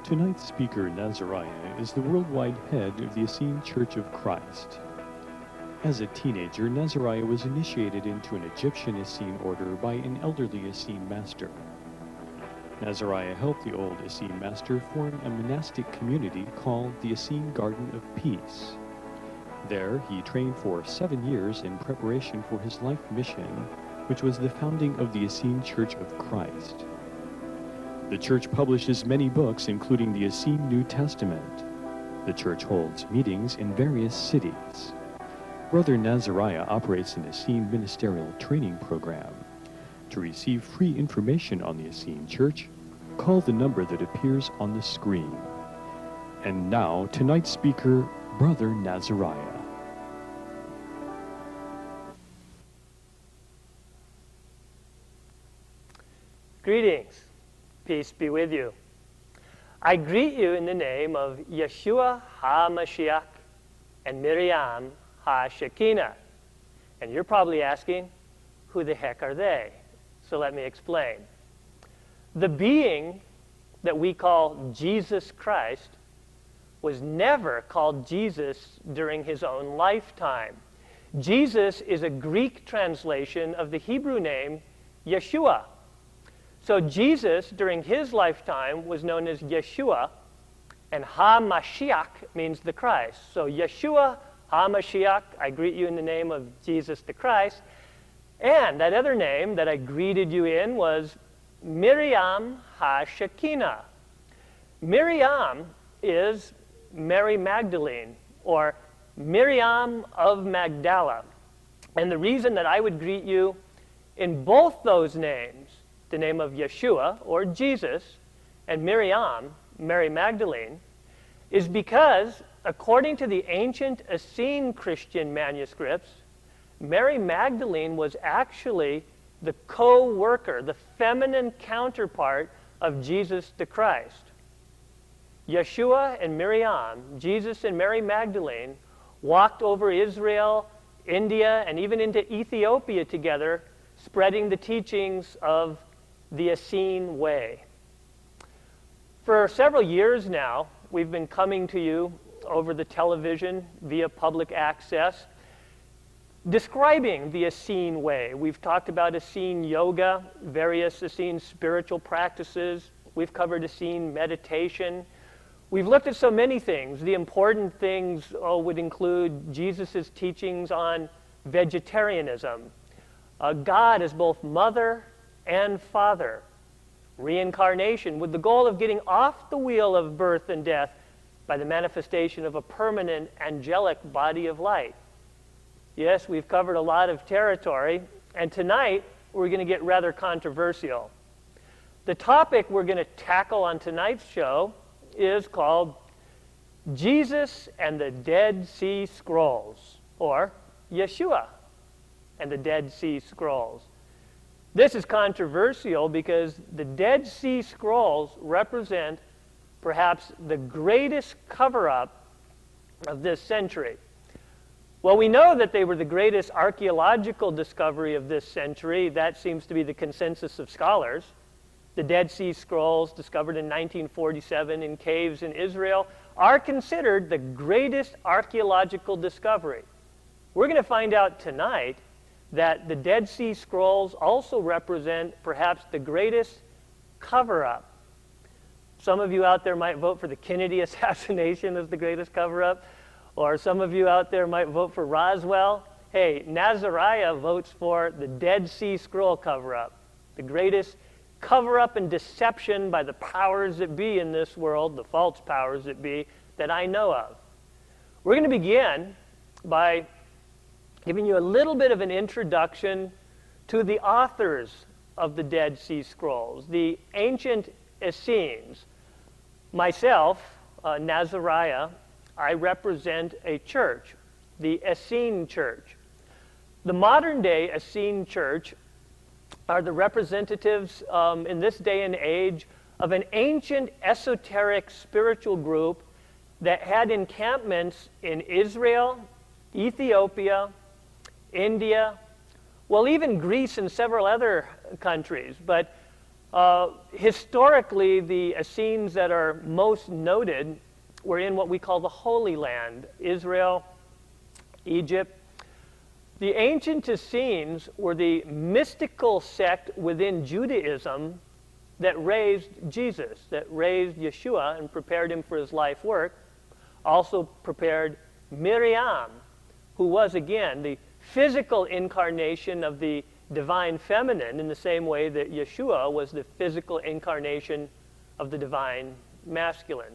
Tonight's speaker, Nazariah, is the worldwide head of the Essene Church of Christ. As a teenager, Nazariah was initiated into an Egyptian Essene order by an elderly Essene master. Nazariah helped the old Essene master form a monastic community called the Essene Garden of Peace. There, he trained for 7 years in preparation for his life mission, which was the founding of the Essene Church of Christ. The church publishes many books, including the Essene New Testament. The church holds meetings in various cities. Brother Nazariah operates an Essene ministerial training program. To receive free information on the Essene Church, call the number that appears on the screen. And now, tonight's speaker, Brother Nazariah. Greetings. Peace be with you. I greet you in the name of Yeshua HaMashiach and Miriam HaShekinah. And you're probably asking, who the heck are they? So let me explain. The being that we call Jesus Christ was never called Jesus during his own lifetime. Jesus is a Greek translation of the Hebrew name Yeshua. So Jesus, during his lifetime, was known as Yeshua, and HaMashiach means the Christ. So Yeshua HaMashiach, I greet you in the name of Jesus the Christ. And that other name that I greeted you in was Miriam HaShekinah. Miriam is Mary Magdalene, or Miriam of Magdala. And the reason that I would greet you in both those names, the name of Yeshua, or Jesus, and Miriam, Mary Magdalene, is because, according to the ancient Essene Christian manuscripts, Mary Magdalene was actually the co-worker, the feminine counterpart of Jesus the Christ. Yeshua and Miriam, Jesus and Mary Magdalene, walked over Israel, India, and even into Ethiopia together, spreading the teachings of the Essene way. For several years now, we've been coming to you over the television via public access, describing the Essene way. We've talked about Essene yoga, various Essene spiritual practices. We've covered Essene meditation. We've looked at so many things. The important things would include Jesus' teachings on vegetarianism, God as both mother and father, reincarnation with the goal of getting off the wheel of birth and death by the manifestation of a permanent angelic body of light. Yes, we've covered a lot of territory, and tonight we're going to get rather controversial. The topic we're going to tackle on tonight's show is called Jesus and the Dead Sea Scrolls, or Yeshua and the Dead Sea Scrolls. This is controversial because the Dead Sea Scrolls represent perhaps the greatest cover-up of this century. Well, we know that they were the greatest archaeological discovery of this century. That seems to be the consensus of scholars. The Dead Sea Scrolls, discovered in 1947 in caves in Israel, are considered the greatest archaeological discovery. We're going to find out tonight that the Dead Sea Scrolls also represent perhaps the greatest cover-up. Some of you out there might vote for the Kennedy assassination as the greatest cover-up, or some of you out there might vote for Roswell. Hey, Nazariah votes for the Dead Sea Scroll cover-up, the greatest cover-up and deception by the powers that be in this world, the false powers that be, that I know of. We're going to begin by giving you a little bit of an introduction to the authors of the Dead Sea Scrolls, the ancient Essenes. Myself, Nazariah, I represent a church, the Essene Church. The modern-day Essene Church are the representatives in this day and age of an ancient esoteric spiritual group that had encampments in Israel, Ethiopia, India, well, even Greece and several other countries. But Historically, the Essenes that are most noted were in what we call the Holy Land, Israel, Egypt. The ancient Essenes were the mystical sect within Judaism that raised Jesus, that raised Yeshua and prepared him for his life work, also prepared Miriam, who was, again, the physical incarnation of the divine feminine in the same way that Yeshua was the physical incarnation of the divine masculine.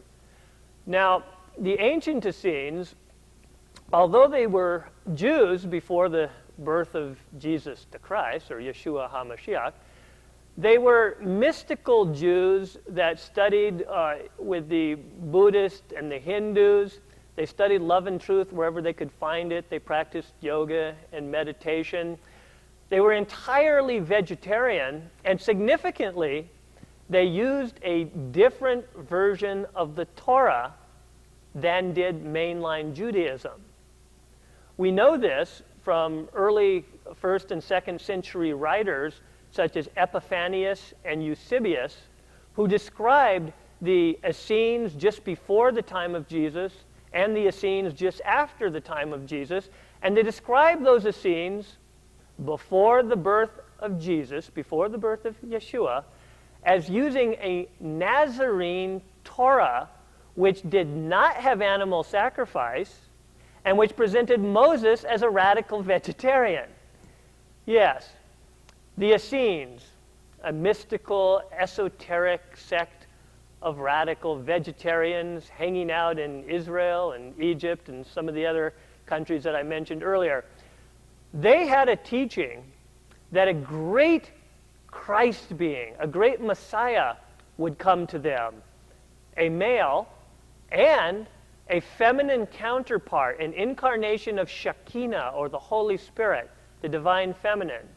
Now, the ancient Essenes, although they were Jews before the birth of Jesus the Christ, or Yeshua HaMashiach, they were mystical Jews that studied with the Buddhists and the Hindus. They studied love and truth wherever they could find it. They practiced yoga and meditation. They were entirely vegetarian, and significantly, they used a different version of the Torah than did mainline Judaism. We know this from early 1st and 2nd century writers such as Epiphanius and Eusebius, who described the Essenes just before the time of Jesus and the Essenes just after the time of Jesus. And they describe those Essenes before the birth of Jesus, before the birth of Yeshua, as using a Nazarene Torah which did not have animal sacrifice and which presented Moses as a radical vegetarian. Yes, the Essenes, a mystical, esoteric sect of radical vegetarians hanging out in Israel and Egypt and some of the other countries that I mentioned earlier. They had a teaching that a great Christ being, a great Messiah would come to them, a male and a feminine counterpart, an incarnation of Shekinah, or the Holy Spirit, the divine feminine.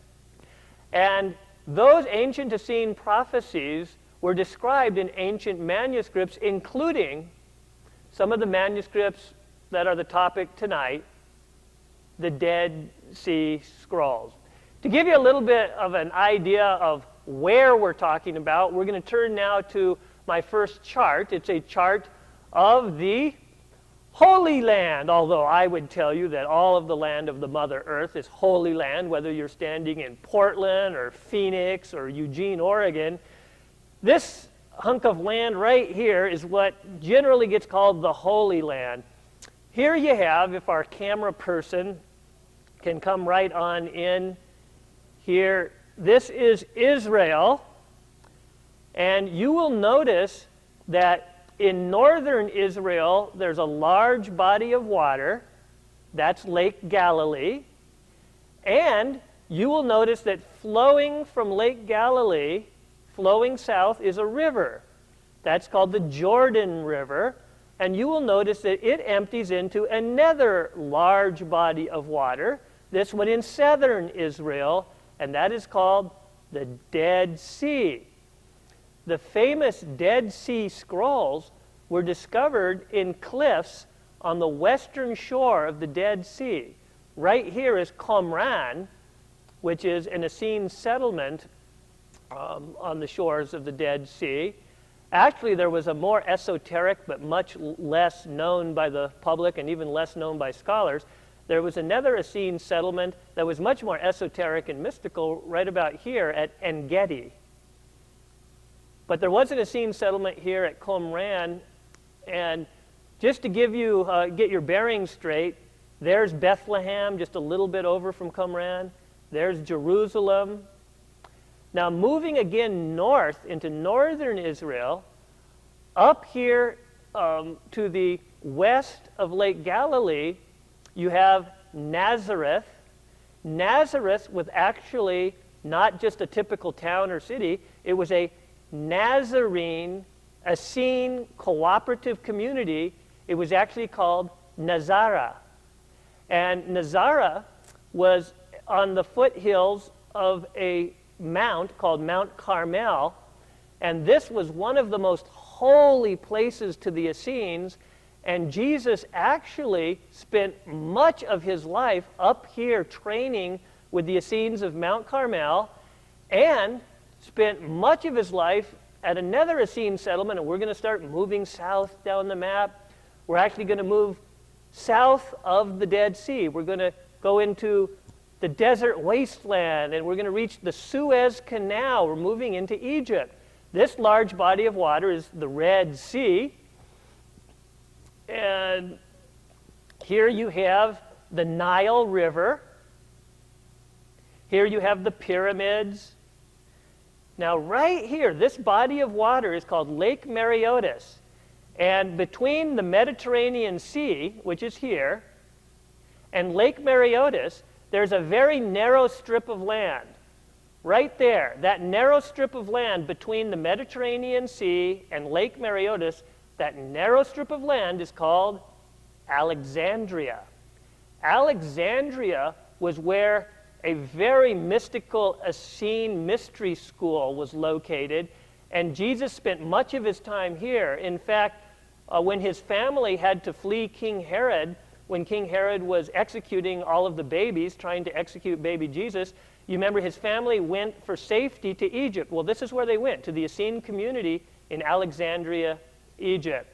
And those ancient Essene prophecies were described in ancient manuscripts, including some of the manuscripts that are the topic tonight, the Dead Sea Scrolls. To give you a little bit of an idea of where we're talking about, we're going to turn now to my first chart. It's a chart of the Holy Land, although I would tell you that all of the land of the Mother Earth is Holy Land, whether you're standing in Portland or Phoenix or Eugene, Oregon. This hunk of land right here is what generally gets called the Holy Land. Here you have, if our camera person can come right on in here, this is Israel, and you will notice that in northern Israel, there's a large body of water. That's Lake Galilee. And you will notice that flowing from Lake Galilee, flowing south, is a river. That's called the Jordan River. And you will notice that it empties into another large body of water, this one in southern Israel, and that is called the Dead Sea. The famous Dead Sea Scrolls were discovered in cliffs on the western shore of the Dead Sea. Right here is Qumran, which is an Essene settlement on the shores of the Dead Sea. Actually, there was a more esoteric but much less known by the public and even less known by scholars. There was another Essene settlement that was much more esoteric and mystical right about here at En-Gedi. But there was an Essene settlement here at Qumran, and just to give you, get your bearings straight, there's Bethlehem, just a little bit over from Qumran. There's Jerusalem. Now, moving again north into northern Israel, up here to the west of Lake Galilee, you have Nazareth. Nazareth was actually not just a typical town or city. It was a Nazarene, Essene cooperative community. It was actually called Nazara. And Nazara was on the foothills of a mount called Mount Carmel, and this was one of the most holy places to the Essenes, and Jesus actually spent much of his life up here training with the Essenes of Mount Carmel, and spent much of his life at another Essene settlement, and we're going to start moving south down the map. We're actually going to move south of the Dead Sea. We're going to go into the desert wasteland, and we're going to reach the Suez Canal. We're moving into Egypt. This large body of water is the Red Sea. And here you have the Nile River. Here you have the pyramids. Now right here, this body of water is called Lake Mareotis. And between the Mediterranean Sea, which is here, and Lake Mareotis, there's a very narrow strip of land. Right there, that narrow strip of land between the Mediterranean Sea and Lake Mareotis, that narrow strip of land is called Alexandria. Alexandria was where a very mystical Essene mystery school was located, and Jesus spent much of his time here. In fact, when his family had to flee King Herod, when King Herod was executing all of the babies, trying to execute baby Jesus, you remember his family went for safety to Egypt. Well, this is where they went, to the Essene community in Alexandria, Egypt.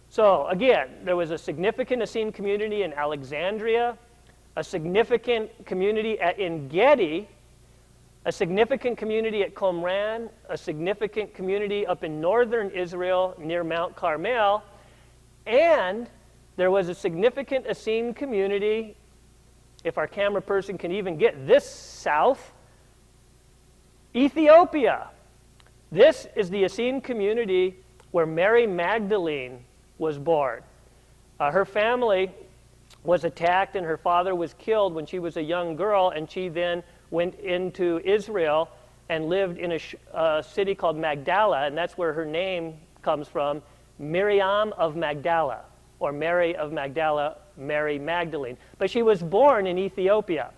So again, there was a significant Essene community in Alexandria, a significant community at En-Gedi, a significant community at Qumran, a significant community up in northern Israel near Mount Carmel, and there was a significant Essene community, if our camera person can even get this south, Ethiopia. This is the Essene community where Mary Magdalene was born. Her family was attacked and her father was killed when she was a young girl, and she then went into Israel and lived in a city called Magdala, and that's where her name comes from, Miriam of Magdala, or Mary of Magdala, Mary Magdalene. But she was born in Ethiopia.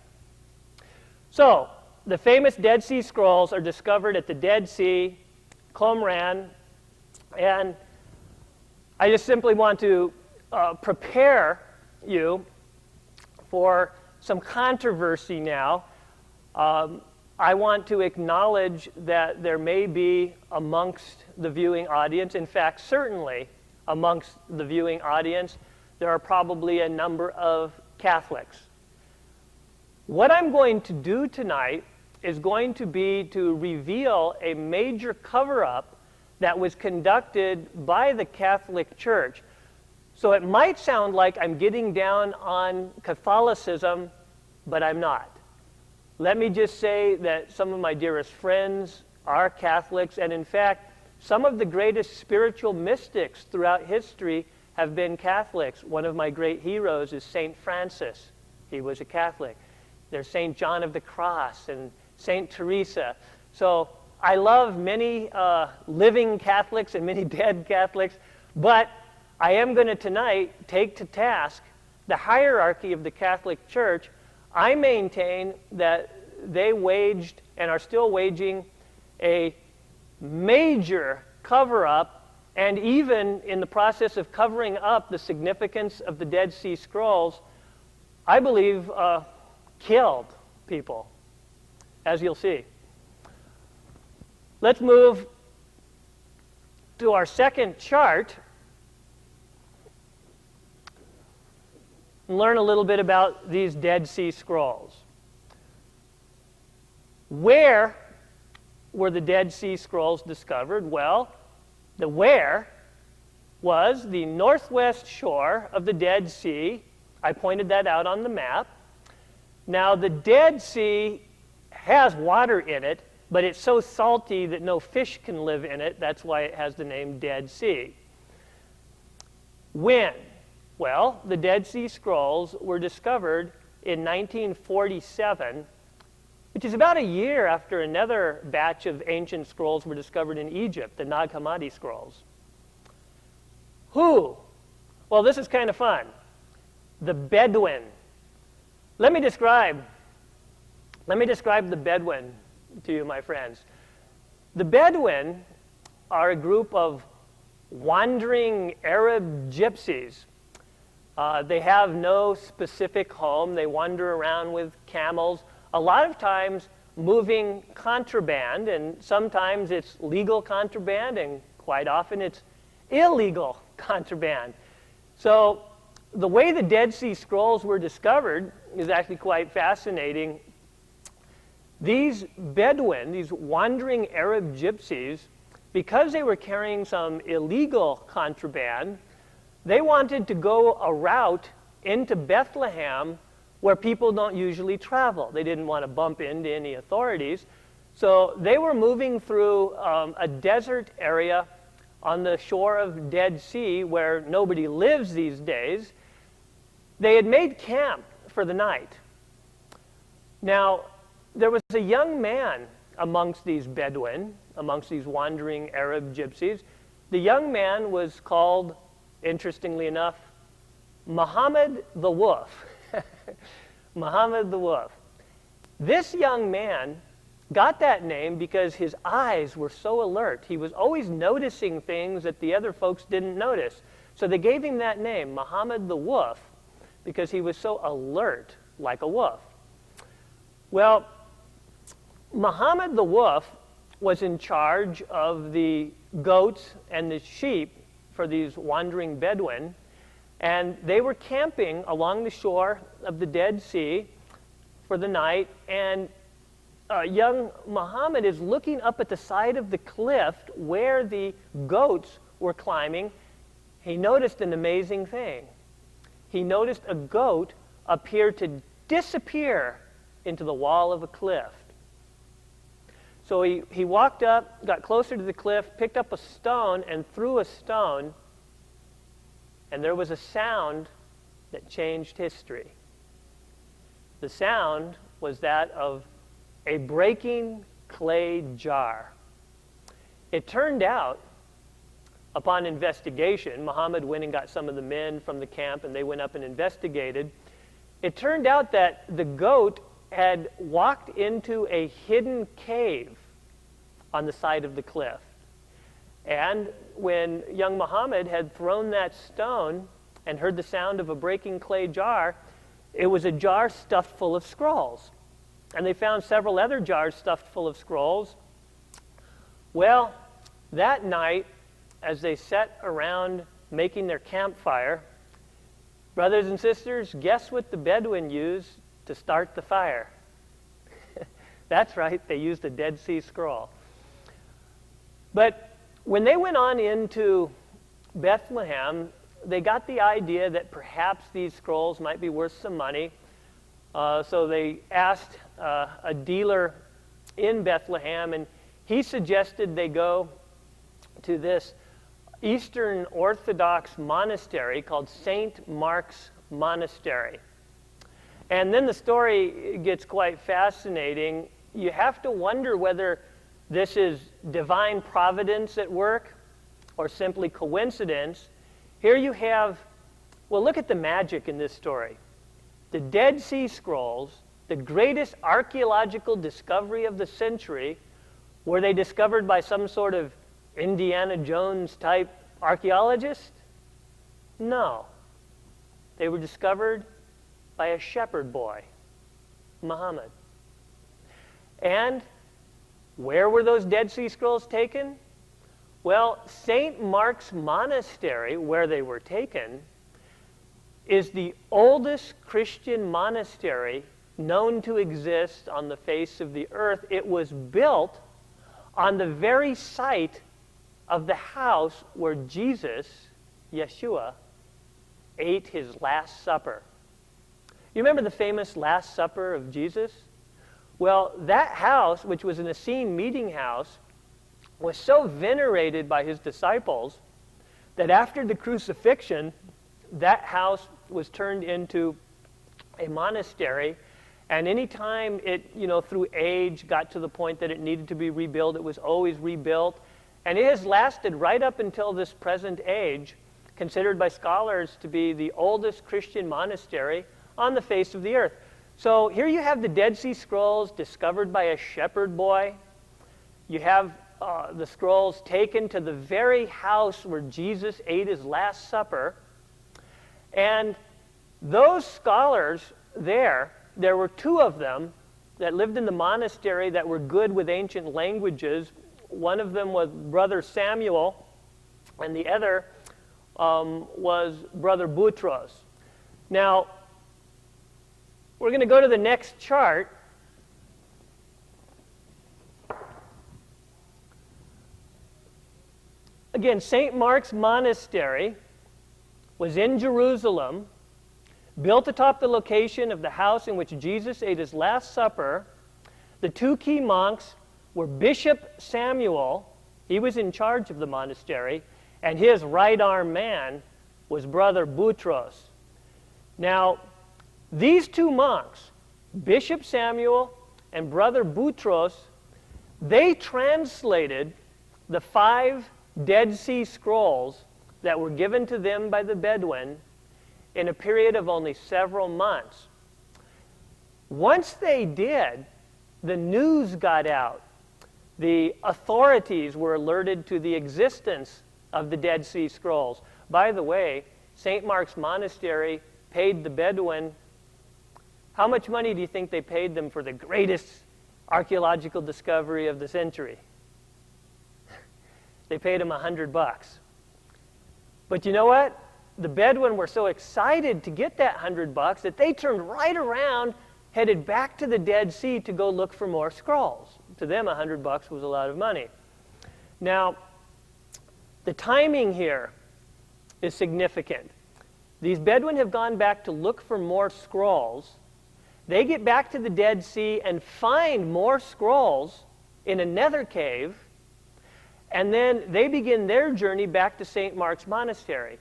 So, the famous Dead Sea Scrolls are discovered at the Dead Sea, Qumran, and I just simply want to prepare you for some controversy now. I want to acknowledge that there may be amongst the viewing audience, in fact, certainly amongst the viewing audience, there are probably a number of Catholics. What I'm going to do tonight is going to be to reveal a major cover-up that was conducted by the Catholic Church. So it might sound like I'm getting down on Catholicism, but I'm not. Let me just say that some of my dearest friends are Catholics, and in fact, some of the greatest spiritual mystics throughout history have been Catholics. One of my great heroes is St. Francis. He was a Catholic. There's St. John of the Cross and St. Teresa. So I love many living Catholics and many dead Catholics, but I am going to tonight take to task the hierarchy of the Catholic Church. I maintain that they waged and are still waging a major cover-up, and even in the process of covering up the significance of the Dead Sea Scrolls, I believe killed people, as you'll see. Let's move to our second chart and learn a little bit about these Dead Sea Scrolls. Where were the Dead Sea Scrolls discovered? Well, the where was the northwest shore of the Dead Sea. I pointed that out on the map. Now, the Dead Sea has water in it, but it's so salty that no fish can live in it. That's why it has the name Dead Sea. When? Well, the Dead Sea Scrolls were discovered in 1947, which is about a year after another batch of ancient scrolls were discovered in Egypt, the Nag Hammadi scrolls. Who? Well, this is kind of fun. The Bedouin. Let me describe the Bedouin to you, my friends. The Bedouin are a group of wandering Arab gypsies. They have no specific home. They wander around with camels. A lot of times moving contraband, and sometimes it's legal contraband, and quite often it's illegal contraband. So the way the Dead Sea Scrolls were discovered is actually quite fascinating. These Bedouin, these wandering Arab gypsies, because they were carrying some illegal contraband, they wanted to go a route into Bethlehem where people don't usually travel. They didn't want to bump into any authorities. So they were moving through a desert area on the shore of Dead Sea where nobody lives these days. They had made camp for the night. Now, there was a young man amongst these Bedouin, amongst these wandering Arab gypsies. The young man was called, interestingly enough, Muhammad the Wolf. Muhammad the Wolf. This young man got that name because his eyes were so alert. He was always noticing things that the other folks didn't notice. So they gave him that name, Muhammad the Wolf, because he was so alert like a wolf. Well, Muhammad the Wolf was in charge of the goats and the sheep for these wandering Bedouin, and they were camping along the shore of the Dead Sea for the night, and young Muhammad is looking up at the side of the cliff where the goats were climbing. He noticed an amazing thing. He noticed a goat appear to disappear into the wall of a cliff. So he walked up, got closer to the cliff, picked up a stone and threw a stone, and there was a sound that changed history. The sound was that of a breaking clay jar. It turned out, upon investigation, Muhammad went and got some of the men from the camp, and they went up and investigated. It turned out that the goat had walked into a hidden cave on the side of the cliff. And when young Muhammad had thrown that stone and heard the sound of a breaking clay jar, it was a jar stuffed full of scrolls. And they found several other jars stuffed full of scrolls. Well, that night, as they sat around making their campfire, brothers and sisters, guess what the Bedouin used to start the fire? That's right, they used a Dead Sea Scroll. But when they went on into Bethlehem, they got the idea that perhaps these scrolls might be worth some money. So they asked a dealer in Bethlehem, and he suggested they go to this Eastern Orthodox monastery called St. Mark's Monastery. And then the story gets quite fascinating. You have to wonder whether this is divine providence at work or simply coincidence. Here you have, well, look at the magic in this story. The Dead Sea Scrolls, the greatest archaeological discovery of the century, were they discovered by some sort of Indiana Jones type archaeologist? No. They were discovered by a shepherd boy, Muhammad. And where were those Dead Sea Scrolls taken? Well, St. Mark's Monastery, where they were taken, is the oldest Christian monastery known to exist on the face of the earth. It was built on the very site of the house where Jesus, Yeshua, ate his Last Supper. You remember the famous Last Supper of Jesus? Well, that house, which was an Essene meeting house, was so venerated by his disciples that after the crucifixion, that house was turned into a monastery. And anytime it, through age, got to the point that it needed to be rebuilt, it was always rebuilt. And it has lasted right up until this present age, considered by scholars to be the oldest Christian monastery on the face of the earth. So here you have the Dead Sea Scrolls discovered by a shepherd boy. You have the scrolls taken to the very house where Jesus ate his Last Supper. And those scholars there were two of them that lived in the monastery that were good with ancient languages. One of them was Brother Samuel, and the other was Brother Boutros. Now, we're going to go to the next chart. Again, St. Mark's Monastery was in Jerusalem, built atop the location of the house in which Jesus ate his Last Supper. The two key monks were Bishop Samuel, he was in charge of the monastery, and his right-arm man was Brother Boutros. Now, these two monks, Bishop Samuel and Brother Boutros, they translated the 5 Dead Sea Scrolls that were given to them by the Bedouin in a period of only several months. Once they did, the news got out. The authorities were alerted to the existence of the Dead Sea Scrolls. By the way, St. Mark's Monastery paid the Bedouin, how much money do you think they paid them for the greatest archaeological discovery of the century? They paid them $100. But you know what? The Bedouin were so excited to get that $100 that they turned right around, headed back to the Dead Sea to go look for more scrolls. To them, $100 was a lot of money. Now, the timing here is significant. These Bedouin have gone back to look for more scrolls. They get back to the Dead Sea and find more scrolls in another cave, and then they begin their journey back to St. Mark's Monastery.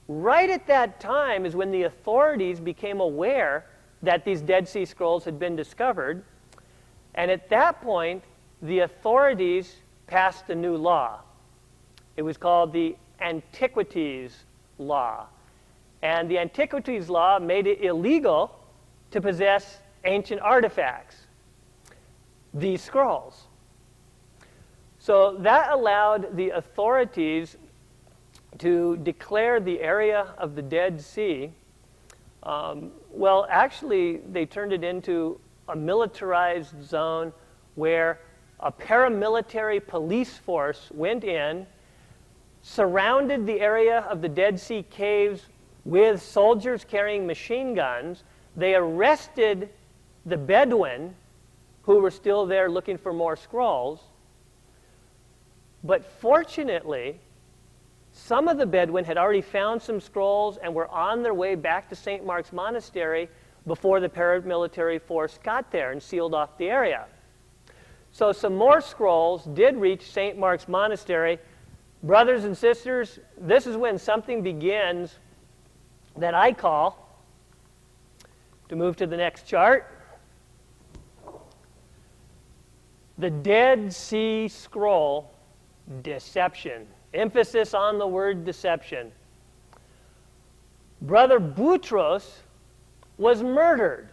Right at that time is when the authorities became aware that these Dead Sea Scrolls had been discovered, and at that point, the authorities passed a new law. It was called the Antiquities Law. And the Antiquities Law made it illegal to possess ancient artifacts, these scrolls. So that allowed the authorities to declare the area of the Dead Sea, well, actually, they turned it into a militarized zone where a paramilitary police force went in, surrounded the area of the Dead Sea caves with soldiers carrying machine guns. They arrested the Bedouin who were still there looking for more scrolls. But fortunately, some of the Bedouin had already found some scrolls and were on their way back to St. Mark's Monastery before the paramilitary force got there and sealed off the area. So some more scrolls did reach St. Mark's Monastery. Brothers and sisters, this is when something begins that I call, to move to the next chart, the Dead Sea Scroll deception. Emphasis on the word deception. Brother Boutros was murdered.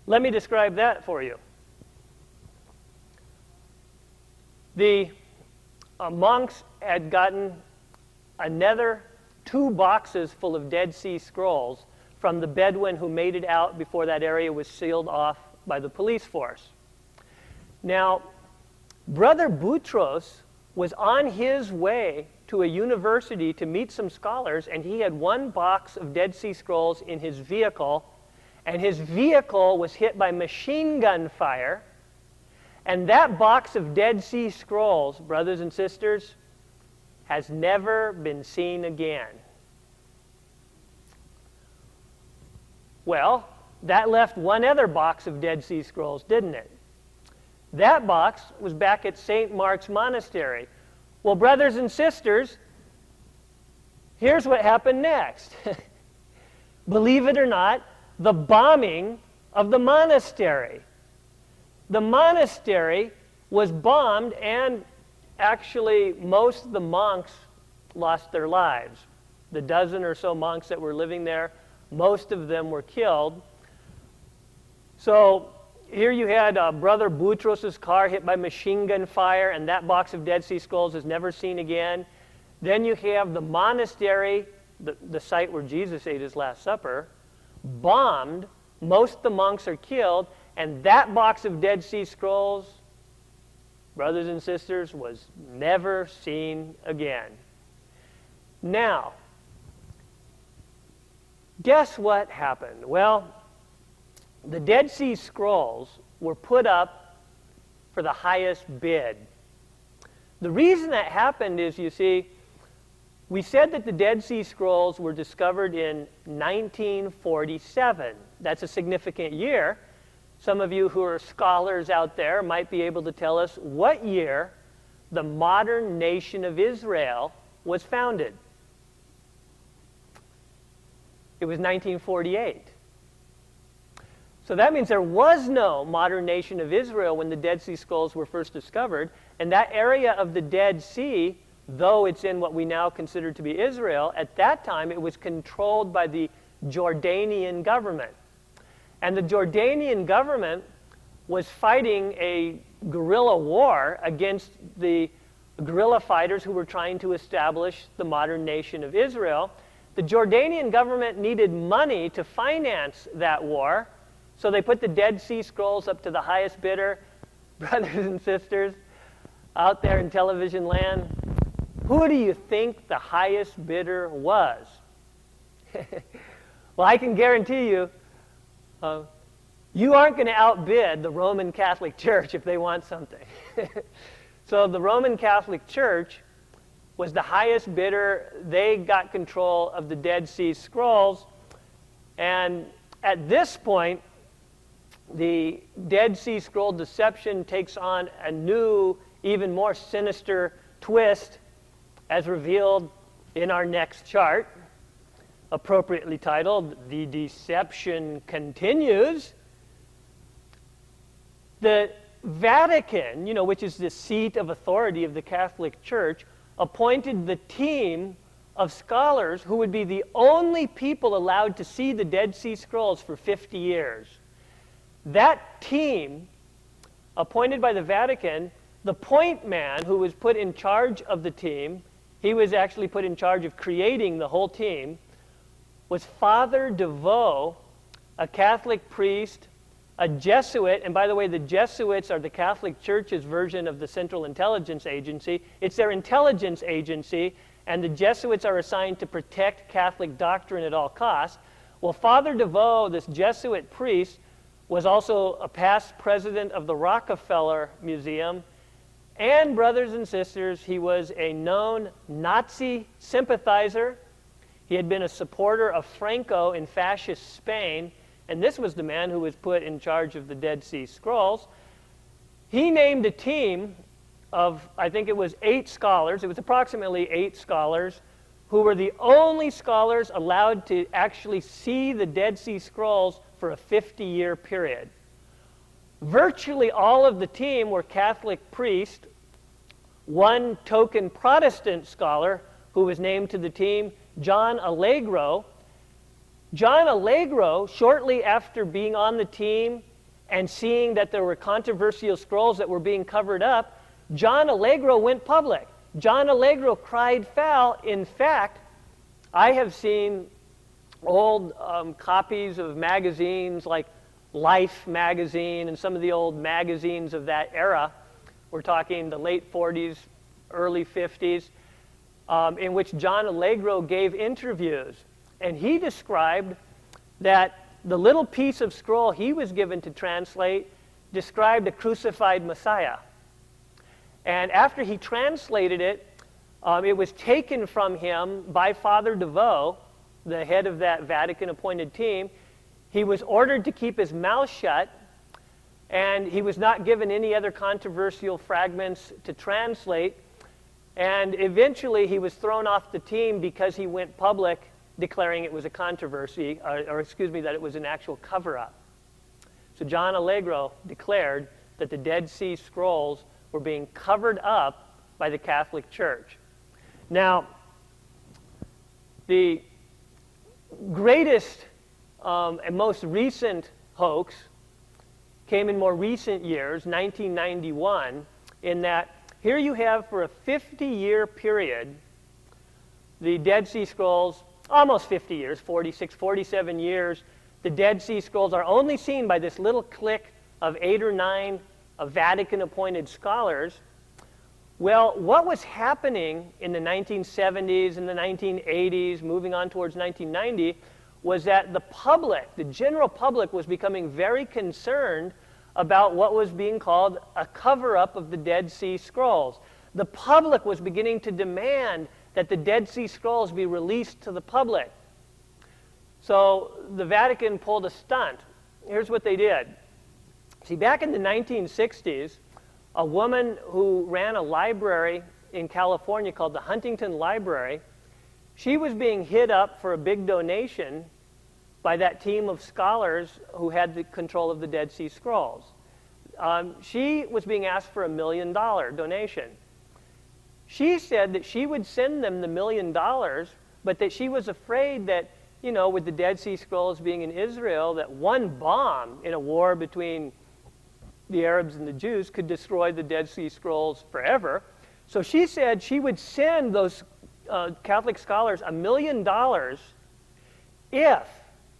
Let me describe that for you. The monks had gotten another 2 boxes full of Dead Sea Scrolls from the Bedouin who made it out before that area was sealed off by the police force. Now, Brother Boutros was on his way to a university to meet some scholars, and he had 1 box of Dead Sea Scrolls in his vehicle, and his vehicle was hit by machine gun fire, and that box of Dead Sea Scrolls, brothers and sisters, has never been seen again. Well, that left 1 other box of Dead Sea Scrolls, didn't it? That box was back at St. Mark's Monastery. Well, brothers and sisters, here's what happened next. Believe it or not, the bombing of the monastery. The monastery was bombed, and actually most of the monks lost their lives. The dozen or so monks that were living there, most of them were killed. So here you had Brother Boutros' car hit by machine gun fire, and that box of Dead Sea Scrolls is never seen again. Then you have the monastery, the site where Jesus ate his Last Supper, bombed. Most of the monks are killed. And that box of Dead Sea Scrolls, brothers and sisters, was never seen again. Now, guess what happened? Well, the Dead Sea Scrolls were put up for the highest bid. The reason that happened is, you see, we said that the Dead Sea Scrolls were discovered in 1947. That's a significant year. Some of you who are scholars out there might be able to tell us what year the modern nation of Israel was founded. It was 1948. So that means there was no modern nation of Israel when the Dead Sea Scrolls were first discovered. And that area of the Dead Sea, though it's in what we now consider to be Israel, at that time it was controlled by the Jordanian government. And the Jordanian government was fighting a guerrilla war against the guerrilla fighters who were trying to establish the modern nation of Israel. The Jordanian government needed money to finance that war, so they put the Dead Sea Scrolls up to the highest bidder. Brothers and sisters out there in television land, who do you think the highest bidder was? Well, I can guarantee you, you aren't going to outbid the Roman Catholic Church if they want something. So the Roman Catholic Church was the highest bidder. They got control of the Dead Sea Scrolls. And at this point, the Dead Sea Scroll deception takes on a new, even more sinister twist, as revealed in our next chart, appropriately titled, "The Deception Continues." The Vatican, which is the seat of authority of the Catholic Church, appointed the team of scholars who would be the only people allowed to see the Dead Sea Scrolls for 50 years. That team, appointed by the Vatican, the point man who was put in charge of the team, he was actually put in charge of creating the whole team, was Father DeVoe, a Catholic priest, a Jesuit. And by the way, the Jesuits are the Catholic Church's version of the Central Intelligence Agency. It's their intelligence agency, and the Jesuits are assigned to protect Catholic doctrine at all costs. Well, Father DeVoe, this Jesuit priest, was also a past president of the Rockefeller Museum. And, brothers and sisters, he was a known Nazi sympathizer. He had been a supporter of Franco in fascist Spain, and this was the man who was put in charge of the Dead Sea Scrolls. He named a team of, I think it was 8 scholars. It was approximately 8 scholars who were the only scholars allowed to actually see the Dead Sea Scrolls for a 50-year period. Virtually all of the team were Catholic priests. One token Protestant scholar who was named to the team, John Allegro. John Allegro, shortly after being on the team and seeing that there were controversial scrolls that were being covered up, John Allegro went public. John Allegro cried foul. In fact, I have seen old copies of magazines like Life magazine and some of the old magazines of that era. We're talking the late 40s, early 50s, in which John Allegro gave interviews. And he described that the little piece of scroll he was given to translate described a crucified Messiah. And after he translated it, it was taken from him by Father DeVoe, the head of that Vatican-appointed team. He was ordered to keep his mouth shut, and he was not given any other controversial fragments to translate. And eventually he was thrown off the team because he went public declaring it was a controversy, that it was an actual cover-up. So John Allegro declared that the Dead Sea Scrolls were being covered up by the Catholic Church. Now, the greatest and most recent hoax came in more recent years, 1991, in that here you have, for a 50-year period, the Dead Sea Scrolls, almost 50 years, 46, 47 years, the Dead Sea Scrolls are only seen by this little clique of 8 or 9 Vatican-appointed scholars. Well, what was happening in the 1970s and the 1980s, moving on towards 1990, was that the public, the general public, was becoming very concerned about what was being called a cover-up of the Dead Sea Scrolls. The public was beginning to demand that the Dead Sea Scrolls be released to the public. So the Vatican pulled a stunt. Here's what they did. See, back in the 1960s, a woman who ran a library in California called the Huntington Library, she was being hit up for a big donation by that team of scholars who had the control of the Dead Sea Scrolls. She was being asked for $1 million donation. She said that she would send them the $1 million, but that she was afraid that, you know, with the Dead Sea Scrolls being in Israel, that one bomb in a war between the Arabs and the Jews could destroy the Dead Sea Scrolls forever. So she said she would send those Catholic scholars $1 million if,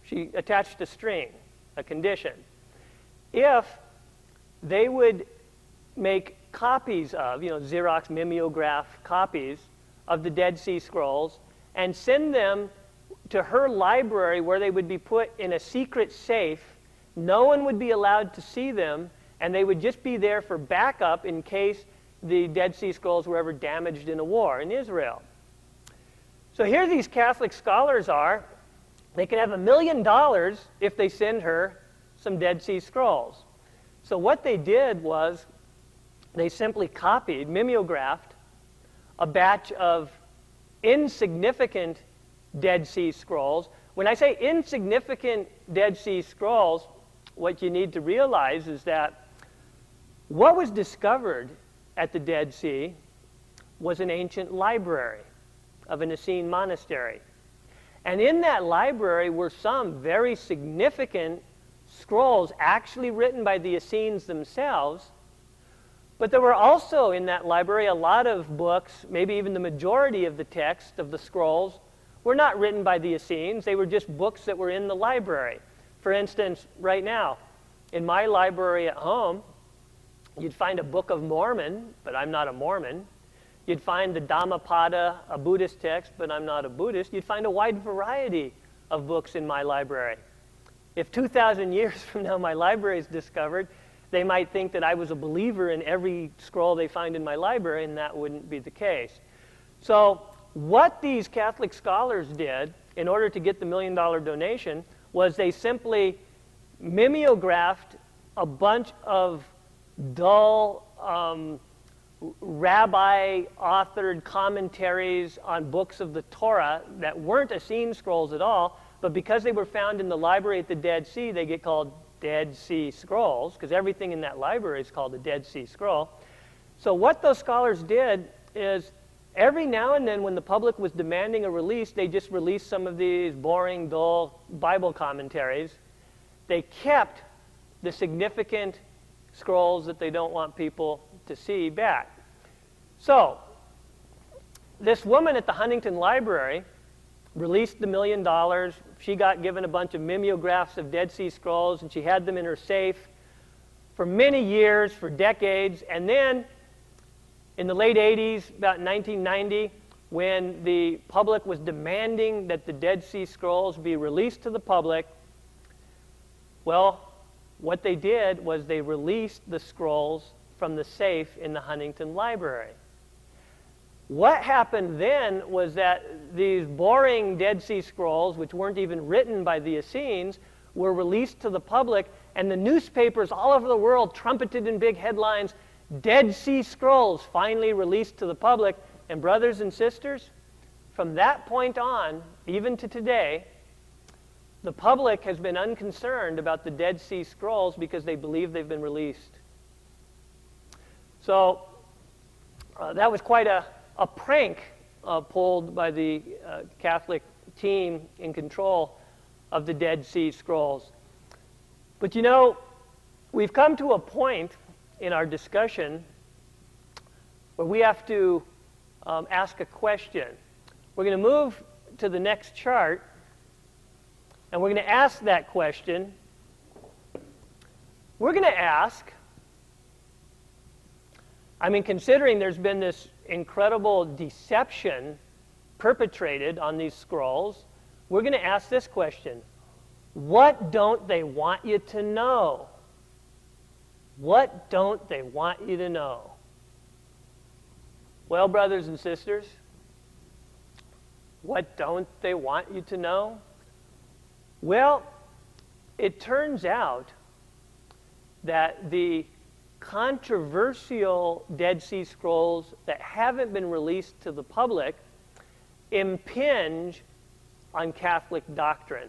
she attached a string, a condition, if they would make copies of, you know, Xerox mimeograph copies of the Dead Sea Scrolls and send them to her library where they would be put in a secret safe. No one would be allowed to see them, and they would just be there for backup in case the Dead Sea Scrolls were ever damaged in a war in Israel. So here these Catholic scholars are. They can have $1 million if they send her some Dead Sea Scrolls. So what they did was they simply copied, mimeographed, a batch of insignificant Dead Sea Scrolls. When I say insignificant Dead Sea Scrolls, what you need to realize is that what was discovered at the Dead Sea was an ancient library of an Essene monastery. And in that library were some very significant scrolls actually written by the Essenes themselves. But there were also in that library a lot of books, maybe even the majority of the text of the scrolls, were not written by the Essenes. They were just books that were in the library. For instance, right now, in my library at home, you'd find a Book of Mormon, but I'm not a Mormon. You'd find the Dhammapada, a Buddhist text, but I'm not a Buddhist. You'd find a wide variety of books in my library. If 2,000 years from now my library is discovered, they might think that I was a believer in every scroll they find in my library, and that wouldn't be the case. So what these Catholic scholars did in order to get the $1 million donation was they simply mimeographed a bunch of dull, rabbi-authored commentaries on books of the Torah that weren't Essene scrolls at all, but because they were found in the library at the Dead Sea, they get called Dead Sea Scrolls, because everything in that library is called a Dead Sea Scroll. So what those scholars did is every now and then when the public was demanding a release, they just released some of these boring, dull Bible commentaries. They kept the significant scrolls that they don't want people to see back. So this woman at the Huntington Library released the $1 million. She got given a bunch of mimeographs of Dead Sea Scrolls, and she had them in her safe for many years, for decades. And then in the late 80s, about 1990, when the public was demanding that the Dead Sea Scrolls be released to the public, well, what they did was they released the scrolls from the safe in the Huntington Library. What happened then was that these boring Dead Sea Scrolls, which weren't even written by the Essenes, were released to the public, and the newspapers all over the world trumpeted in big headlines, Dead Sea Scrolls finally released to the public. And brothers and sisters, from that point on, even to today, the public has been unconcerned about the Dead Sea Scrolls because they believe they've been released. So that was quite a prank pulled by the Catholic team in control of the Dead Sea Scrolls. But you know, we've come to a point in our discussion where we have to ask a question. We're going to move to the next chart, and we're going to ask that question. we're going to ask, considering there's been this incredible deception perpetrated on these scrolls, we're going to ask this question. What don't they want you to know? What don't they want you to know? Well, brothers and sisters, what don't they want you to know? Well, it turns out that the controversial Dead Sea Scrolls that haven't been released to the public impinge on Catholic doctrine.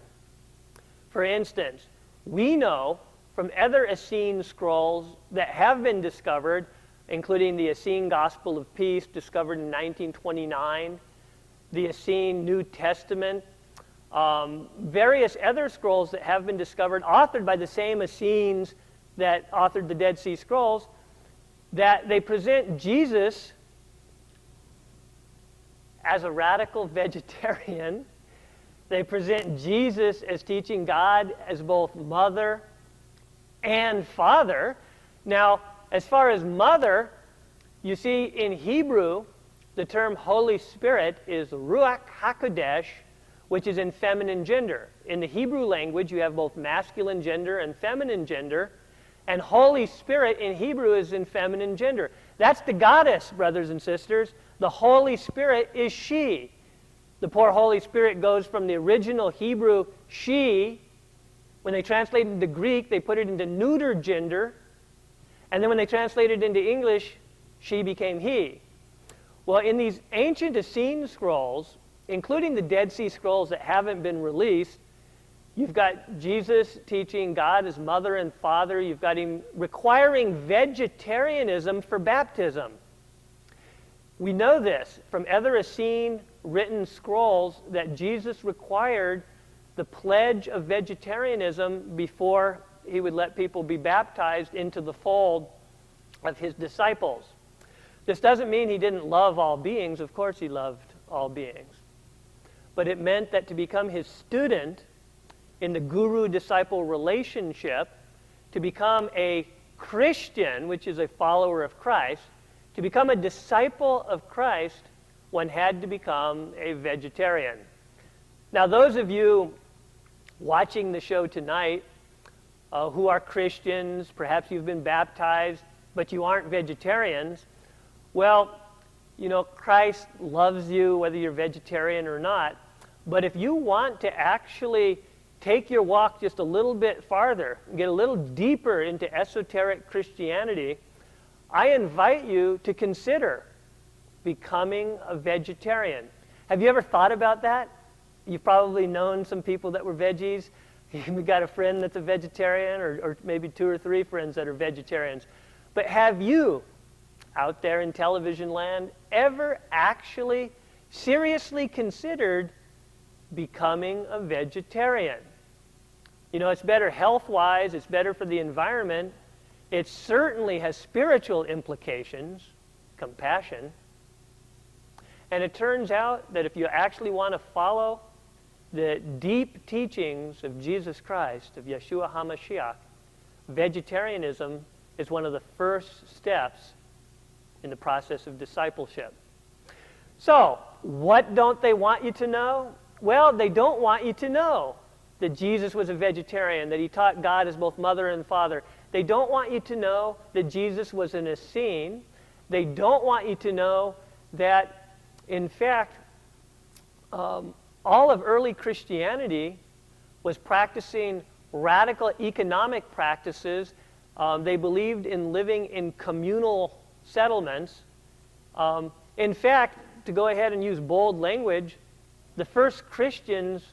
For instance, we know from other Essene scrolls that have been discovered, including the Essene Gospel of Peace, discovered in 1929, the Essene New Testament, various other scrolls that have been discovered, authored by the same Essenes that authored the Dead Sea Scrolls, that they present Jesus as a radical vegetarian. They present Jesus as teaching God as both mother and father. Now, as far as mother, you see in Hebrew, the term Holy Spirit is Ruach HaKodesh, which is in feminine gender. In the Hebrew language, you have both masculine gender and feminine gender, and Holy Spirit in Hebrew is in feminine gender. That's the goddess, brothers and sisters. The Holy Spirit is she. The poor Holy Spirit goes from the original Hebrew she. When they translate it into Greek, they put it into neuter gender. And then when they translated it into English, she became he. Well, in these ancient Essene scrolls, including the Dead Sea Scrolls that haven't been released, you've got Jesus teaching God as mother and father. You've got him requiring vegetarianism for baptism. We know this from other Essene written scrolls that Jesus required the pledge of vegetarianism before he would let people be baptized into the fold of his disciples. This doesn't mean he didn't love all beings. Of course he loved all beings. But it meant that to become his student in the guru-disciple relationship, to become a Christian, which is a follower of Christ, to become a disciple of Christ, one had to become a vegetarian. Now, those of you watching the show tonight who are Christians, perhaps you've been baptized, but you aren't vegetarians, well, you know, Christ loves you whether you're vegetarian or not. But if you want to actually take your walk just a little bit farther, get a little deeper into esoteric Christianity, I invite you to consider becoming a vegetarian. Have you ever thought about that? You've probably known some people that were veggies. You've got a friend that's a vegetarian, or maybe 2 or 3 friends that are vegetarians. But have you, out there in television land, ever actually seriously considered becoming a vegetarian? You know, it's better health-wise, it's better for the environment. It certainly has spiritual implications, compassion. And it turns out that if you actually want to follow the deep teachings of Jesus Christ, of Yeshua HaMashiach, vegetarianism is one of the first steps in the process of discipleship. So, what don't they want you to know? Well, they don't want you to know that Jesus was a vegetarian, that he taught God as both mother and father. They don't want you to know that Jesus was an Essene. They don't want you to know that, in fact, all of early Christianity was practicing radical economic practices. They believed in living in communal settlements. In fact, to go ahead and use bold language, the first Christians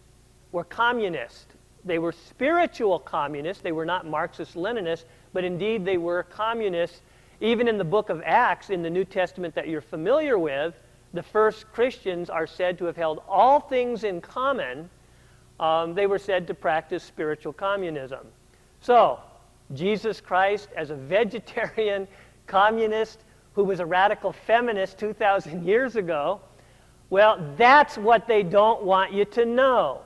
were communists. They were spiritual communists. They were not Marxist-Leninists, but indeed they were communists. Even in the book of Acts, in the New Testament that you're familiar with, the first Christians are said to have held all things in common. They were said to practice spiritual communism. So, Jesus Christ as a vegetarian communist who was a radical feminist 2,000 years ago, well, that's what they don't want you to know.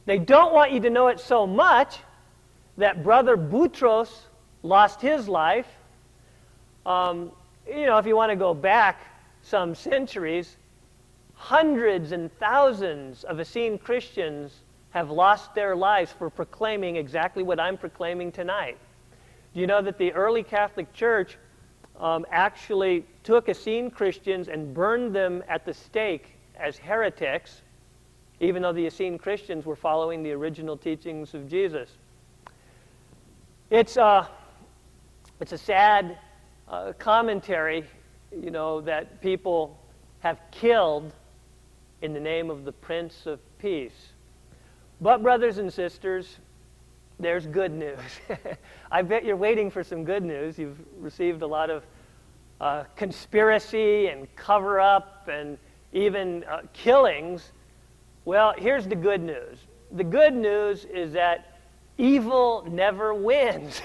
They don't want you to know it so much that Brother Boutros lost his life. If you want to go back some centuries, hundreds and thousands of Essene Christians have lost their lives for proclaiming exactly what I'm proclaiming tonight. Do you know that the early Catholic Church actually took Essene Christians and burned them at the stake as heretics, even though the Essene Christians were following the original teachings of Jesus? It's a sad commentary, that people have killed in the name of the Prince of Peace. But brothers and sisters, there's good news. I bet you're waiting for some good news. You've received a lot of conspiracy and cover-up and even killings. Well, here's the good news. The good news is that evil never wins.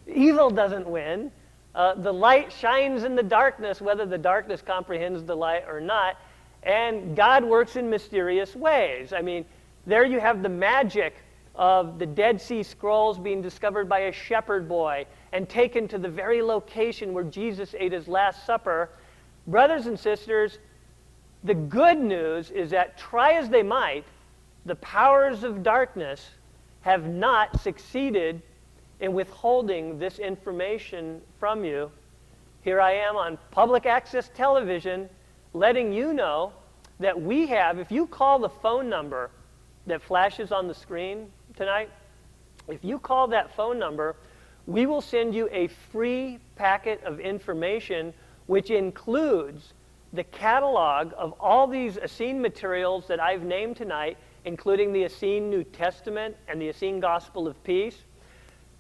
Evil doesn't win. The light shines in the darkness, whether the darkness comprehends the light or not, and God works in mysterious ways. I mean, there you have the magic of the Dead Sea Scrolls being discovered by a shepherd boy and taken to the very location where Jesus ate his Last Supper. Brothers and sisters, the good news is that, try as they might, the powers of darkness have not succeeded in withholding this information from you. Here I am on public access television letting you know that we have, if you call the phone number that flashes on the screen tonight, if you call that phone number, we will send you a free packet of information which includes the catalog of all these Essene materials that I've named tonight, including the Essene New Testament and the Essene Gospel of Peace.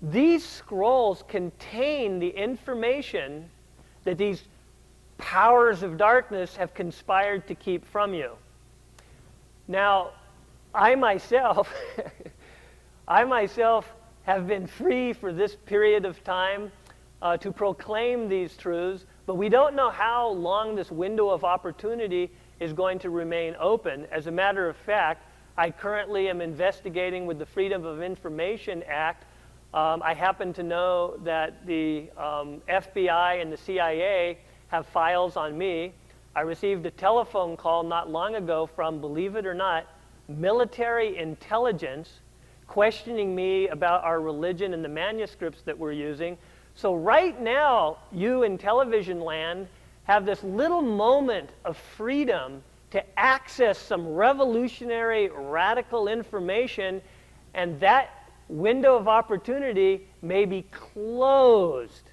These scrolls contain the information that these powers of darkness have conspired to keep from you. Now, I myself have been free for this period of time to proclaim these truths, but we don't know how long this window of opportunity is going to remain open. As a matter of fact, I currently am investigating with the Freedom of Information Act. I happen to know that the FBI and the CIA have files on me. I received a telephone call not long ago from, believe it or not, military intelligence questioning me about our religion and the manuscripts that we're using. So right now, you in television land have this little moment of freedom to access some revolutionary, radical information, and that window of opportunity may be closed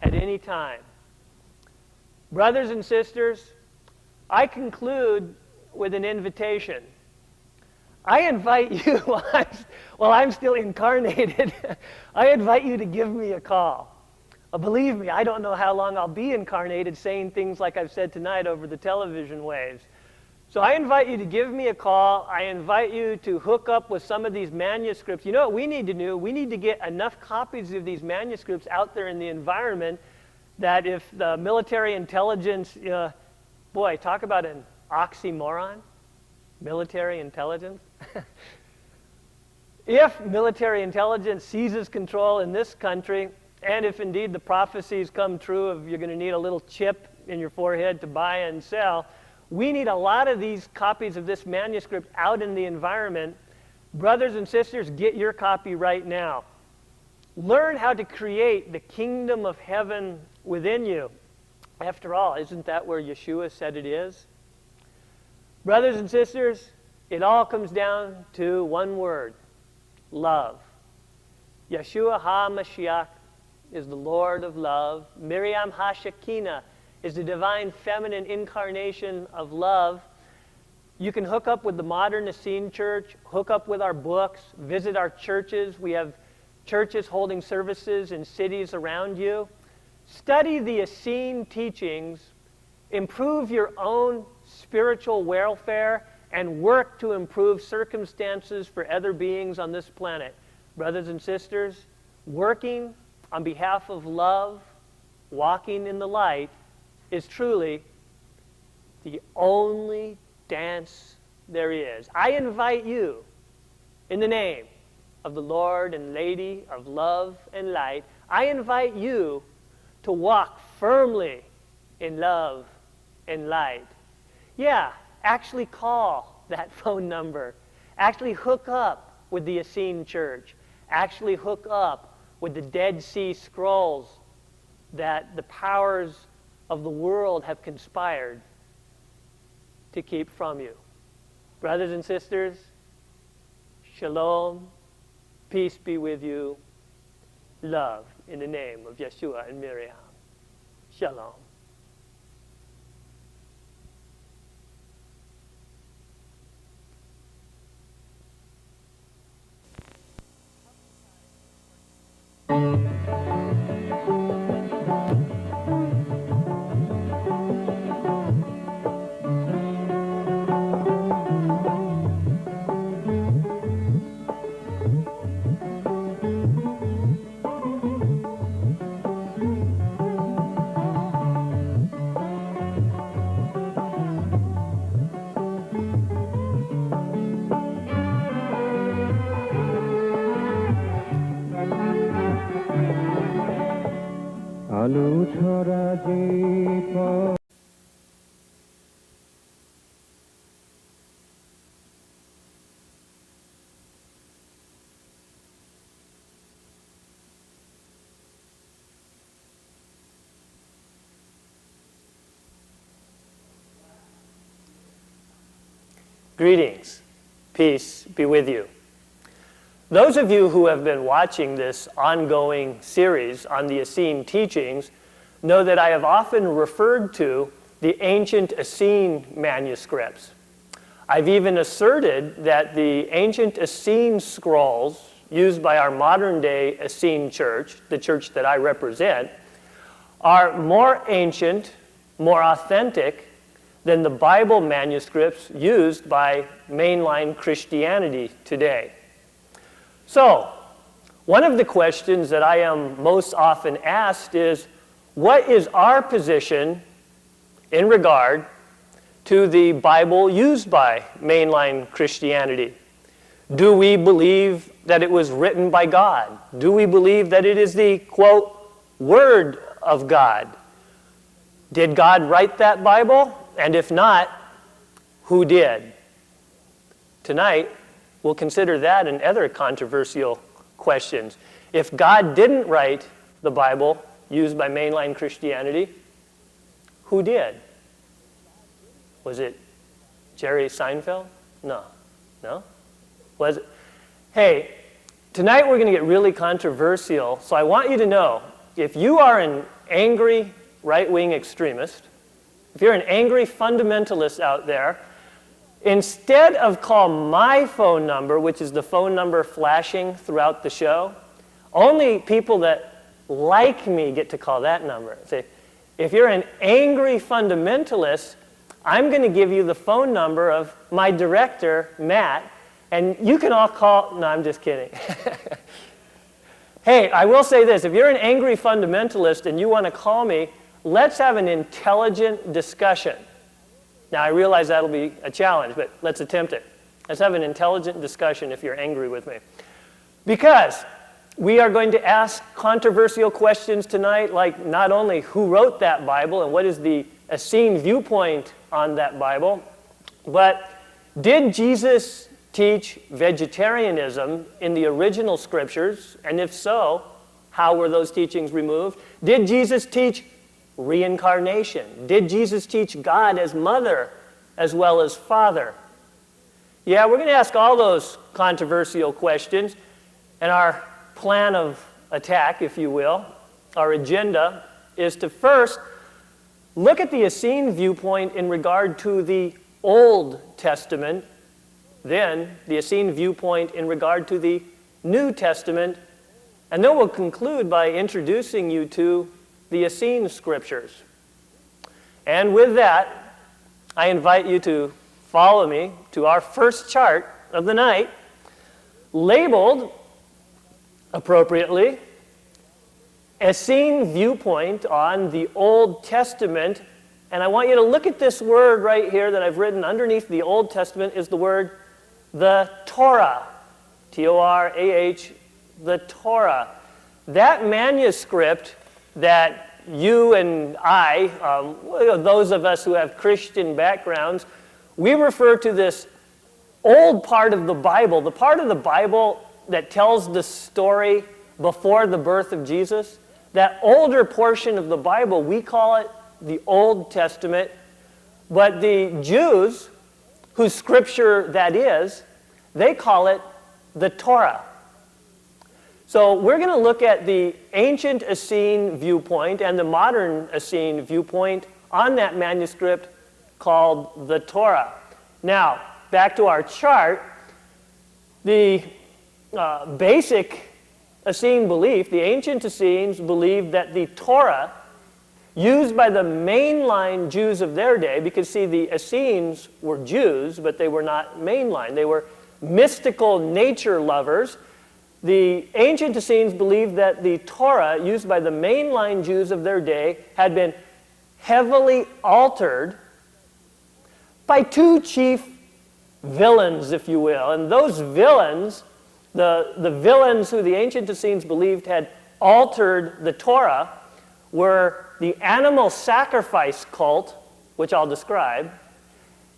at any time. Brothers and sisters, I conclude with an invitation. I invite you, while I'm still incarnated, I invite you to give me a call. Believe me, I don't know how long I'll be incarnated saying things like I've said tonight over the television waves. So I invite you to give me a call. I invite you to hook up with some of these manuscripts. You know what we need to do? We need to get enough copies of these manuscripts out there in the environment that if the military intelligence, boy, talk about an oxymoron, military intelligence. If military intelligence seizes control in this country, and if indeed the prophecies come true of you're going to need a little chip in your forehead to buy and sell, we need a lot of these copies of this manuscript out in the environment. Brothers and sisters, get your copy right now. Learn how to create the kingdom of heaven within you. After all, isn't that where Yeshua said it is? Brothers and sisters, it all comes down to one word: love. Yeshua HaMashiach is the Lord of love. Miriam HaShekinah is the divine feminine incarnation of love. You can hook up with the modern Essene Church, hook up with our books, visit our churches. We have churches holding services in cities around you. Study the Essene teachings, improve your own spiritual welfare, and work to improve circumstances for other beings on this planet. Brothers and sisters, working on behalf of love, walking in the light, is truly the only dance there is. I invite you, in the name of the Lord and Lady of love and light, I invite you to walk firmly in love and light. Yeah, actually call that phone number. Actually hook up with the Essene Church. Actually hook up with the Dead Sea Scrolls that the powers of the world have conspired to keep from you. Brothers and sisters, shalom, peace be with you, love in the name of Yeshua and Miriam. Shalom. আলো ছড়া যে পথ Greetings. Peace be with you. Those of you who have been watching this ongoing series on the Essene teachings know that I have often referred to the ancient Essene manuscripts. I've even asserted that the ancient Essene scrolls used by our modern-day Essene church, the church that I represent, are more ancient, more authentic than the Bible manuscripts used by mainline Christianity today. So, one of the questions that I am most often asked is, what is our position in regard to the Bible used by mainline Christianity? Do we believe that it was written by God? Do we believe that it is the, quote, Word of God? Did God write that Bible? And if not, who did? Tonight, we'll consider that and other controversial questions. If God didn't write the Bible used by mainline Christianity, who did? Was it Jerry Seinfeld? No. No? Was it? Hey, tonight we're going to get really controversial, so I want you to know, if you are an angry right-wing extremist, if you're an angry fundamentalist out there, instead of call my phone number, which is the phone number flashing throughout the show, only people that like me get to call that number. Say, if you're an angry fundamentalist, I'm going to give you the phone number of my director, Matt, and you can all call. No, I'm just kidding. Hey, I will say this. If you're an angry fundamentalist and you want to call me, let's have an intelligent discussion. Now, I realize that'll be a challenge, but let's attempt it. Let's have an intelligent discussion if you're angry with me. Because we are going to ask controversial questions tonight, like not only who wrote that Bible and what is the Essene viewpoint on that Bible, but did Jesus teach vegetarianism in the original scriptures? And if so, how were those teachings removed? Did Jesus teach reincarnation? Did Jesus teach God as mother as well as father? Yeah, we're going to ask all those controversial questions. And our plan of attack, if you will, our agenda, is to first look at the Essene viewpoint in regard to the Old Testament, then the Essene viewpoint in regard to the New Testament, and then we'll conclude by introducing you to the Essene scriptures. And with that, I invite you to follow me to our first chart of the night, labeled appropriately Essene viewpoint on the Old Testament. And I want you to look at this word right here that I've written underneath the Old Testament is the word the Torah. T-O-R-A-H, the Torah. That manuscript that you and I, those of us who have Christian backgrounds, we refer to this old part of the Bible, the part of the Bible that tells the story before the birth of Jesus. That older portion of the Bible, we call it the Old Testament, but the Jews, whose scripture that is, they call it the Torah. So we're going to look at the ancient Essene viewpoint and the modern Essene viewpoint on that manuscript called the Torah. Now, back to our chart, the basic Essene belief, the ancient Essenes believed that the Torah, used by the mainline Jews of their day, because see, the Essenes were Jews, but they were not mainline. They were mystical nature lovers. The ancient Essenes believed that the Torah, used by the mainline Jews of their day, had been heavily altered by two chief villains, if you will. And those villains, the villains who the ancient Essenes believed had altered the Torah, were the animal sacrifice cult, which I'll describe,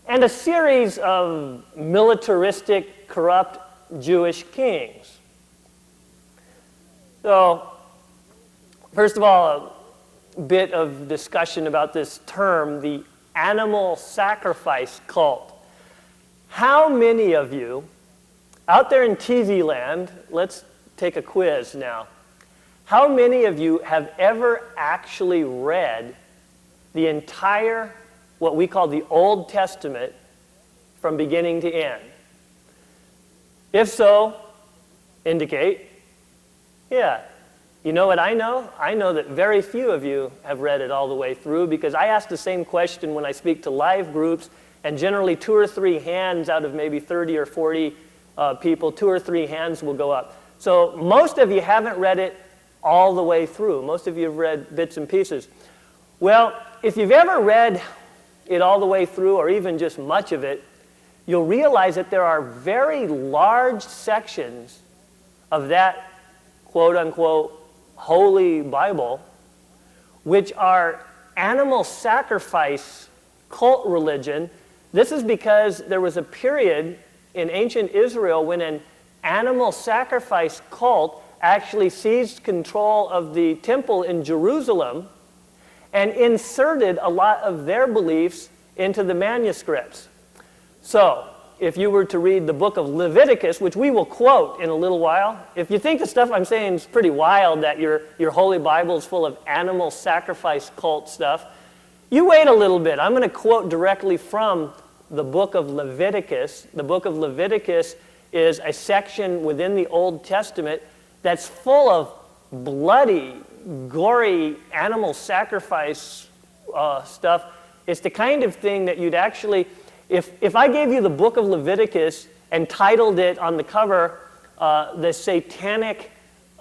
and a series of militaristic, corrupt Jewish kings. So, first of all, a bit of discussion about this term, the animal sacrifice cult. How many of you, out there in TV land, let's take a quiz now. How many of you have ever actually read the entire, what we call the Old Testament, from beginning to end? If so, indicate. Yeah. You know what I know? I know that very few of you have read it all the way through, because I ask the same question when I speak to live groups, and generally 2 or 3 hands out of maybe 30 or 40 people, 2 or 3 hands will go up. So most of you haven't read it all the way through. Most of you have read bits and pieces. Well, if you've ever read it all the way through, or even just much of it, you'll realize that there are very large sections of that quote-unquote Holy Bible, which are animal sacrifice cult religion. This is because there was a period in ancient Israel when an animal sacrifice cult actually seized control of the temple in Jerusalem and inserted a lot of their beliefs into the manuscripts. So, if you were to read the book of Leviticus, which we will quote in a little while, if you think the stuff I'm saying is pretty wild, that your Holy Bible is full of animal sacrifice cult stuff, you wait a little bit. I'm going to quote directly from the book of Leviticus. The book of Leviticus is a section within the Old Testament that's full of bloody, gory animal sacrifice stuff. It's the kind of thing that you'd actually, if I gave you the book of Leviticus and titled it on the cover, The Satanic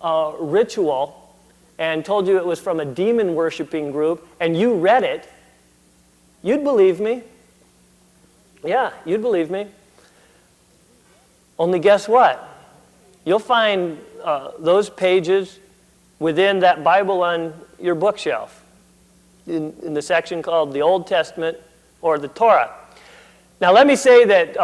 Ritual, and told you it was from a demon-worshiping group, and you read it, you'd believe me. Yeah, you'd believe me. Only guess what? You'll find those pages within that Bible on your bookshelf, in the section called the Old Testament or the Torah. Now let me say that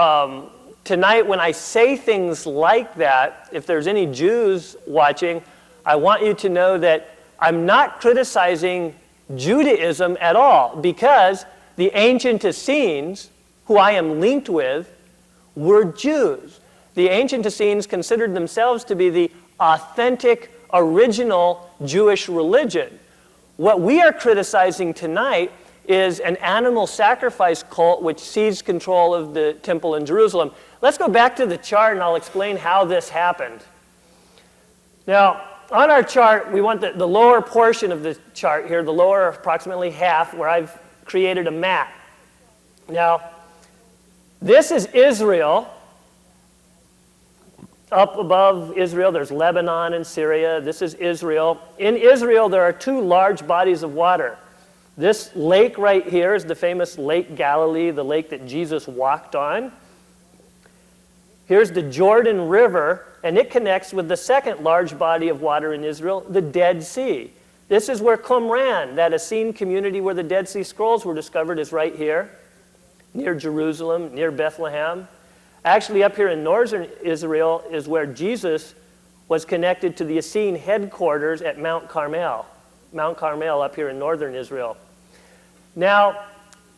tonight when I say things like that, if there's any Jews watching, I want you to know that I'm not criticizing Judaism at all, because the ancient Essenes, who I am linked with, were Jews. The ancient Essenes considered themselves to be the authentic, original Jewish religion. What we are criticizing tonight is an animal sacrifice cult which seized control of the temple in Jerusalem. Let's go back to the chart and I'll explain how this happened. Now, on our chart, we want the lower portion of the chart here, the lower approximately half, where I've created a map. Now, this is Israel. Up above Israel, there's Lebanon and Syria. This is Israel. In Israel, there are 2 large bodies of water. This lake right here is the famous Lake Galilee, the lake that Jesus walked on. Here's the Jordan River, and it connects with the second large body of water in Israel, the Dead Sea. This is where Qumran, that Essene community where the Dead Sea Scrolls were discovered, is right here, near Jerusalem, near Bethlehem. Actually, up here in northern Israel is where Jesus was connected to the Essene headquarters at Mount Carmel. Mount Carmel up here in northern Israel. Now,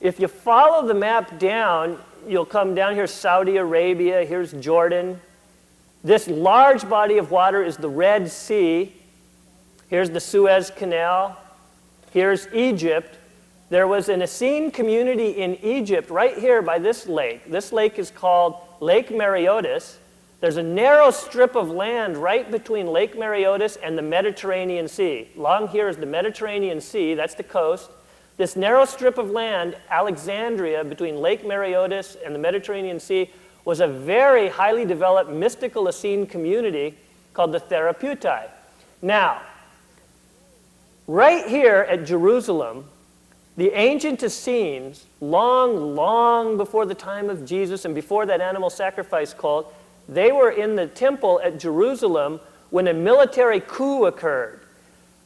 if you follow the map down, you'll come down here, Saudi Arabia, here's Jordan. This large body of water is the Red Sea. Here's the Suez Canal. Here's Egypt. There was an Essene community in Egypt right here by this lake. This lake is called Lake Mareotis. There's a narrow strip of land right between Lake Mareotis and the Mediterranean Sea. Along here is the Mediterranean Sea, that's the coast. This narrow strip of land, Alexandria, between Lake Mareotis and the Mediterranean Sea, was a very highly developed mystical Essene community called the Therapeutai. Now, right here at Jerusalem, the ancient Essenes, long before the time of Jesus and before that animal sacrifice cult, they were in the temple at Jerusalem when a military coup occurred.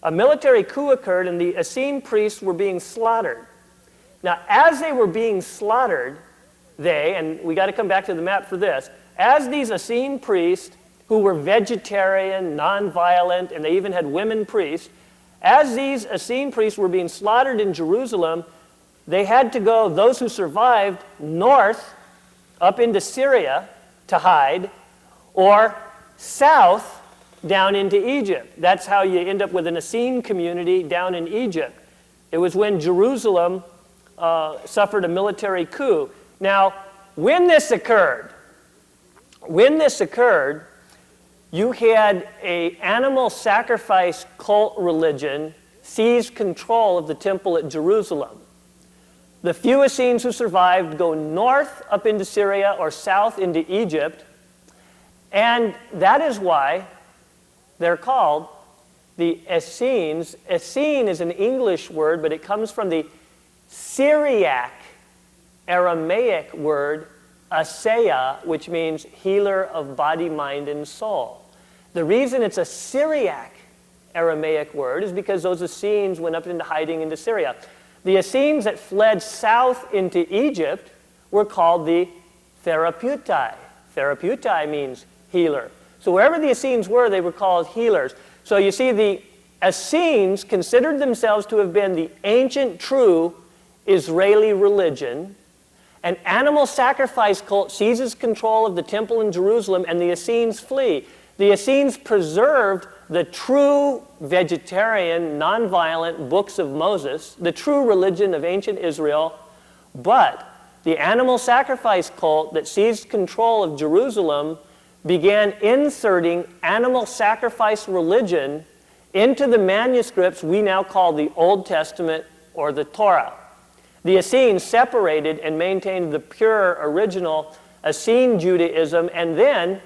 A military coup occurred and the Essene priests were being slaughtered. Now, as they were being slaughtered, and we got to come back to the map for this, as these Essene priests, who were vegetarian, non-violent, and they even had women priests, as these Essene priests were being slaughtered in Jerusalem, they had to go, those who survived, north up into Syria to hide, or south down into Egypt. That's how you end up with an Essene community down in Egypt. It was when Jerusalem suffered a military coup. Now, when this occurred, you had an animal sacrifice cult religion seize control of the temple at Jerusalem. The few Essenes who survived go north up into Syria or south into Egypt, and that is why they're called the Essenes. Essene is an English word, but it comes from the Syriac Aramaic word Asseya, which means healer of body, mind, and soul. The reason it's a Syriac Aramaic word is because those Essenes went up into hiding into Syria. The Essenes that fled south into Egypt were called the Therapeutai. Therapeutai means healer. So wherever the Essenes were, they were called healers. So you see, the Essenes considered themselves to have been the ancient, true Israeli religion. An animal sacrifice cult seizes control of the temple in Jerusalem, and the Essenes flee. The Essenes preserved the true vegetarian, nonviolent books of Moses, the true religion of ancient Israel, but the animal sacrifice cult that seized control of Jerusalem began inserting animal sacrifice religion into the manuscripts we now call the Old Testament or the Torah. The Essenes separated and maintained the pure, original Essene Judaism, and then,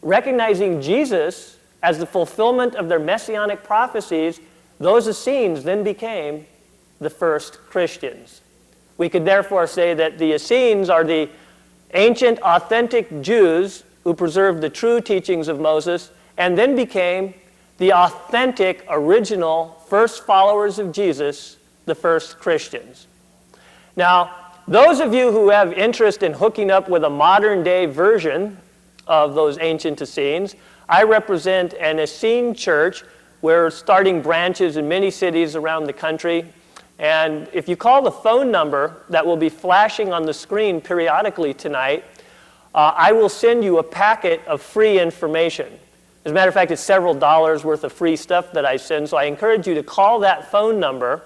recognizing Jesus as the fulfillment of their messianic prophecies, those Essenes then became the first Christians. We could therefore say that the Essenes are the ancient, authentic Jews who preserved the true teachings of Moses and then became the authentic, original, first followers of Jesus, the first Christians. Now, those of you who have interest in hooking up with a modern-day version of those ancient Essenes, I represent an Essene church. We're starting branches in many cities around the country. And if you call the phone number that will be flashing on the screen periodically tonight, I will send you a packet of free information. As a matter of fact, it's several dollars worth of free stuff that I send, so I encourage you to call that phone number,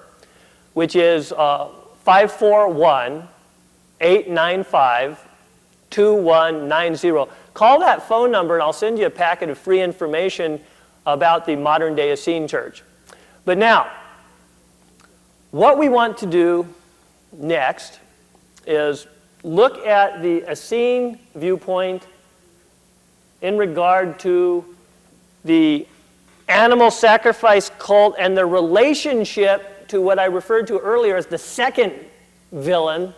which is 541-895-2190. Call that phone number and I'll send you a packet of free information about the modern-day Essene church. But now, what we want to do next is look at the Essene viewpoint in regard to the animal sacrifice cult and their relationship to what I referred to earlier as the second villain,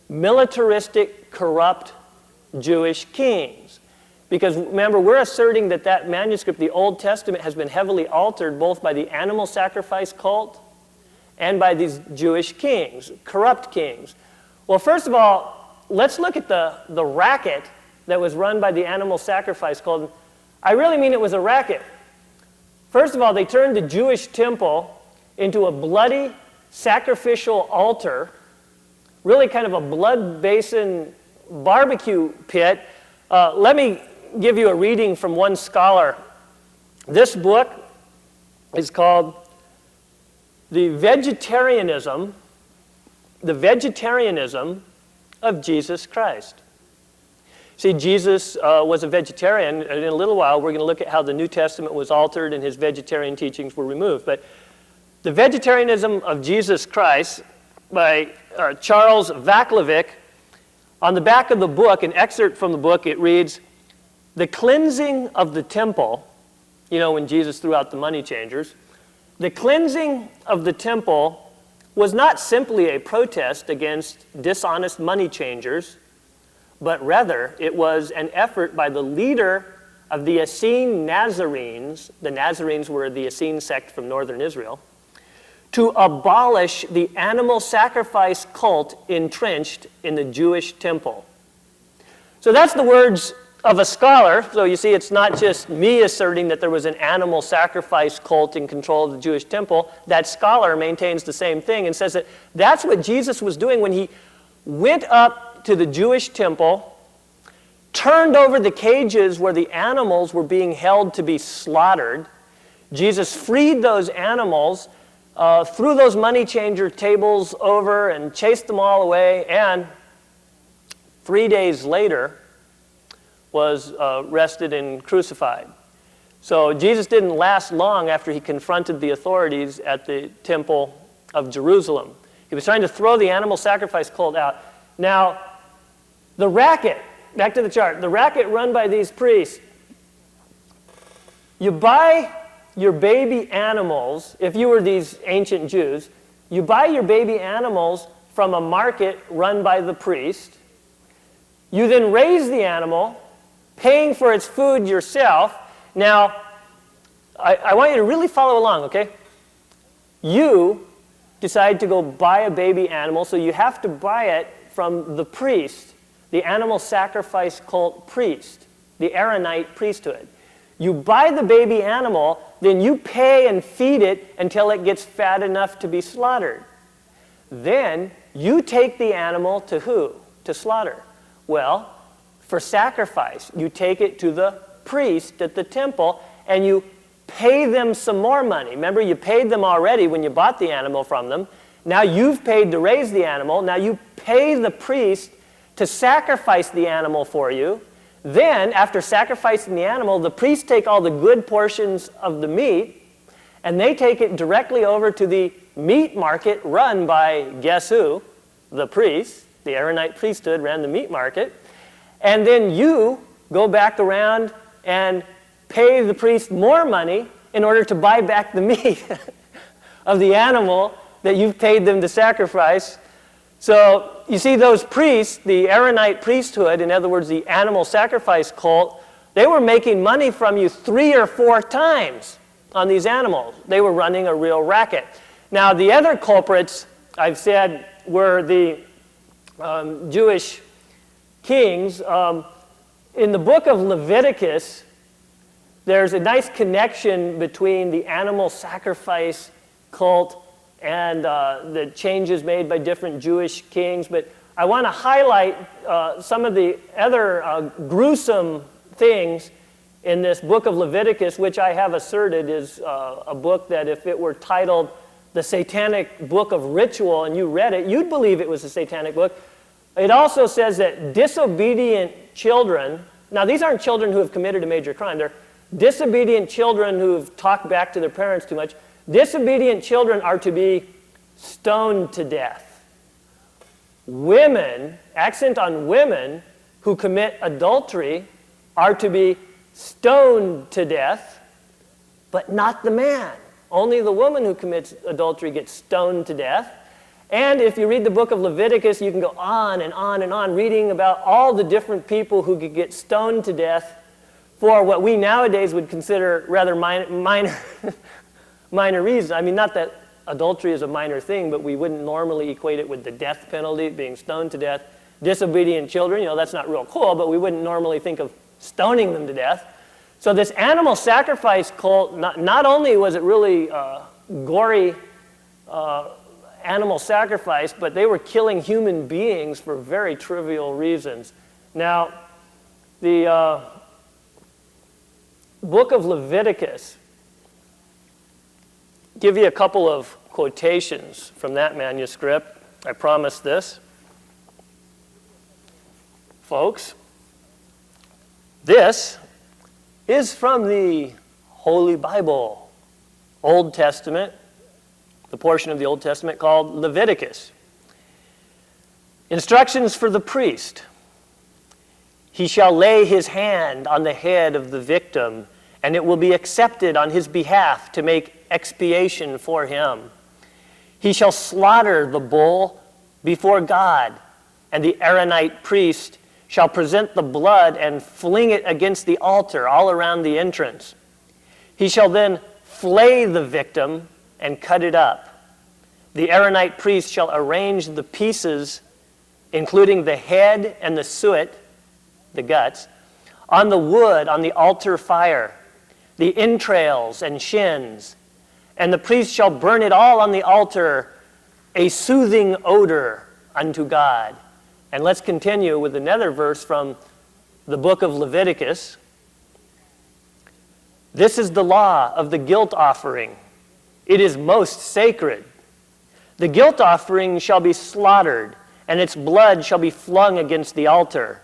militaristic, corrupt Jewish kings. Because remember, we're asserting that that manuscript, the Old Testament, has been heavily altered both by the animal sacrifice cult and by these Jewish kings, corrupt kings. Well, first of all, let's look at the racket that was run by the animal sacrifice cult. I really mean it was a racket. First of all, they turned the Jewish temple into a bloody sacrificial altar, really kind of a blood basin barbecue pit. Let me give you a reading from one scholar. This book is called The Vegetarianism of Jesus Christ. See, Jesus was a vegetarian, and in a little while we're going to look at how the New Testament was altered and his vegetarian teachings were removed. But The Vegetarianism of Jesus Christ by Charles Vaclavic, on the back of the book, an excerpt from the book, it reads, "The cleansing of the temple," you know, when Jesus threw out the money changers, "the cleansing of the temple was not simply a protest against dishonest money changers, but rather it was an effort by the leader of the Essene Nazarenes," the Nazarenes were the Essene sect from northern Israel, "to abolish the animal sacrifice cult entrenched in the Jewish temple." So that's the words of a scholar. So you see, it's not just me asserting that there was an animal sacrifice cult in control of the Jewish temple. That scholar maintains the same thing and says that that's what Jesus was doing when he went up to the Jewish temple, turned over the cages where the animals were being held to be slaughtered. Jesus freed those animals, threw those money changer tables over and chased them all away, and 3 days later was arrested and crucified. So Jesus didn't last long after he confronted the authorities at the temple of Jerusalem. He was trying to throw the animal sacrifice cult out. Now, the racket, back to the chart, the racket run by these priests, you buy your baby animals, if you were these ancient Jews, you buy your baby animals from a market run by the priest. You then raise the animal, paying for its food yourself. Now, I want you to really follow along, okay? You decide to go buy a baby animal, so you have to buy it from the priest, the animal sacrifice cult priest, the Aaronite priesthood. You buy the baby animal, then you pay and feed it until it gets fat enough to be slaughtered. Then you take the animal to who? To slaughter. Well, for sacrifice, you take it to the priest at the temple and you pay them some more money. Remember, you paid them already when you bought the animal from them. Now you've paid to raise the animal. Now you pay the priest to sacrifice the animal for you. Then, after sacrificing the animal, the priests take all the good portions of the meat and they take it directly over to the meat market run by, guess who? The priests. The Aaronite priesthood ran the meat market. And then you go back around and pay the priest more money in order to buy back the meat of the animal that you've paid them to sacrifice. So you see, those priests, the Aaronite priesthood, in other words, the animal sacrifice cult, they were making money from you 3 or 4 times on these animals. They were running a real racket. Now, the other culprits, I've said, were the Jewish kings. In the book of Leviticus, there's a nice connection between the animal sacrifice cult and the changes made by different Jewish kings. But I want to highlight some of the other gruesome things in this book of Leviticus, which I have asserted is a book that if it were titled the Satanic Book of Ritual and you read it, you'd believe it was a satanic book. It also says that disobedient children, now these aren't children who have committed a major crime, they're disobedient children who have talked back to their parents too much. Disobedient children are to be stoned to death. Women, accent on women, who commit adultery are to be stoned to death, but not the man. Only the woman who commits adultery gets stoned to death. And if you read the book of Leviticus, you can go on and on and on, reading about all the different people who could get stoned to death for what we nowadays would consider rather minor reasons. I mean, not that adultery is a minor thing, but we wouldn't normally equate it with the death penalty, being stoned to death. Disobedient children, that's not real cool, but we wouldn't normally think of stoning them to death. So this animal sacrifice cult, not only was it really gory animal sacrifice, but they were killing human beings for very trivial reasons. Now, the book of Leviticus, give you a couple of quotations from that manuscript. I promise this. Folks, this is from the Holy Bible, Old Testament, the portion of the Old Testament called Leviticus. Instructions for the priest. He shall lay his hand on the head of the victim, and it will be accepted on his behalf to make expiation for him. He shall slaughter the bull before God, and the Aaronite priest shall present the blood and fling it against the altar all around the entrance. He shall then flay the victim and cut it up. The Aaronite priest shall arrange the pieces, including the head and the suet, the guts, on the wood on the altar fire, the entrails and shins, and the priest shall burn it all on the altar, a soothing odor unto God. And let's continue with another verse from the book of Leviticus. This is the law of the guilt offering. It is most sacred. The guilt offering shall be slaughtered, and its blood shall be flung against the altar.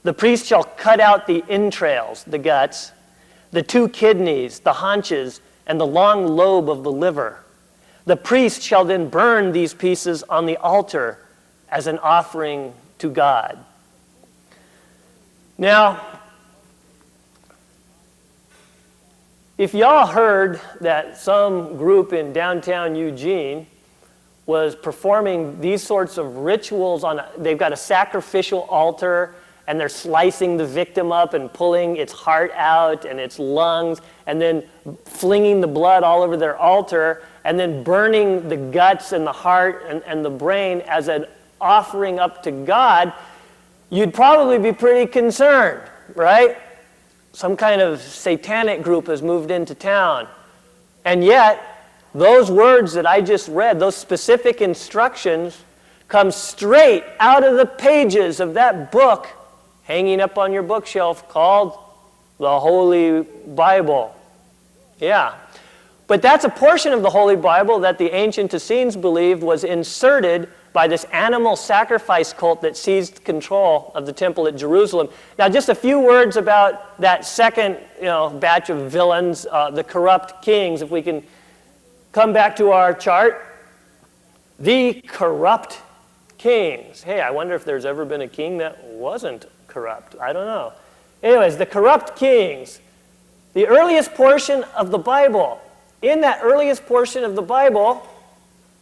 The priest shall cut out the entrails, the guts, the 2 kidneys, the haunches, and the long lobe of the liver. The priest shall then burn these pieces on the altar as an offering to God. Now, if y'all heard that some group in downtown Eugene was performing these sorts of rituals they've got a sacrificial altar, and they're slicing the victim up and pulling its heart out and its lungs, and then flinging the blood all over their altar, and then burning the guts and the heart and the brain as an offering up to God, you'd probably be pretty concerned, right? Some kind of satanic group has moved into town. And yet, those words that I just read, those specific instructions, come straight out of the pages of that book hanging up on your bookshelf called the Holy Bible. Yeah. But that's a portion of the Holy Bible that the ancient Essenes believed was inserted by this animal sacrifice cult that seized control of the temple at Jerusalem. Now, just a few words about that second batch of villains, the corrupt kings. If we can come back to our chart. The corrupt kings. Hey, I wonder if there's ever been a king that wasn't corrupt. I don't know. Anyways, the corrupt kings. The earliest portion of the Bible. In that earliest portion of the Bible,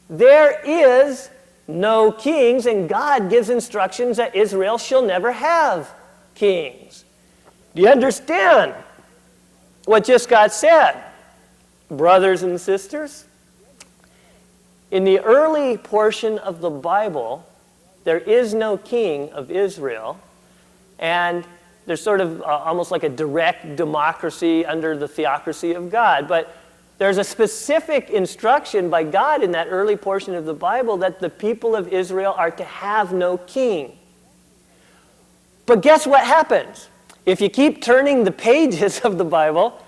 there is no kings, and God gives instructions that Israel shall never have kings. Do you understand what just got said, brothers and sisters? In the early portion of the Bible, there is no king of Israel, and there's sort of almost like a direct democracy under the theocracy of God. But there's a specific instruction by God in that early portion of the Bible that the people of Israel are to have no king. But guess what happens? If you keep turning the pages of the Bible,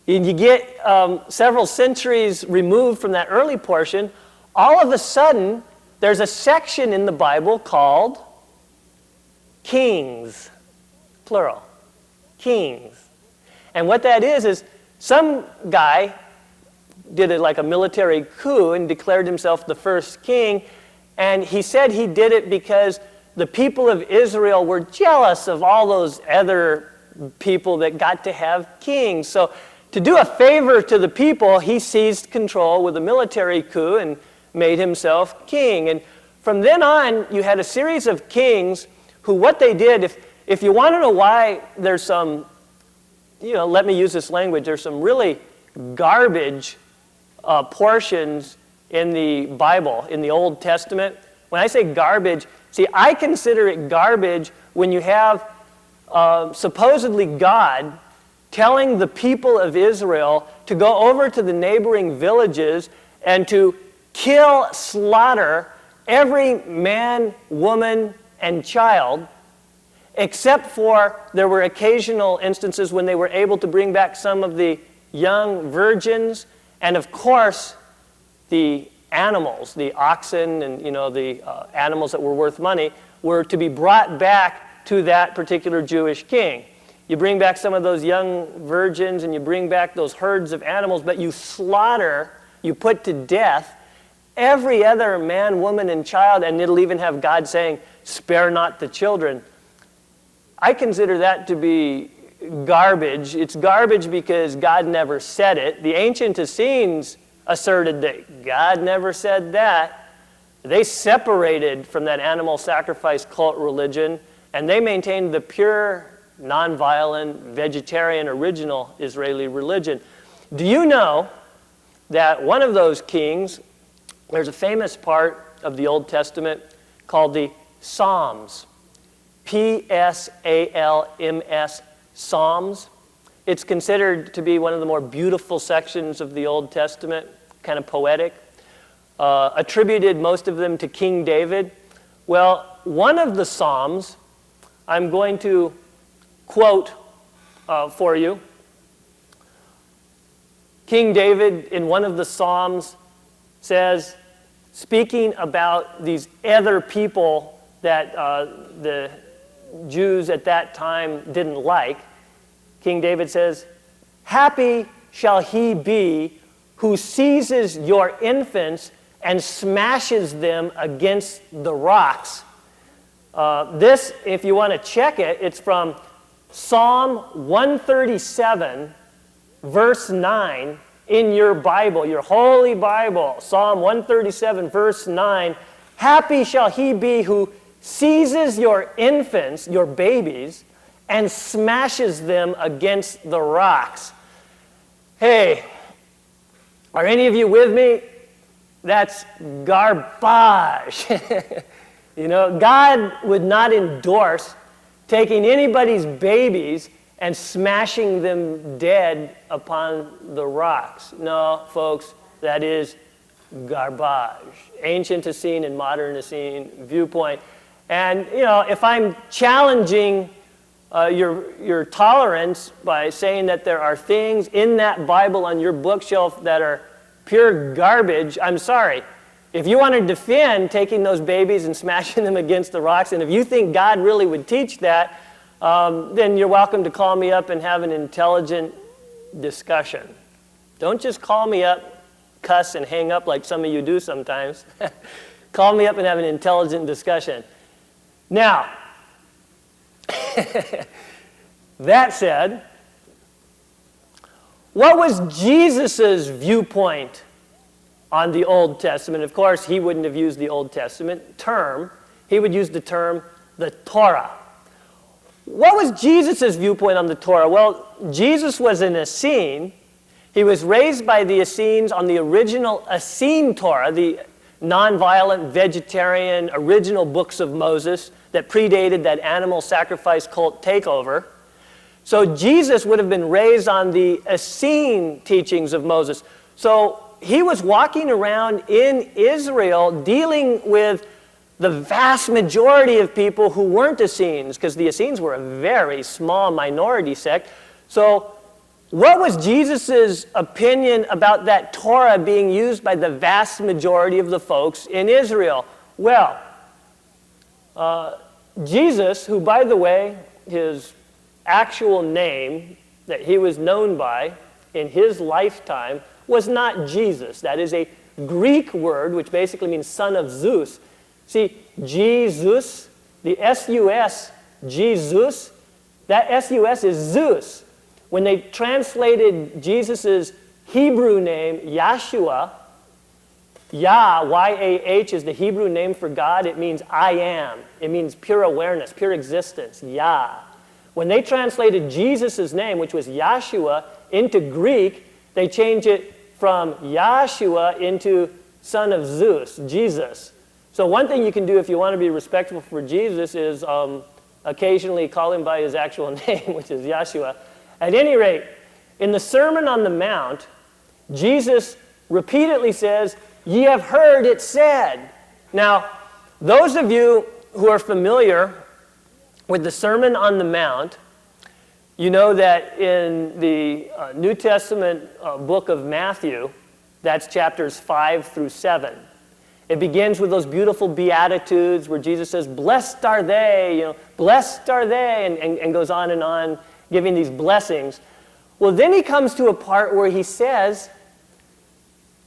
and you get several centuries removed from that early portion, all of a sudden, there's a section in the Bible called Kings, plural, Kings. And what that is some guy did it like a military coup and declared himself the first king, and he said he did it because the people of Israel were jealous of all those other people that got to have kings. So to do a favor to the people, he seized control with a military coup and made himself king. And from then on, you had a series of kings who, what they did, if you want to know why there's some, let me use this language, there's some really garbage portions in the Bible, in the Old Testament. When I say garbage, see, I consider it garbage when you have supposedly God telling the people of Israel to go over to the neighboring villages and to kill, slaughter every man, woman, and child, except for there were occasional instances when they were able to bring back some of the young virgins, and of course, the animals, the oxen and the animals that were worth money, were to be brought back to that particular Jewish king. You bring back some of those young virgins and you bring back those herds of animals, but you slaughter, you put to death every other man, woman, and child, and it'll even have God saying, "Spare not the children." I consider that to be garbage. It's garbage because God never said it. The ancient Essenes asserted that God never said that. They separated from that animal sacrifice cult religion, and they maintained the pure, nonviolent, vegetarian, original Israeli religion. Do you know that one of those kings, there's a famous part of the Old Testament called the Psalms, Psalms, Psalms. It's considered to be one of the more beautiful sections of the Old Testament, kind of poetic, attributed most of them to King David. Well, one of the Psalms, I'm going to quote for you. King David, in one of the Psalms, says, speaking about these other people that the Jews at that time didn't like, King David says, "Happy shall he be who seizes your infants and smashes them against the rocks." This, if you want to check it, it's from Psalm 137, verse 9, in your Bible, your holy Bible. Psalm 137, verse 9. "Happy shall he be who seizes your infants, your babies, and smashes them against the rocks." Hey, are any of you with me? That's garbage. God would not endorse taking anybody's babies and smashing them dead upon the rocks. No, folks, that is garbage. Ancient Essene and modern Essene viewpoint. And, if I'm challenging your tolerance by saying that there are things in that Bible on your bookshelf that are pure garbage, I'm sorry. If you want to defend taking those babies and smashing them against the rocks, and if you think God really would teach that, then you're welcome to call me up and have an intelligent discussion. Don't just call me up, cuss, and hang up like some of you do sometimes. Call me up and have an intelligent discussion. Now, that said, what was Jesus' viewpoint on the Old Testament? Of course, he wouldn't have used the Old Testament term. He would use the term, the Torah. What was Jesus' viewpoint on the Torah? Well, Jesus was an Essene. He was raised by the Essenes on the original Essene Torah, the nonviolent, vegetarian, original books of Moses that predated that animal sacrifice cult takeover. So Jesus would have been raised on the Essene teachings of Moses. So he was walking around in Israel dealing with the vast majority of people who weren't Essenes, because the Essenes were a very small minority sect. So what was Jesus' opinion about that Torah being used by the vast majority of the folks in Israel? Well, Jesus, who, by the way, his actual name that he was known by in his lifetime was not Jesus. That is a Greek word which basically means son of Zeus. See, Jesus, the S-U-S, Jesus, that S-U-S is Zeus. When they translated Jesus' Hebrew name, Yahshua, Yah, Y-A-H, is the Hebrew name for God. It means I am. It means pure awareness, pure existence, Yah. When they translated Jesus' name, which was Yahshua, into Greek, they changed it from Yahshua into son of Zeus, Jesus. So one thing you can do if you want to be respectful for Jesus is occasionally call him by his actual name, which is Yahshua. At any rate, in the Sermon on the Mount, Jesus repeatedly says, "Ye have heard it said." Now, those of you who are familiar with the Sermon on the Mount, you know that in the New Testament book of Matthew, that's chapters 5 through 7. It begins with those beautiful Beatitudes where Jesus says, "Blessed are they," "Blessed are they," and goes on, giving these blessings. Well, then he comes to a part where he says,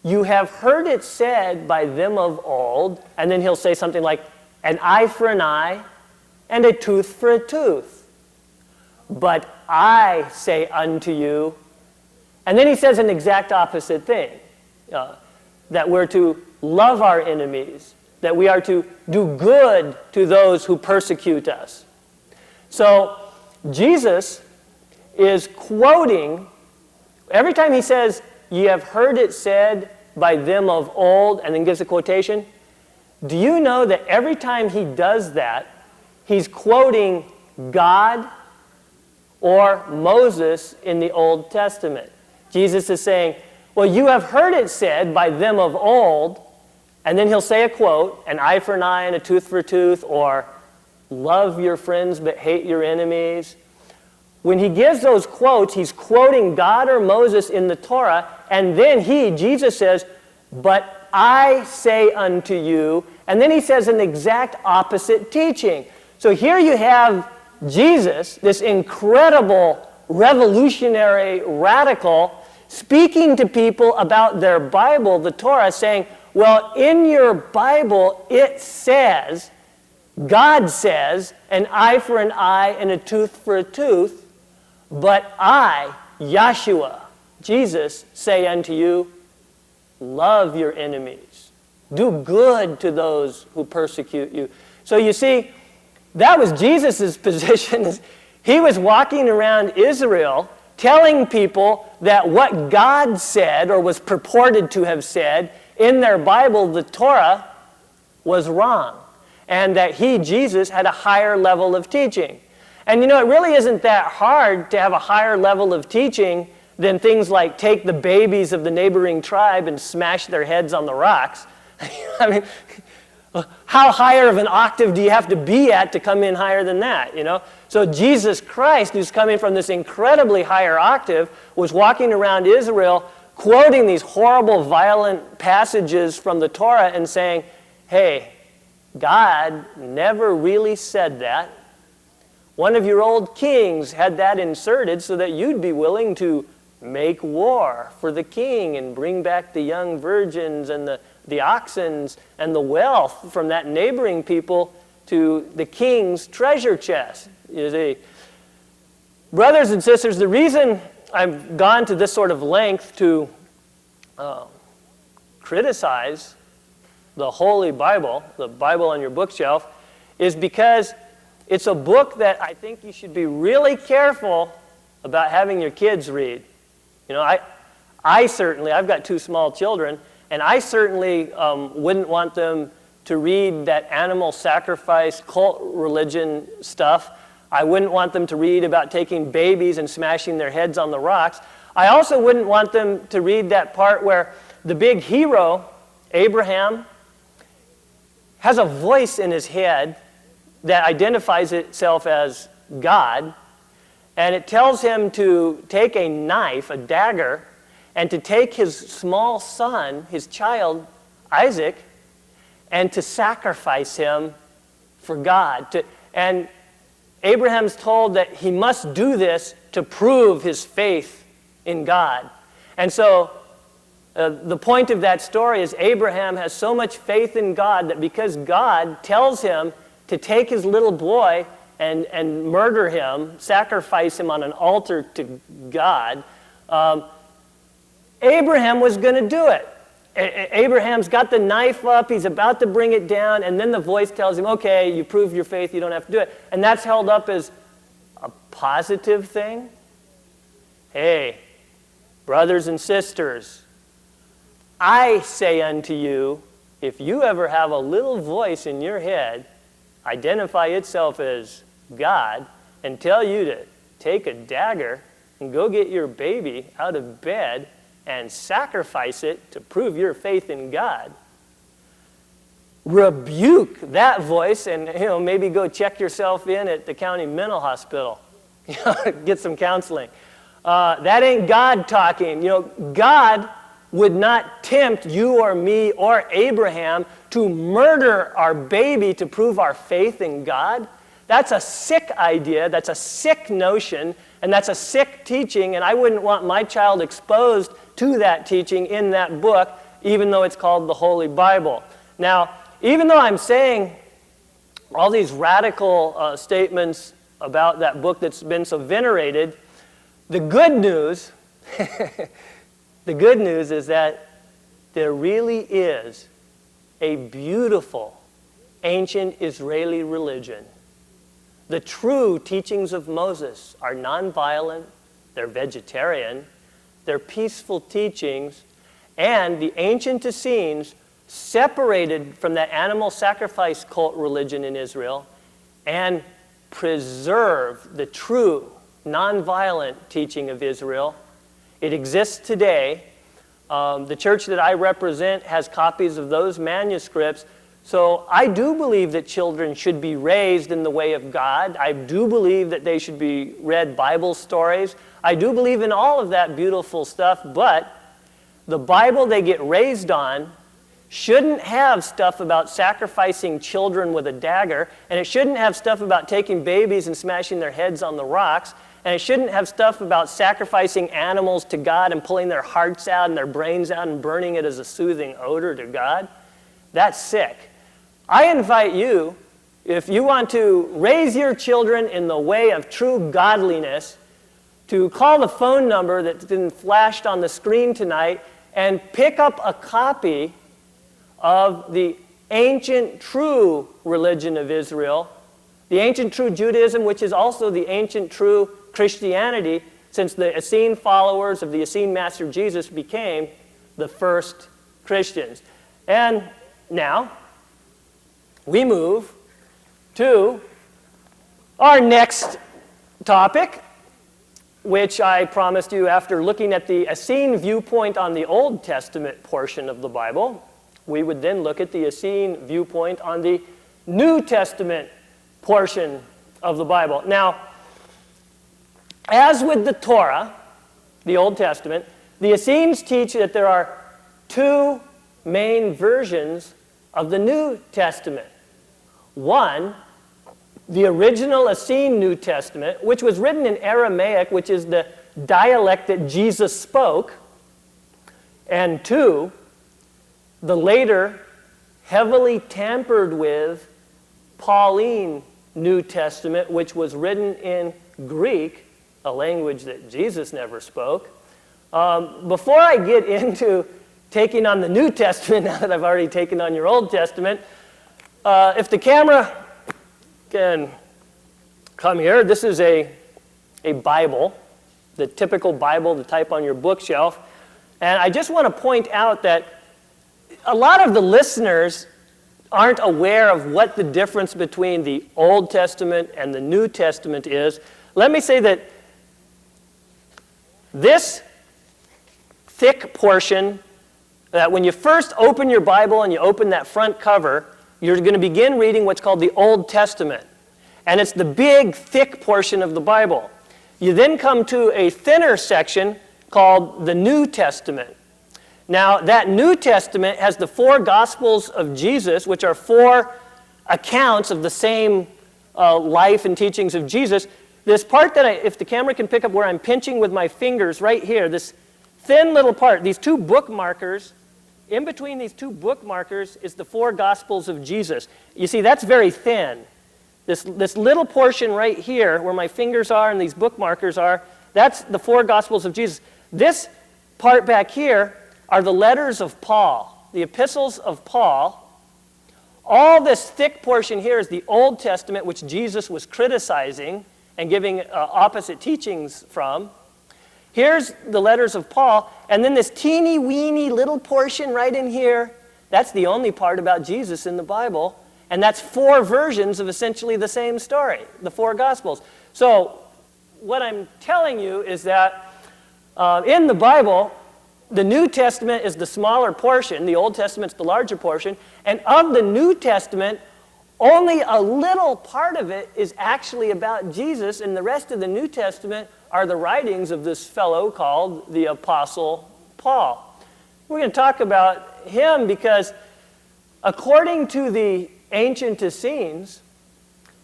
"You have heard it said by them of old," and then he'll say something like, "An eye for an eye, and a tooth for a tooth. But I say unto you," and then he says an exact opposite thing, that we're to love our enemies, that we are to do good to those who persecute us. So Jesus is quoting, every time he says, "Ye have heard it said by them of old," and then gives a quotation, do you know that every time he does that, he's quoting God or Moses in the Old Testament? Jesus is saying, "Well, you have heard it said by them of old," and then he'll say a quote, "An eye for an eye and a tooth for a tooth," or "Love your friends but hate your enemies." When he gives those quotes, he's quoting God or Moses in the Torah, and then Jesus says, "But I say unto you," and then he says an exact opposite teaching. So here you have Jesus, this incredible, revolutionary, radical, speaking to people about their Bible, the Torah, saying, "Well, in your Bible it says, God says, an eye for an eye and a tooth for a tooth, but I, Yahshua, Jesus, say unto you, love your enemies. Do good to those who persecute you." So you see, that was Jesus' position. He was walking around Israel telling people that what God said, or was purported to have said, in their Bible, the Torah, was wrong. And that he, Jesus, had a higher level of teaching. And it really isn't that hard to have a higher level of teaching than things like take the babies of the neighboring tribe and smash their heads on the rocks. I mean, how higher of an octave do you have to be at to come in higher than that, So Jesus Christ, who's coming from this incredibly higher octave, was walking around Israel quoting these horrible, violent passages from the Torah and saying, "Hey, God never really said that. One of your old kings had that inserted so that you'd be willing to make war for the king and bring back the young virgins and the oxen and the wealth from that neighboring people to the king's treasure chest." You see, brothers and sisters, the reason I've gone to this sort of length to criticize the Holy Bible, the Bible on your bookshelf, is because it's a book that I think you should be really careful about having your kids read. I certainly, I've got 2 small children, and I certainly wouldn't want them to read that animal sacrifice, cult religion stuff. I wouldn't want them to read about taking babies and smashing their heads on the rocks. I also wouldn't want them to read that part where the big hero, Abraham, has a voice in his head that identifies itself as God, and it tells him to take a knife, a dagger, and to take his small son, his child, Isaac, and to sacrifice him for God. And Abraham's told that he must do this to prove his faith in God. And so the point of that story is Abraham has so much faith in God that because God tells him to take his little boy and murder him, sacrifice him on an altar to God, Abraham was going to do it. Abraham's got the knife up, he's about to bring it down, and then the voice tells him, okay, you proved your faith, you don't have to do it. And that's held up as a positive thing. Hey, brothers and sisters, I say unto you, if you ever have a little voice in your head, identify itself as God, and tell you to take a dagger and go get your baby out of bed and sacrifice it to prove your faith in God, rebuke that voice and maybe go check yourself in at the county mental hospital. Get some counseling. That ain't God talking. God would not tempt you or me or Abraham to murder our baby to prove our faith in God. That's a sick idea, that's a sick notion, and that's a sick teaching, and I wouldn't want my child exposed to that teaching in that book, even though it's called the Holy Bible. Now, even though I'm saying all these radical statements about that book that's been so venerated, the good news, the good news is that there really is a beautiful ancient Israeli religion. The true teachings of Moses are nonviolent, they're vegetarian, they're peaceful teachings, and the ancient Essenes separated from that animal sacrifice cult religion in Israel and preserved the true nonviolent teaching of Israel. It exists today. The church that I represent has copies of those manuscripts. So I do believe that children should be raised in the way of God. I do believe that they should be read Bible stories. I do believe in all of that beautiful stuff, but the Bible they get raised on shouldn't have stuff about sacrificing children with a dagger, and it shouldn't have stuff about taking babies and smashing their heads on the rocks, and it shouldn't have stuff about sacrificing animals to God and pulling their hearts out and their brains out and burning it as a soothing odor to God. That's sick. I invite you, if you want to raise your children in the way of true godliness, to call the phone number that's been flashed on the screen tonight and pick up a copy of the ancient true religion of Israel, the ancient true Judaism, which is also the ancient true Christianity, since the Essene followers of the Essene Master Jesus became the first Christians. And now, we move to our next topic, which I promised you after looking at the Essene viewpoint on the Old Testament portion of the Bible, we would then look at the Essene viewpoint on the New Testament portion of the Bible. Now, as with the Torah, the Old Testament, the Essenes teach that there are two main versions of the New Testament. One, the original Essene New Testament, which was written in Aramaic, which is the dialect that Jesus spoke. And two, the later, heavily tampered with Pauline New Testament, which was written in Greek, a language that Jesus never spoke. Before I get into taking on the New Testament, now that I've already taken on your Old Testament, if the camera can come here, this is a Bible, the typical Bible, the type on your bookshelf. And I just want to point out that a lot of the listeners aren't aware of what the difference between the Old Testament and the New Testament is. Let me say that this thick portion, that when you first open your Bible and you open that front cover, you're going to begin reading what's called the Old Testament. And it's the big, thick portion of the Bible. You then come to a thinner section called the New Testament. Now, that New Testament has the four Gospels of Jesus, which are four accounts of the same life and teachings of Jesus. This part that if the camera can pick up where I'm pinching with my fingers right here, this thin little part, these two bookmarkers, in between these two bookmarkers is the four Gospels of Jesus. You see, that's very thin. This little portion right here, where my fingers are and these bookmarkers are, that's the four Gospels of Jesus. This part back here are the letters of Paul, the epistles of Paul. All this thick portion here is the Old Testament, which Jesus was criticizing and giving opposite teachings from. Here's the letters of Paul, and then this teeny weeny little portion right in here, that's the only part about Jesus in the Bible, and that's 4 versions of essentially the same story, the 4 Gospels. So what I'm telling you is that in the Bible, the New Testament is the smaller portion, the Old Testament's the larger portion, and of the New Testament, only a little part of it is actually about Jesus, and the rest of the New Testament are the writings of this fellow called the Apostle Paul. We're going to talk about him because according to the ancient Essenes,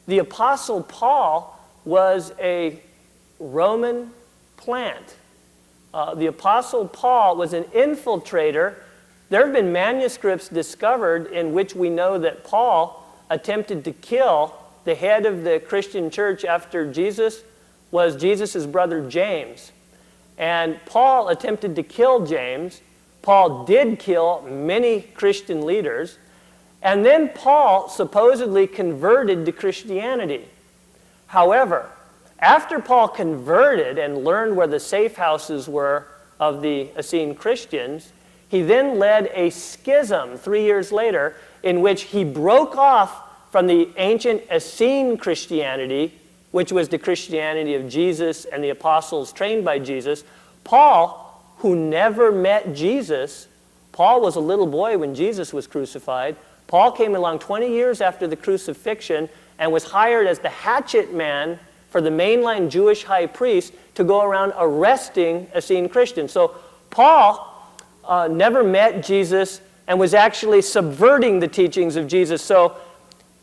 the Apostle Paul was a Roman plant. The Apostle Paul was an infiltrator. There have been manuscripts discovered in which we know that Paul attempted to kill the head of the Christian church after Jesus was Jesus' brother James. And Paul attempted to kill James. Paul did kill many Christian leaders. And then Paul supposedly converted to Christianity. However, after Paul converted and learned where the safe houses were of the Essene Christians, he then led a schism 3 years later in which he broke off from the ancient Essene Christianity, which was the Christianity of Jesus and the apostles trained by Jesus. Paul, who never met Jesus, Paul was a little boy when Jesus was crucified. Paul came along 20 years after the crucifixion and was hired as the hatchet man for the mainline Jewish high priest to go around arresting Essene Christians. So Paul never met Jesus and was actually subverting the teachings of Jesus. So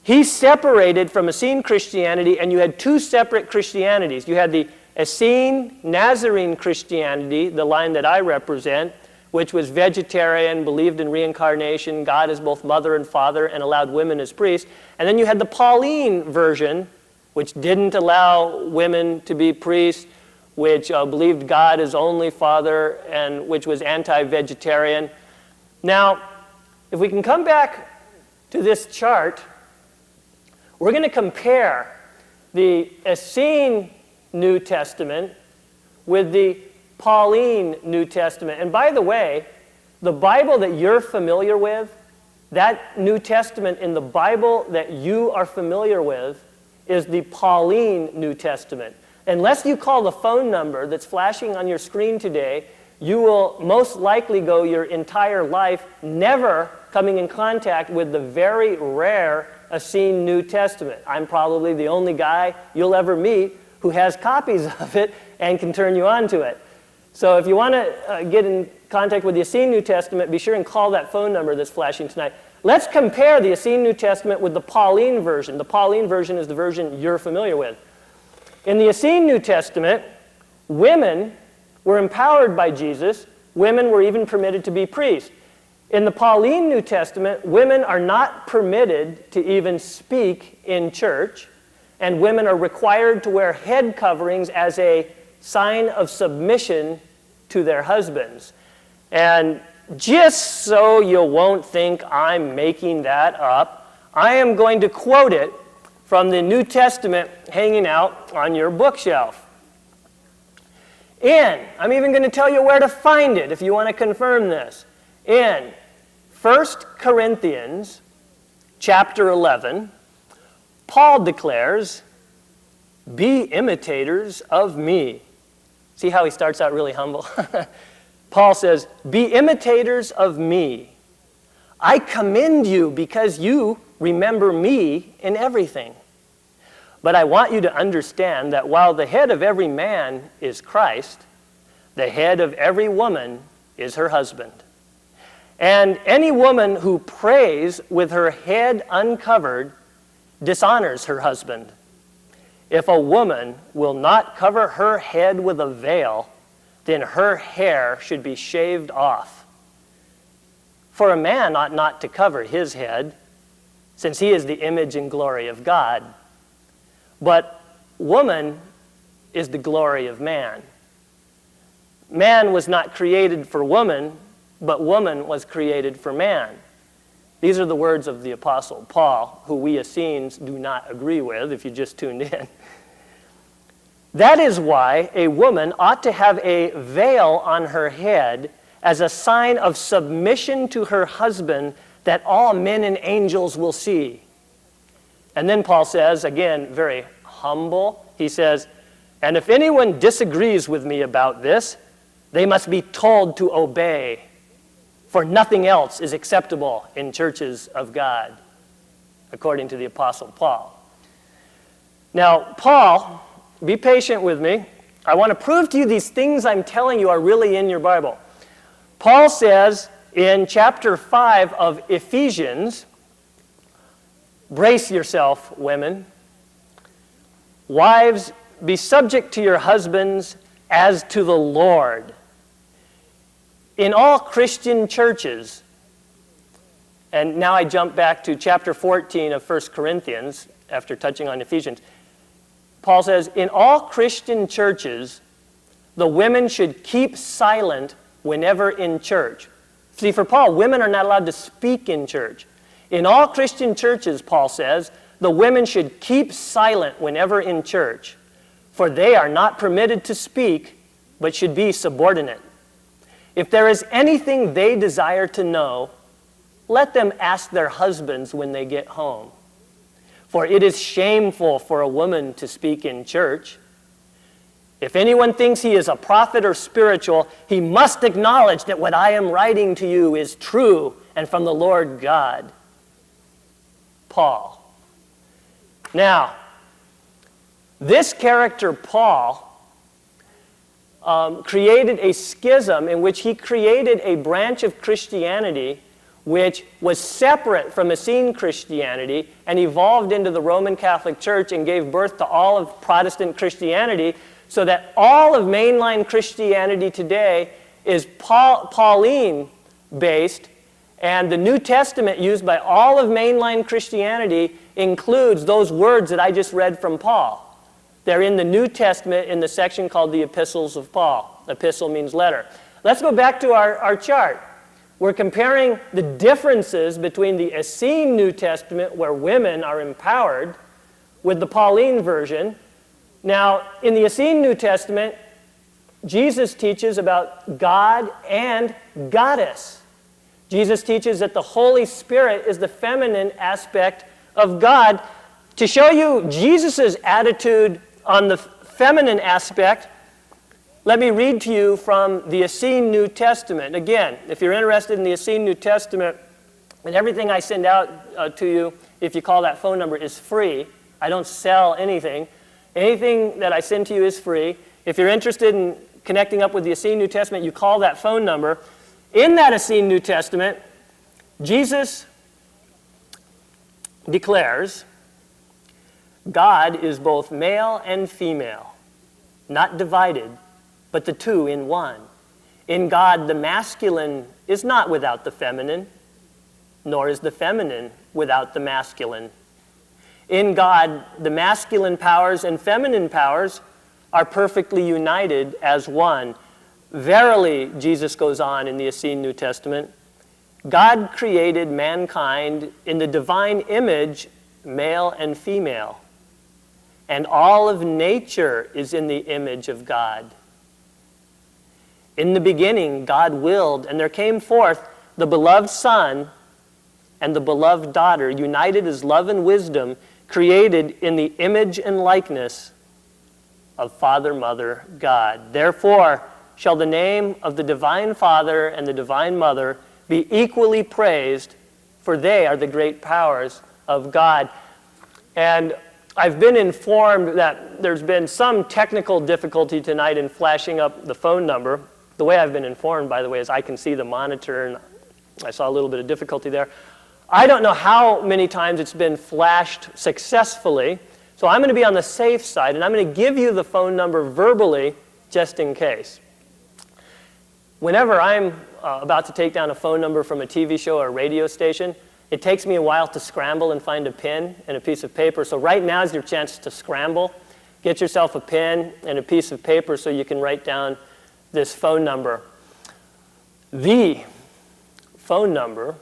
he separated from Essene Christianity, and you had 2 separate Christianities. You had the Essene Nazarene Christianity, the line that I represent, which was vegetarian, believed in reincarnation, God as both mother and father, and allowed women as priests. And then you had the Pauline version, which didn't allow women to be priests, which believed God as only Father, and which was anti-vegetarian. Now, if we can come back to this chart, we're going to compare the Essene New Testament with the Pauline New Testament. And by the way, the Bible that you're familiar with, that New Testament in the Bible that you are familiar with, is the Pauline New Testament. Unless you call the phone number that's flashing on your screen today, you will most likely go your entire life never coming in contact with the very rare Essene New Testament. I'm probably the only guy you'll ever meet who has copies of it and can turn you on to it. So if you want to get in contact with the Essene New Testament, be sure and call that phone number that's flashing tonight. Let's compare the Essene New Testament with the Pauline version. The Pauline version is the version you're familiar with. In the Essene New Testament, women were empowered by Jesus. Women were even permitted to be priests. In the Pauline New Testament, women are not permitted to even speak in church, and women are required to wear head coverings as a sign of submission to their husbands. And just so you won't think I'm making that up, I am going to quote it from the New Testament hanging out on your bookshelf. I'm even going to tell you where to find it if you want to confirm this. In 1 Corinthians chapter 11, Paul declares, "Be imitators of me." See how he starts out really humble? Paul says, "Be imitators of me. I commend you because you remember me in everything. But I want you to understand that while the head of every man is Christ, the head of every woman is her husband. And any woman who prays with her head uncovered dishonors her husband. If a woman will not cover her head with a veil, then her hair should be shaved off. For a man ought not to cover his head, since he is the image and glory of God. But woman is the glory of man. Man was not created for woman, but woman was created for man. These are the words of the Apostle Paul, who we Essenes do not agree with, if you just tuned in. That is why a woman ought to have a veil on her head as a sign of submission to her husband that all men and angels will see. And then Paul says, again, very humble, he says, and if anyone disagrees with me about this, they must be told to obey, for nothing else is acceptable in churches of God, according to the Apostle Paul. Now, Paul, be patient with me. I want to prove to you these things I'm telling you are really in your Bible. Paul says in chapter 5 of Ephesians, brace yourself, women. Wives, be subject to your husbands as to the Lord. In all Christian churches, and now I jump back to chapter 14 of 1 Corinthians after touching on Ephesians. Paul says, in all Christian churches, the women should keep silent whenever in church. See, for Paul, women are not allowed to speak in church. In all Christian churches, Paul says, the women should keep silent whenever in church, for they are not permitted to speak, but should be subordinate. If there is anything they desire to know, let them ask their husbands when they get home. For it is shameful for a woman to speak in church. If anyone thinks he is a prophet or spiritual, he must acknowledge that what I am writing to you is true and from the Lord God. Paul. Now, this character, Paul, created a schism in which he created a branch of Christianity which was separate from Essene Christianity and evolved into the Roman Catholic Church and gave birth to all of Protestant Christianity, so that all of mainline Christianity today is Pauline-based, and the New Testament used by all of mainline Christianity includes those words that I just read from Paul. They're in the New Testament in the section called the Epistles of Paul. Epistle means letter. Let's go back to our chart. We're comparing the differences between the Essene New Testament, where women are empowered, with the Pauline version. Now, in the Essene New Testament, Jesus teaches about God and goddess. Jesus teaches that the Holy Spirit is the feminine aspect of God. To show you Jesus' attitude on the feminine aspect, let me read to you from the Essene New Testament. Again, if you're interested in the Essene New Testament, and everything I send out to you, if you call that phone number, is free. I don't sell anything. Anything that I send to you is free. If you're interested in connecting up with the Essene New Testament, you call that phone number. In that Essene New Testament, Jesus declares, God is both male and female, not divided, but the two in one. In God, the masculine is not without the feminine, nor is the feminine without the masculine. In God, the masculine powers and feminine powers are perfectly united as one. Verily, Jesus goes on in the Essene New Testament, God created mankind in the divine image, male and female, and all of nature is in the image of God. In the beginning, God willed, and there came forth the beloved Son and the beloved daughter, united as love and wisdom, created in the image and likeness of Father, Mother, God. Therefore shall the name of the divine Father and the divine Mother be equally praised, for they are the great powers of God. And I've been informed that there's been some technical difficulty tonight in flashing up the phone number. The way I've been informed, by the way, is I can see the monitor, and I saw a little bit of difficulty there. I don't know how many times it's been flashed successfully, so I'm going to be on the safe side, and I'm going to give you the phone number verbally just in case. Whenever I'm about to take down a phone number from a TV show or a radio station, it takes me a while to scramble and find a pen and a piece of paper. So right now is your chance to scramble. Get yourself a pen and a piece of paper so you can write down this phone number. The phone number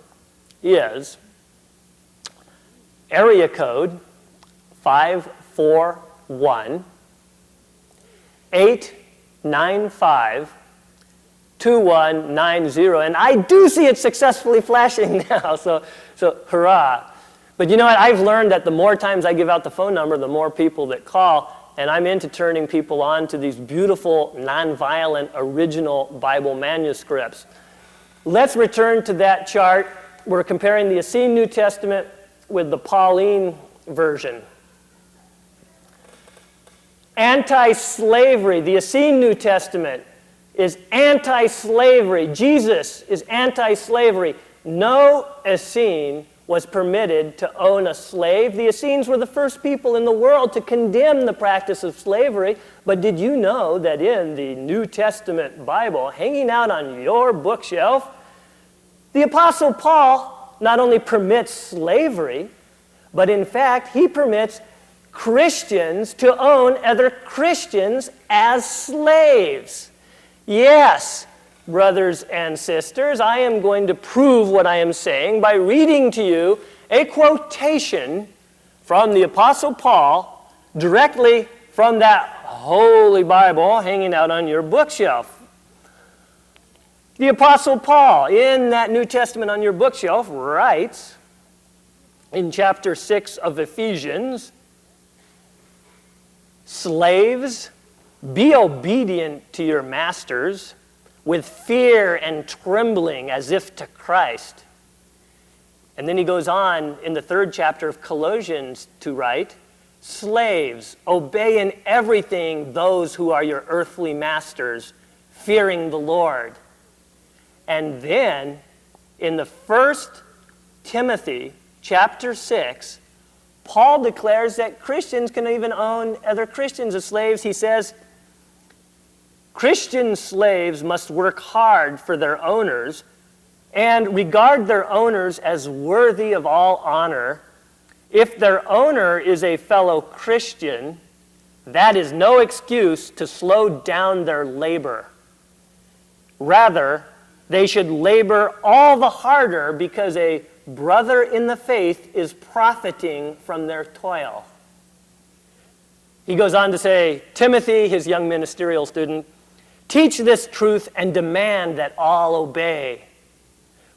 is area code 541 895 2190. And I do see it successfully flashing now, so hurrah. But you know what? I've learned that the more times I give out the phone number, the more people that call, and I'm into turning people on to these beautiful, nonviolent, original Bible manuscripts. Let's return to that chart. We're comparing the Essene New Testament with the Pauline version. Anti-slavery. The Essene New Testament is anti-slavery. Jesus is anti-slavery. No Essene was permitted to own a slave. The Essenes were the first people in the world to condemn the practice of slavery. But did you know that in the New Testament Bible, hanging out on your bookshelf, the Apostle Paul not only permits slavery, but in fact, he permits Christians to own other Christians as slaves. Yes, brothers and sisters, I am going to prove what I am saying by reading to you a quotation from the Apostle Paul directly from that Holy Bible hanging out on your bookshelf. The Apostle Paul, in that New Testament on your bookshelf, writes in chapter 6 of Ephesians, "Slaves, be obedient to your masters with fear and trembling as if to Christ." And then he goes on in the 3rd chapter of Colossians to write, "Slaves, obey in everything those who are your earthly masters, fearing the Lord." And then in the 1 Timothy chapter 6, Paul declares that Christians can even own other Christians as slaves. He says, "Christian slaves must work hard for their owners and regard their owners as worthy of all honor. If their owner is a fellow Christian, that is no excuse to slow down their labor. Rather, they should labor all the harder because a brother in the faith is profiting from their toil." He goes on to say, "Timothy, his young ministerial student, teach this truth and demand that all obey.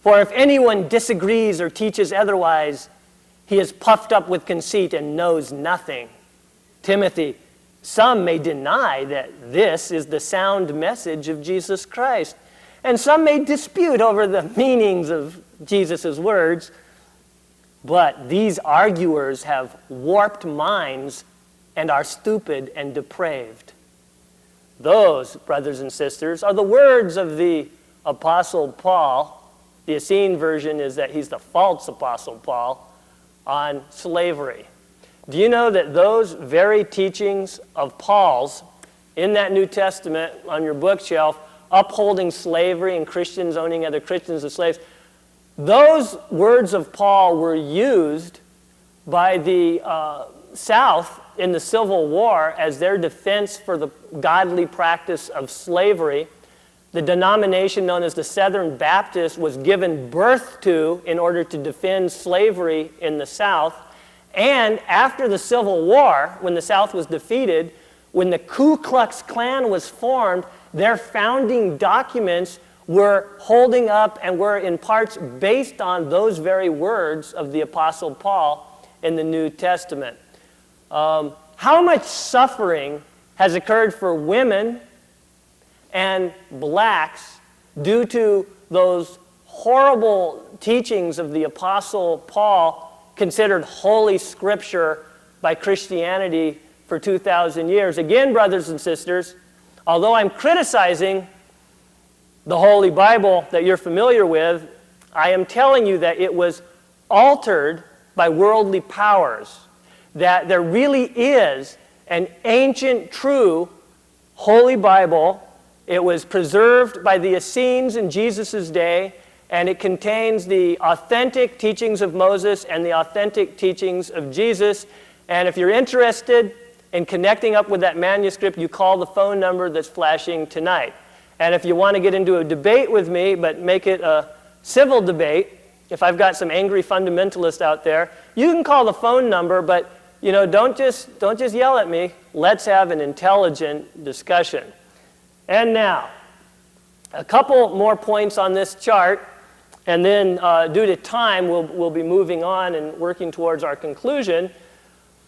For if anyone disagrees or teaches otherwise, he is puffed up with conceit and knows nothing. Timothy, some may deny that this is the sound message of Jesus Christ, and some may dispute over the meanings of Jesus' words, but these arguers have warped minds and are stupid and depraved." Those, brothers and sisters, are the words of the Apostle Paul. The Essene version is that he's the false Apostle Paul on slavery. Do you know that those very teachings of Paul's in that New Testament on your bookshelf, upholding slavery and Christians owning other Christians as slaves, those words of Paul were used by the South in the Civil War as their defense for the godly practice of slavery. The denomination known as the Southern Baptist was given birth to in order to defend slavery in the South. And after the Civil War, when the South was defeated, when the Ku Klux Klan was formed, their founding documents were holding up and were in parts based on those very words of the Apostle Paul in the New Testament. How much suffering has occurred for women and blacks due to those horrible teachings of the Apostle Paul, considered holy scripture by Christianity for 2,000 years? Again, brothers and sisters, although I'm criticizing the Holy Bible that you're familiar with, I am telling you that it was altered by worldly powers, that there really is an ancient, true Holy Bible. It was preserved by the Essenes in Jesus' day, and it contains the authentic teachings of Moses and the authentic teachings of Jesus. And if you're interested in connecting up with that manuscript, you call the phone number that's flashing tonight. And if you want to get into a debate with me, but make it a civil debate, if I've got some angry fundamentalists out there, you can call the phone number, but don't just yell at me. Let's have an intelligent discussion. And now, a couple more points on this chart, and then due to time, we'll be moving on and working towards our conclusion.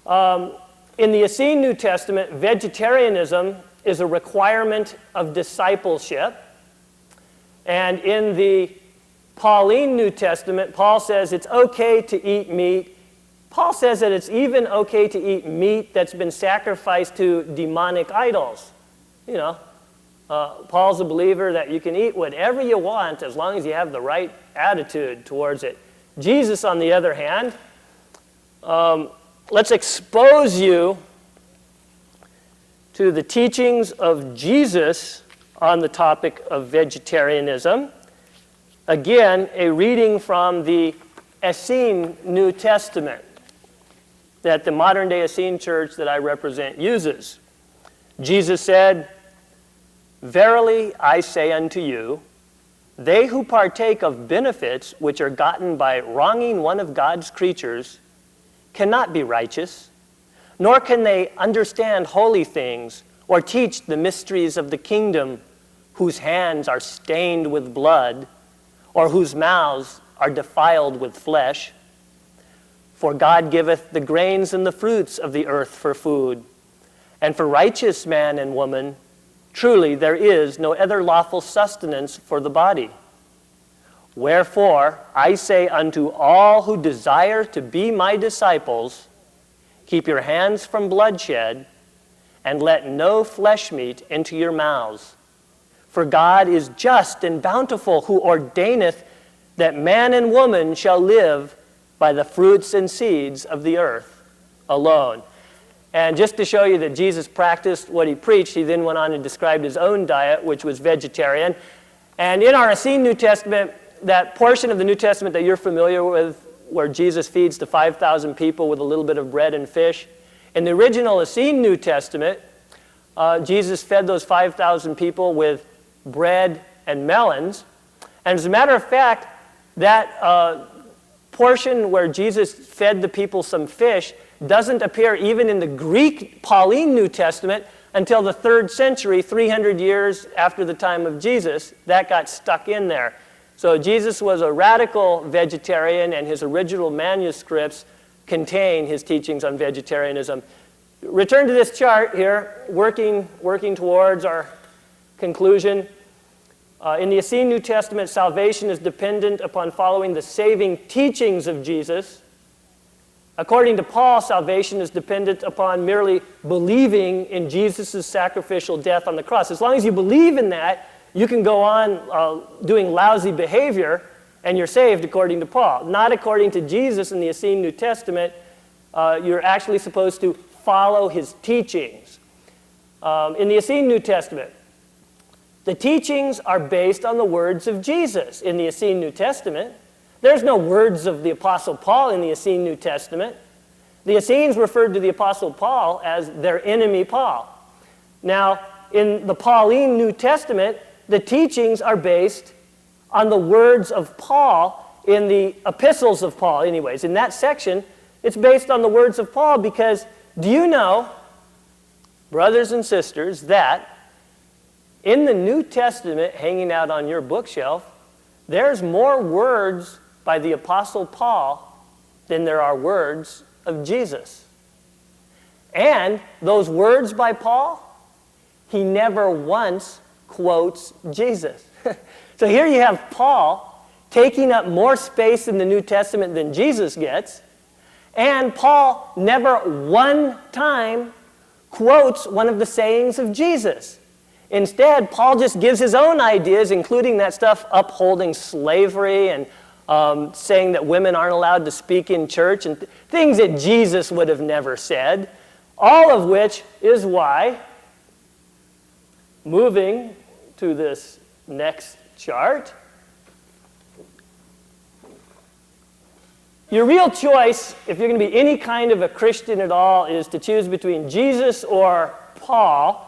In the Essene New Testament, vegetarianism is a requirement of discipleship. And in the Pauline New Testament, Paul says it's okay to eat meat. Paul says that it's even okay to eat meat that's been sacrificed to demonic idols. Paul's a believer that you can eat whatever you want as long as you have the right attitude towards it. Jesus, on the other hand, let's expose you to the teachings of Jesus on the topic of vegetarianism. Again, a reading from the Essene New Testament that the modern-day Essene church that I represent uses. Jesus said, "Verily I say unto you, they who partake of benefits which are gotten by wronging one of God's creatures cannot be righteous, nor can they understand holy things or teach the mysteries of the kingdom, whose hands are stained with blood, or whose mouths are defiled with flesh. For God giveth the grains and the fruits of the earth for food, and for righteous man and woman, truly there is no other lawful sustenance for the body. Wherefore I say unto all who desire to be my disciples, keep your hands from bloodshed, and let no flesh meat into your mouths. For God is just and bountiful, who ordaineth that man and woman shall live by the fruits and seeds of the earth alone." And just to show you that Jesus practiced what he preached, he then went on and described his own diet, which was vegetarian. And in our Essene New Testament, that portion of the New Testament that you're familiar with, where Jesus feeds the 5,000 people with a little bit of bread and fish, in the original Essene New Testament, Jesus fed those 5,000 people with bread and melons. And as a matter of fact, that portion where Jesus fed the people some fish doesn't appear even in the Greek Pauline New Testament until the 3rd century, 300 years after the time of Jesus. That got stuck in there. So Jesus was a radical vegetarian, and his original manuscripts contain his teachings on vegetarianism. Return to this chart here, working towards our conclusion. In the Essene New Testament, salvation is dependent upon following the saving teachings of Jesus. According to Paul, salvation is dependent upon merely believing in Jesus' sacrificial death on the cross. As long as you believe in that, you can go on doing lousy behavior, and you're saved according to Paul. Not according to Jesus in the Essene New Testament. You're actually supposed to follow his teachings. In the Essene New Testament, the teachings are based on the words of Jesus. In the Essene New Testament, there's no words of the Apostle Paul in the Essene New Testament. The Essenes referred to the Apostle Paul as their enemy Paul. Now, in the Pauline New Testament, the teachings are based on the words of Paul in the epistles of Paul. Anyways, in that section, it's based on the words of Paul because do you know, brothers and sisters, that in the New Testament hanging out on your bookshelf, there's more words by the Apostle Paul than there are words of Jesus. And those words by Paul, he never once quotes Jesus. So here you have Paul taking up more space in the New Testament than Jesus gets, and Paul never one time quotes one of the sayings of Jesus. Instead, Paul just gives his own ideas, including that stuff upholding slavery and saying that women aren't allowed to speak in church and things that Jesus would have never said, all of which is why, moving to this next chart, your real choice, if you're going to be any kind of a Christian at all, is to choose between Jesus or Paul.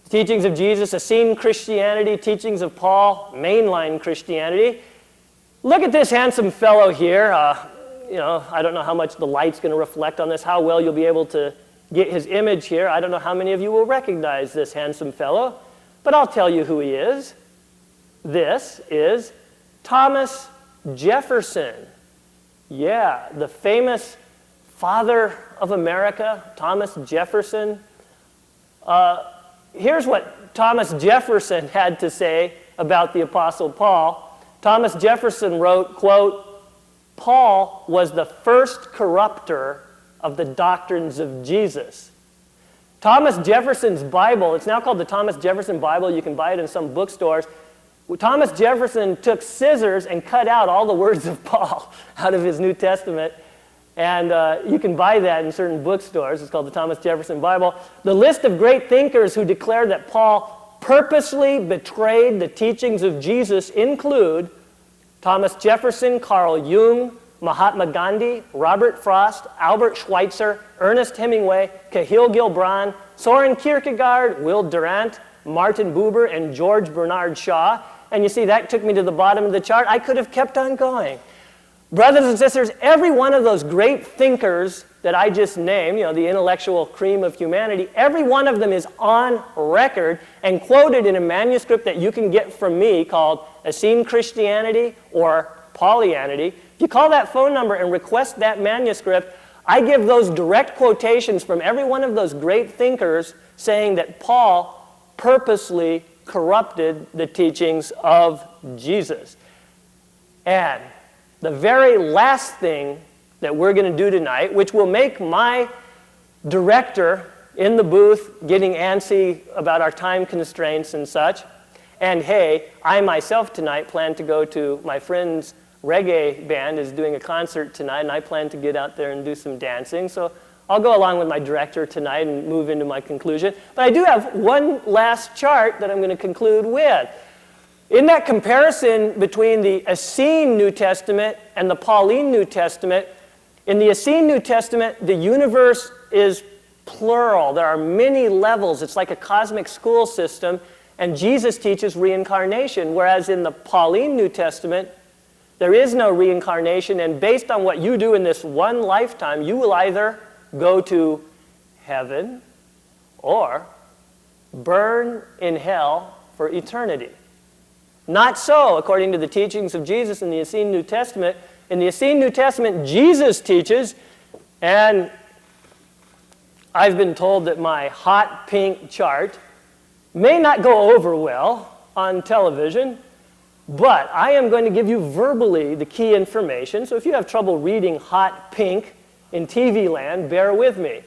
Teachings of Jesus, Essene Christianity, teachings of Paul, mainline Christianity. Look at this handsome fellow here. I don't know how much the light's going to reflect on this, how well you'll be able to get his image here. I don't know how many of you will recognize this handsome fellow, but I'll tell you who he is. This is Thomas Jefferson. Yeah, the famous father of America, Thomas Jefferson. Here's what Thomas Jefferson had to say about the Apostle Paul. Thomas Jefferson wrote, quote, "Paul was the first corrupter of the doctrines of Jesus." Thomas Jefferson's Bible, it's now called the Thomas Jefferson Bible. You can buy it in some bookstores. Thomas Jefferson took scissors and cut out all the words of Paul out of his New Testament. And you can buy that in certain bookstores. It's called the Thomas Jefferson Bible. The list of great thinkers who declare that Paul purposely betrayed the teachings of Jesus include Thomas Jefferson, Carl Jung, Mahatma Gandhi, Robert Frost, Albert Schweitzer, Ernest Hemingway, Cahill Gilbran, Soren Kierkegaard, Will Durant, Martin Buber, and George Bernard Shaw. And you see, that took me to the bottom of the chart. I could have kept on going. Brothers and sisters, every one of those great thinkers that I just named, the intellectual cream of humanity, every one of them is on record and quoted in a manuscript that you can get from me called Essene Christianity or Pollyanity. If you call that phone number and request that manuscript, I give those direct quotations from every one of those great thinkers saying that Paul purposely corrupted the teachings of Jesus. And the very last thing that we're going to do tonight, which will make my director in the booth getting antsy about our time constraints and such, and hey, I myself tonight plan to go to my friend's reggae band is doing a concert tonight, and I plan to get out there and do some dancing, so I'll go along with my director tonight and move into my conclusion. But I do have one last chart that I'm going to conclude with. In that comparison between the Essene New Testament and the Pauline New Testament, in the Essene New Testament, the universe is plural. There are many levels. It's like a cosmic school system, and Jesus teaches reincarnation, whereas in the Pauline New Testament, there is no reincarnation, and based on what you do in this one lifetime, you will either go to heaven or burn in hell for eternity. Not so, according to the teachings of Jesus in the Essene New Testament. In the Essene New Testament, Jesus teaches, and I've been told that my hot pink chart may not go over well on television, but I am going to give you verbally the key information. So if you have trouble reading hot pink in TV land, bear with me.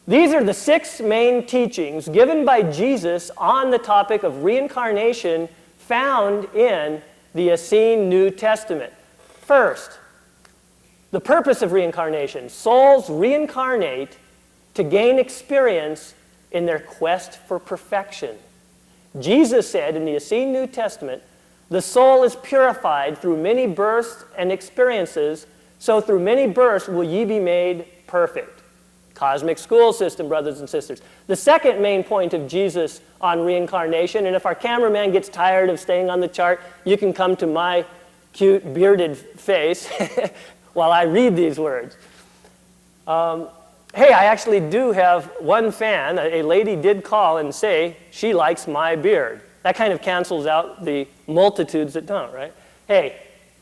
These are the 6 main teachings given by Jesus on the topic of reincarnation found in the Essene New Testament. First, the purpose of reincarnation. Souls reincarnate to gain experience in their quest for perfection. Jesus said in the Essene New Testament, the soul is purified through many births and experiences, so through many births will ye be made perfect. Cosmic school system, brothers and sisters. The second main point of Jesus on reincarnation, and if our cameraman gets tired of staying on the chart, you can come to my cute bearded face while I read these words. Hey, I actually do have one fan. A lady did call and say she likes my beard. That kind of cancels out the multitudes that don't, right? Hey,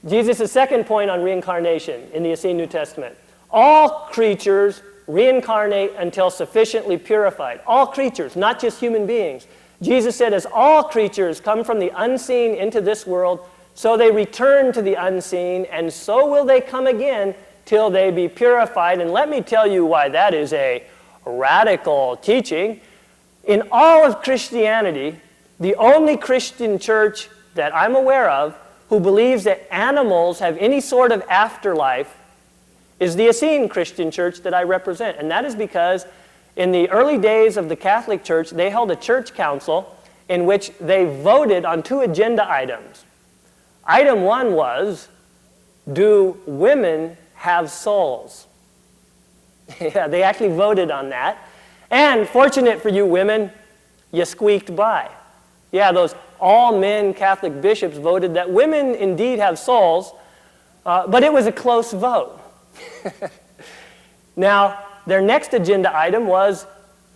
Jesus' second point on reincarnation in the Essene New Testament. All creatures reincarnate until sufficiently purified. All creatures, not just human beings. Jesus said, as all creatures come from the unseen into this world, so they return to the unseen, and so will they come again till they be purified. And let me tell you why that is a radical teaching. In all of Christianity, the only Christian church that I'm aware of who believes that animals have any sort of afterlife is the Essene Christian church that I represent. And that is because in the early days of the Catholic Church, they held a church council in which they voted on 2 agenda items. Item 1 was, do women have souls? Yeah, they actually voted on that. And fortunate for you women, you squeaked by. Yeah, those all-men Catholic bishops voted that women indeed have souls, but it was a close vote. Now, their next agenda item was,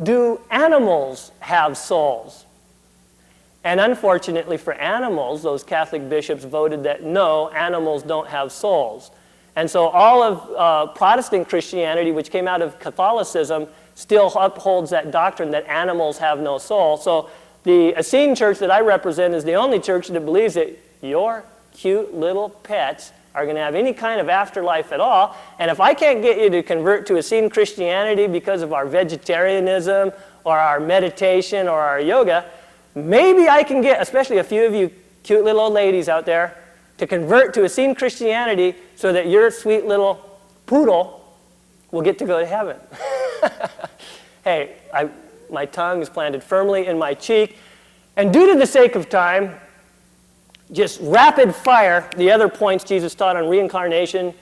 do animals have souls? And unfortunately for animals, those Catholic bishops voted that no, animals don't have souls. And so all of Protestant Christianity, which came out of Catholicism, still upholds that doctrine that animals have no soul. So the Essene church that I represent is the only church that believes that your cute little pets are going to have any kind of afterlife at all. And if I can't get you to convert to Essene Christianity because of our vegetarianism or our meditation or our yoga, maybe I can get, especially a few of you cute little old ladies out there, to convert to Essene Christianity so that your sweet little poodle will get to go to heaven. Hey, my tongue is planted firmly in my cheek. And due to the sake of time, just rapid fire the other points Jesus taught on reincarnation.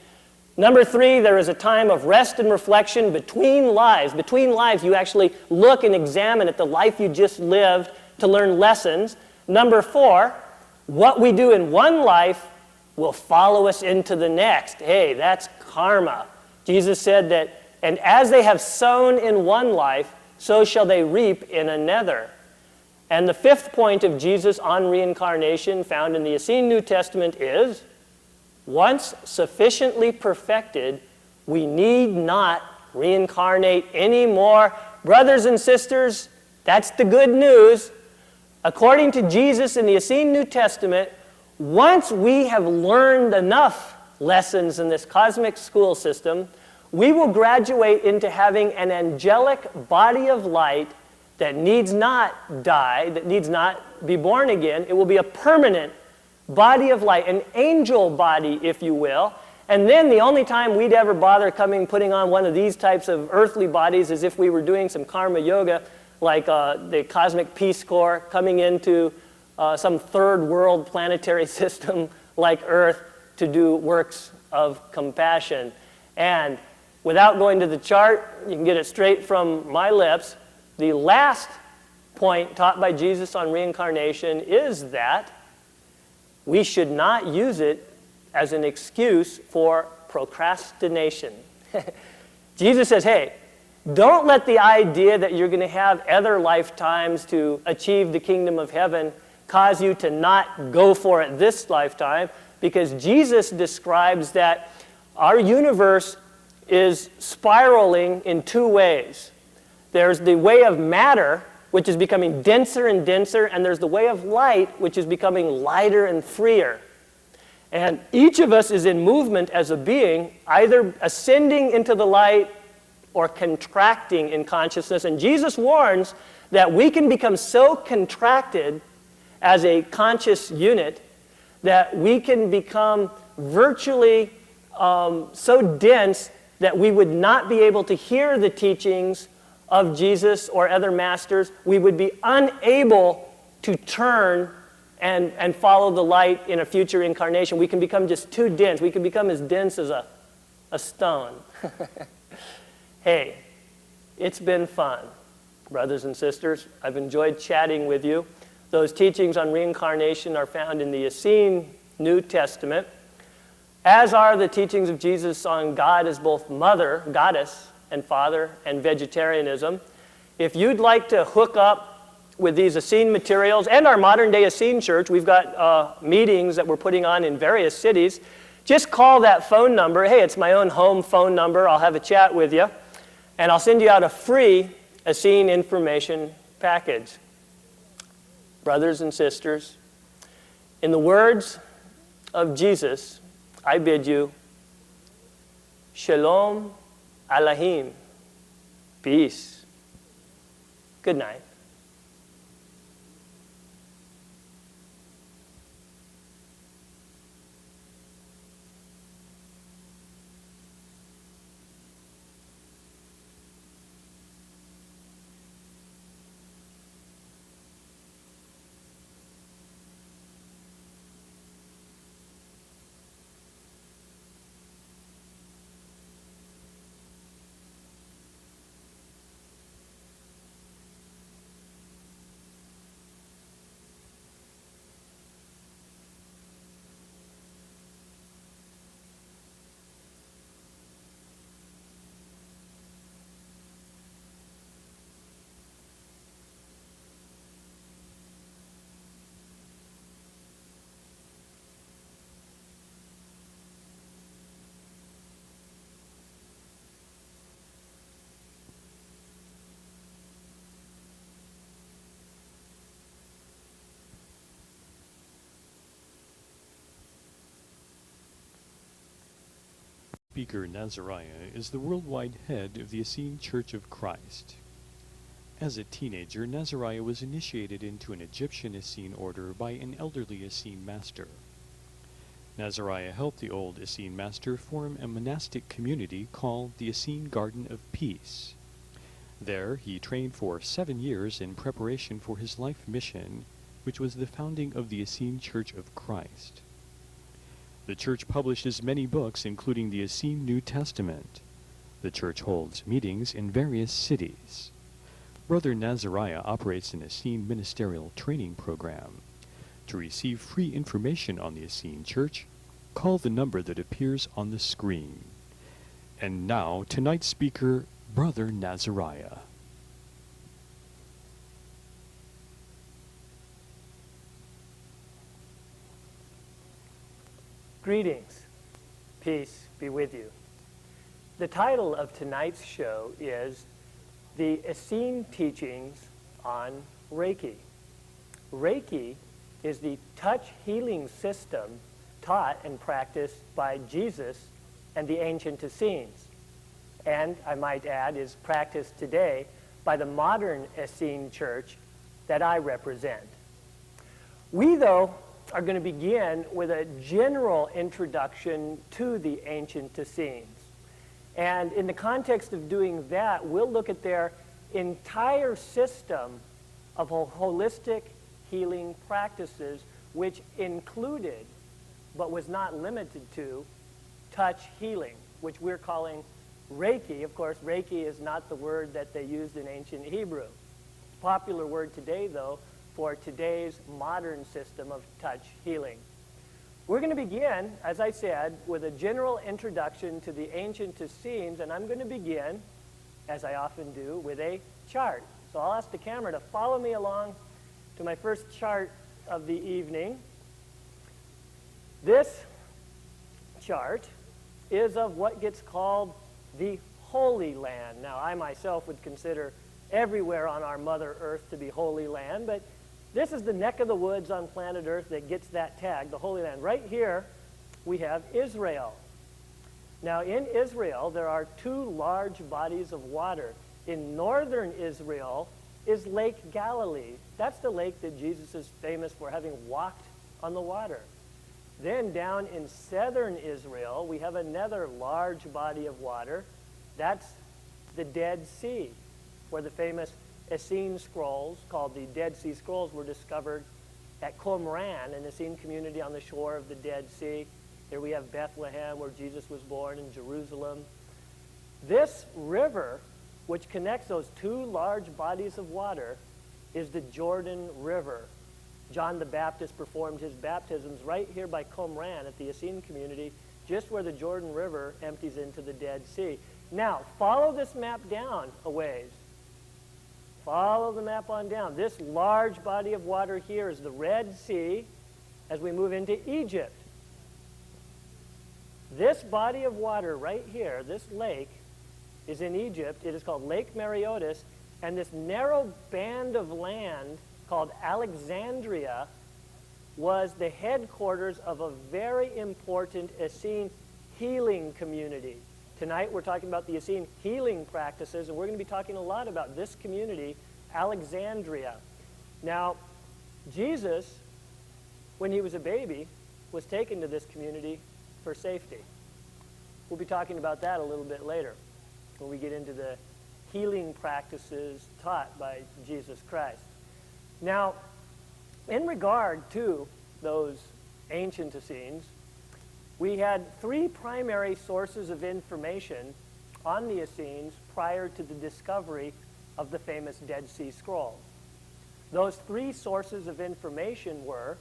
Number 3, there is a time of rest and reflection between lives. Between lives, you actually look and examine at the life you just lived to learn lessons. Number 4, what we do in one life will follow us into the next. Hey, that's karma. Jesus said that, and as they have sown in one life, so shall they reap in another. And the 5th point of Jesus on reincarnation found in the Essene New Testament is, once sufficiently perfected, we need not reincarnate anymore. Brothers and sisters, that's the good news. According to Jesus in the Essene New Testament, once we have learned enough lessons in this cosmic school system, we will graduate into having an angelic body of light that needs not die, that needs not be born again. It will be a permanent body of light, an angel body, if you will. And then the only time we'd ever bother putting on one of these types of earthly bodies is if we were doing some karma yoga, like the Cosmic Peace Corps, coming into some third world planetary system like Earth to do works of compassion. And without going to the chart, you can get it straight from my lips. The last point taught by Jesus on reincarnation is that we should not use it as an excuse for procrastination. Jesus says, hey, don't let the idea that you're going to have other lifetimes to achieve the kingdom of heaven cause you to not go for it this lifetime, because Jesus describes that our universe is spiraling in 2 ways. There's the way of matter, which is becoming denser and denser, and there's the way of light, which is becoming lighter and freer. And each of us is in movement as a being, either ascending into the light or contracting in consciousness. And Jesus warns that we can become so contracted as a conscious unit that we can become virtually so dense that we would not be able to hear the teachings of Jesus or other masters. We would be unable to turn and follow the light in a future incarnation. We can become just too dense. We can become as dense as a stone. Hey, it's been fun, brothers and sisters. I've enjoyed chatting with you. Those teachings on reincarnation are found in the Essene New Testament, as are the teachings of Jesus on God as both mother, goddess, and father, and vegetarianism. If you'd like to hook up with these Essene materials and our modern-day Essene church, we've got meetings that we're putting on in various cities. Just call that phone number. Hey, it's my own home phone number. I'll have a chat with you. And I'll send you out a free Essene information package. Brothers and sisters, in the words of Jesus, I bid you, Shalom Aleichem, peace. Good night. Speaker Nazariah is the worldwide head of the Essene Church of Christ. As a teenager, Nazariah was initiated into an Egyptian Essene order by an elderly Essene master. Nazariah helped the old Essene master form a monastic community called the Essene Garden of Peace. There, he trained for 7 years in preparation for his life mission, which was the founding of the Essene Church of Christ. The church publishes many books, including the Essene New Testament. The church holds meetings in various cities. Brother Nazariah operates an Essene ministerial training program. To receive free information on the Essene Church, call the number that appears on the screen. And now, tonight's speaker, Brother Nazariah. Greetings. Peace be with you. The title of tonight's show is The Essene Teachings on Reiki. Reiki is the touch healing system taught and practiced by Jesus and the ancient Essenes, and I might add is practiced today by the modern Essene Church that I represent. We, though, are going to begin with a general introduction to the ancient Essenes. And in the context of doing that, we'll look at their entire system of holistic healing practices, which included, but was not limited to, touch healing, which we're calling Reiki. Of course, Reiki is not the word that they used in ancient Hebrew. Popular word today, though, for today's modern system of touch healing. We're going to begin, as I said, with a general introduction to the ancient Essenes, and I'm going to begin, as I often do, with a chart. So I'll ask the camera to follow me along to my first chart of the evening. This chart is of what gets called the Holy Land. Now, I myself would consider everywhere on our Mother Earth to be Holy Land, but this is the neck of the woods on planet Earth that gets that tag, the Holy Land. Right here, we have Israel. Now, in Israel, there are 2 large bodies of water. In northern Israel is Lake Galilee. That's the lake that Jesus is famous for having walked on the water. Then down in southern Israel, we have another large body of water. That's the Dead Sea, where the famous Essene scrolls, called the Dead Sea Scrolls, were discovered at Qumran, an Essene community on the shore of the Dead Sea. Here we have Bethlehem, where Jesus was born, in Jerusalem. This river, which connects those 2 large bodies of water, is the Jordan River. John the Baptist performed his baptisms right here by Qumran at the Essene community, just where the Jordan River empties into the Dead Sea. Now, follow this map down a ways. Follow the map on down. This large body of water here is the Red Sea as we move into Egypt. This body of water right here, this lake, is in Egypt. It is called Lake Mareotis, and this narrow band of land called Alexandria was the headquarters of a very important Essene healing community. Tonight we're talking about the Essene healing practices, and we're going to be talking a lot about this community, Alexandria. Now, Jesus, when he was a baby, was taken to this community for safety. We'll be talking about that a little bit later when we get into the healing practices taught by Jesus Christ. Now, in regard to those ancient Essenes, we had 3 primary sources of information on the Essenes prior to the discovery of the famous Dead Sea Scrolls. Those 3 sources of information were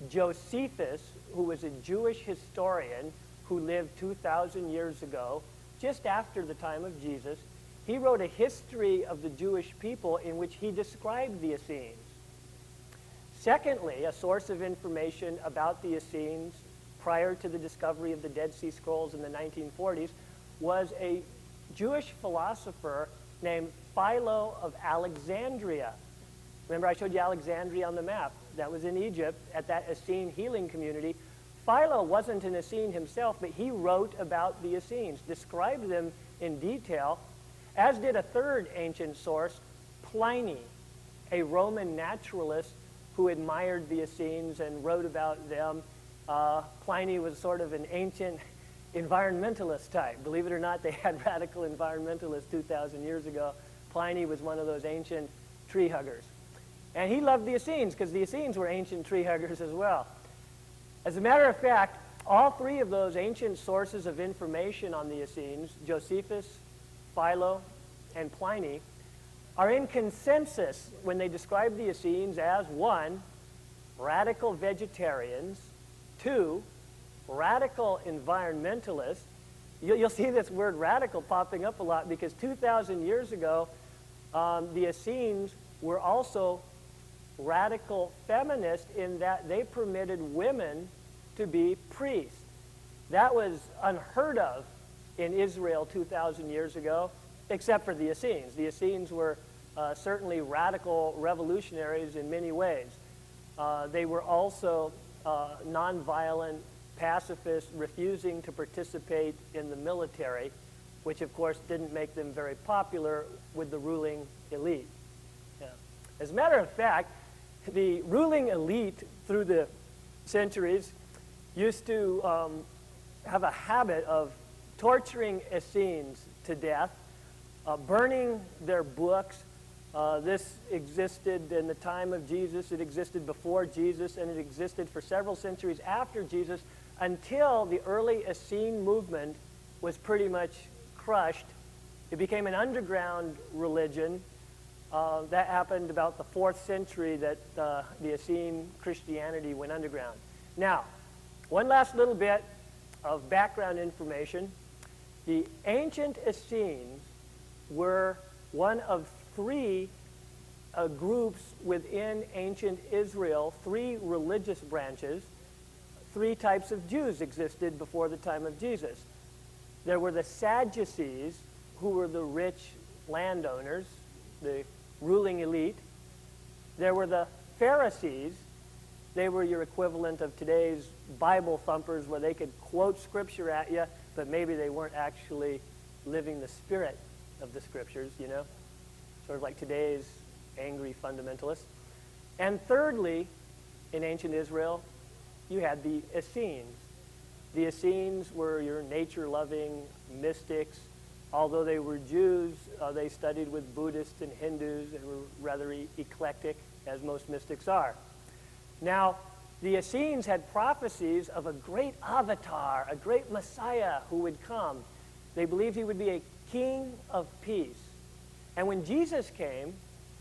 Josephus, who was a Jewish historian who lived 2,000 years ago, just after the time of Jesus. He wrote a history of the Jewish people in which he described the Essenes. Secondly, a source of information about the Essenes prior to the discovery of the Dead Sea Scrolls in the 1940s was a Jewish philosopher named Philo of Alexandria. Remember, I showed you Alexandria on the map. That was in Egypt at that Essene healing community. Philo wasn't an Essene himself, but he wrote about the Essenes, described them in detail, as did a third ancient source, Pliny, a Roman naturalist who admired the Essenes and wrote about them. Pliny was sort of an ancient environmentalist type. Believe it or not, they had radical environmentalists 2,000 years ago. Pliny was one of those ancient tree huggers. And he loved the Essenes because the Essenes were ancient tree huggers as well. As a matter of fact, all three of those ancient sources of information on the Essenes, Josephus, Philo, and Pliny, are in consensus when they describe the Essenes as 1, radical vegetarians, 2, radical environmentalists. You'll see this word radical popping up a lot because 2,000 years ago, the Essenes were also radical feminists in that they permitted women to be priests. That was unheard of in Israel 2,000 years ago, except for the Essenes. The Essenes were certainly radical revolutionaries in many ways. They were also nonviolent pacifists, refusing to participate in the military, which of course didn't make them very popular with the ruling elite. Yeah. As a matter of fact, the ruling elite through the centuries used to have a habit of torturing Essenes to death, burning their books. This existed in the time of Jesus, it existed before Jesus, and it existed for several centuries after Jesus until the early Essene movement was pretty much crushed. It became an underground religion. That happened about the 4th century that the Essene Christianity went underground. Now, one last little bit of background information. The ancient Essenes were one of 3 groups within ancient Israel, 3 religious branches. 3 types of Jews existed before the time of Jesus. There were the Sadducees, who were the rich landowners, the ruling elite. There were the Pharisees. They were your equivalent of today's Bible thumpers, where they could quote scripture at you, but maybe they weren't actually living the spirit of the scriptures, you know? Sort of like today's angry fundamentalists. And thirdly, in ancient Israel, you had the Essenes. The Essenes were your nature-loving mystics. Although they were Jews, they studied with Buddhists and Hindus. They were rather eclectic, as most mystics are. Now, the Essenes had prophecies of a great avatar, a great Messiah who would come. They believed he would be a king of peace. And when Jesus came,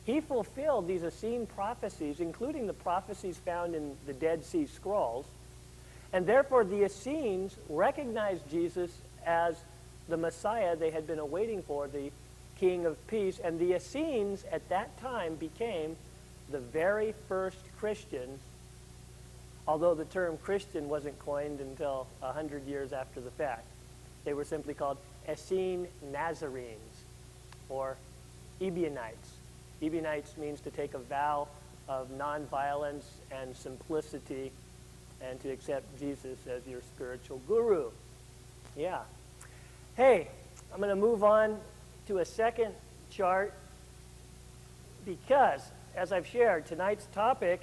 he fulfilled these Essene prophecies, including the prophecies found in the Dead Sea Scrolls. And therefore, the Essenes recognized Jesus as the Messiah they had been awaiting for, the King of Peace. And the Essenes at that time became the very first Christians, although the term Christian wasn't coined until 100 years after the fact. They were simply called Essene Nazarenes, or Ebionites. Ebionites means to take a vow of nonviolence and simplicity and to accept Jesus as your spiritual guru. Yeah. Hey, I'm going to move on to a second chart because, as I've shared, tonight's topic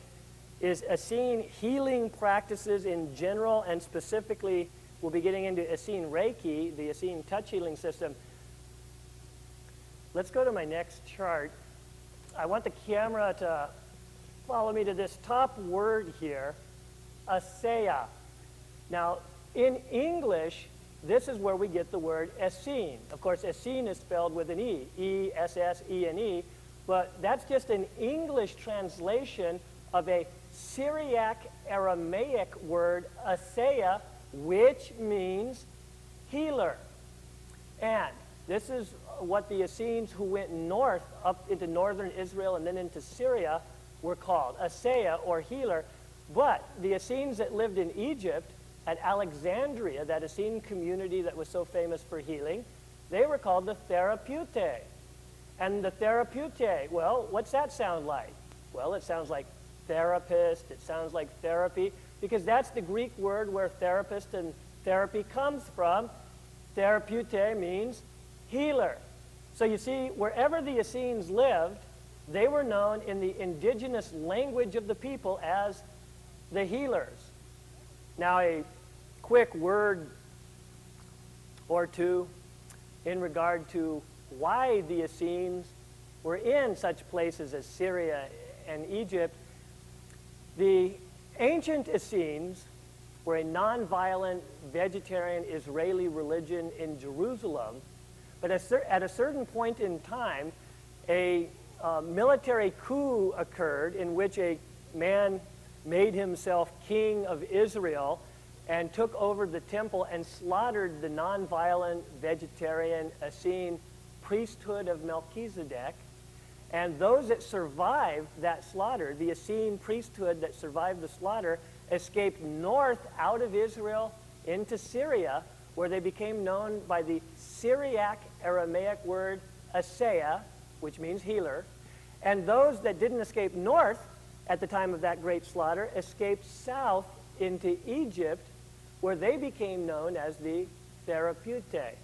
is Essene healing practices in general, and specifically we'll be getting into Essene Reiki, the Essene touch healing system. Let's go to my next chart. I want the camera to follow me to this top word here, Asseya. Now, in English, this is where we get the word Essene. Of course, Essene is spelled with an E, E-S-S-E-N-E, but that's just an English translation of a Syriac Aramaic word, Asseya, which means healer. And this is what the Essenes who went north, up into northern Israel and then into Syria, were called, Asseya, or healer. But the Essenes that lived in Egypt, at Alexandria, that Essene community that was so famous for healing, they were called the Therapeutae. And the Therapeutae, well, what's that sound like? Well, it sounds like therapist. It sounds like therapy because that's the Greek word where therapist and therapy comes from. Therapeute means healer. So you see, wherever the Essenes lived, they were known in the indigenous language of the people as the healers. Now, a quick word or two in regard to why the Essenes were in such places as Syria and Egypt. The ancient Essenes were a nonviolent vegetarian Israeli religion in Jerusalem, but at a certain point in time, a military coup occurred in which a man made himself king of Israel and took over the temple and slaughtered the nonviolent vegetarian Essene priesthood of Melchizedek. And those that survived that slaughter, the Essene priesthood that survived the slaughter, escaped north out of Israel into Syria, where they became known by the Syriac Aramaic word Asseia, which means healer. And those that didn't escape north at the time of that great slaughter escaped south into Egypt, where they became known as the Therapeute,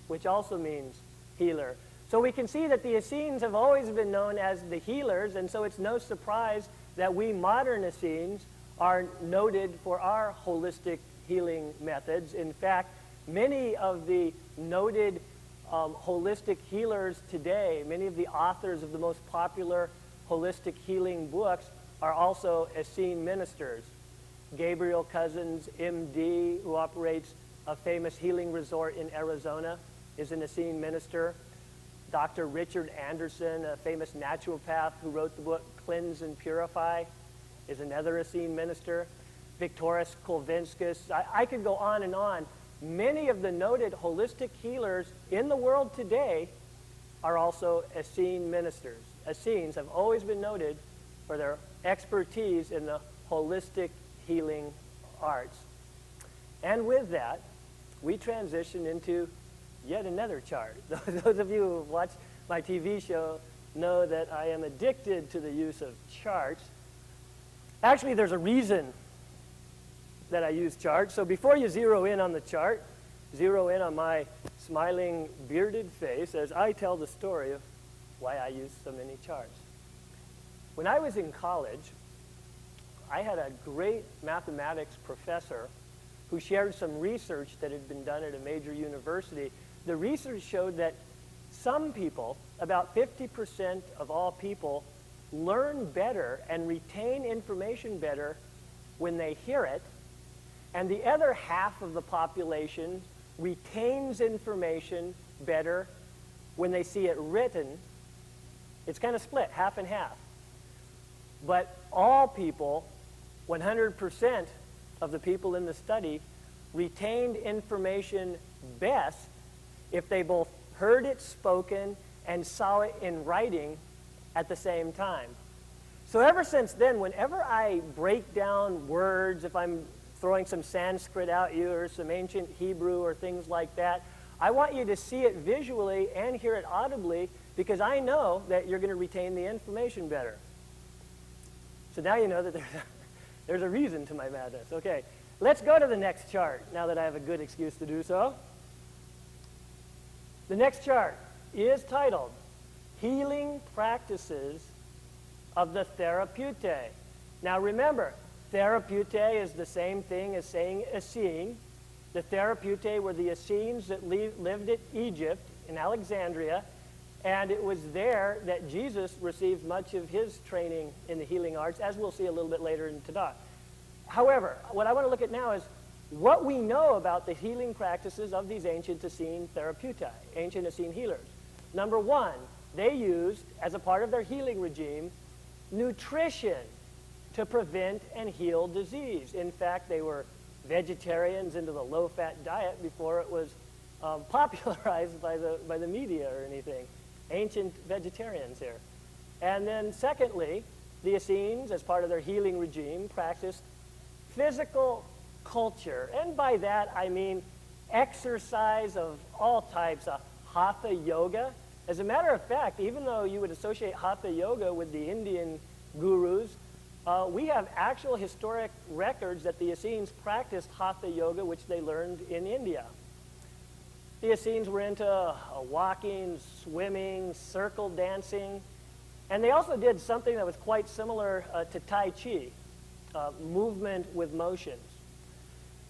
which also means healer. So we can see that the Essenes have always been known as the healers, and so it's no surprise that we modern Essenes are noted for our holistic healing methods. In fact, many of the noted holistic healers today, many of the authors of the most popular holistic healing books are also Essene ministers. Gabriel Cousins, MD, who operates a famous healing resort in Arizona, is an Essene minister. Dr. Richard Anderson, a famous naturopath who wrote the book Cleanse and Purify, is another Essene minister. Victoris Kulvinskas. I could go on and on. Many of the noted holistic healers in the world today are also Essene ministers. Essenes have always been noted for their expertise in the holistic healing arts. And with that, we transition into yet another chart. Those of you who have watched my TV show know that I am addicted to the use of charts. Actually, there's a reason that I use charts. So before you zero in on the chart, zero in on my smiling, bearded face as I tell the story of why I use so many charts. When I was in college, I had a great mathematics professor who shared some research that had been done at a major university. The research showed that some people, about 50% of all people, learn better and retain information better when they hear it, and the other half of the population retains information better when they see it written. It's kind of split, half and half. But all people, 100% of the people in the study, retained information best if they both heard it spoken and saw it in writing at the same time. So ever since then, whenever I break down words, if I'm throwing some Sanskrit at you or some ancient Hebrew or things like that, I want you to see it visually and hear it audibly, because I know that you're going to retain the information better. So now you know that there's a reason to my madness. Okay, let's go to the next chart now that I have a good excuse to do so. The next chart is titled Healing Practices of the Therapeute. Now remember, Therapeute is the same thing as saying Essene. The Therapeute were the Essenes that lived in Egypt, in Alexandria, and it was there that Jesus received much of his training in the healing arts, as we'll see a little bit later in Tanakh. However, what I want to look at now is what we know about the healing practices of these ancient Essene Therapeutae, ancient Essene healers. Number one, they used, as a part of their healing regime, nutrition to prevent and heal disease. In fact, they were vegetarians into the low-fat diet before it was popularized by the media or anything. Ancient vegetarians here. And then secondly, the Essenes, as part of their healing regime, practiced physical culture. And by that, I mean exercise of all types, hatha yoga. As a matter of fact, even though you would associate hatha yoga with the Indian gurus, We have actual historic records that the Essenes practiced Hatha yoga, which they learned in India. The Essenes were into walking, swimming, circle dancing, and they also did something that was quite similar to Tai Chi, movement with motions.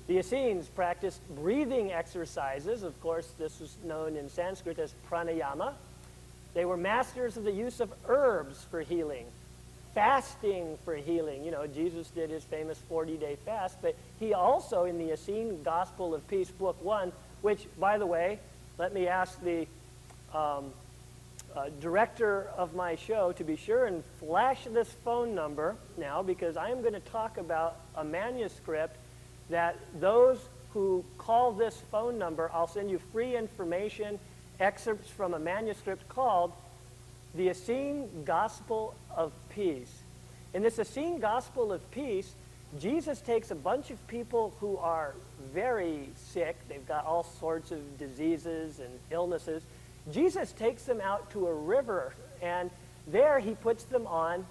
The Essenes practiced breathing exercises. Of course, this was known in Sanskrit as pranayama. They were masters of the use of herbs for healing, fasting for healing. You know, Jesus did his famous 40-day fast, but he also, in the Essene Gospel of Peace, Book 1, which, by the way, let me ask the director of my show to be sure and flash this phone number now, because I am going to talk about a manuscript that those who call this phone number, I'll send you free information, excerpts from a manuscript called The Essene Gospel of Peace. In this Essene Gospel of Peace, Jesus takes a bunch of people who are very sick. They've got all sorts of diseases and illnesses. Jesus takes them out to a river, and there he puts them on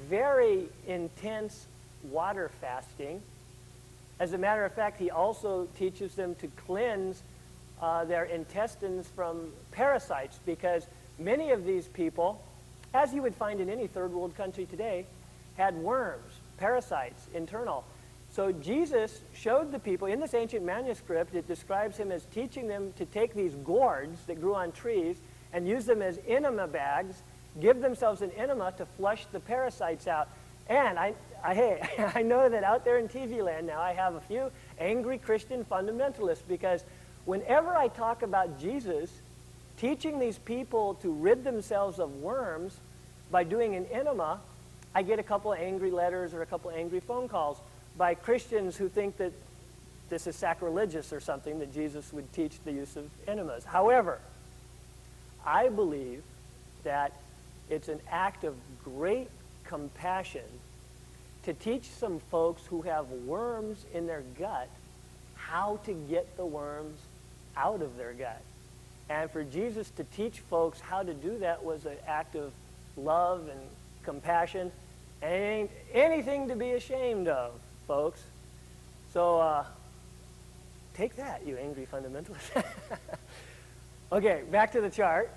very intense water fasting. As a matter of fact, he also teaches them to cleanse their intestines from parasites, because many of these people, as you would find in any third world country today, had worms, parasites, internal. So Jesus showed the people, in this ancient manuscript, it describes him as teaching them to take these gourds that grew on trees and use them as enema bags, give themselves an enema to flush the parasites out. And I know that out there in TV land now, I have a few angry Christian fundamentalists, because whenever I talk about Jesus teaching these people to rid themselves of worms by doing an enema, I get a couple of angry letters or a couple of angry phone calls by Christians who think that this is sacrilegious or something, that Jesus would teach the use of enemas. However, I believe that it's an act of great compassion to teach some folks who have worms in their gut how to get the worms out of their gut. And for Jesus to teach folks how to do that was an act of love and compassion, and it ain't anything to be ashamed of, folks. So take that, you angry fundamentalists. Okay, back to the chart.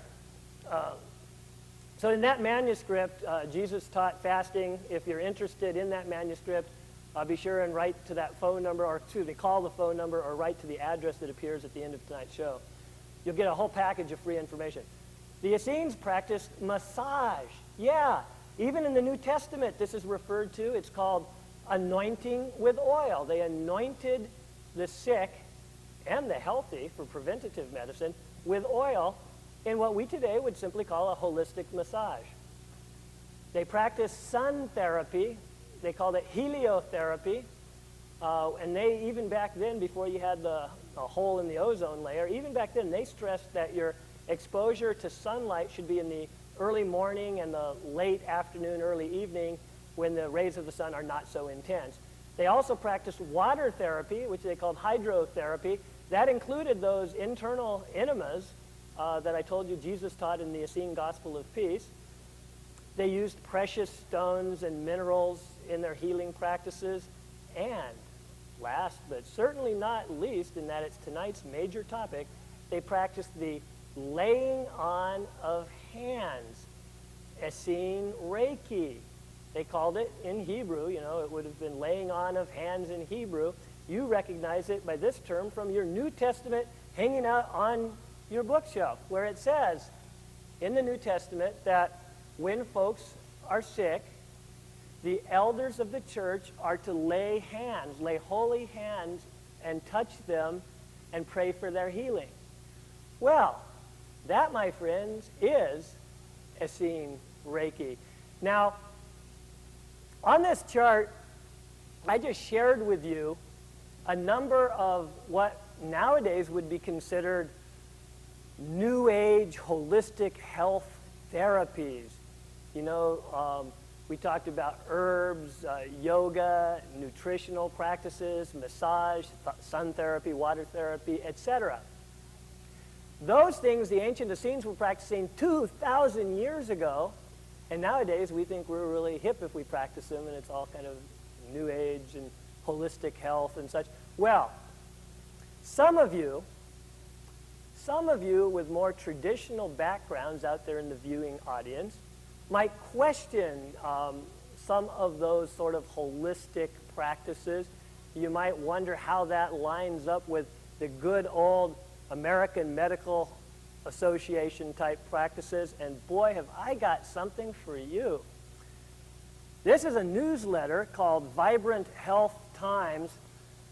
So in that manuscript, Jesus taught fasting. If you're interested in that manuscript, be sure and write to that phone number, or call the phone number, or write to the address that appears at the end of tonight's show. You'll get a whole package of free information. The Essenes practiced massage. Yeah, even in the New Testament, this is referred to. It's called anointing with oil. They anointed the sick and the healthy, for preventative medicine, with oil in what we today would simply call a holistic massage. They practiced sun therapy. They called it heliotherapy. And they, even back then, before you had the hole in the ozone layer, even back then, they stressed that your exposure to sunlight should be in the early morning and the late afternoon, early evening, when the rays of the sun are not so intense. They also practiced water therapy, which they called hydrotherapy. That included those internal enemas that I told you Jesus taught in the Essene Gospel of Peace. They used precious stones and minerals in their healing practices. And last, but certainly not least, in that it's tonight's major topic, they practiced the laying on of hands, Essene Reiki. They called it in Hebrew, you know, it would have been laying on of hands in Hebrew. You recognize it by this term from your New Testament hanging out on your bookshelf, where it says in the New Testament that when folks are sick, the elders of the church are to lay hands, lay holy hands, and touch them and pray for their healing. Well, that, my friends, is Essene Reiki. Now, on this chart, I just shared with you a number of what nowadays would be considered New Age holistic health therapies. You know, we talked about herbs, yoga, nutritional practices, massage, sun therapy, water therapy, etc. Those things the ancient Essenes were practicing 2,000 years ago And nowadays, we think we're really hip if we practice them, and it's all kind of new age and holistic health and such. Well, some of you with more traditional backgrounds out there in the viewing audience might question some of those sort of holistic practices. You might wonder how that lines up with the good old American Medical Association type practices. And boy, have I got something for you. This is a newsletter called Vibrant Health Times,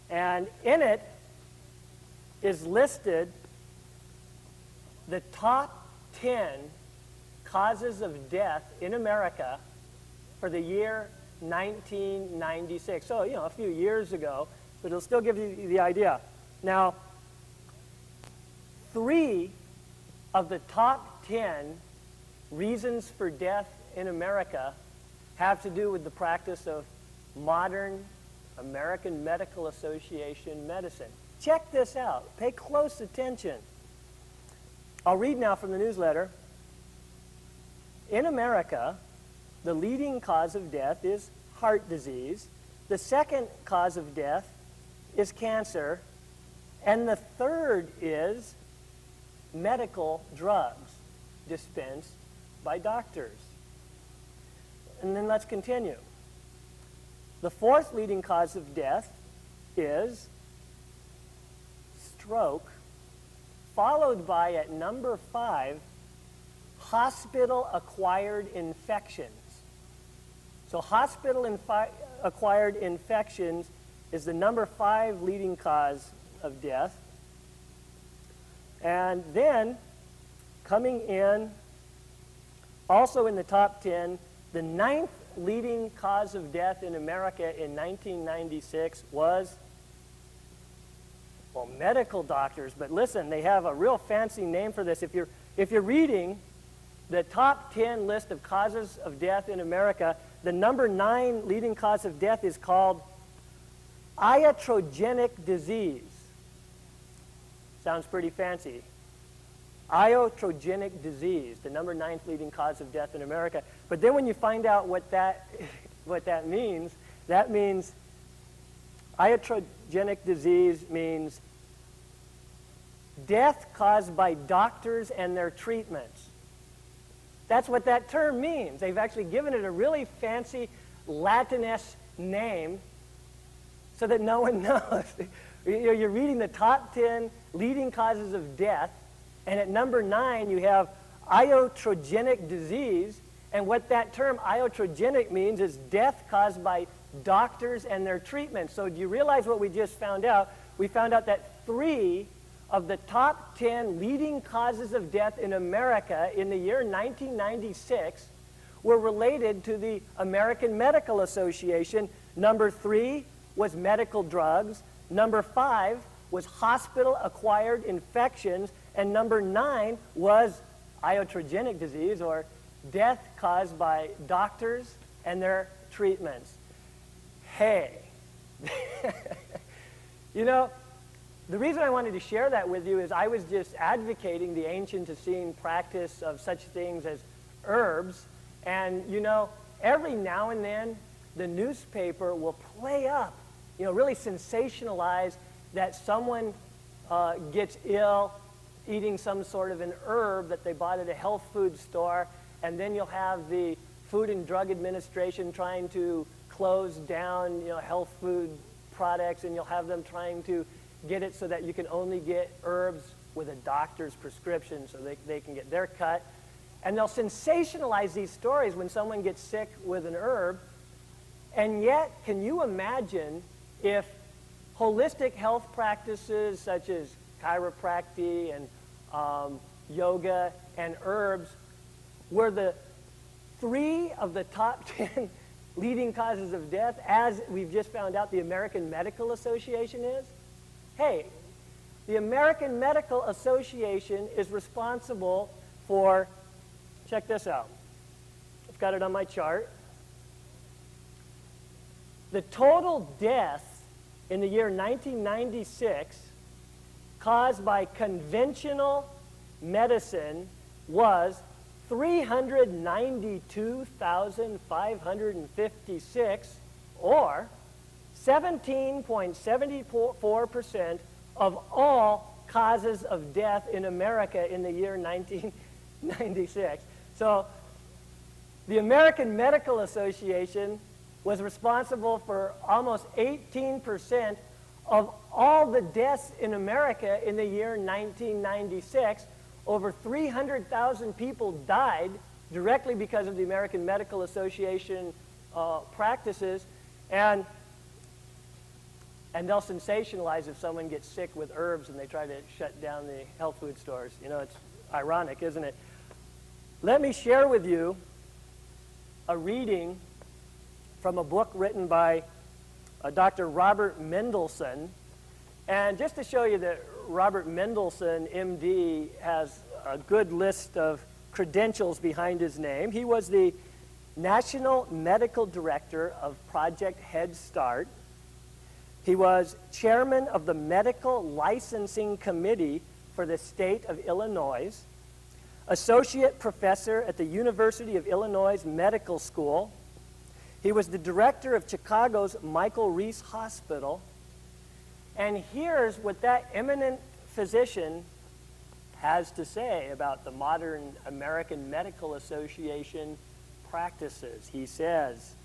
and in it is listed the top 10 causes of death in America for the year 1996. So, a few years ago, but it'll still give you the idea. Now, 3 of the top 10 reasons for death in America have to do with the practice of modern American Medical Association medicine. Check this out. Pay close attention. I'll read now from the newsletter. In America, the leading cause of death is heart disease. The second cause of death is cancer. And the third is medical drugs dispensed by doctors. And then let's continue. The fourth leading cause of death is stroke, followed by, at number 5, hospital-acquired infections. So hospital-acquired infections is the number 5 leading cause of death. And then, coming in, also in the top 10, the 9th leading cause of death in America in 1996 was, well, medical doctors. But listen, they have a real fancy name for this. If you're reading the top 10 list of causes of death in America, the number 9 leading cause of death is called iatrogenic disease. Sounds pretty fancy. Iatrogenic disease, the number 9th leading cause of death in America. But then when you find out what that means iatrogenic disease means death caused by doctors and their treatments. That's what that term means. They've actually given it a really fancy Latinist name so that no one knows. You're reading the top 10 leading causes of death, and at number 9 you have iatrogenic disease, and what that term iatrogenic means is death caused by doctors and their treatment. So do you realize what we just found out? We found out that 3 of the top 10 leading causes of death in America in the year 1996 were related to the American Medical Association. Number 3 was medical drugs. Number 5 was hospital-acquired infections. And number 9 was iatrogenic disease, or death caused by doctors and their treatments. Hey. The reason I wanted to share that with you is I was just advocating the ancient Essene practice of such things as herbs. And, every now and then the newspaper will play up, really sensationalize that someone gets ill eating some sort of an herb that they bought at a health food store, and then you'll have the Food and Drug Administration trying to close down, health food products, and you'll have them trying to get it so that you can only get herbs with a doctor's prescription so they can get their cut. And they'll sensationalize these stories when someone gets sick with an herb. And yet, can you imagine if holistic health practices such as chiropractic and yoga and herbs were the 3 of the top 10 leading causes of death, as we've just found out the American Medical Association is? Hey, the American Medical Association is responsible for, check this out. I've got it on my chart. The total deaths in the year 1996 caused by conventional medicine was 392,556, or 17.74% of all causes of death in America in the year 1996. So the American Medical Association was responsible for almost 18% of all the deaths in America in the year 1996. Over 300,000 people died directly because of the American Medical Association practices, and they'll sensationalize if someone gets sick with herbs and they try to shut down the health food stores. You know, it's ironic, isn't it? Let me share with you a reading from a book written by Dr. Robert Mendelsohn. And just to show you that Robert Mendelsohn, MD, has a good list of credentials behind his name. He was the National Medical Director of Project Head Start. He was chairman of the Medical Licensing Committee for the state of Illinois, associate professor at the University of Illinois Medical School. He was the director of Chicago's Michael Reese Hospital. And here's what that eminent physician has to say about the modern American Medical Association practices. He says,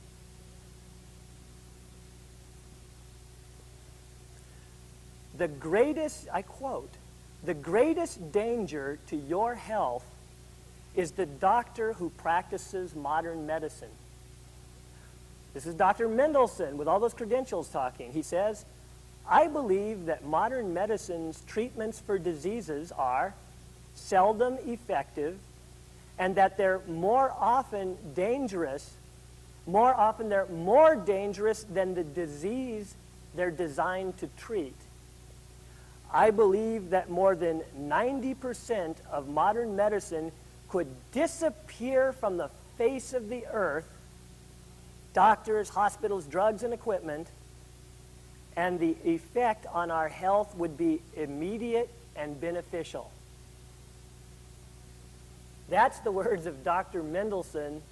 "The greatest," I quote, "the greatest danger to your health is the doctor who practices modern medicine." This is Dr. Mendelsohn with all those credentials talking. He says, "I believe that modern medicine's treatments for diseases are seldom effective, and that they're more often they're more dangerous than the disease they're designed to treat. I believe that more than 90% of modern medicine could disappear from the face of the earth, doctors, hospitals, drugs, and equipment, and the effect on our health would be immediate and beneficial." That's the words of Dr. Mendelsohn,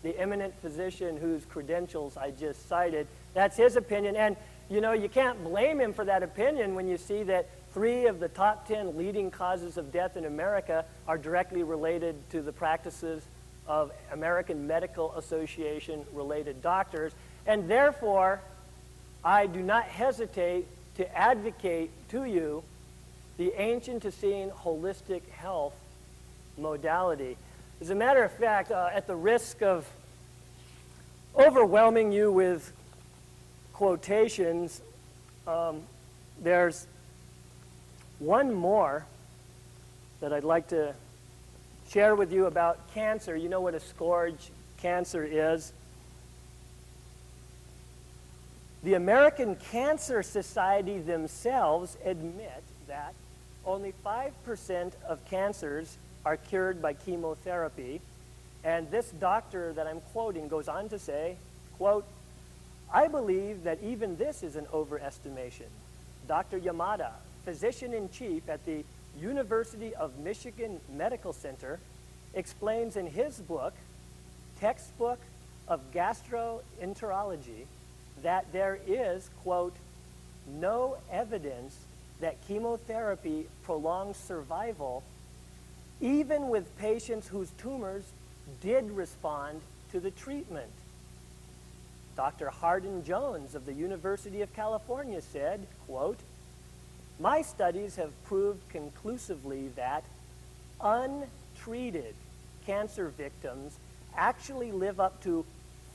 the eminent physician whose credentials I just cited. That's his opinion. And, you know, you can't blame him for that opinion when you see that 3 of the top 10 leading causes of death in America are directly related to the practices of American Medical Association-related doctors. And therefore, I do not hesitate to advocate to you the ancient Essene holistic health modality. As a matter of fact, at the risk of overwhelming you with quotations, there's one more that I'd like to share with you about cancer. You know what a scourge cancer is. The American Cancer Society themselves admit that only 5% of cancers are cured by chemotherapy. And this doctor that I'm quoting goes on to say, quote, "I believe that even this is an overestimation. Dr. Yamada, physician-in-chief at the University of Michigan Medical Center, explains in his book, Textbook of Gastroenterology, that there is, quote, no evidence that chemotherapy prolongs survival even with patients whose tumors did respond to the treatment. Dr. Hardin Jones of the University of California said, quote, my studies have proved conclusively that untreated cancer victims actually live up to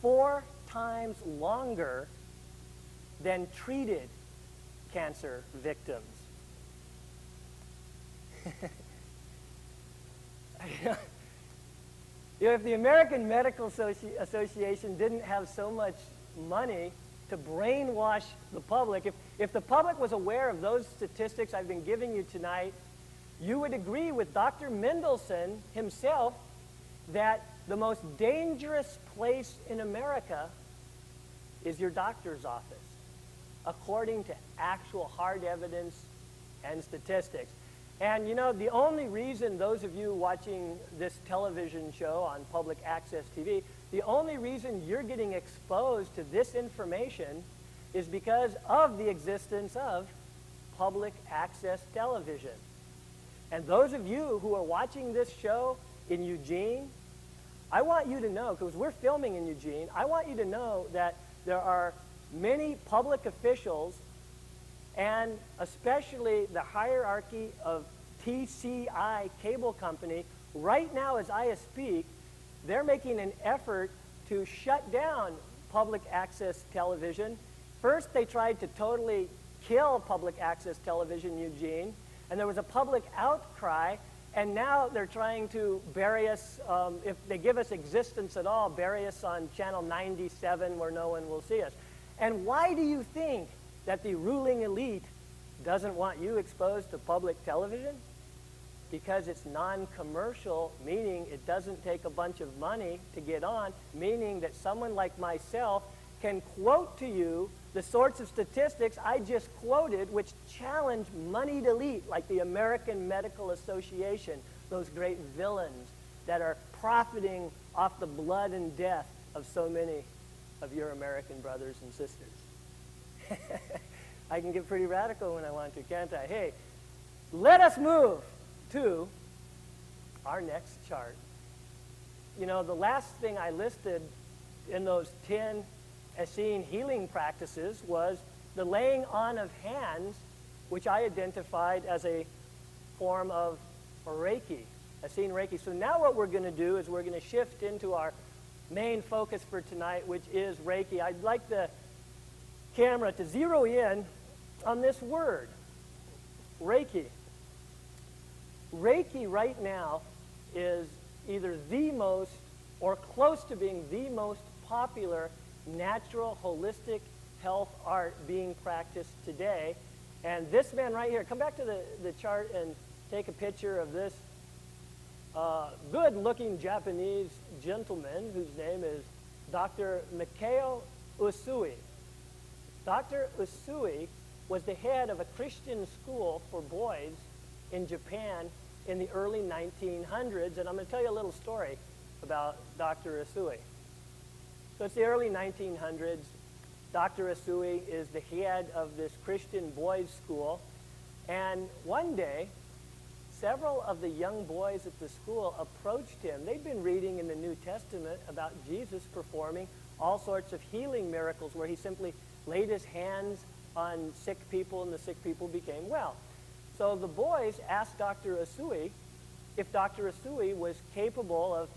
4 times longer than treated cancer victims. You know, if the American Medical Association didn't have so much money to brainwash the public, if the public was aware of those statistics I've been giving you tonight, you would agree with Dr. Mendelsohn himself that the most dangerous place in America is your doctor's office, according to actual hard evidence and statistics. And you know, the only reason those of you watching this television show on public access TV, the only reason you're getting exposed to this information is because of the existence of public access television. And those of you who are watching this show in Eugene, I want you to know, because we're filming in Eugene, I want you to know that there are many public officials, and especially the hierarchy of TCI Cable Company, right now as I speak, they're making an effort to shut down public access television. First, they tried to totally kill public access television in Eugene, and there was a public outcry, and now they're trying to bury us, if they give us existence at all, bury us on channel 97 where no one will see us. And why do you think that the ruling elite doesn't want you exposed to public television? Because it's non-commercial, meaning it doesn't take a bunch of money to get on, meaning that someone like myself can quote to you the sorts of statistics I just quoted, which challenge moneyed elite, like the American Medical Association, those great villains that are profiting off the blood and death of so many of your American brothers and sisters. I can get pretty radical when I want to, can't I? Hey, let us move to our next chart. You know, the last thing I listed in those 10 Essene healing practices was the laying on of hands, which I identified as a form of Reiki, Essene Reiki. So now what we're going to do is we're going to shift into our main focus for tonight, which is Reiki. I'd like the camera to zero in on this word, Reiki. Reiki right now is either the most or close to being the most popular natural holistic health art being practiced today. And this man right here, come back to the chart and take a picture of this good-looking Japanese gentleman whose name is Dr. Mikao Usui. Dr. Usui was the head of a Christian school for boys in Japan in the early 1900s, and I'm going to tell you a little story about Dr. Usui. So it's the early 1900s. Dr. Usui is the head of this Christian boys' school, and one day, several of the young boys at the school approached him. They'd been reading in the New Testament about Jesus performing all sorts of healing miracles where he simply laid his hands on sick people and the sick people became well. So the boys asked Dr. Usui if Dr. Usui was capable of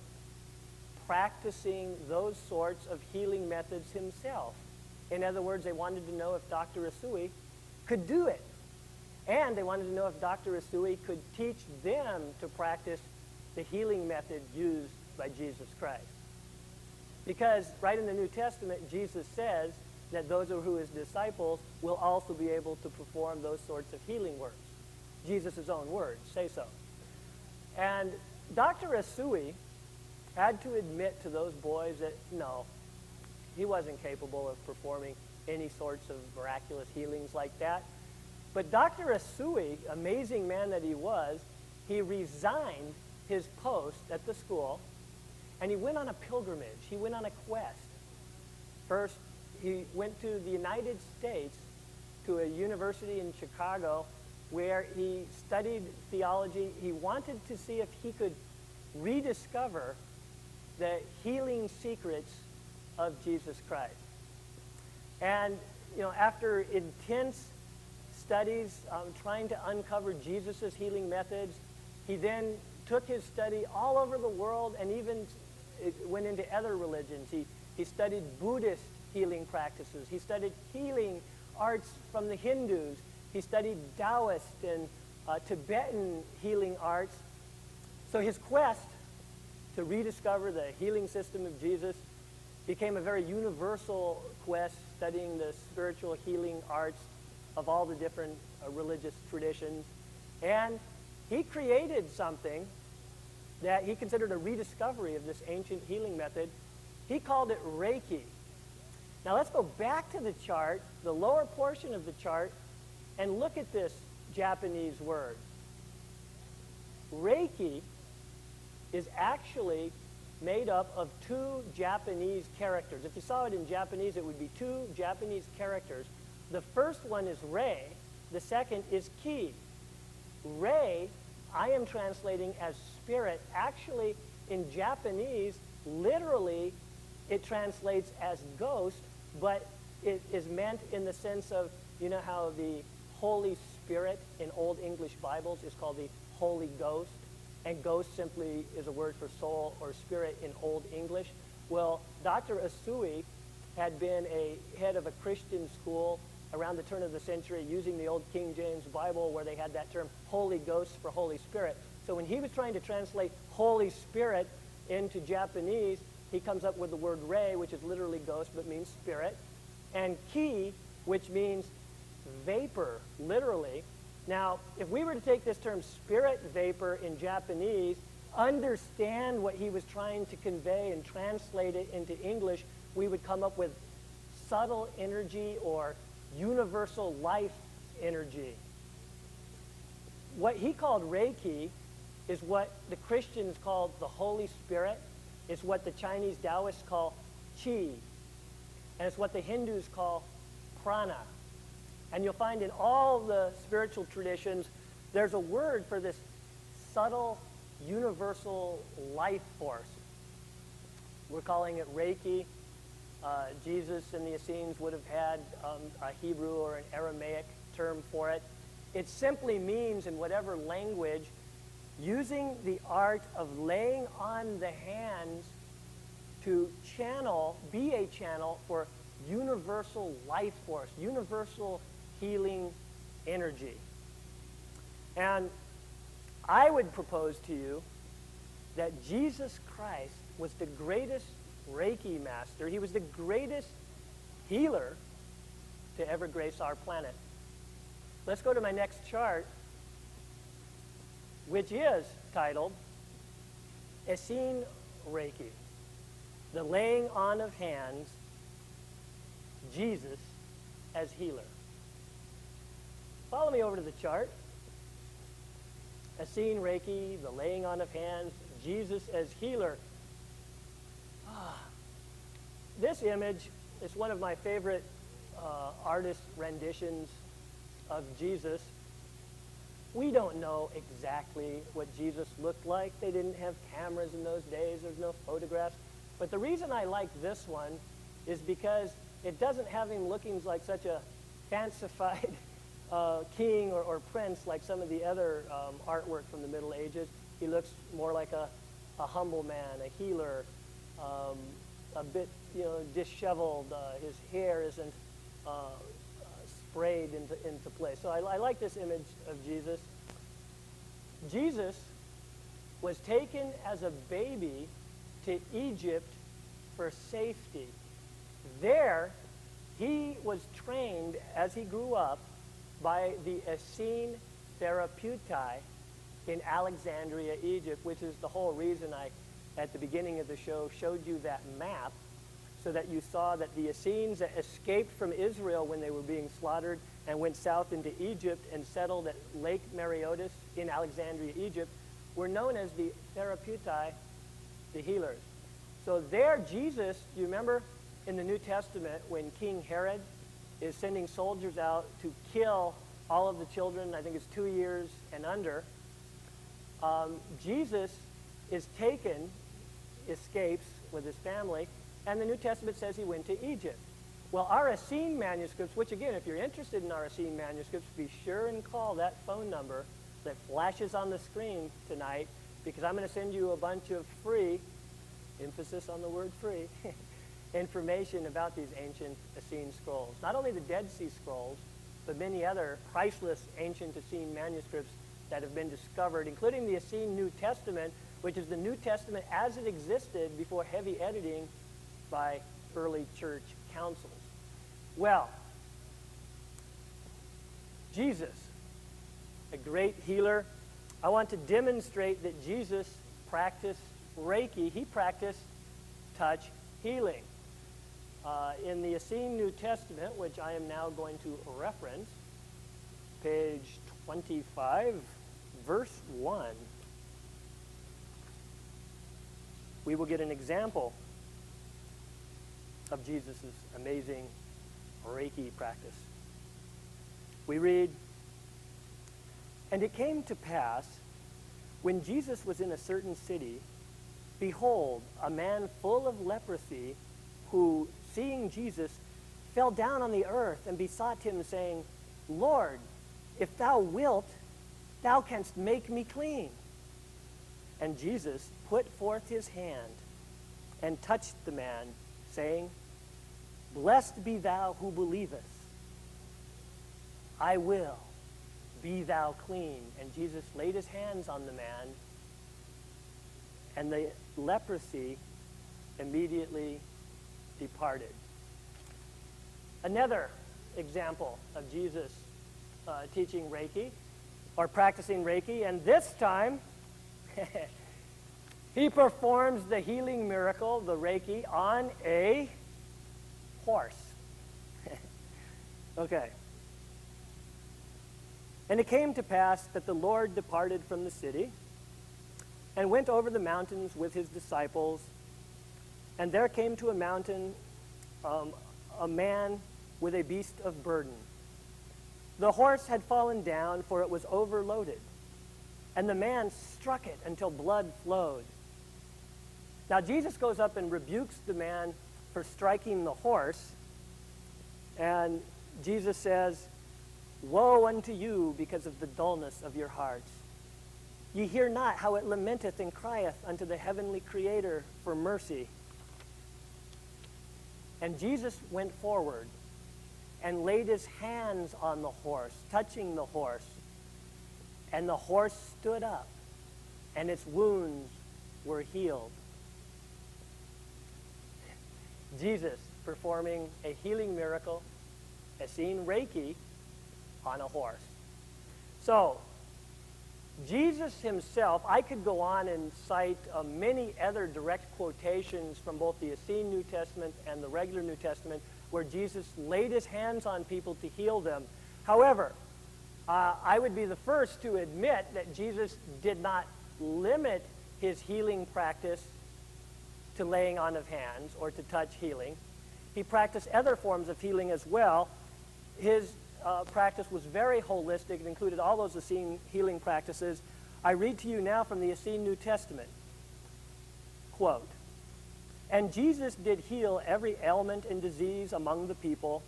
practicing those sorts of healing methods himself. In other words, they wanted to know if Dr. Usui could do it. And they wanted to know if Dr. Usui could teach them to practice the healing method used by Jesus Christ. Because right in the New Testament, Jesus says that those who are his disciples will also be able to perform those sorts of healing works. Jesus' own words say so. And Dr. Usui had to admit to those boys that no, he wasn't capable of performing any sorts of miraculous healings like that. But Dr. Usui, amazing man that he was, he resigned his post at the school, and he went on a pilgrimage. He went on a quest. First, he went to the United States, to a university in Chicago, where he studied theology. He wanted to see if he could rediscover the healing secrets of Jesus Christ. And, you know, after intense studies trying to uncover Jesus' healing methods, he then took his study all over the world and even went into other religions. He studied Buddhist healing practices. He studied healing arts from the Hindus. He studied Taoist and Tibetan healing arts. So his quest to rediscover the healing system of Jesus became a very universal quest, studying the spiritual healing arts of all the different religious traditions. And he created something that he considered a rediscovery of this ancient healing method. He called it Reiki. Now let's go back to the chart, the lower portion of the chart, and look at this Japanese word. Reiki is actually made up of two Japanese characters. If you saw it in Japanese, it would be two Japanese characters. The first one is Rei, the second is Ki. Rei, I am translating as spirit. Actually, in Japanese, literally, it translates as ghost, but it is meant in the sense of, you know how the Holy Spirit in Old English Bibles is called the Holy Ghost, and ghost simply is a word for soul or spirit in Old English. Well, Dr. Asui had been a head of a Christian school around the turn of the century using the old King James Bible where they had that term Holy Ghost for Holy Spirit. So when he was trying to translate Holy Spirit into Japanese, he comes up with the word Rei, which is literally ghost but means spirit, and Ki, which means vapor, literally. Now, if we were to take this term spirit vapor in Japanese, understand what he was trying to convey and translate it into English, we would come up with subtle energy or universal life energy. What he called Reiki is what the Christians called the Holy Spirit. It's what the Chinese Taoists call Qi. And it's what the Hindus call prana. And you'll find in all the spiritual traditions, there's a word for this subtle, universal life force. We're calling it Reiki. Jesus and the Essenes would have had a Hebrew or an Aramaic term for it. It simply means, in whatever language, using the art of laying on the hands to channel, be a channel for universal life force, universal healing energy. And I would propose to you that Jesus Christ was the greatest Reiki master. He was the greatest healer to ever grace our planet. Let's go to my next chart, which is titled Essene Reiki, the laying on of hands, Jesus as healer. Follow me over to the chart. Essene Reiki, the laying on of hands, Jesus as healer. This image is one of my favorite artist renditions of Jesus. We don't know exactly what Jesus looked like. They didn't have cameras in those days. There's no photographs. But the reason I like this one is because it doesn't have him looking like such a fancified king or prince like some of the other artwork from the Middle Ages. He looks more like a humble man, a healer, a bit, disheveled. His hair isn't sprayed into place. So I like this image of Jesus. Jesus was taken as a baby to Egypt for safety. There, he was trained as he grew up by the Essene Therapeutai in Alexandria, Egypt, which is the whole reason I, at the beginning of the show, showed you that map so that you saw that the Essenes that escaped from Israel when they were being slaughtered and went south into Egypt and settled at Lake Mareotis in Alexandria, Egypt, were known as the Therapeutai, the healers. So there, Jesus, you remember in the New Testament when King Herod is sending soldiers out to kill all of the children, I think it's 2 years and under, Jesus is taken, escapes with his family, and the New Testament says he went to Egypt. Well, our Essene manuscripts, which again, if you're interested in our Essene manuscripts, be sure and call that phone number that flashes on the screen tonight, because I'm going to send you a bunch of free, emphasis on the word free, information about these ancient Essene scrolls. Not only the Dead Sea Scrolls, but many other priceless ancient Essene manuscripts that have been discovered, including the Essene New Testament, which is the New Testament as it existed before heavy editing by early church councils. Well, Jesus, a great healer. I want to demonstrate that Jesus practiced Reiki. He practiced touch healing. In the Essene New Testament, which I am now going to reference, page 25, verse 1. we will get an example of Jesus' amazing Reiki practice. We read, "And it came to pass, when Jesus was in a certain city, behold, a man full of leprosy, who, seeing Jesus, fell down on the earth and besought him, saying, Lord, if thou wilt, thou canst make me clean. And Jesus put forth his hand and touched the man, saying, Blessed be thou who believest. I will, be thou clean. And Jesus laid his hands on the man, and the leprosy immediately departed." Another example of Jesus teaching Reiki, or practicing Reiki, and this time he performs the healing miracle, the Reiki, on a horse. Okay. "And it came to pass that the Lord departed from the city and went over the mountains with his disciples. And there came to a mountain a man with a beast of burden. The horse had fallen down, for it was overloaded. And the man struck it until blood flowed. Now Jesus goes up and rebukes the man for striking the horse. And Jesus says, Woe unto you because of the dullness of your hearts. Ye hear not how it lamenteth and crieth unto the heavenly Creator for mercy. And Jesus went forward and laid his hands on the horse, touching the horse. And the horse stood up, and its wounds were healed." Jesus performing a healing miracle, Essene Reiki, on a horse. So, Jesus himself, I could go on and cite many other direct quotations from both the Essene New Testament and the regular New Testament where Jesus laid his hands on people to heal them. However, I would be the first to admit that Jesus did not limit his healing practice to laying on of hands or to touch healing. He practiced other forms of healing as well. His practice was very holistic. It included all those Essene healing practices. I read to you now from the Essene New Testament. Quote, "And Jesus did heal every ailment and disease among the people,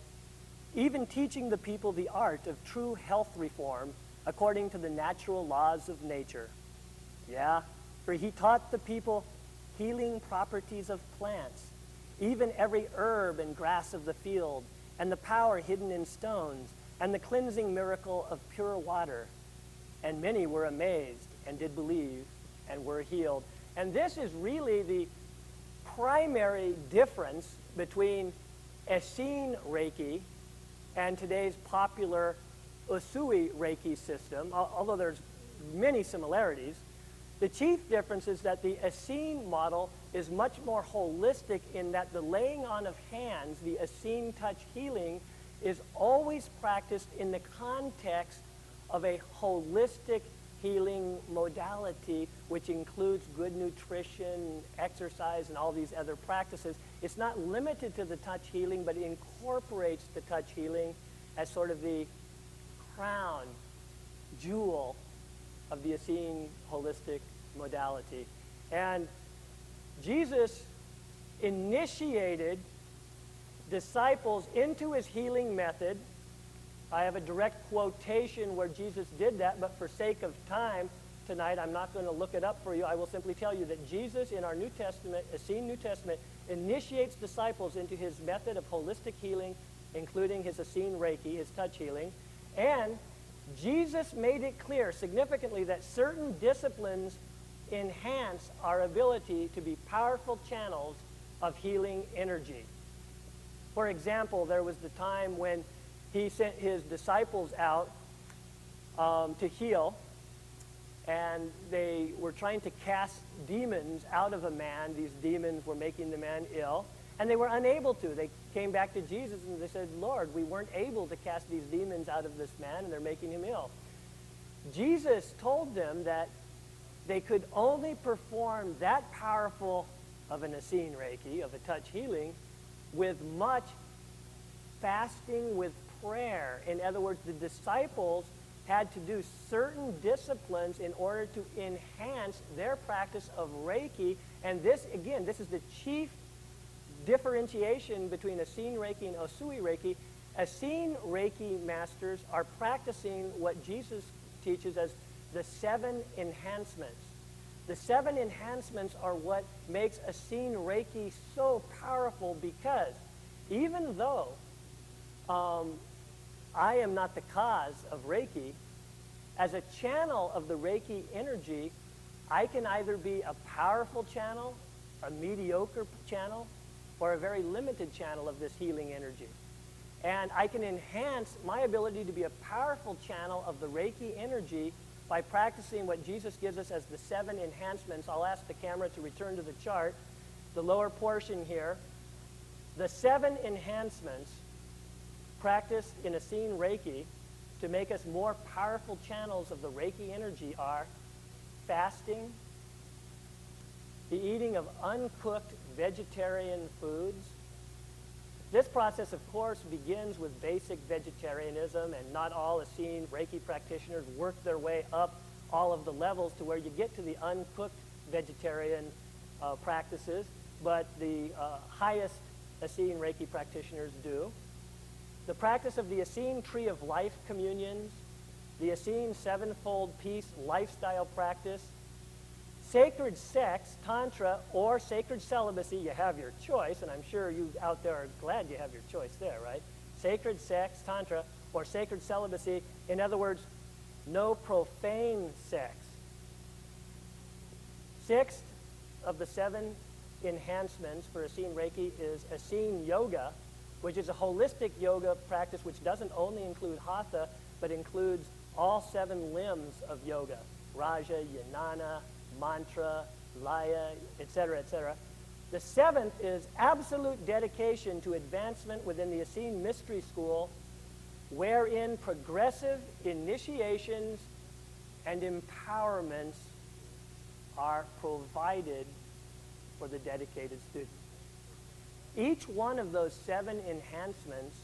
even teaching the people the art of true health reform according to the natural laws of nature. Yeah, for he taught the people healing properties of plants, even every herb and grass of the field, and the power hidden in stones, and the cleansing miracle of pure water. And many were amazed and did believe and were healed." And this is really the primary difference between Essene Reiki and today's popular Usui Reiki system, although there's many similarities. The chief difference is that the Essene model is much more holistic in that the laying on of hands, the Essene touch healing, is always practiced in the context of a holistic healing modality, which includes good nutrition, exercise, and all these other practices. It's not limited to the touch healing, but it incorporates the touch healing as sort of the crown jewel of the Essene holistic modality. And Jesus initiated disciples into his healing method. I have a direct quotation where Jesus did that, but for sake of time tonight, I'm not going to look it up for you. I will simply tell you that Jesus in our New Testament, Essene New Testament, initiates disciples into his method of holistic healing, including his Essene Reiki, his touch healing. And Jesus made it clear significantly that certain disciplines enhance our ability to be powerful channels of healing energy. For example, there was the time when he sent his disciples out to heal, and they were trying to cast demons out of a man. These demons were making the man ill, and they were unable to. They came back to Jesus and they said, Lord, we weren't able to cast these demons out of this man, and they're making him ill. Jesus told them that they could only perform that powerful of an Essene Reiki, of a touch healing, with much fasting with prayer. In other words, the disciples had to do certain disciplines in order to enhance their practice of Reiki. And this, again, this is the chief differentiation between Essene Reiki and Usui Reiki. Essene Reiki masters are practicing what Jesus teaches as the 7 enhancements. The 7 enhancements are what makes Essene Reiki so powerful, because even though I am not the cause of Reiki, as a channel of the Reiki energy, I can either be a powerful channel, a mediocre channel, or a very limited channel of this healing energy. And I can enhance my ability to be a powerful channel of the Reiki energy by practicing what Jesus gives us as the 7 enhancements. I'll ask the camera to return to the chart, the lower portion here. The 7 enhancements practiced in Essene Reiki to make us more powerful channels of the Reiki energy are fasting, the eating of uncooked vegetarian foods. This process, of course, begins with basic vegetarianism, and not all Essene Reiki practitioners work their way up all of the levels to where you get to the uncooked vegetarian practices, but the highest Essene Reiki practitioners do. The practice of the Essene Tree of Life communions, the Essene Sevenfold Peace lifestyle practice, sacred sex, tantra, or sacred celibacy. You have your choice, and I'm sure you out there are glad you have your choice there, right? Sacred sex, tantra, or sacred celibacy. In other words, no profane sex. 6th of the 7 enhancements for Essene Reiki is Essene Yoga, which is a holistic yoga practice which doesn't only include Hatha, but includes all 7 limbs of yoga: Raja, Jnana, Mantra, Laya, etc., etc. The 7th is absolute dedication to advancement within the Essene Mystery School, wherein progressive initiations and empowerments are provided for the dedicated student. Each one of those 7 enhancements,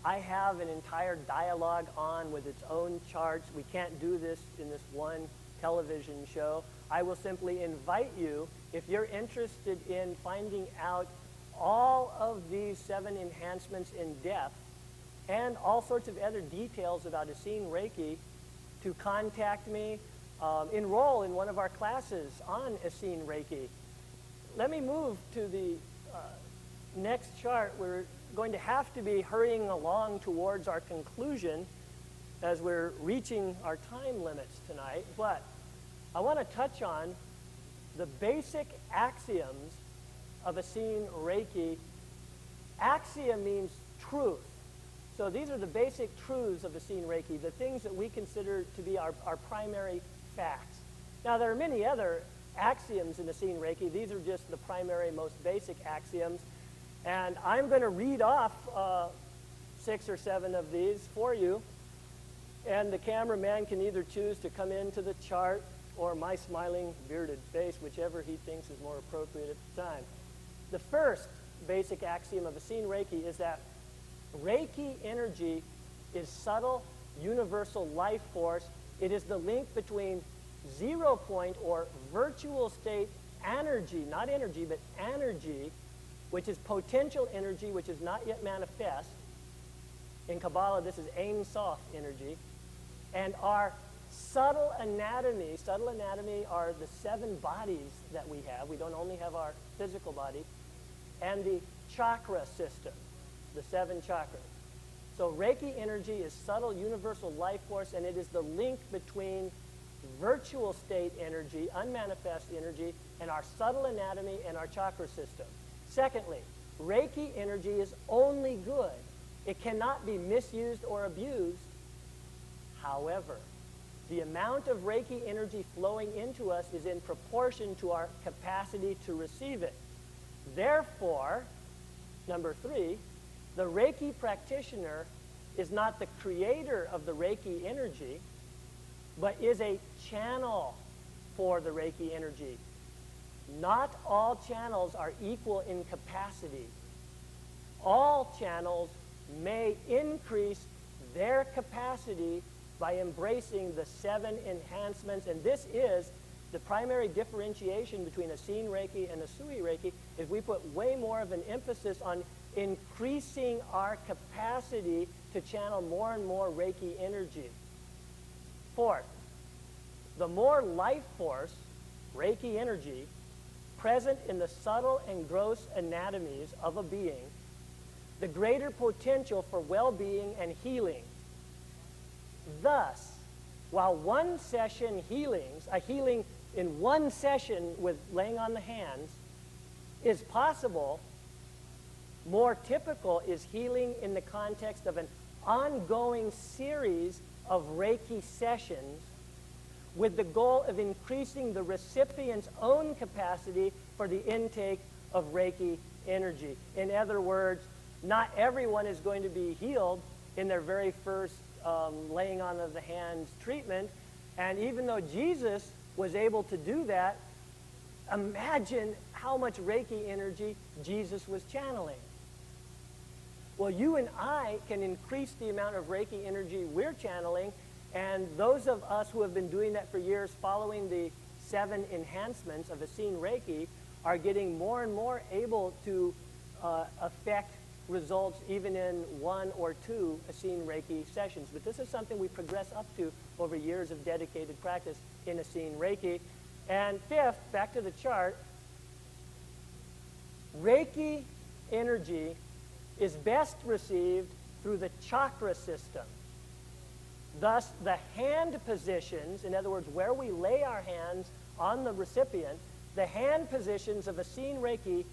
I have an entire dialogue on with its own charts. We can't do this in this one television show. I will simply invite you, if you're interested in finding out all of these 7 enhancements in depth and all sorts of other details about Essene Reiki, to contact me, enroll in one of our classes on Essene Reiki. Let me move to the next chart. We're going to have to be hurrying along towards our conclusion as we're reaching our time limits tonight, but I want to touch on the basic axioms of Essene Reiki. Axiom means truth. So these are the basic truths of Essene Reiki, the things that we consider to be our primary facts. Now, there are many other axioms in Essene Reiki. These are just the primary, most basic axioms. And I'm going to read off 6 or 7 of these for you. And the cameraman can either choose to come into the chart or my smiling bearded face, whichever he thinks is more appropriate at the time. The first basic axiom of Essene Reiki is that Reiki energy is subtle, universal life force. It is the link between 0 point or virtual state energy, not energy, but energy, which is potential energy, which is not yet manifest. In Kabbalah, this is Ein Sof energy. And our subtle anatomy. Subtle anatomy are the 7 bodies that we have. We don't only have our physical body. And the chakra system, the 7 chakras. So Reiki energy is subtle, universal life force, and it is the link between virtual state energy, unmanifest energy, and our subtle anatomy and our chakra system. Secondly, Reiki energy is only good. It cannot be misused or abused. However, the amount of Reiki energy flowing into us is in proportion to our capacity to receive it. Therefore, number 3, the Reiki practitioner is not the creator of the Reiki energy, but is a channel for the Reiki energy. not all channels are equal in capacity. All channels may increase their capacity by embracing the 7 enhancements, and this is the primary differentiation between Essene Reiki and Usui Reiki, is we put way more of an emphasis on increasing our capacity to channel more and more Reiki energy. Fourth, the more life force, Reiki energy, present in the subtle and gross anatomies of a being, the greater potential for well-being and healing. Thus, while one session healings, a healing in one session with laying on the hands is possible, more typical is healing in the context of an ongoing series of Reiki sessions with the goal of increasing the recipient's own capacity for the intake of Reiki energy. In other words, not everyone is going to be healed in their very first laying on of the hands treatment. And even though Jesus was able to do that, imagine how much Reiki energy Jesus was channeling. Well, you and I can increase the amount of Reiki energy we're channeling, and those of us who have been doing that for years, following the 7 enhancements of Essene Reiki, are getting more and more able to affect results even in 1 or 2 Essene Reiki sessions. But this is something we progress up to over years of dedicated practice in Essene Reiki. And fifth, back to the chart, Reiki energy is best received through the chakra system. Thus, the hand positions, in other words, where we lay our hands on the recipient, the hand positions of Essene Reiki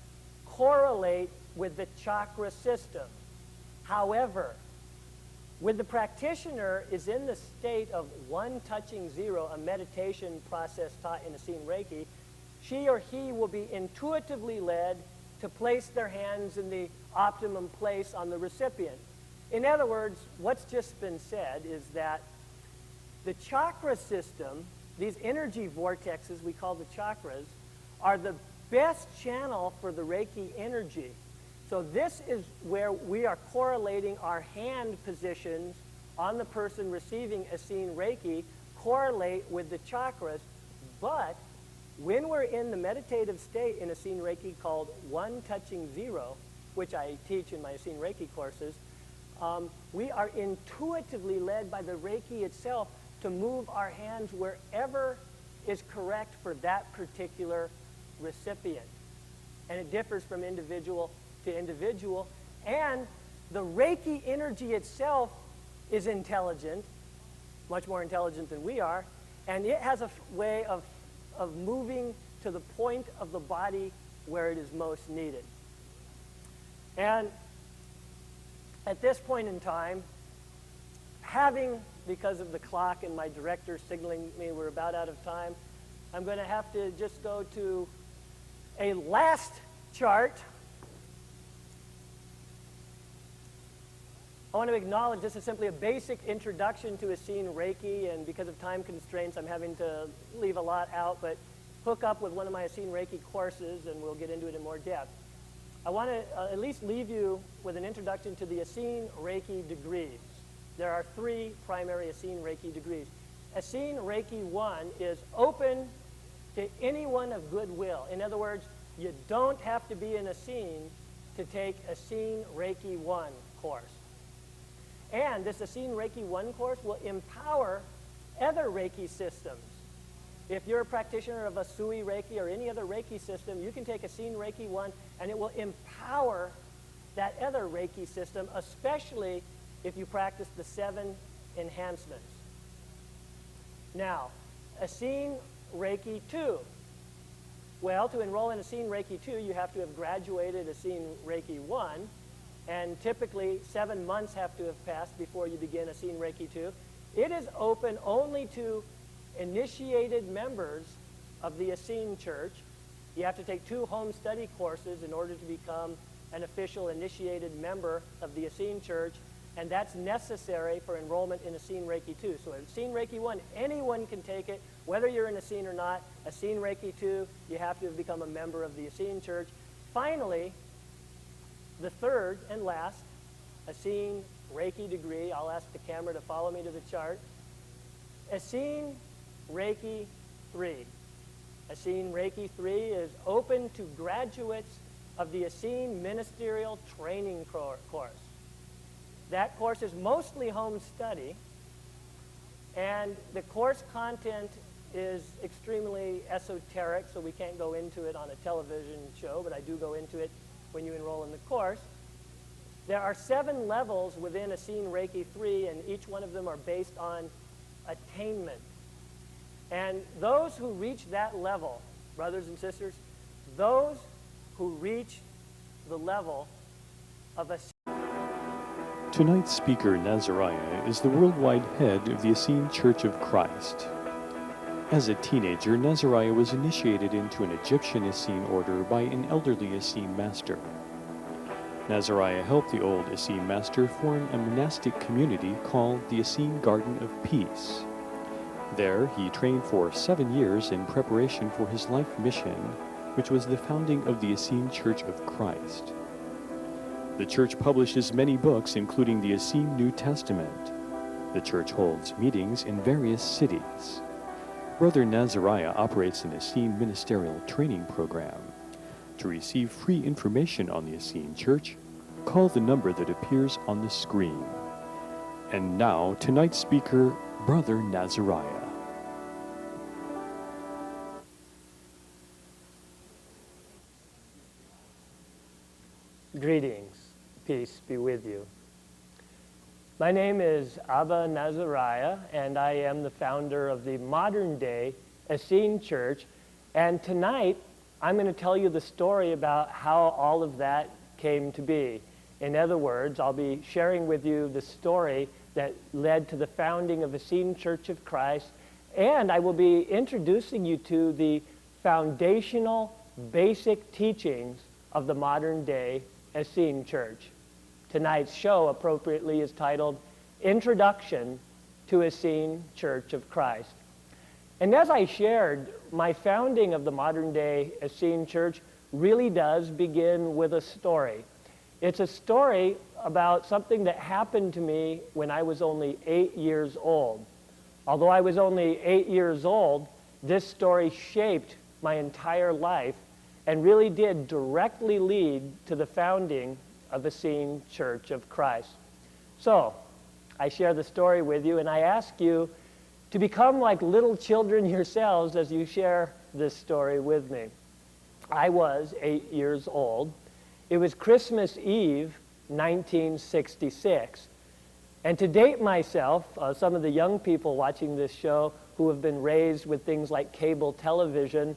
correlate with the chakra system. However, when the practitioner is in the state of 1 touching 0, a meditation process taught in Essene Reiki, she or he will be intuitively led to place their hands in the optimum place on the recipient. In other words, what's just been said is that the chakra system, these energy vortexes we call the chakras, are the best channel for the Reiki energy. So this is where we are correlating our hand positions on the person receiving Essene Reiki correlate with the chakras. But when we're in the meditative state in Essene Reiki called 1 touching 0, which I teach in my Essene Reiki courses, we are intuitively led by the Reiki itself to move our hands wherever is correct for that particular recipient. And it differs from individual to individual. And the Reiki energy itself is intelligent, much more intelligent than we are, and it has a way of moving to the point of the body where it is most needed. And at this point in time, because of the clock and my director signaling me we're about out of time, I'm going to have to just go to a last chart. I want to acknowledge this is simply a basic introduction to Essene Reiki, and because of time constraints, I'm having to leave a lot out, but hook up with one of my Essene Reiki courses and we'll get into it in more depth. I want to at least leave you with an introduction to the Essene Reiki degrees. There are 3 primary Essene Reiki degrees. Essene Reiki 1 is open to anyone of goodwill. In other words, you don't have to be an Essene to take Essene Reiki 1 course. And this Essene Reiki 1 course will empower other Reiki systems. If you're a practitioner of Usui Reiki or any other Reiki system, you can take Essene Reiki 1 and it will empower that other Reiki system, especially if you practice the 7 enhancements. Now, Essene Reiki 2. Well, to enroll in Essene Reiki 2, you have to have graduated Essene Reiki 1, and typically 7 months have to have passed before you begin Essene Reiki 2. It is open only to initiated members of the Essene Church. You have to take 2 home study courses in order to become an official initiated member of the Essene Church. and that's necessary for enrollment in Essene Reiki 2. So Essene Reiki 1, anyone can take it, whether you're in Essene or not. Essene Reiki 2, you have to become a member of the Essene Church. Finally, the third and last Essene Reiki degree, I'll ask the camera to follow me to the chart, Essene Reiki 3. Essene Reiki 3 is open to graduates of the Essene Ministerial Training course. That course is mostly home study, and the course content is extremely esoteric, so we can't go into it on a television show, but I do go into it when you enroll in the course. There are 7 levels within Essene Reiki 3, and each one of them are based on attainment. And those who reach that level, brothers and sisters, those who reach the level of Essene. Tonight's speaker, Nazariah, is the worldwide head of the Essene Church of Christ. As a teenager, Nazariah was initiated into an Egyptian Essene order by an elderly Essene master. Nazariah helped the old Essene master form a monastic community called the Essene Garden of Peace. There, he trained for 7 years in preparation for his life mission, which was the founding of the Essene Church of Christ. The church publishes many books, including the Essene New Testament. The church holds meetings in various cities. Brother Nazariah operates an Essene ministerial training program. To receive free information on the Essene Church, call the number that appears on the screen. And now, tonight's speaker, Brother Nazariah. Greetings, peace be with you. My name is Abba Nazariah, and I am the founder of the modern-day Essene Church. And tonight, I'm going to tell you the story about how all of that came to be. In other words, I'll be sharing with you the story that led to the founding of Essene Church of Christ, and I will be introducing you to the foundational, basic teachings of the modern-day Essene Church. Tonight's show appropriately is titled Introduction to Essene Church of Christ. And as I shared, my founding of the modern-day Essene Church really does begin with a story. It's a story about something that happened to me when I was only 8 years old. Although I was only 8 years old, this story shaped my entire life and really did directly lead to the founding of Essene Church of Christ. So, I share the story with you, and I ask you to become like little children yourselves as you share this story with me. I was 8 years old. It was Christmas Eve, 1966. And to date myself, some of the young people watching this show who have been raised with things like cable television,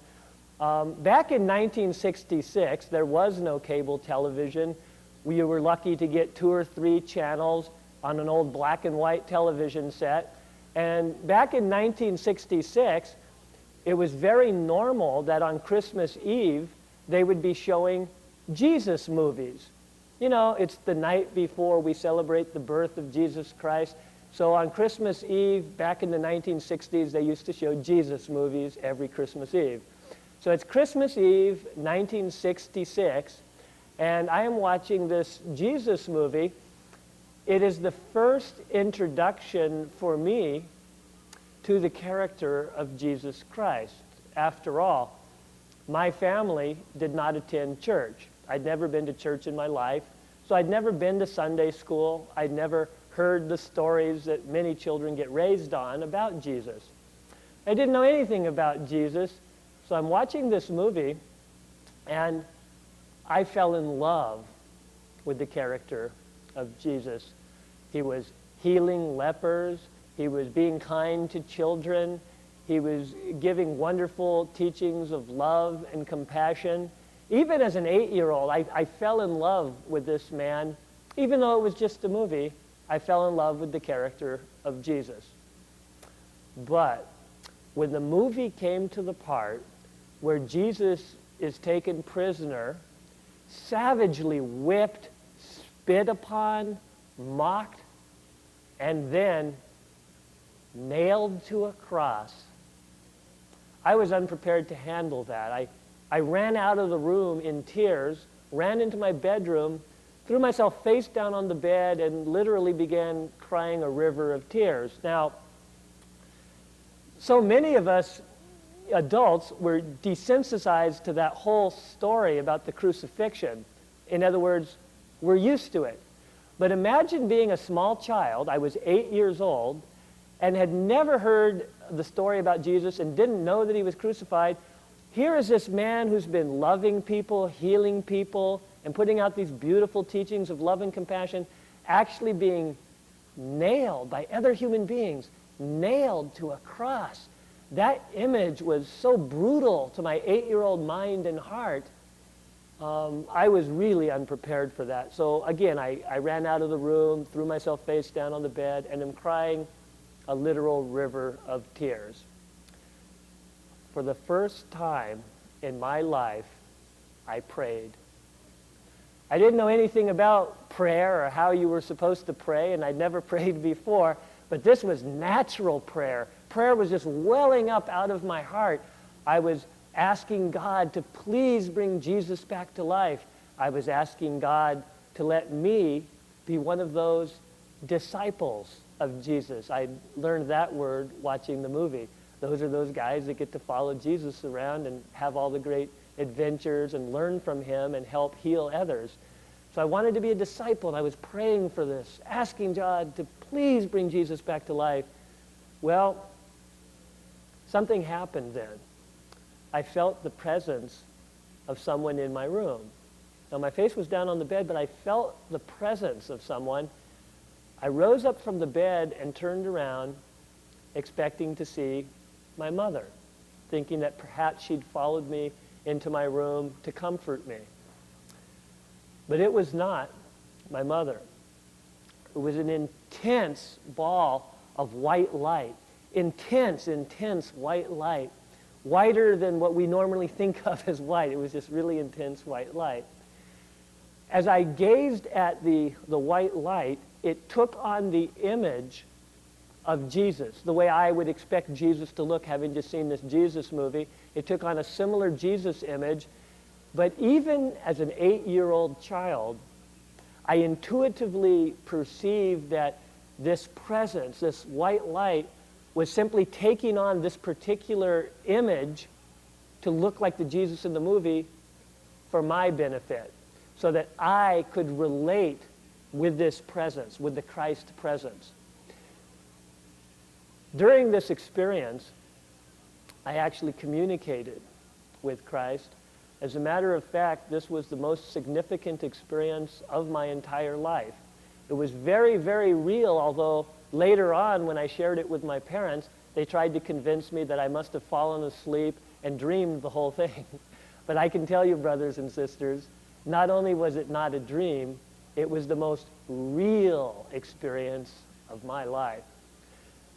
back in 1966, there was no cable television. We were lucky to get 2 or 3 channels on an old black and white television set. And back in 1966, it was very normal that on Christmas Eve, they would be showing Jesus movies. You know, it's the night before we celebrate the birth of Jesus Christ. So on Christmas Eve, back in the 1960s, they used to show Jesus movies every Christmas Eve. So it's Christmas Eve, 1966, and I am watching this Jesus movie. It is the first introduction for me to the character of Jesus Christ. After all, my family did not attend church. I'd never been to church in my life, so I'd never been to Sunday school. I'd never heard the stories that many children get raised on about Jesus. I didn't know anything about Jesus, so I'm watching this movie, and I fell in love with the character of Jesus. He was healing lepers. He was being kind to children. He was giving wonderful teachings of love and compassion. Even as an 8-year-old, I fell in love with this man. Even though it was just a movie, I fell in love with the character of Jesus. But when the movie came to the part where Jesus is taken prisoner, savagely whipped, spit upon, mocked, and then nailed to a cross. I was unprepared to handle that. I ran out of the room in tears, ran into my bedroom, threw myself face down on the bed, and literally began crying a river of tears. Now, so many of us adults were desensitized to that whole story about the crucifixion. In other words, we're used to it. But imagine being a small child. I was 8 years old and had never heard the story about Jesus and didn't know that he was crucified. Here is this man who's been loving people, healing people, and putting out these beautiful teachings of love and compassion, actually being nailed by other human beings, nailed to a cross. That image was so brutal to my 8-year-old mind and heart. I was really unprepared for that. So again, I ran out of the room, threw myself face down on the bed, and am crying a literal river of tears. For the first time in my life, I prayed. I didn't know anything about prayer or how you were supposed to pray, and I'd never prayed before, but this was natural prayer. Prayer was just welling up out of my heart. I was asking God to please bring Jesus back to life. I was asking God to let me be one of those disciples of Jesus. I learned that word watching the movie. Those are those guys that get to follow Jesus around and have all the great adventures and learn from him and help heal others. So I wanted to be a disciple, and I was praying for this, asking God to please bring Jesus back to life. Well, something happened then. I felt the presence of someone in my room. Now, my face was down on the bed, but I felt the presence of someone. I rose up from the bed and turned around, expecting to see my mother, thinking that perhaps she'd followed me into my room to comfort me. But it was not my mother. It was an intense ball of white light, intense white light, whiter than what we normally think of as white. It was just really intense white light. As I gazed at the white light, it took on the image of Jesus, the way I would expect Jesus to look, having just seen this Jesus movie. It took on a similar Jesus image, but even as an 8-year-old child, I intuitively perceived that this presence, this white light, was simply taking on this particular image to look like the Jesus in the movie for my benefit, so that I could relate with this presence, with the Christ presence. During this experience, I actually communicated with Christ. As a matter of fact, this was the most significant experience of my entire life. It was very, very real, although later on, when I shared it with my parents, they tried to convince me that I must have fallen asleep and dreamed the whole thing. But I can tell you, brothers and sisters, not only was it not a dream, it was the most real experience of my life.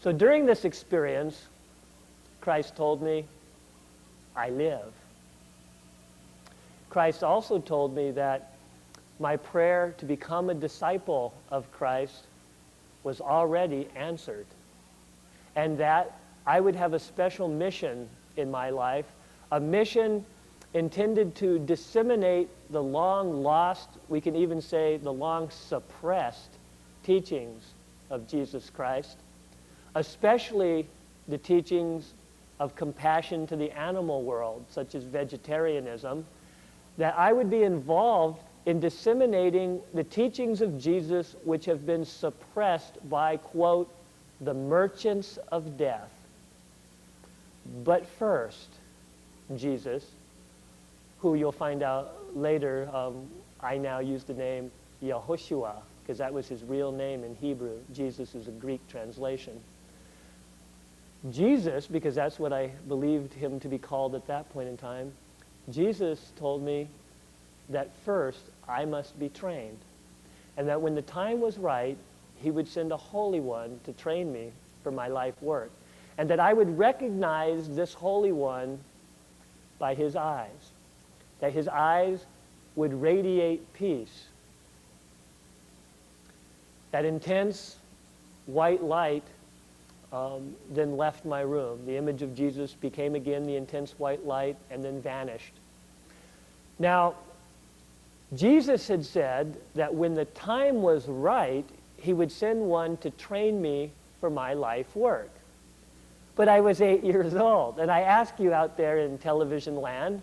So during this experience, Christ told me, I live. Christ also told me that my prayer to become a disciple of Christ was already answered, and that I would have a special mission in my life, a mission intended to disseminate the long lost, we can even say the long suppressed teachings of Jesus Christ, especially the teachings of compassion to the animal world, such as vegetarianism, that I would be involved in disseminating the teachings of Jesus which have been suppressed by, quote, the merchants of death. But first, Jesus, who you'll find out later, I now use the name Yehoshua, because that was his real name in Hebrew. Jesus is a Greek translation. Jesus, because that's what I believed him to be called at that point in time, Jesus told me that first I must be trained, and that when the time was right, he would send a Holy One to train me for my life work, and that I would recognize this Holy One by his eyes, that his eyes would radiate peace. That intense white light then left my room. The image of Jesus became again the intense white light and then vanished. Now, Jesus had said that when the time was right, he would send one to train me for my life work. But I was 8 years old, and I ask you out there in television land,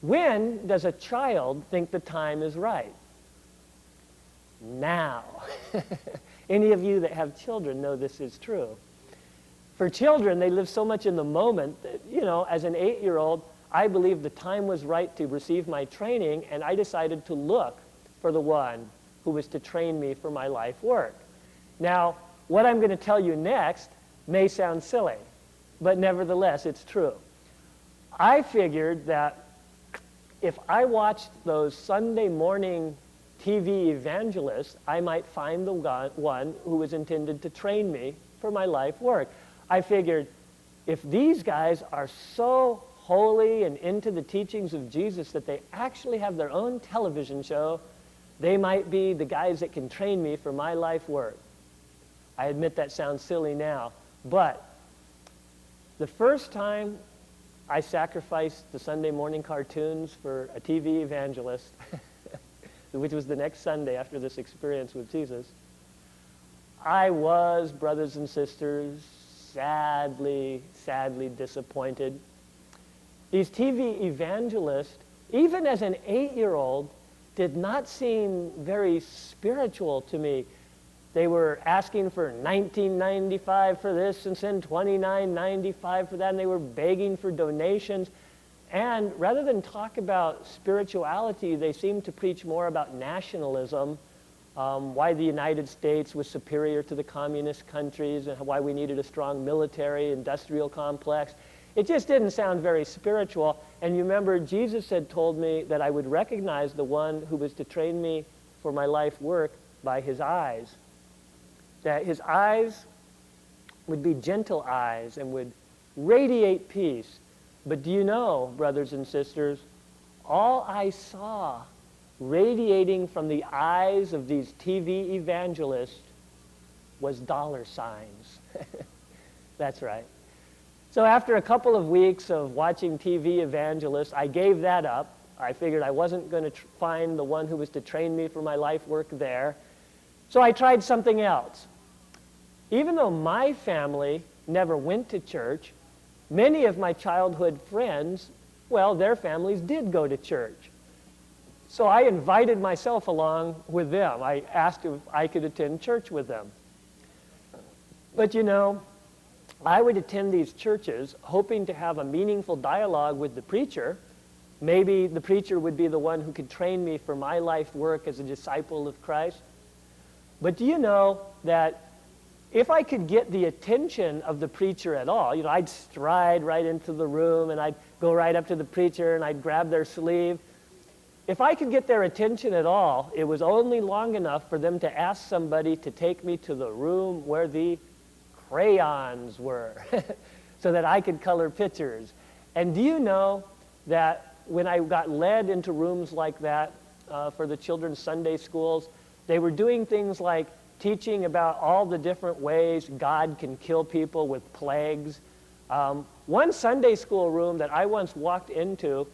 when does a child think the time is right? Now. Any of you that have children know this is true. For children, they live so much in the moment that, as an 8-year-old, I believed the time was right to receive my training, and I decided to look for the one who was to train me for my life work. Now, what I'm going to tell you next may sound silly, but nevertheless, it's true. I figured that if I watched those Sunday morning TV evangelists, I might find the one who was intended to train me for my life work. I figured, if these guys are so holy and into the teachings of Jesus that they actually have their own television show, they might be the guys that can train me for my life work. I admit that sounds silly now, but the first time I sacrificed the Sunday morning cartoons for a TV evangelist, which was the next Sunday after this experience with Jesus, I was, brothers and sisters, sadly disappointed. These TV evangelists, even as an 8-year-old, did not seem very spiritual to me. They were asking for $19.95 for this and send $29.95 for that, and they were begging for donations. And rather than talk about spirituality, they seemed to preach more about nationalism, why the United States was superior to the communist countries, and why we needed a strong military, industrial complex. It just didn't sound very spiritual. And you remember, Jesus had told me that I would recognize the one who was to train me for my life work by his eyes. That his eyes would be gentle eyes and would radiate peace. But do you know, brothers and sisters, all I saw radiating from the eyes of these TV evangelists was dollar signs. That's right. So after a couple of weeks of watching TV evangelists, I gave that up. I figured I wasn't going to find the one who was to train me for my life work there. So I tried something else. Even though my family never went to church, many of my childhood friends, well, their families did go to church. So I invited myself along with them. I asked if I could attend church with them. But I would attend these churches hoping to have a meaningful dialogue with the preacher. Maybe the preacher would be the one who could train me for my life work as a disciple of Christ. But do you know that if I could get the attention of the preacher at all, I'd stride right into the room and I'd go right up to the preacher and I'd grab their sleeve. If I could get their attention at all, it was only long enough for them to ask somebody to take me to the room where the crayons were so that I could color pictures. And do you know that when I got led into rooms like that for the children's Sunday schools, they were doing things like teaching about all the different ways God can kill people with plagues. One Sunday school room that I once walked into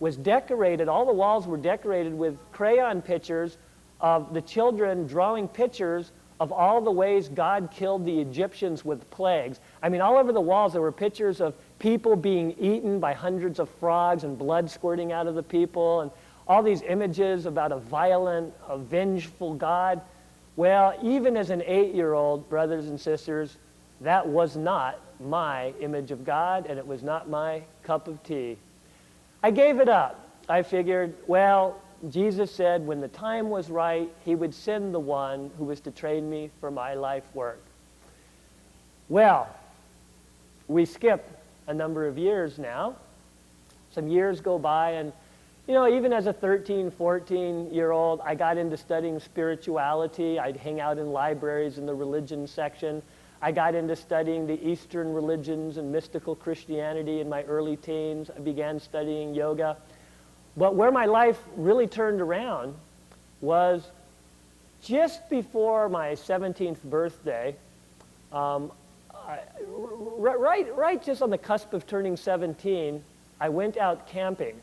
was decorated, all the walls were decorated with crayon pictures of the children drawing pictures of all the ways God killed the Egyptians with plagues. I mean, all over the walls there were pictures of people being eaten by hundreds of frogs and blood squirting out of the people, and all these images about a violent, a vengeful God. Well, even as an 8-year-old, brothers and sisters, that was not my image of God, and it was not my cup of tea. I gave it up. I figured, well, Jesus said when the time was right, he would send the one who was to train me for my life work. Well, we skip a number of years now. Some years go by, and even as a 13, 14-year-old, I got into studying spirituality. I'd hang out in libraries in the religion section. I got into studying the Eastern religions and mystical Christianity in my early teens. I began studying yoga. But where my life really turned around was just before my 17th birthday, right just on the cusp of turning 17, I went out camping.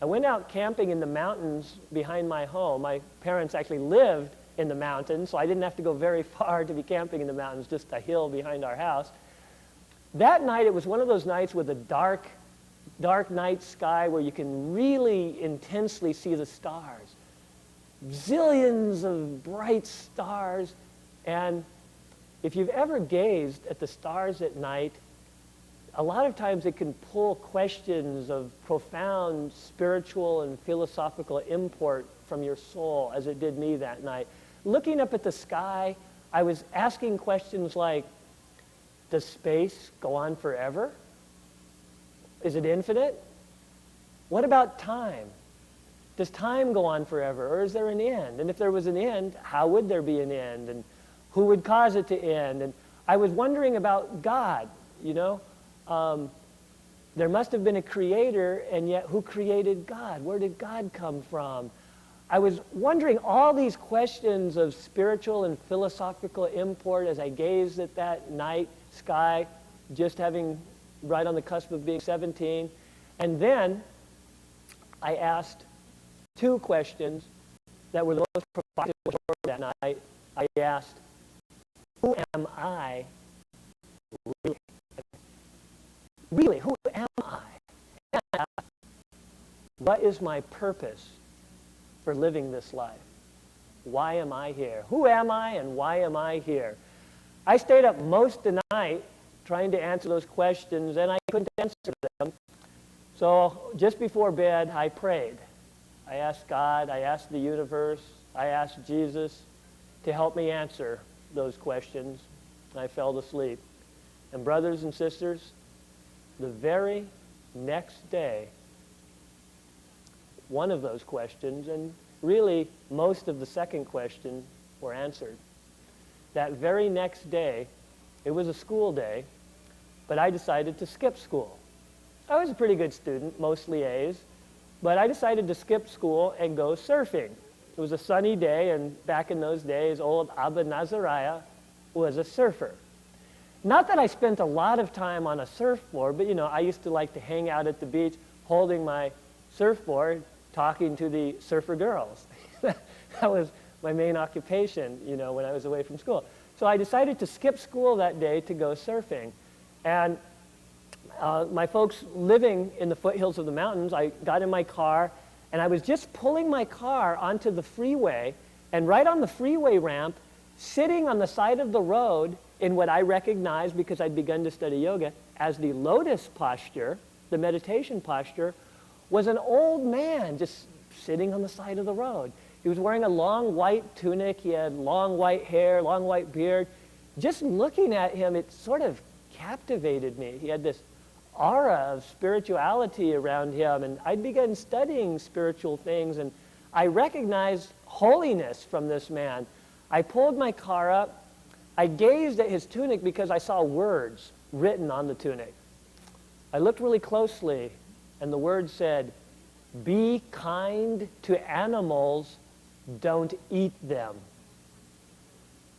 I went out camping in the mountains behind my home. My parents actually lived in the mountains, so I didn't have to go very far to be camping in the mountains, just a hill behind our house. That night, it was one of those nights with a dark night sky where you can really intensely see the stars. Zillions of bright stars. And if you've ever gazed at the stars at night, a lot of times it can pull questions of profound spiritual and philosophical import from your soul, as it did me that night. Looking up at the sky, I was asking questions like, does space go on forever? Is it infinite? What about time? Does time go on forever, or is there an end? And if there was an end, how would there be an end? And who would cause it to end? And I was wondering about God, you know. There must have been a creator, and yet who created God? Where did God come from? I was wondering all these questions of spiritual and philosophical import as I gazed at that night sky, just having right on the cusp of being 17. And then I asked two questions that were the most provocative that night. I asked, who am I really? Really, who am I? And I asked, what is my purpose for living this life? Why am I here? Who am I and why am I here? I stayed up most of the night trying to answer those questions, and I couldn't answer them. So just before bed, I prayed. I asked God, I asked the universe, I asked Jesus to help me answer those questions. I fell asleep. And brothers and sisters, the very next day, one of those questions, and really most of the second question, were answered. That very next day, it was a school day, but I decided to skip school. I was a pretty good student, mostly A's, but I decided to skip school and go surfing. It was a sunny day, and back in those days, old Abba Nazariah was a surfer. Not that I spent a lot of time on a surfboard, but you know, I used to like to hang out at the beach holding my surfboard, talking to the surfer girls. That was my main occupation, you know, when I was away from school. So I decided to skip school that day to go surfing. And my folks living in the foothills of the mountains, I got in my car, and I was just pulling my car onto the freeway, and right on the freeway ramp, sitting on the side of the road in what I recognized, because I'd begun to study yoga, as the lotus posture, the meditation posture, was an old man just sitting on the side of the road. He was wearing a long white tunic, he had long white hair, long white beard. Just looking at him, it sort of captivated me. He had this aura of spirituality around him, and I'd begun studying spiritual things, and I recognized holiness from this man. I pulled my car up. I gazed at his tunic because I saw words written on the tunic. I looked really closely, and the words said, "Be kind to animals, don't eat them."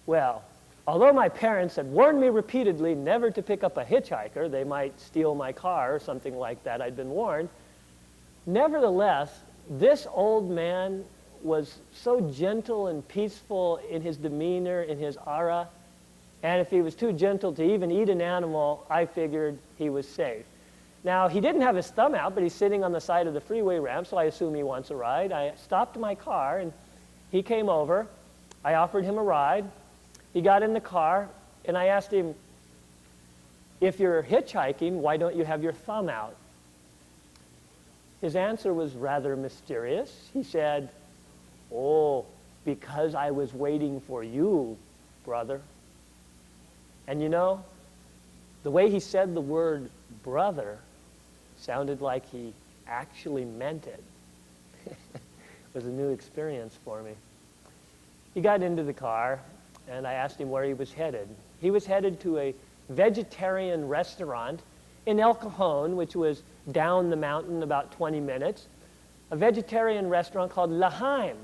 Well, although my parents had warned me repeatedly never to pick up a hitchhiker, they might steal my car or something like that, I'd been warned. Nevertheless, this old man was so gentle and peaceful in his demeanor, in his aura, and if he was too gentle to even eat an animal, I figured he was safe. Now, he didn't have his thumb out, but he's sitting on the side of the freeway ramp, so I assume he wants a ride. I stopped my car, and he came over. I offered him a ride. He got in the car, and I asked him, if you're hitchhiking, why don't you have your thumb out? His answer was rather mysterious. He said, "Oh, because I was waiting for you, brother." And you know, the way he said the word brother sounded like he actually meant it. It was a new experience for me. He got into the car, and I asked him where he was headed. He was headed to a vegetarian restaurant in El Cajon, which was down the mountain about 20 minutes, a vegetarian restaurant called L'Haim.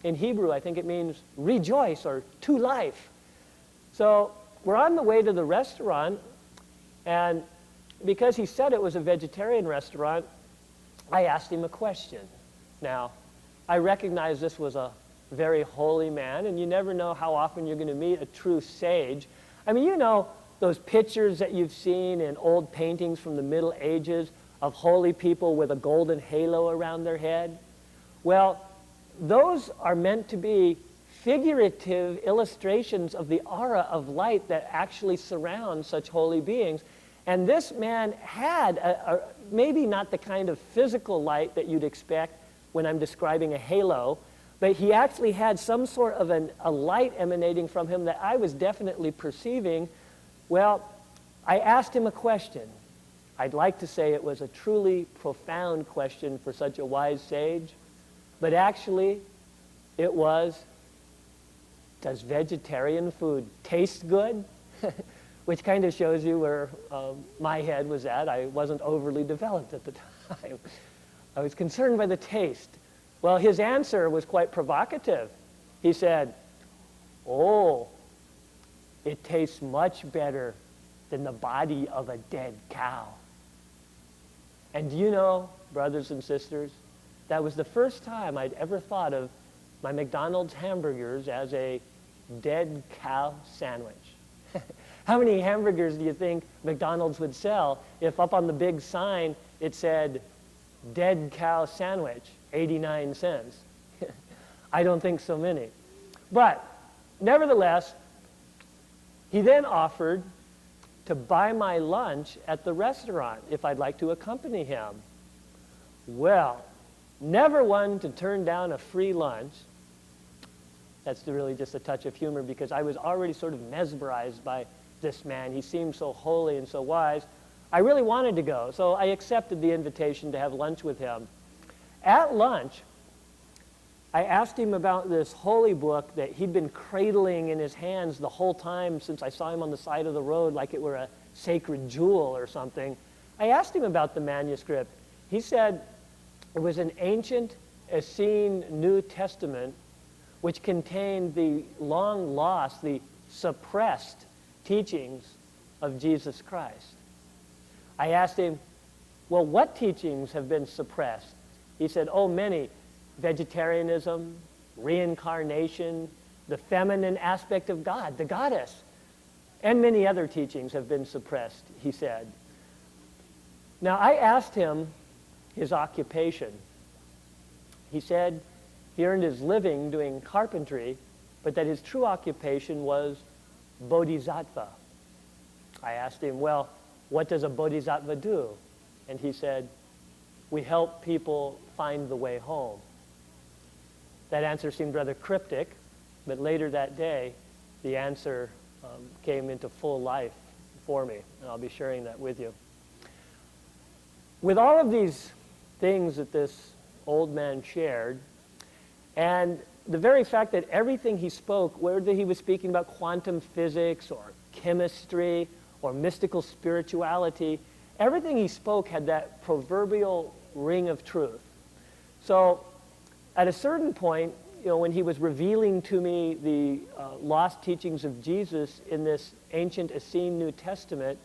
In Hebrew, I think it means rejoice or to life. So we're on the way to the restaurant, and because he said it was a vegetarian restaurant, I asked him a question. Now, I recognize this was a very holy man, and you never know how often you're going to meet a true sage. I mean, you know those pictures that you've seen in old paintings from the Middle Ages of holy people with a golden halo around their head? Well, those are meant to be figurative illustrations of the aura of light that actually surrounds such holy beings. And this man had maybe not the kind of physical light that you'd expect when I'm describing a halo, but he actually had some sort of a light emanating from him that I was definitely perceiving. Well, I asked him a question. I'd like to say it was a truly profound question for such a wise sage, but actually it was, does vegetarian food taste good? Which kind of shows you where my head was at. I wasn't overly developed at the time. I was concerned by the taste. Well, his answer was quite provocative. He said, oh, it tastes much better than the body of a dead cow. And do you know, brothers and sisters, that was the first time I'd ever thought of my McDonald's hamburgers as a dead cow sandwich. How many hamburgers do you think McDonald's would sell if up on the big sign it said, dead cow sandwich, 89 cents? I don't think so many. But nevertheless, he then offered to buy my lunch at the restaurant if I'd like to accompany him. Well, never one to turn down a free lunch. That's really just a touch of humor because I was already sort of mesmerized by this man. He seemed so holy and so wise. I really wanted to go, so I accepted the invitation to have lunch with him. At lunch, I asked him about this holy book that he'd been cradling in his hands the whole time since I saw him on the side of the road like it were a sacred jewel or something. I asked him about the manuscript. He said it was an ancient Essene New Testament which contained the long lost, the suppressed teachings of Jesus Christ. I asked him, well, what teachings have been suppressed? He said, oh, many. Vegetarianism, reincarnation, the feminine aspect of God, the goddess, and many other teachings have been suppressed, he said. Now, I asked him his occupation. He said he earned his living doing carpentry, but that his true occupation was bodhisattva. I asked him, well, what does a bodhisattva do? And he said, we help people find the way home. That answer seemed rather cryptic, but later that day, the answer came into full life for me, and I'll be sharing that with you. With all of these things that this old man shared, and the very fact that everything he spoke, whether he was speaking about quantum physics or chemistry or mystical spirituality, everything he spoke had that proverbial ring of truth. So at a certain point, when he was revealing to me the lost teachings of Jesus in this ancient Essene New Testament,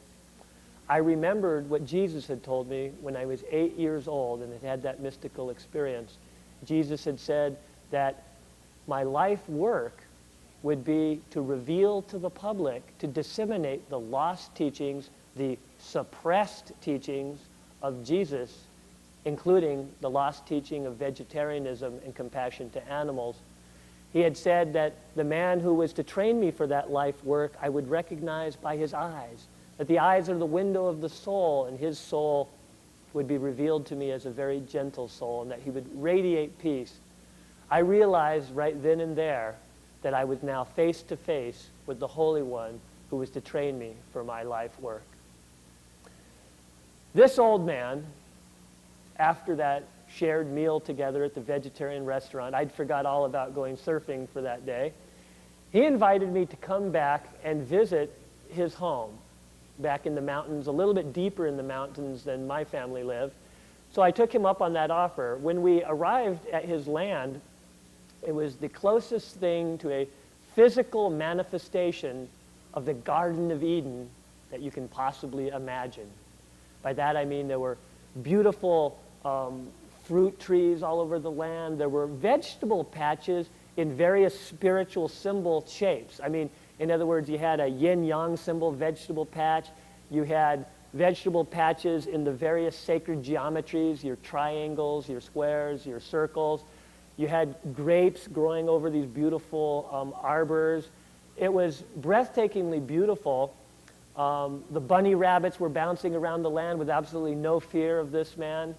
I remembered what Jesus had told me when I was 8 years old and had that mystical experience. Jesus had said that my life work would be to reveal to the public, to disseminate the lost teachings, the suppressed teachings of Jesus, including the lost teaching of vegetarianism and compassion to animals. He had said that the man who was to train me for that life work, I would recognize by his eyes, that the eyes are the window of the soul, and his soul would be revealed to me as a very gentle soul, and that he would radiate peace. I realized right then and there that I was now face to face with the Holy One who was to train me for my life work. This old man, after that shared meal together at the vegetarian restaurant, I'd forgot all about going surfing for that day. He invited me to come back and visit his home back in the mountains, a little bit deeper in the mountains than my family lived. So I took him up on that offer. When we arrived at his land, It was the closest thing to a physical manifestation of the Garden of Eden that you can possibly imagine. By that I mean there were beautiful fruit trees all over the land. There were vegetable patches in various spiritual symbol shapes. I mean, in other words, you had a yin-yang symbol vegetable patch. You had vegetable patches in the various sacred geometries, your triangles, your squares, your circles. You had grapes growing over these beautiful arbors. It was breathtakingly beautiful. The bunny rabbits were bouncing around the land with absolutely no fear of this man.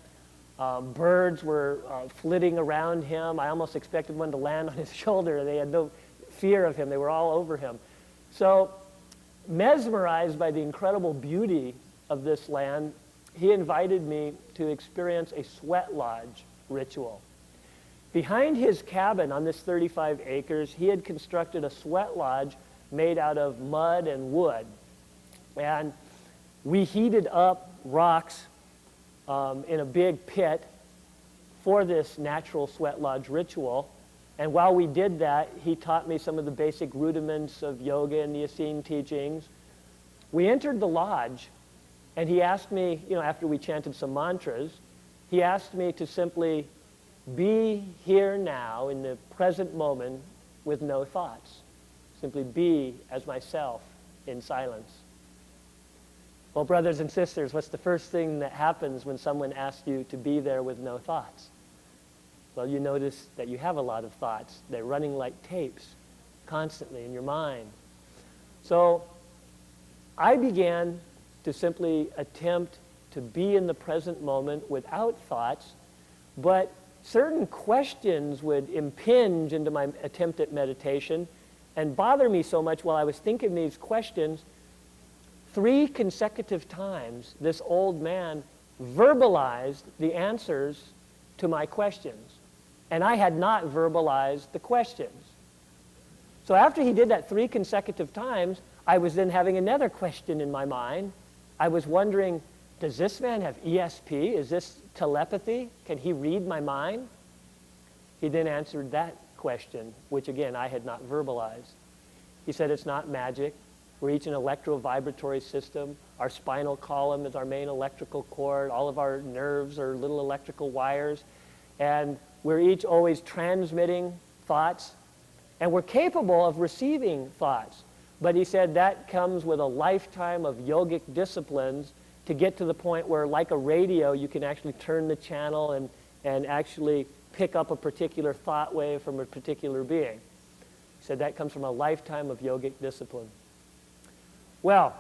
Birds were flitting around him. I almost expected one to land on his shoulder. They had no fear of him. They were all over him. So, mesmerized by the incredible beauty of this land, he invited me to experience a sweat lodge ritual. Behind his cabin on this 35 acres, he had constructed a sweat lodge made out of mud and wood. And we heated up rocks in a big pit for this natural sweat lodge ritual. And while we did that, he taught me some of the basic rudiments of yoga and the Essene teachings. We entered the lodge, and he asked me, after we chanted some mantras, he asked me to simply be here now in the present moment with no thoughts. Simply be as myself in silence. Well, brothers and sisters, what's the first thing that happens when someone asks you to be there with no thoughts? Well, you notice that you have a lot of thoughts. They're running like tapes constantly in your mind. So I began to simply attempt to be in the present moment without thoughts, but certain questions would impinge into my attempt at meditation and bother me so much while I was thinking these questions. 3 consecutive times, this old man verbalized the answers to my questions, and I had not verbalized the questions. So after he did that 3 consecutive times, I was then having another question in my mind. I was wondering, does this man have ESP? Is this telepathy? Can he read my mind? He then answered that question, which again I had not verbalized. He said, it's not magic. We're each an electro-vibratory system. Our spinal column is our main electrical cord. All of our nerves are little electrical wires. And we're each always transmitting thoughts. And we're capable of receiving thoughts. But he said that comes with a lifetime of yogic disciplines to get to the point where, like a radio, you can actually turn the channel and actually pick up a particular thought wave from a particular being. He said that comes from a lifetime of yogic discipline. Well,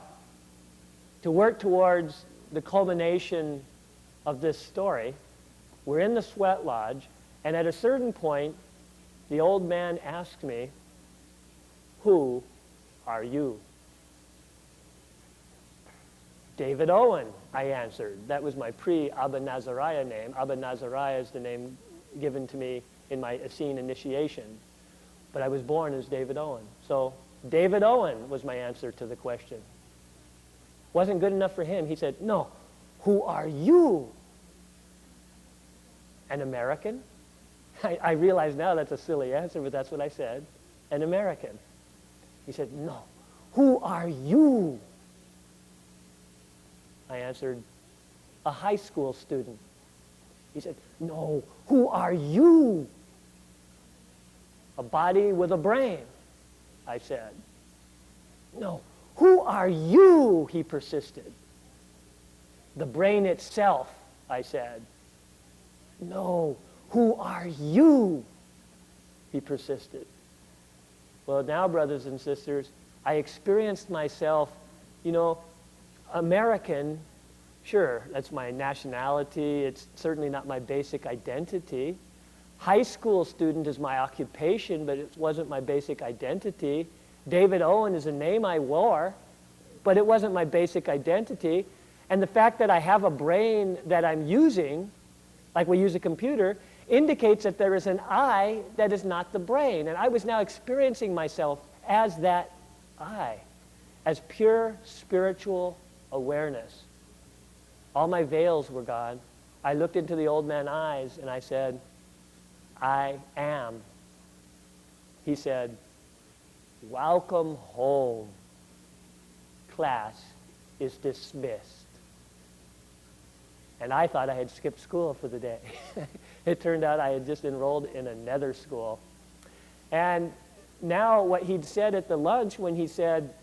to work towards the culmination of this story, we're in the sweat lodge, and at a certain point, the old man asked me, "Who are you?" "David Owen," I answered. That was my pre-Abba Nazariah name. Abba Nazariah is the name given to me in my Essene initiation. But I was born as David Owen. So David Owen was my answer to the question. Wasn't good enough for him. He said, "No, who are you?" "An American?" I realize now that's a silly answer, but that's what I said. "An American." He said, "No, who are you?" I answered, "A high school student." He said, "No, who are you?" "A body with a brain," I said. "No, who are you?" he persisted. "The brain itself," I said. "No, who are you?" he persisted. Well, now, brothers and sisters, I experienced myself, American. Sure, that's my nationality. It's certainly not my basic identity. High school student is my occupation, but it wasn't my basic identity. David Owen is a name I wore, but it wasn't my basic identity. And the fact that I have a brain that I'm using, like we use a computer, indicates that there is an I that is not the brain. And I was now experiencing myself as that I, as pure spiritual awareness. All my veils were gone. I looked into the old man's eyes and I said, "I am he said, "Welcome home. Class is dismissed." And I thought I had skipped school for the day. It turned out I had just enrolled in another school. And now what he'd said at the lunch when he said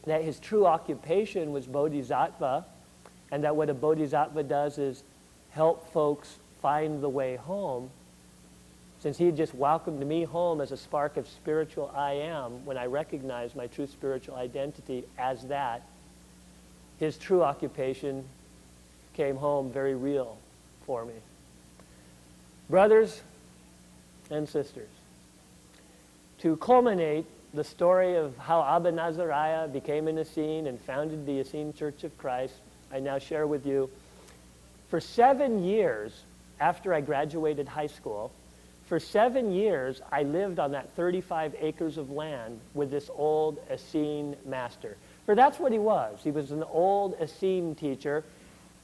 that his true occupation was bodhisattva, and that what a bodhisattva does is help folks find the way home, since he had just welcomed me home as a spark of spiritual I am, when I recognized my true spiritual identity as that, his true occupation came home very real for me. Brothers and sisters, to culminate the story of how Abba Nazariah became an Essene and founded the Essene Church of Christ, I now share with you, for 7 years after I graduated high school, for 7 years I lived on that 35 acres of land with this old Essene master. For that's what he was. He was an old Essene teacher.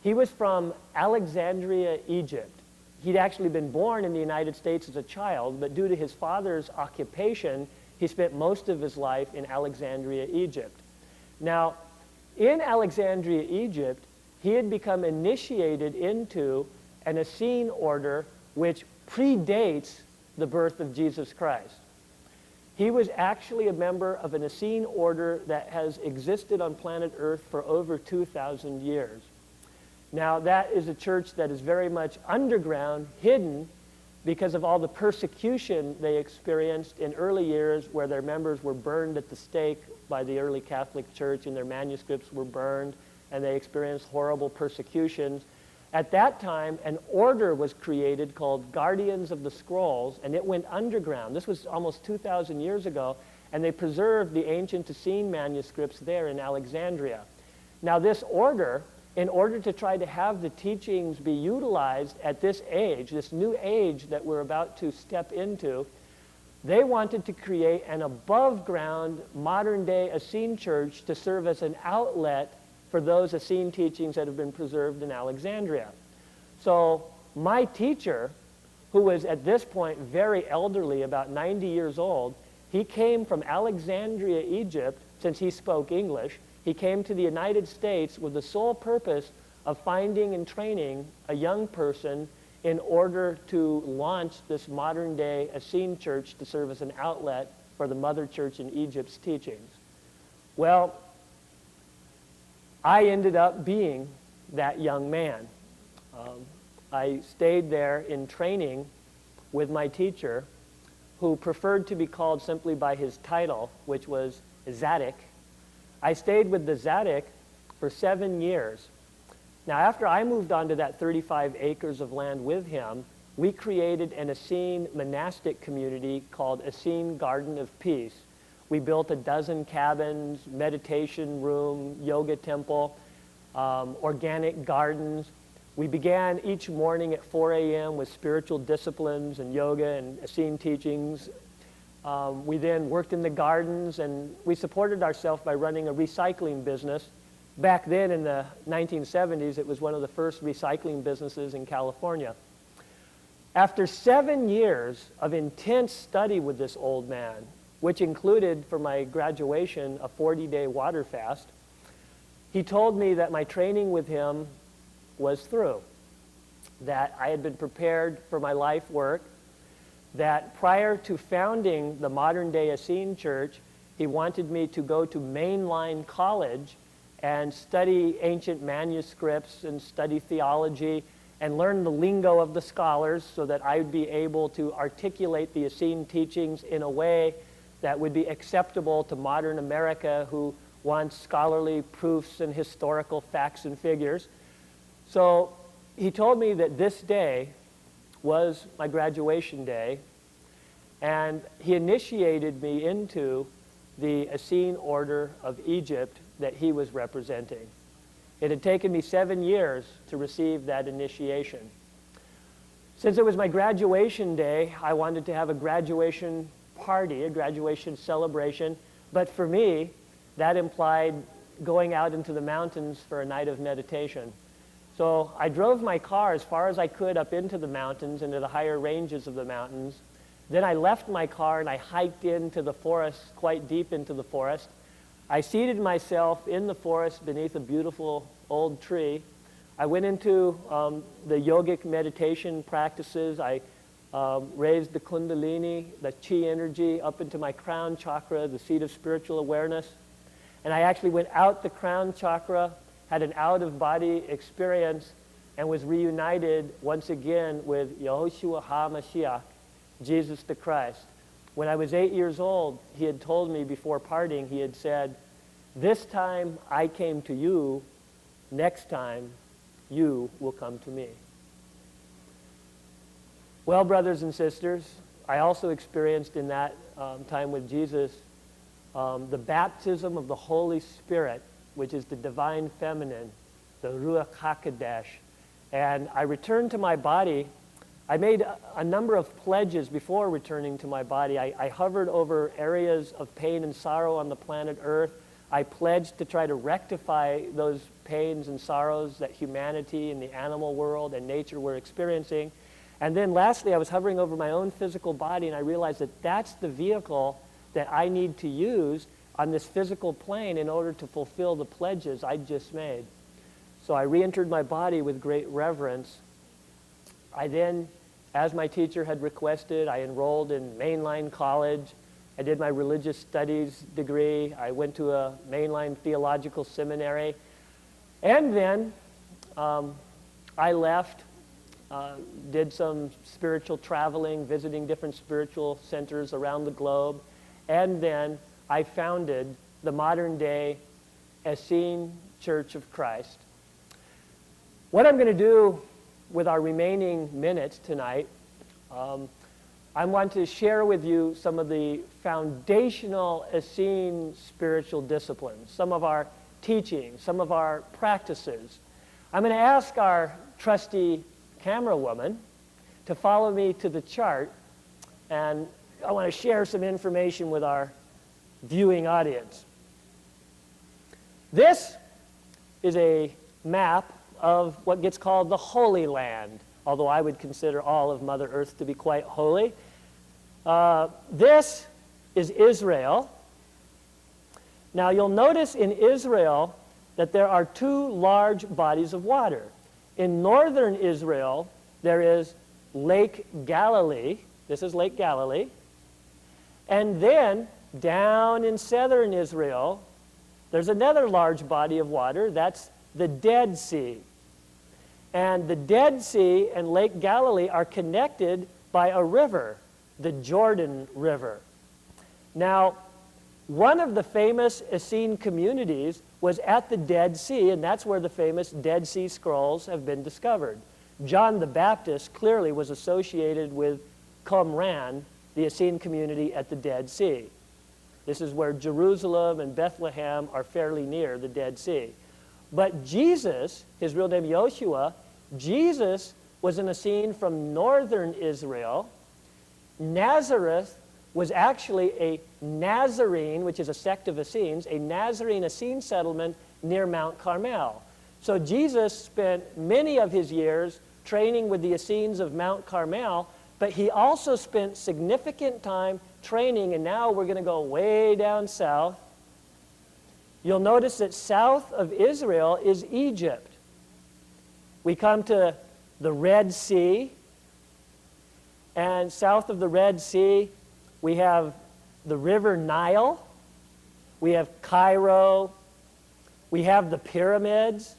He was from Alexandria, Egypt. He'd actually been born in the United States as a child, but due to his father's occupation, he spent most of his life in Alexandria, Egypt. Now, in Alexandria, Egypt, he had become initiated into an Essene order which predates the birth of Jesus Christ. He was actually a member of an Essene order that has existed on planet Earth for over 2,000 years. Now, that is a church that is very much underground, hidden, because of all the persecution they experienced in early years, where their members were burned at the stake by the early Catholic Church, and their manuscripts were burned, and they experienced horrible persecutions. At that time, an order was created called Guardians of the Scrolls, and it went underground. This was almost 2,000 years ago, and they preserved the ancient Essene manuscripts there in Alexandria. Now, this order, in order to try to have the teachings be utilized at this age, this new age that we're about to step into, they wanted to create an above-ground, modern-day Essene church to serve as an outlet for those Essene teachings that have been preserved in Alexandria. So my teacher, who was at this point very elderly, about 90 years old, he came from Alexandria, Egypt, since he spoke English. He came to the United States with the sole purpose of finding and training a young person in order to launch this modern-day Essene church to serve as an outlet for the mother church in Egypt's teachings. Well, I ended up being that young man. I stayed there in training with my teacher, who preferred to be called simply by his title, which was Zadok. I stayed with the Zadok for 7 years. Now, after I moved on to that 35 acres of land with him, we created an Essene monastic community called Essene Garden of Peace. We built 12 cabins, meditation room, yoga temple, organic gardens. We began each morning at 4 a.m. with spiritual disciplines and yoga and Essene teachings. We then worked in the gardens, and we supported ourselves by running a recycling business. Back then in the 1970s, it was one of the first recycling businesses in California. After 7 years of intense study with this old man, which included, for my graduation, a 40-day water fast, he told me that my training with him was through, that I had been prepared for my life work, that prior to founding the modern-day Essene Church, he wanted me to go to mainline college and study ancient manuscripts and study theology and learn the lingo of the scholars so that I would be able to articulate the Essene teachings in a way that would be acceptable to modern America, who wants scholarly proofs and historical facts and figures. So he told me that this day was my graduation day, and he initiated me into the Essene Order of Egypt that he was representing. It had taken me 7 years to receive that initiation. Since it was my graduation day, I wanted to have a graduation party, a graduation celebration, but for me, that implied going out into the mountains for a night of meditation. So I drove my car as far as I could up into the mountains, into the higher ranges of the mountains. Then I left my car and I hiked into the forest, quite deep into the forest. I seated myself in the forest beneath a beautiful old tree. I went into the yogic meditation practices. I raised the kundalini, the chi energy, up into my crown chakra, the seat of spiritual awareness. And I actually went out the crown chakra, had an out-of-body experience, and was reunited once again with Yahushua HaMashiach, Jesus the Christ. When I was 8 years old, he had told me before parting, he had said, "This time I came to you, next time you will come to me." Well, brothers and sisters, I also experienced in that time with Jesus the baptism of the Holy Spirit, which is the divine feminine, the Ruach HaKodesh. And I returned to my body. I made a number of pledges before returning to my body. I hovered over areas of pain and sorrow on the planet Earth. I pledged to try to rectify those pains and sorrows that humanity and the animal world and nature were experiencing. And then lastly, I was hovering over my own physical body, and I realized that that's the vehicle that I need to use on this physical plane in order to fulfill the pledges I just made. So I re-entered my body with great reverence. I then, as my teacher had requested, I enrolled in mainline college. I did my religious studies degree. I went to a mainline theological seminary. And then I left, did some spiritual traveling, visiting different spiritual centers around the globe. And then I founded the modern-day Essene Church of Christ. What I'm going to do with our remaining minutes tonight, I want to share with you some of the foundational Essene spiritual disciplines, some of our teachings, some of our practices. I'm going to ask our trusty camera woman to follow me to the chart, and I want to share some information with our viewing audience. This is a map of what gets called the Holy Land, although I would consider all of Mother Earth to be quite holy. This is Israel. Now you'll notice in Israel that there are two large bodies of water. In northern Israel, there is Lake Galilee. This is Lake Galilee. And then down in southern Israel, there's another large body of water. That's the Dead Sea. And the Dead Sea and Lake Galilee are connected by a river, the Jordan River. Now, one of the famous Essene communities was at the Dead Sea, and that's where the famous Dead Sea Scrolls have been discovered. John the Baptist clearly was associated with Qumran, the Essene community at the Dead Sea. This is where Jerusalem and Bethlehem are fairly near the Dead Sea. But Jesus, his real name Yoshua, Jesus was an Essene from northern Israel. Nazareth was actually a Nazarene, which is a sect of Essenes, a Nazarene Essene settlement near Mount Carmel. So Jesus spent many of his years training with the Essenes of Mount Carmel, but he also spent significant time training, and now we're going to go way down south. You'll notice that south of Israel is Egypt. We come to the Red Sea, and south of the Red Sea, we have the River Nile, we have Cairo, we have the pyramids,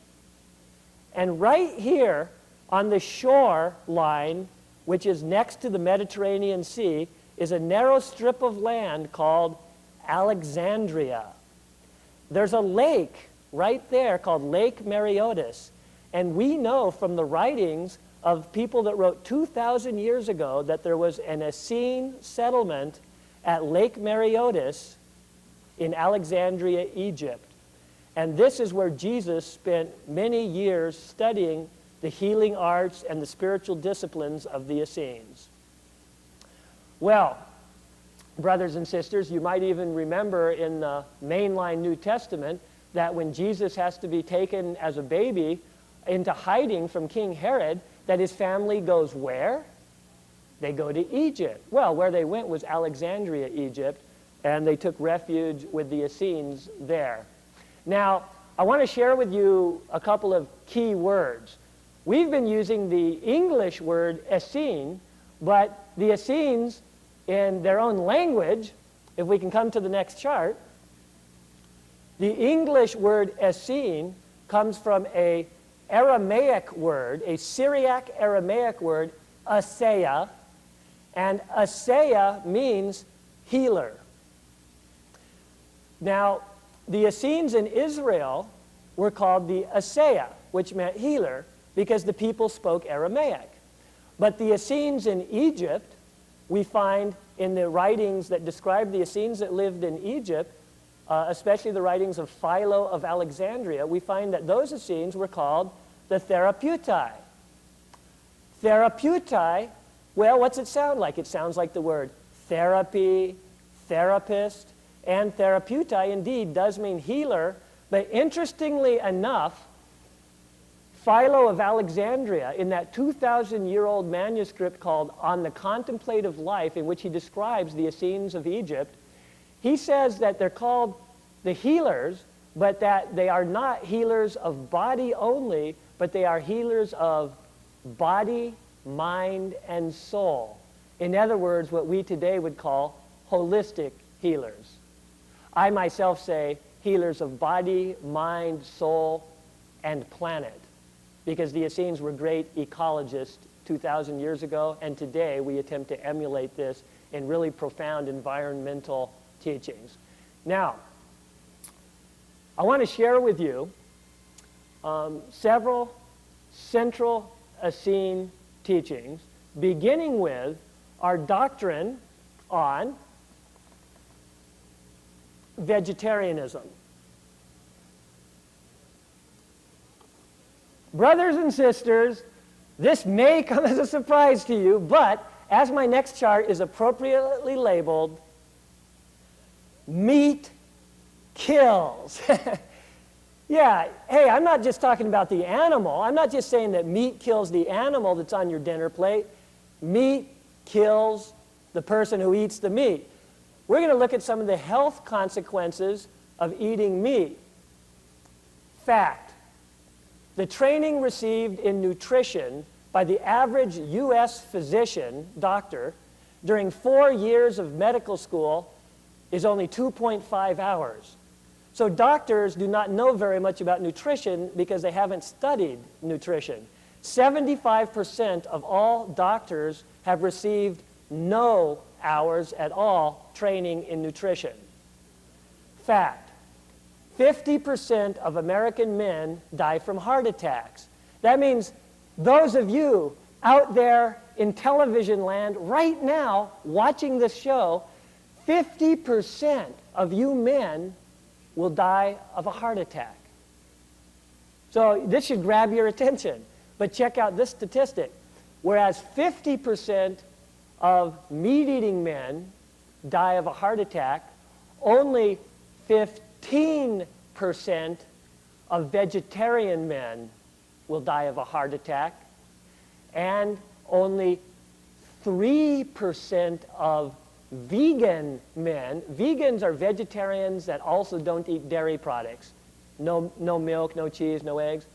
and right here on the shore line, which is next to the Mediterranean Sea, is a narrow strip of land called Alexandria. There's a lake right there called Lake Mareotis, and we know from the writings of people that wrote 2,000 years ago that there was an Essene settlement at Lake Mareotis in Alexandria, Egypt. And this is where Jesus spent many years studying the healing arts and the spiritual disciplines of the Essenes. Well, brothers and sisters, you might even remember in the mainline New Testament that when Jesus has to be taken as a baby into hiding from King Herod, that his family goes where? They go to Egypt. Well, where they went was Alexandria, Egypt, and they took refuge with the Essenes there. Now, I want to share with you a couple of key words. We've been using the English word Essene, but the Essenes, in their own language, if we can come to the next chart, the English word Essene comes from an Aramaic word, a Syriac Aramaic word, Asseya, and Asseya means healer. Now, the Essenes in Israel were called the Asseya, which meant healer, because the people spoke Aramaic. But the Essenes in Egypt, we find in the writings that describe the Essenes that lived in Egypt, especially the writings of Philo of Alexandria, we find that those Essenes were called the Therapeutai. Therapeutai, well, what's it sound like? It sounds like the word therapy, therapist, and therapeutai indeed does mean healer, but interestingly enough, Philo of Alexandria, in that 2,000-year-old manuscript called On the Contemplative Life, in which he describes the Essenes of Egypt, he says that they're called the healers, but that they are not healers of body only, but they are healers of body, mind, and soul. In other words, what we today would call holistic healers. I myself say healers of body, mind, soul, and planet, because the Essenes were great ecologists 2,000 years ago, and today we attempt to emulate this in really profound environmental teachings. Now, I want to share with you several central Essene teachings, beginning with our doctrine on vegetarianism. Brothers and sisters, this may come as a surprise to you, but as my next chart is appropriately labeled, meat kills. Yeah, hey, I'm not just talking about the animal. I'm not just saying that meat kills the animal that's on your dinner plate. Meat kills the person who eats the meat. We're going to look at some of the health consequences of eating meat. Fact: the training received in nutrition by the average U.S. physician, doctor, during 4 years of medical school is only 2.5 hours. So doctors do not know very much about nutrition because they haven't studied nutrition. 75% of all doctors have received no hours at all training in nutrition. Fact: 50% of American men die from heart attacks. That means those of you out there in television land right now watching this show, 50% of you men will die of a heart attack. So this should grab your attention. But check out this statistic. Whereas 50% of meat-eating men die of a heart attack, only 15% of vegetarian men will die of a heart attack, and only 3% of vegan men. Vegans are vegetarians that also don't eat dairy products. No milk, no cheese, no eggs.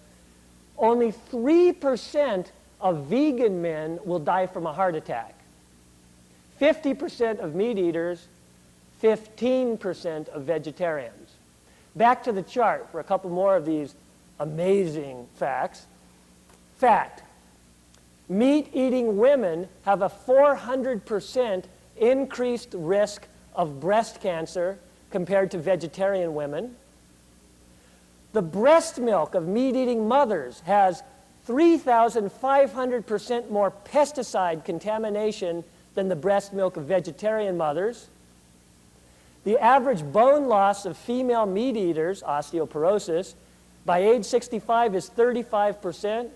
Only 3% of vegan men will die from a heart attack. 50% of meat eaters, 15% of vegetarians. Back to the chart for a couple more of these amazing facts. Fact: meat-eating women have a 400% increased risk of breast cancer compared to vegetarian women. The breast milk of meat-eating mothers has 3,500% more pesticide contamination than the breast milk of vegetarian mothers. The average bone loss of female meat eaters, osteoporosis, by age 65 is 35%.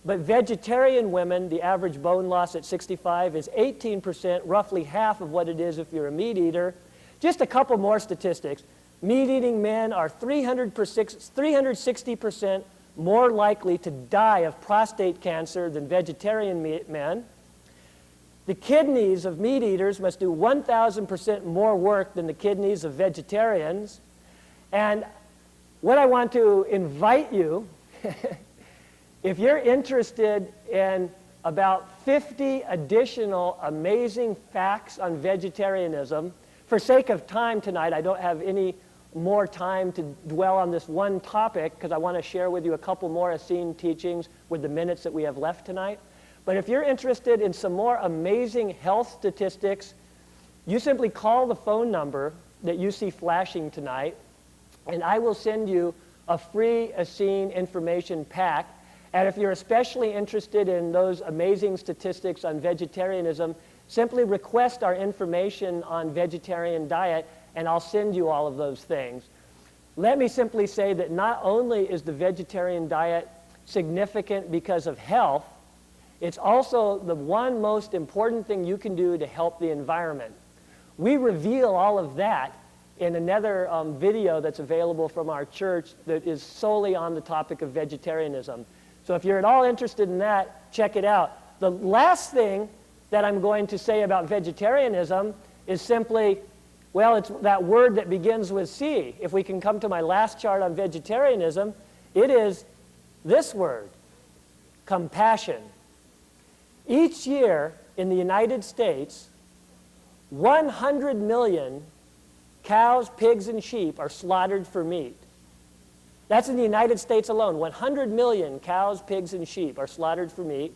But vegetarian women, the average bone loss at 65 is 18%, roughly half of what it is if you're a meat eater. Just a couple more statistics. Meat-eating men are 360% more likely to die of prostate cancer than vegetarian men. The kidneys of meat eaters must do 1,000% more work than the kidneys of vegetarians. And what I want to invite you, if you're interested in about 50 additional amazing facts on vegetarianism, for sake of time tonight, I don't have any more time to dwell on this one topic because I want to share with you a couple more Essene teachings with the minutes that we have left tonight. But if you're interested in some more amazing health statistics, you simply call the phone number that you see flashing tonight, and I will send you a free Essene information pack. And if you're especially interested in those amazing statistics on vegetarianism, simply request our information on vegetarian diet, and I'll send you all of those things. Let me simply say that not only is the vegetarian diet significant because of health, it's also the one most important thing you can do to help the environment. We reveal all of that in another video that's available from our church that is solely on the topic of vegetarianism. So if you're at all interested in that, check it out. The last thing that I'm going to say about vegetarianism is simply, well, it's that word that begins with C. If we can come to my last chart on vegetarianism, it is this word, compassion. Each year in the United States, 100 million cows, pigs, and sheep are slaughtered for meat. That's in the United States alone. 100 million cows, pigs, and sheep are slaughtered for meat.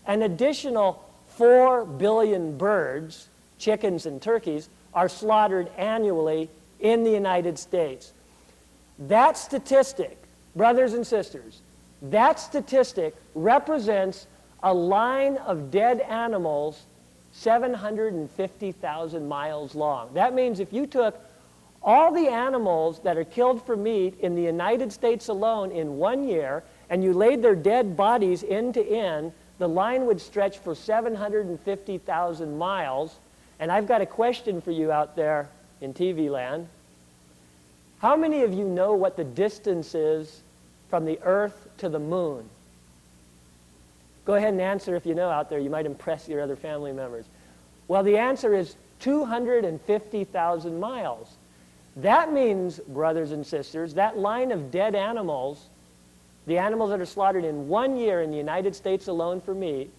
An additional 4 billion birds, chickens and turkeys, are slaughtered annually in the United States. That statistic, brothers and sisters, that statistic represents a line of dead animals 750,000 miles long. That means if you took all the animals that are killed for meat in the United States alone in 1 year, and you laid their dead bodies end to end, the line would stretch for 750,000 miles. And I've got a question for you out there in TV land. How many of you know what the distance is from the Earth to the moon? Go ahead and answer if you know out there. You might impress your other family members. Well, the answer is 250,000 miles. That means, brothers and sisters, that line of dead animals, the animals that are slaughtered in 1 year in the United States alone for meat,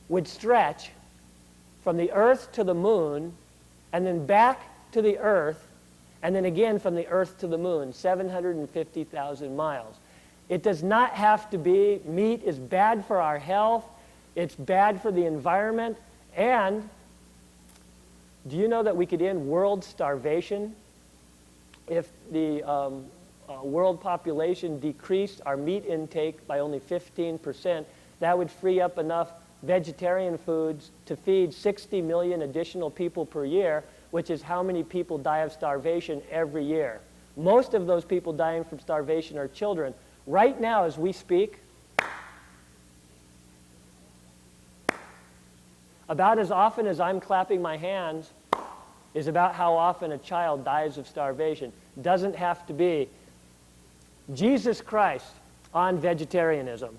would stretch from the Earth to the moon, and then back to the Earth, and then again from the Earth to the moon, 750,000 miles. It does not have to be. Meat is bad for our health. It's bad for the environment. And do you know that we could end world starvation if the world population decreased our meat intake by only 15%? That would free up enough vegetarian foods to feed 60 million additional people per year, which is how many people die of starvation every year. Most of those people dying from starvation are children. Right now, as we speak, about as often as I'm clapping my hands is about how often a child dies of starvation. Doesn't have to be. Jesus Christ on vegetarianism.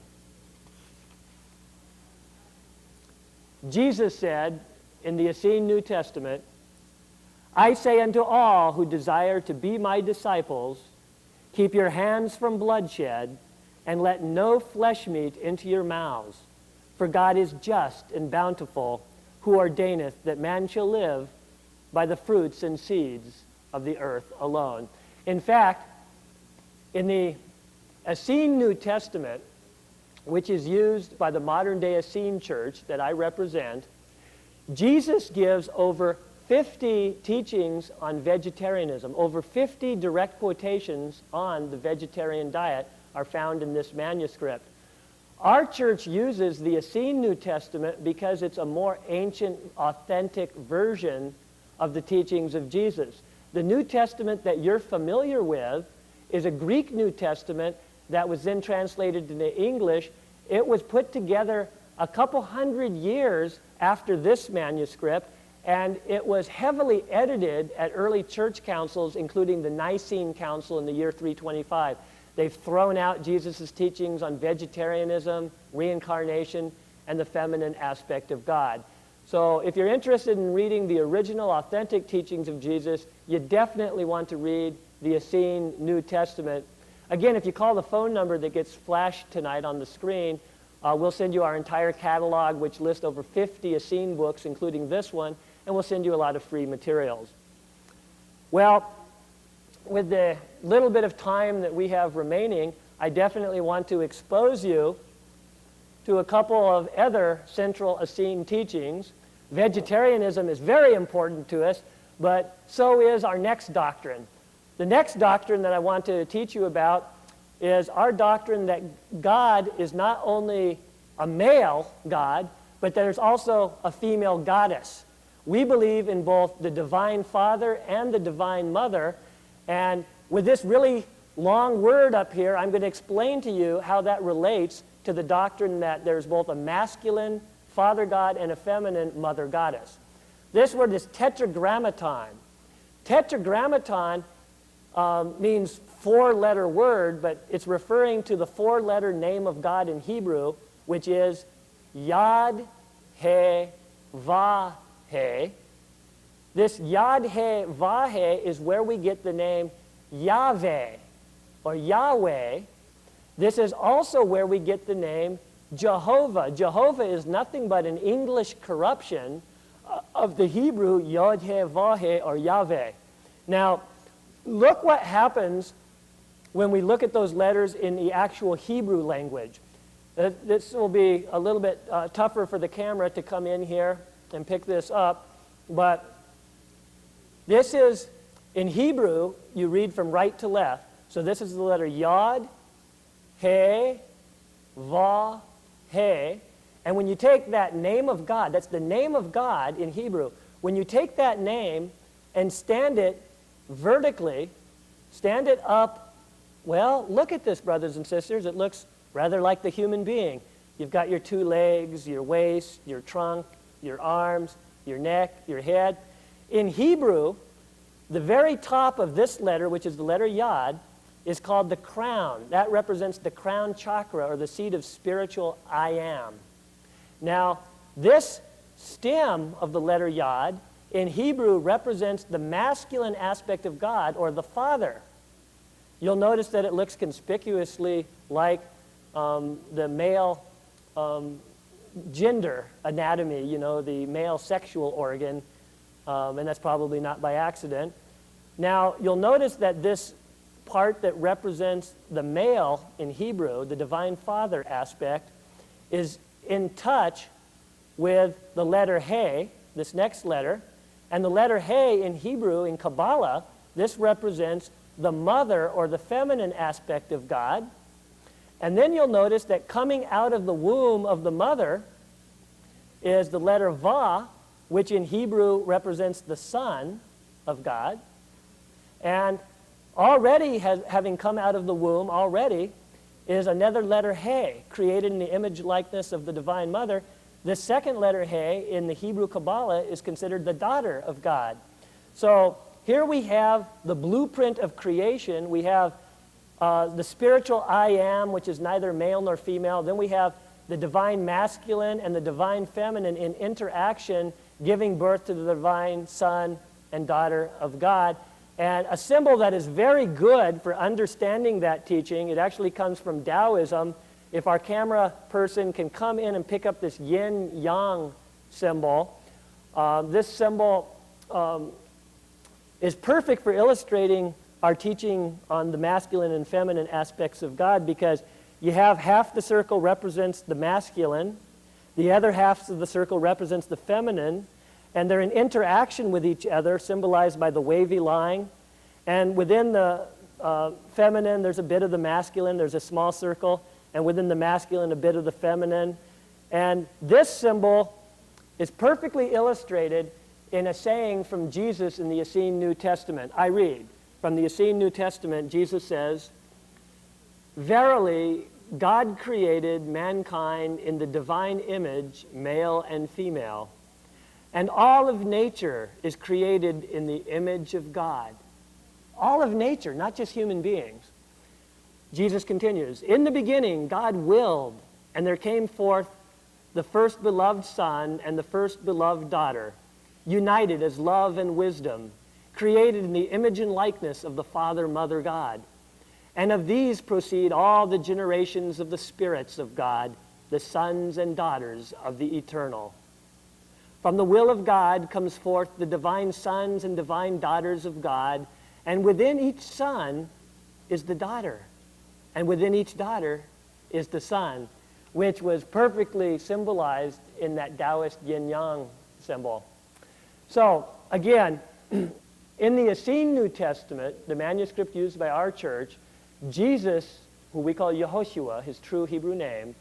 Jesus said in the Essene New Testament, I say unto all who desire to be my disciples, keep your hands from bloodshed, and let no flesh meat into your mouths. For God is just and bountiful, who ordaineth that man shall live by the fruits and seeds of the earth alone. In fact, in the Essene New Testament, which is used by the modern-day Essene Church that I represent, Jesus gives over 50 teachings on vegetarianism. Over 50 direct quotations on the vegetarian diet are found in this manuscript. Our church uses the Essene New Testament because it's a more ancient, authentic version of the teachings of Jesus. The New Testament that you're familiar with is a Greek New Testament that was then translated into English. It was put together a couple hundred years after this manuscript, and it was heavily edited at early church councils, including the Nicene Council in the year 325. They've thrown out Jesus' teachings on vegetarianism, reincarnation, and the feminine aspect of God. So if you're interested in reading the original, authentic teachings of Jesus, you definitely want to read the Essene New Testament. Again, if you call the phone number that gets flashed tonight on the screen, we'll send you our entire catalog, which lists over 50 Essene books, including this one, and we'll send you a lot of free materials. Well, with the little bit of time that we have remaining, I definitely want to expose you to a couple of other central Essene teachings. Vegetarianism is very important to us, but so is our next doctrine. The next doctrine that I want to teach you about is our doctrine that God is not only a male God, but there's also a female goddess. We believe in both the Divine Father and the Divine Mother, and with this really long word up here, I'm going to explain to you how that relates to the doctrine that there's both a masculine Father God and a feminine Mother Goddess. This word is tetragrammaton. Tetragrammaton means four-letter word, but it's referring to the four-letter name of God in Hebrew, which is Yad He Vah He. This Yad He Vah He is where we get the name Yahweh or Yahweh. This is also where we get the name Jehovah. Jehovah is nothing but an English corruption of the Hebrew Yod He Vah He or Yahweh. Now, look what happens when we look at those letters in the actual Hebrew language. This will be a little bit tougher for the camera to come in here and pick this up, but this is, in Hebrew, you read from right to left. So this is the letter Yod, He, Vah, He. And when you take that name of God, that's the name of God in Hebrew, when you take that name and stand it vertically, stand it up, well, look at this, brothers and sisters. It looks rather like the human being. You've got your two legs, your waist, your trunk, your arms, your neck, your head. In Hebrew, the very top of this letter, which is the letter Yod, is called the crown. That represents the crown chakra, or the seat of spiritual I am. Now, this stem of the letter Yod in Hebrew represents the masculine aspect of God, or the Father. You'll notice that it looks conspicuously like the male gender anatomy, you know, the male sexual organ, and that's probably not by accident. Now, you'll notice that this part that represents the male in Hebrew, the Divine Father aspect, is in touch with the letter He, this next letter, and the letter He in Hebrew, in Kabbalah, this represents the mother or the feminine aspect of God. And then you'll notice that coming out of the womb of the mother is the letter Vah, which in Hebrew represents the Son of God. And already, having come out of the womb, already is another letter He, created in the image likeness of the Divine Mother. The second letter He in the Hebrew Kabbalah is considered the daughter of God. So here we have the blueprint of creation. We have the spiritual I am, which is neither male nor female. Then we have the divine masculine and the divine feminine in interaction, giving birth to the divine Son and daughter of God. And a symbol that is very good for understanding that teaching, it actually comes from Taoism. If our camera person can come in and pick up this yin-yang symbol, this symbol is perfect for illustrating our teaching on the masculine and feminine aspects of God, because you have half the circle represents the masculine, the other half of the circle represents the feminine, and they're in interaction with each other, symbolized by the wavy line. And within the feminine, there's a bit of the masculine, there's a small circle, and within the masculine, a bit of the feminine. And this symbol is perfectly illustrated in a saying from Jesus in the Essene New Testament. I read from the Essene New Testament. Jesus says, "Verily, God created mankind in the divine image, male and female. And all of nature is created in the image of God." All of nature, not just human beings. Jesus continues, "In the beginning, God willed, and there came forth the first beloved son and the first beloved daughter, united as love and wisdom, created in the image and likeness of the Father, Mother, God. And of these proceed all the generations of the spirits of God, the sons and daughters of the Eternal. From the will of God comes forth the divine sons and divine daughters of God, and within each son is the daughter, and within each daughter is the son, which was perfectly symbolized in that Taoist yin-yang symbol. So, again, in the Essene New Testament, the manuscript used by our church, Jesus, who we call Yehoshua, his true Hebrew name,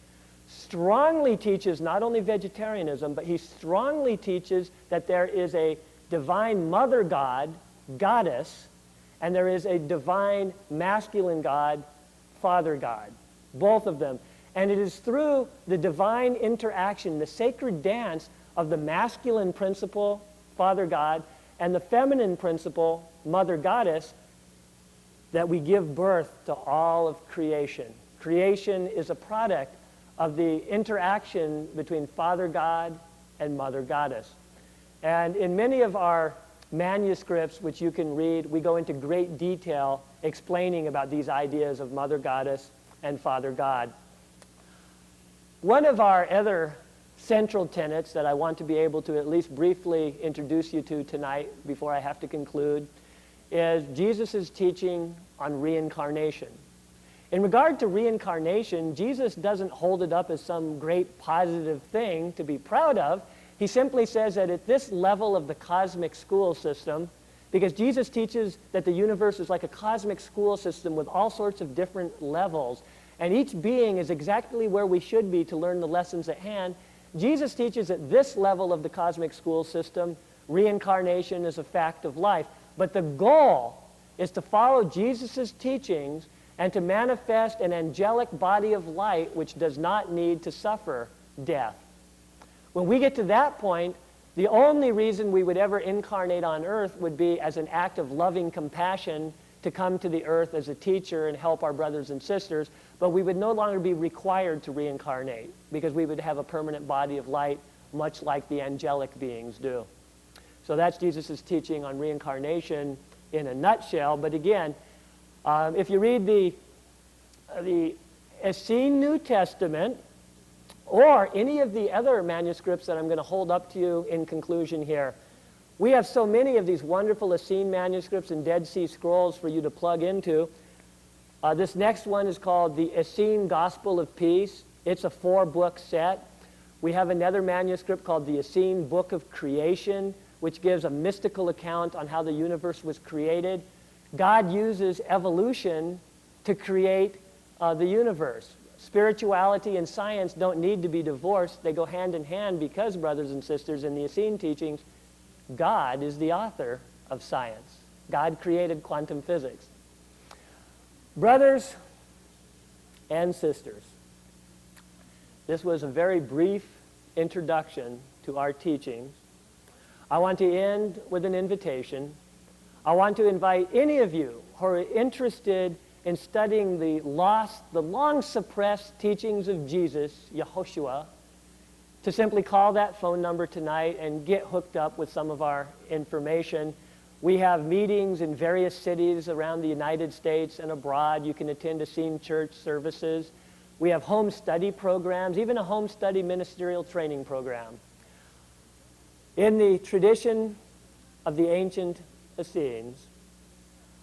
strongly teaches not only vegetarianism, but he strongly teaches that there is a divine mother God, goddess, and there is a divine masculine God, Father God, both of them. And it is through the divine interaction, the sacred dance of the masculine principle, Father God, and the feminine principle, Mother Goddess, that we give birth to all of creation. Creation is a product of the interaction between Father God and Mother Goddess. And in many of our manuscripts, which you can read, we go into great detail explaining about these ideas of Mother Goddess and Father God. One of our other central tenets that I want to be able to at least briefly introduce you to tonight before I have to conclude is Jesus' teaching on reincarnation. In regard to reincarnation, Jesus doesn't hold it up as some great positive thing to be proud of. He simply says that at this level of the cosmic school system, because Jesus teaches that the universe is like a cosmic school system with all sorts of different levels, and each being is exactly where we should be to learn the lessons at hand. Jesus teaches at this level of the cosmic school system, reincarnation is a fact of life. But the goal is to follow Jesus' teachings and to manifest an angelic body of light which does not need to suffer death. When we get to that point, the only reason we would ever incarnate on earth would be as an act of loving compassion to come to the earth as a teacher and help our brothers and sisters, but we would no longer be required to reincarnate because we would have a permanent body of light much like the angelic beings do. So that's Jesus' teaching on reincarnation in a nutshell. But again, if you read the Essene New Testament or any of the other manuscripts that I'm going to hold up to you in conclusion here, we have so many of these wonderful Essene manuscripts and Dead Sea Scrolls for you to plug into. This next one is called the Essene Gospel of Peace. It's a 4-book set. We have another manuscript called the Essene Book of Creation, which gives a mystical account on how the universe was created. God uses evolution to create the universe. Spirituality and science don't need to be divorced. They go hand in hand because, brothers and sisters, in the Essene teachings, God is the author of science. God created quantum physics. Brothers and sisters, this was a very brief introduction to our teachings. I want to end with an invitation. I want to invite any of you who are interested in studying the long-suppressed teachings of Jesus, Yehoshua, to simply call that phone number tonight and get hooked up with some of our information. We have meetings in various cities around the United States and abroad. You can attend Essene Church services. We have home study programs, even a home study ministerial training program. In the tradition of the ancient Essenes,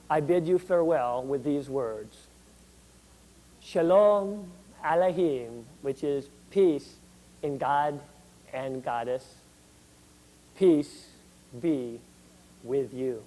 I bid you farewell with these words. Shalom Aleichem, which is peace in God and Goddess. Peace be with you.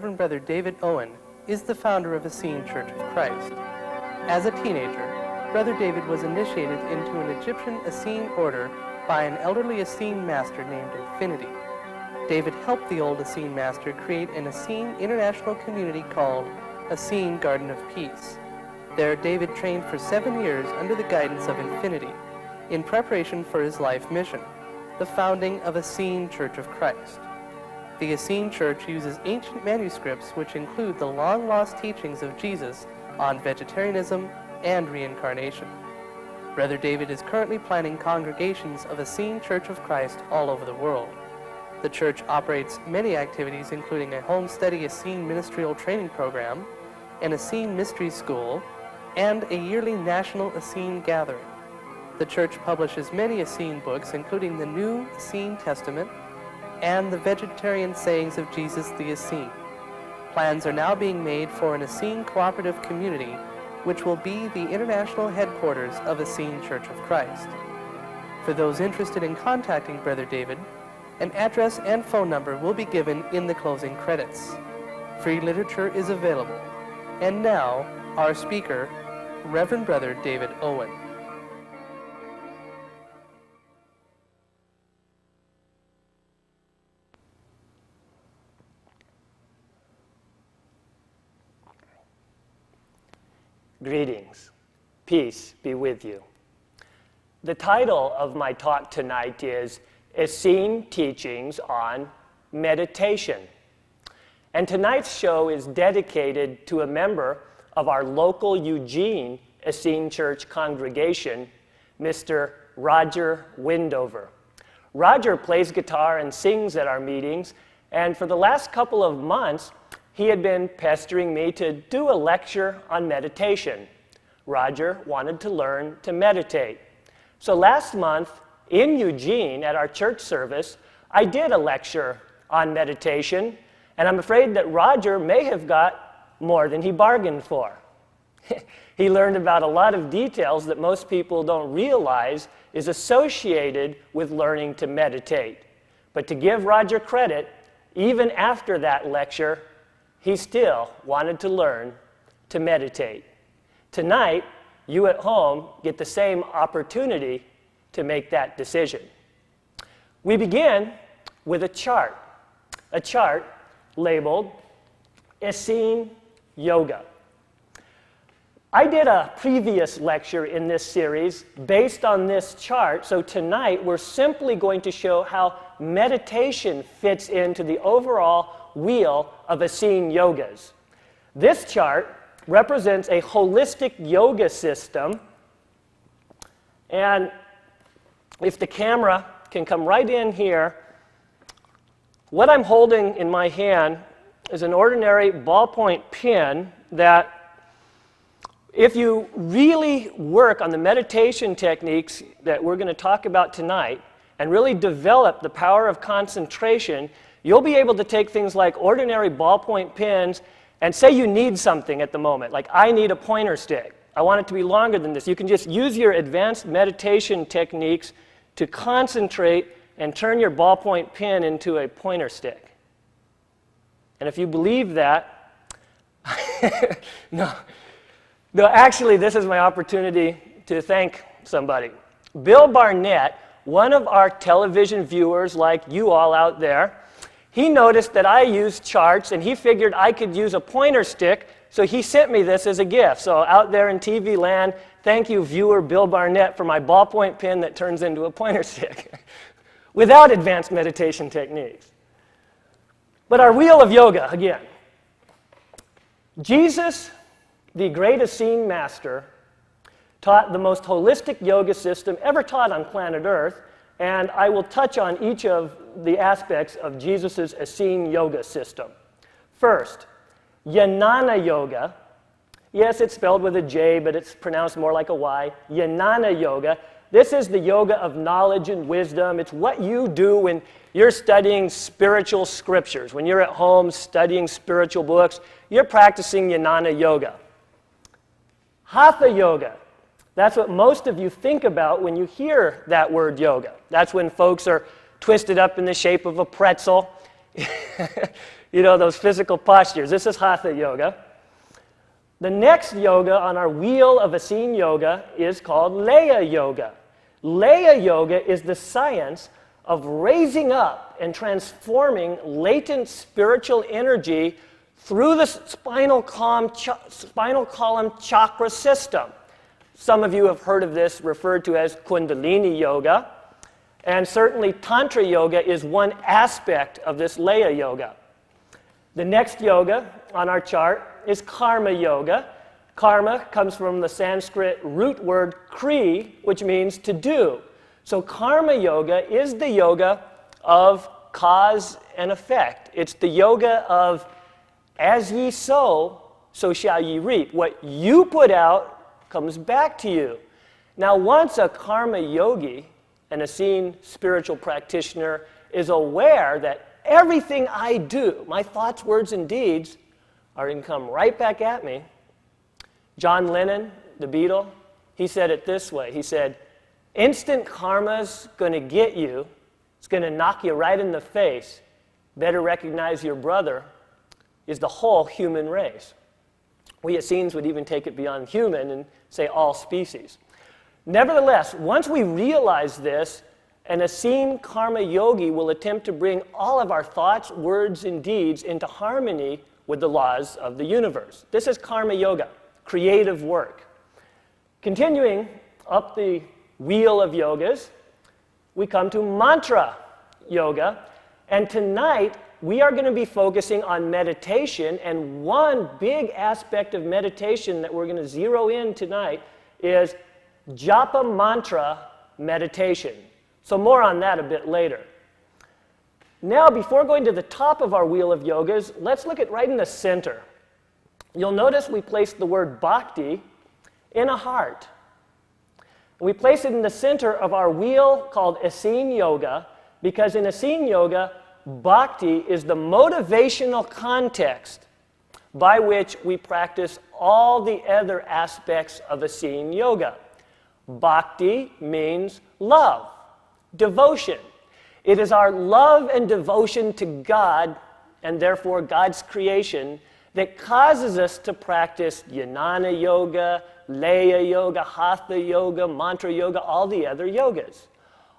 Reverend Brother David Owen is the founder of Essene Church of Christ. As a teenager, Brother David was initiated into an Egyptian Essene order by an elderly Essene master named Infinity. David helped the old Essene master create an Essene international community called Essene Garden of Peace. There, David trained for 7 years under the guidance of Infinity in preparation for his life mission, the founding of Essene Church of Christ. The Essene Church uses ancient manuscripts which include the long-lost teachings of Jesus on vegetarianism and reincarnation. Brother David is currently planning congregations of Essene Church of Christ all over the world. The church operates many activities including a home study Essene ministerial training program, an Essene mystery school, and a yearly national Essene gathering. The church publishes many Essene books including the New Essene Testament and the Vegetarian Sayings of Jesus the Essene. Plans are now being made for an Essene cooperative community which will be the international headquarters of Essene Church of Christ. For those interested in contacting Brother David, an address and phone number will be given in the closing credits. Free literature is available. And now, our speaker, Reverend Brother David Owen. Greetings. Peace be with you. The title of my talk tonight is Essene Teachings on Meditation. And tonight's show is dedicated to a member of our local Eugene Essene Church congregation, Mr. Roger Windover. Roger plays guitar and sings at our meetings, and for the last couple of months, he had been pestering me to do a lecture on meditation. Roger wanted to learn to meditate. So last month, in Eugene, at our church service, I did a lecture on meditation, and I'm afraid that Roger may have got more than he bargained for. He learned about a lot of details that most people don't realize is associated with learning to meditate. But to give Roger credit, even after that lecture, he still wanted to learn to meditate. Tonight, you at home get the same opportunity to make that decision. We begin with a chart labeled Essene Yoga. I did a previous lecture in this series based on this chart, so tonight we're simply going to show how meditation fits into the overall wheel of Essene yogas. This chart represents a holistic yoga system, and if the camera can come right in here, what I'm holding in my hand is an ordinary ballpoint pen that, if you really work on the meditation techniques that we're going to talk about tonight and really develop the power of concentration, you'll be able to take things like ordinary ballpoint pens and say you need something at the moment, like I need a pointer stick. I want it to be longer than this. You can just use your advanced meditation techniques to concentrate and turn your ballpoint pen into a pointer stick. And if you believe that, No, actually, this is my opportunity to thank somebody. Bill Barnett, one of our television viewers like you all out there, he noticed that I use charts, and he figured I could use a pointer stick, so he sent me this as a gift. So out there in TV land, thank you, viewer Bill Barnett, for my ballpoint pen that turns into a pointer stick without advanced meditation techniques. But our wheel of yoga, again. Jesus, the great Essene master, taught the most holistic yoga system ever taught on planet Earth, and I will touch on each of the aspects of Jesus' Essene yoga system. First, Jnana yoga. Yes, it's spelled with a J, but it's pronounced more like a Y. Jnana yoga. This is the yoga of knowledge and wisdom. It's what you do when you're studying spiritual scriptures. When you're at home studying spiritual books, you're practicing Jnana yoga. Hatha yoga. That's what most of you think about when you hear that word yoga. That's when folks are twisted up in the shape of a pretzel. You know, those physical postures. This is Hatha Yoga. The next yoga on our wheel of Essene Yoga is called Laya Yoga. Laya Yoga is the science of raising up and transforming latent spiritual energy through the spinal column chakra system. Some of you have heard of this referred to as Kundalini Yoga, and certainly Tantra Yoga is one aspect of this Laya Yoga. The next yoga on our chart is Karma Yoga. Karma comes from the Sanskrit root word kri, which means to do. So Karma Yoga is the yoga of cause and effect. It's the yoga of as ye sow, so shall ye reap. What you put out comes back to you. Now, once a karma yogi, an Essene spiritual practitioner, is aware that everything I do, my thoughts, words, and deeds, are going to come right back at me. John Lennon, the Beatle, he said it this way. He said, instant karma's going to get you. It's going to knock you right in the face. Better recognize your brother is the whole human race. We Essenes would even take it beyond human and say all species. Nevertheless, once we realize this, an Essene karma yogi will attempt to bring all of our thoughts, words, and deeds into harmony with the laws of the universe. This is karma yoga, creative work. Continuing up the wheel of yogas, we come to mantra yoga, and tonight we are going to be focusing on meditation, and one big aspect of meditation that we're going to zero in tonight is japa mantra meditation. So more on that a bit later. Now, before going to the top of our wheel of yogas, let's look at right in the center. You'll notice we placed the word bhakti in a heart. We place it in the center of our wheel called Essene Yoga because in Essene Yoga, bhakti is the motivational context by which we practice all the other aspects of Essene Yoga. Bhakti means love, devotion. It is our love and devotion to God, and therefore God's creation, that causes us to practice Jnana Yoga, Laya Yoga, Hatha Yoga, Mantra Yoga, all the other yogas.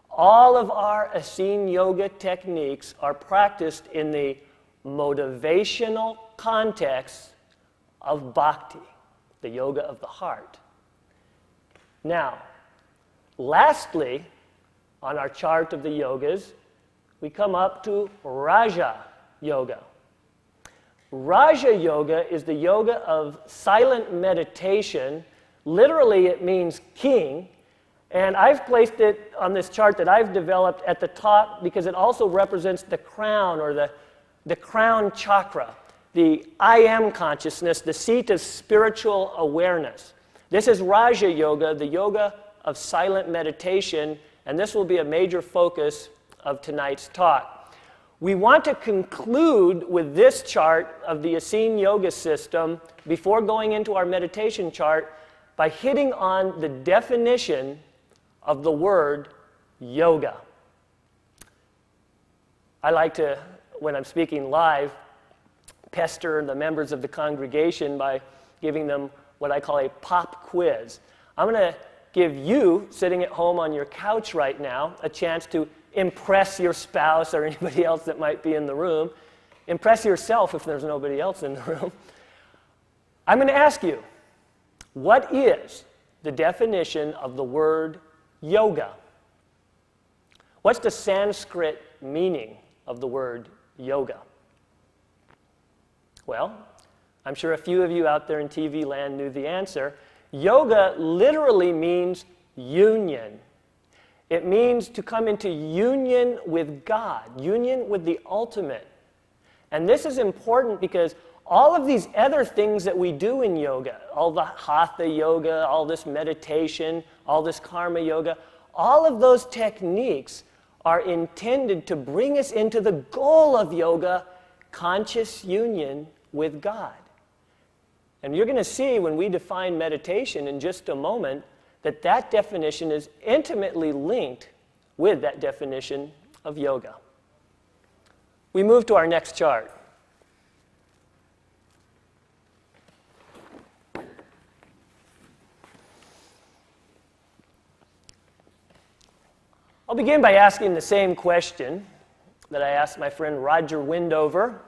All of our Essene Yoga techniques are practiced in the motivational context of Bhakti, the yoga of the heart. Now, lastly, on our chart of the yogas, we come up to Raja Yoga. Raja Yoga is the yoga of silent meditation. Literally, it means king. And I've placed it on this chart that I've developed at the top because it also represents the crown or the crown chakra, the I am consciousness, the seat of spiritual awareness. This is Raja Yoga, the yoga of silent meditation, and this will be a major focus of tonight's talk. We want to conclude with this chart of the Essene Yoga system before going into our meditation chart by hitting on the definition of the word yoga. I like to, when I'm speaking live, pester the members of the congregation by giving them what I call a pop quiz. I'm going to give you, sitting at home on your couch right now, a chance to impress your spouse or anybody else that might be in the room. Impress yourself if there's nobody else in the room. I'm going to ask you, what is the definition of the word yoga? What's the Sanskrit meaning of the word yoga? Well, I'm sure a few of you out there in TV land knew the answer. Yoga literally means union. It means to come into union with God, union with the ultimate. And this is important because all of these other things that we do in yoga, all the Hatha Yoga, all this meditation, all this Karma Yoga, all of those techniques are intended to bring us into the goal of yoga, conscious union with God. And you're going to see when we define meditation in just a moment that that definition is intimately linked with that definition of yoga. We move to our next chart. I'll begin by asking the same question that I asked my friend Roger Windover.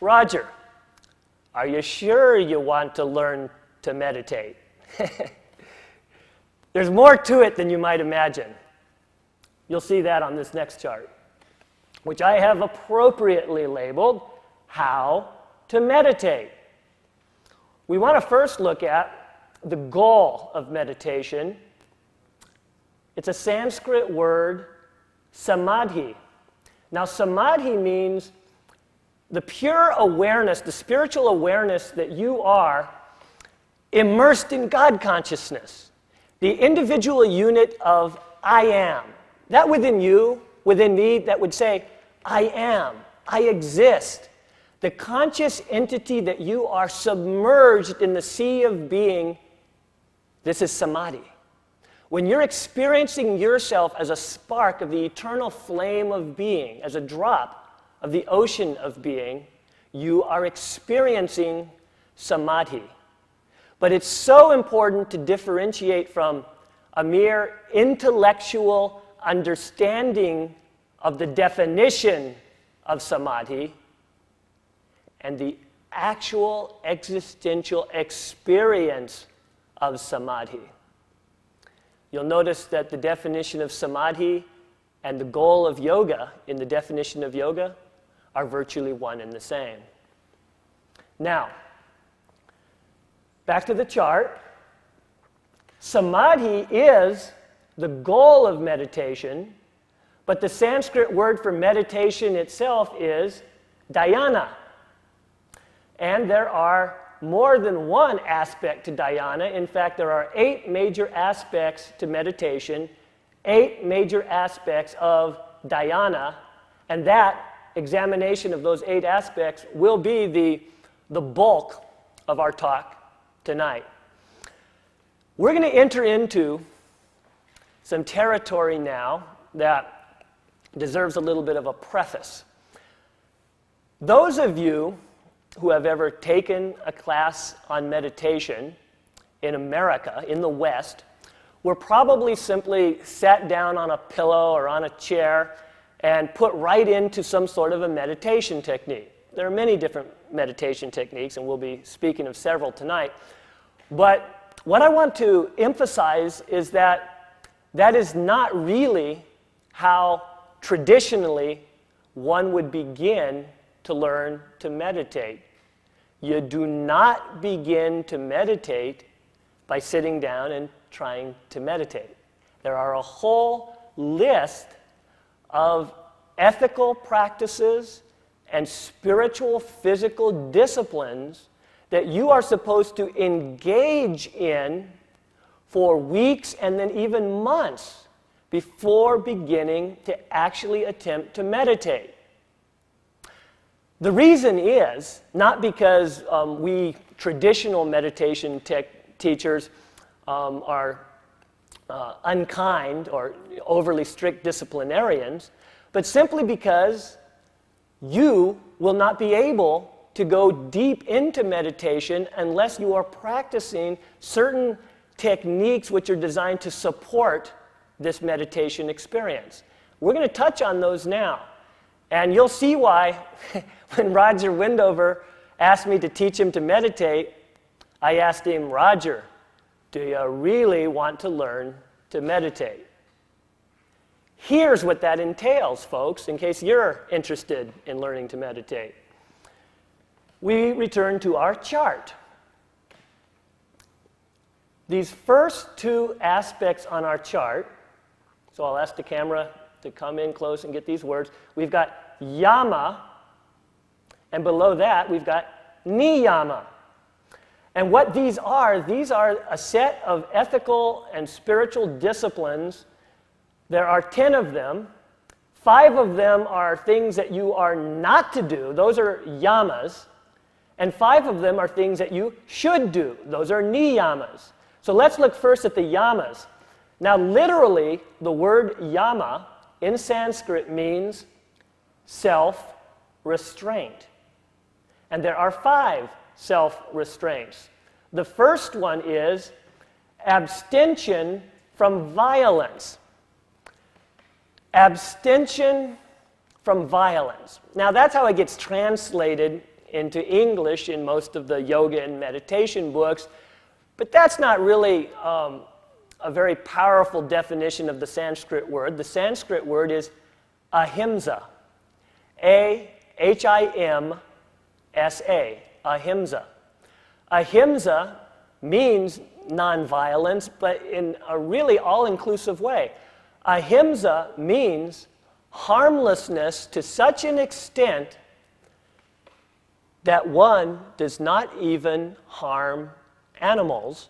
Roger, are you sure you want to learn to meditate? There's more to it than you might imagine. You'll see that on this next chart, which I have appropriately labeled How to Meditate. We want to first look at the goal of meditation. It's a Sanskrit word, samadhi. Now, samadhi means the pure awareness, the spiritual awareness that you are immersed in God consciousness, the individual unit of I am. That within you, within me, that would say, I am, I exist. The conscious entity that you are submerged in the sea of being, this is samadhi. When you're experiencing yourself as a spark of the eternal flame of being, as a drop of the ocean of being, you are experiencing samadhi. But it's so important to differentiate from a mere intellectual understanding of the definition of samadhi and the actual existential experience of samadhi. You'll notice that the definition of samadhi and the goal of yoga in the definition of yoga are virtually one and the same. Now, back to the chart. Samadhi is the goal of meditation, but the Sanskrit word for meditation itself is dhyana. And there are more than one aspect to dhyana. In fact, there are 8 major aspects to meditation, 8 major aspects of dhyana, and that examination of those 8 aspects will be the bulk of our talk tonight. We're going to enter into some territory now that deserves a little bit of a preface. Those of you who have ever taken a class on meditation in America, in the West, were probably simply sat down on a pillow or on a chair and put right into some sort of a meditation technique. There are many different meditation techniques, and we'll be speaking of several tonight. But what I want to emphasize is that that is not really how traditionally one would begin to learn to meditate. You do not begin to meditate by sitting down and trying to meditate. There are a whole list of ethical practices and spiritual, physical disciplines that you are supposed to engage in for weeks and then even months before beginning to actually attempt to meditate. The reason is not because we traditional meditation teachers are unkind or overly strict disciplinarians, but simply because you will not be able to go deep into meditation unless you are practicing certain techniques which are designed to support this meditation experience. We're going to touch on those now. And you'll see why when Roger Windover asked me to teach him to meditate, I asked him, Roger, do you really want to learn to meditate? Here's what that entails, folks, in case you're interested in learning to meditate. We return to our chart. These first 2 aspects on our chart, so I'll ask the camera to come in close and get these words. We've got yama, and below that we've got niyama. And what these are a set of ethical and spiritual disciplines. There are 10 of them. 5 of them are things that you are not to do. Those are yamas. And 5 of them are things that you should do. Those are niyamas. So let's look first at the yamas. Now, literally, the word yama in Sanskrit means self-restraint. And there are 5 self-restraints. The first one is abstention from violence. abstention from violence. Now, that's how it gets translated into English in most of the yoga and meditation books, but that's not really a very powerful definition of the Sanskrit word. The Sanskrit word is ahimsa, A-H-I-M-S-A, ahimsa. Ahimsa means nonviolence, but in a really all-inclusive way. Ahimsa means harmlessness to such an extent that one does not even harm animals.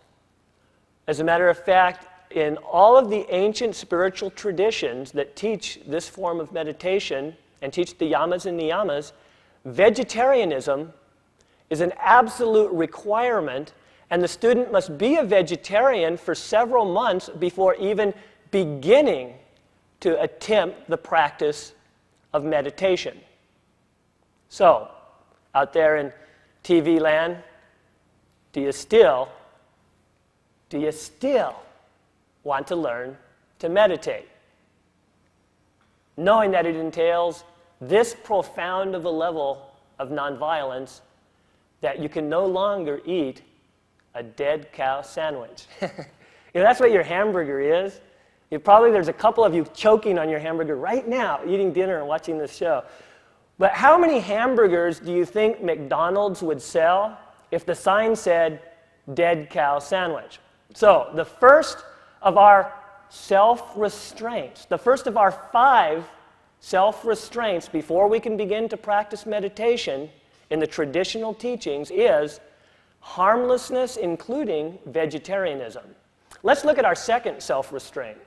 As a matter of fact, in all of the ancient spiritual traditions that teach this form of meditation and teach the yamas and niyamas, vegetarianism is an absolute requirement, and the student must be a vegetarian for several months before even beginning to attempt the practice of meditation. So, out there in TV land, do you still want to learn to meditate? Knowing that it entails this profound of a level of nonviolence that you can no longer eat a dead cow sandwich. That's what your hamburger is. There's a couple of you choking on your hamburger right now, eating dinner and watching this show. But how many hamburgers do you think McDonald's would sell if the sign said dead cow sandwich? So the first of our self-restraints, the first of our 5 self-restraints before we can begin to practice meditation in the traditional teachings is harmlessness, including vegetarianism. Let's look at our second self-restraint.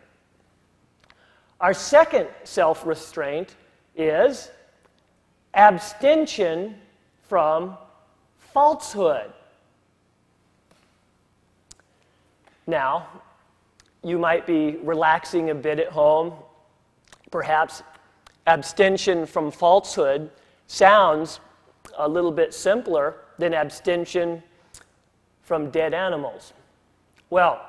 Our second self-restraint is abstention from falsehood. Now, you might be relaxing a bit at home. Perhaps abstention from falsehood sounds a little bit simpler than abstention from dead animals. Well,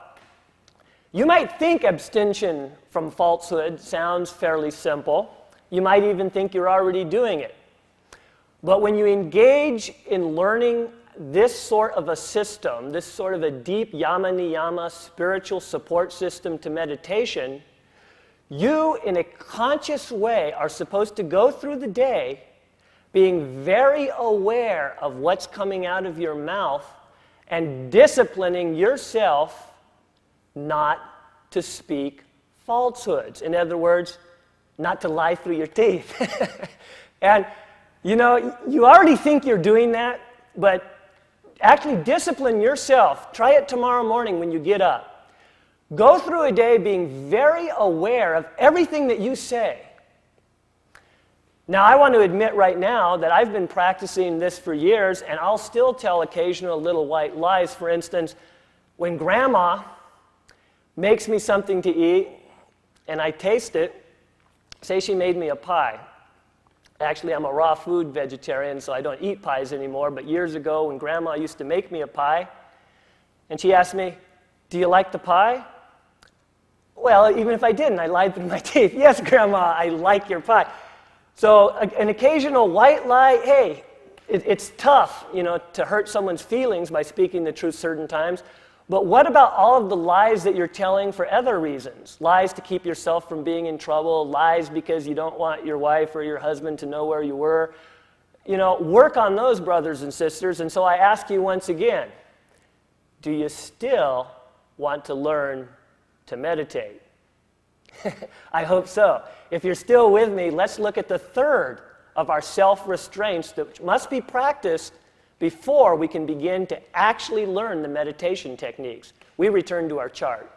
you might think abstention from falsehood sounds fairly simple. You might even think you're already doing it. But when you engage in learning this sort of a system, this sort of a deep yama-niyama spiritual support system to meditation, you, in a conscious way, are supposed to go through the day being very aware of what's coming out of your mouth and disciplining yourself not to speak falsehoods. In other words, not to lie through your teeth. And, you already think you're doing that, but actually discipline yourself. Try it tomorrow morning when you get up. Go through a day being very aware of everything that you say. Now, I want to admit right now that I've been practicing this for years, and I'll still tell occasional little white lies. For instance, when Grandma makes me something to eat, and I taste it, say she made me a pie. Actually, I'm a raw food vegetarian, so I don't eat pies anymore, but years ago when Grandma used to make me a pie, and she asked me, "Do you like the pie?" Well, even if I didn't, I lied through my teeth. "Yes, Grandma, I like your pie." So an occasional white lie, hey, it's tough, to hurt someone's feelings by speaking the truth certain times. But what about all of the lies that you're telling for other reasons? Lies to keep yourself from being in trouble, lies because you don't want your wife or your husband to know where you were. Work on those, brothers and sisters. And so I ask you once again, do you still want to learn to meditate? I hope so. If you're still with me, let's look at the third of our self-restraints that must be practiced before we can begin to actually learn the meditation techniques. We return to our chart.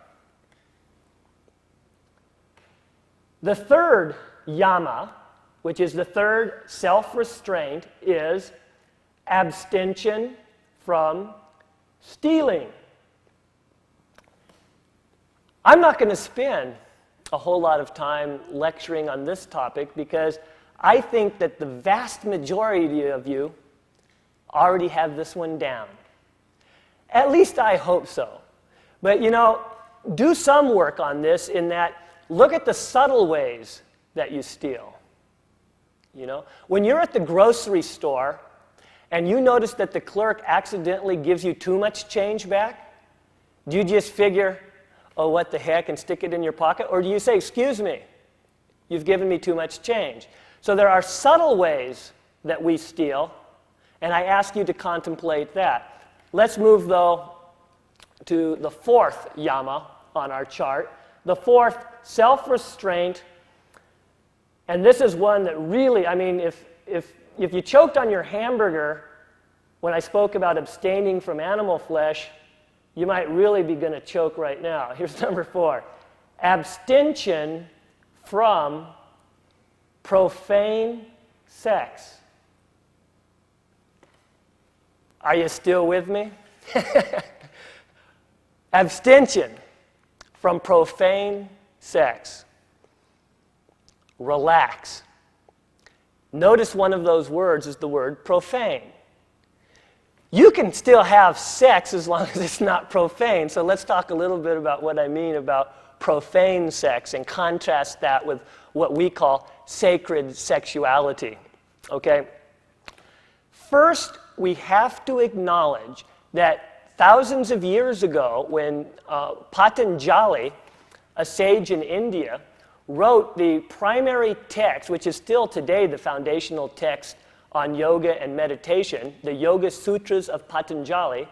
The third yama, which is the third self-restraint, is abstention from stealing. I'm not going to spend a whole lot of time lecturing on this topic because I think that the vast majority of you already have this one down. At least I hope so. But do some work on this in that look at the subtle ways that you steal? You know, when you're at the grocery store and you notice that the clerk accidentally gives you too much change back, do you just figure, oh, what the heck, and stick it in your pocket? Or do you say, excuse me, you've given me too much change? So there are subtle ways that we steal, and I ask you to contemplate that. Let's move, though, to the fourth yama on our chart. The fourth, self-restraint. And this is one that really, I mean, if you choked on your hamburger when I spoke about abstaining from animal flesh, you might really be going to choke right now. Here's number 4. Abstention from profane sex. Are you still with me? Abstention from profane sex. Relax. Notice one of those words is the word profane. You can still have sex as long as it's not profane. So let's talk a little bit about what I mean about profane sex and contrast that with what we call sacred sexuality. Okay? First, we have to acknowledge that thousands of years ago, when Patanjali, a sage in India, wrote the primary text, which is still today the foundational text on yoga and meditation, the Yoga Sutras of Patanjali,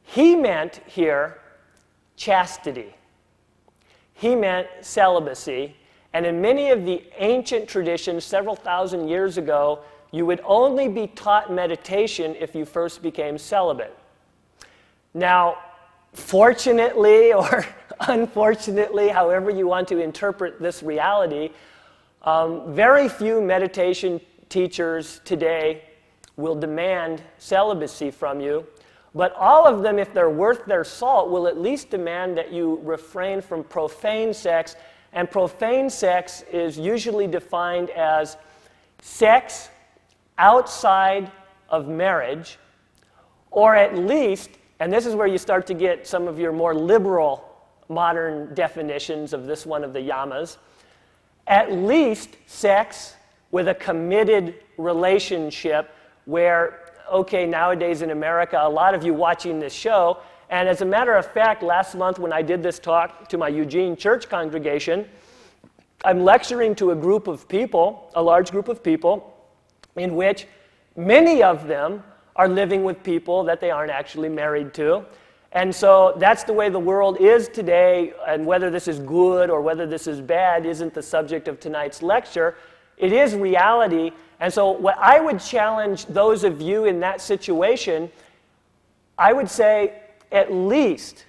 he meant here chastity. He meant celibacy. And in many of the ancient traditions, several thousand years ago, you would only be taught meditation if you first became celibate. Now, fortunately or unfortunately, however you want to interpret this reality, very few meditation teachers today will demand celibacy from you, but all of them, if they're worth their salt, will at least demand that you refrain from profane sex, and profane sex is usually defined as sex outside of marriage, or at least, and this is where you start to get some of your more liberal modern definitions of this one of the yamas, at least sex with a committed relationship where, okay, nowadays in America, a lot of you watching this show, and as a matter of fact, last month when I did this talk to my Eugene church congregation, I'm lecturing to a group of people, a large group of people, in which many of them are living with people that they aren't actually married to. And so that's the way the world is today, and whether this is good or whether this is bad isn't the subject of tonight's lecture. It is reality. And so what I would challenge those of you in that situation, I would say at least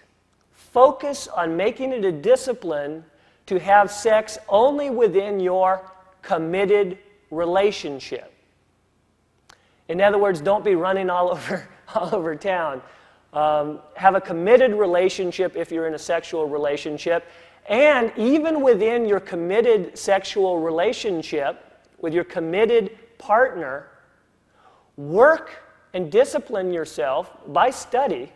focus on making it a discipline to have sex only within your committed relationship. In other words, don't be running all over town. Have a committed relationship if you're in a sexual relationship. And even within your committed sexual relationship, with your committed partner, work and discipline yourself by study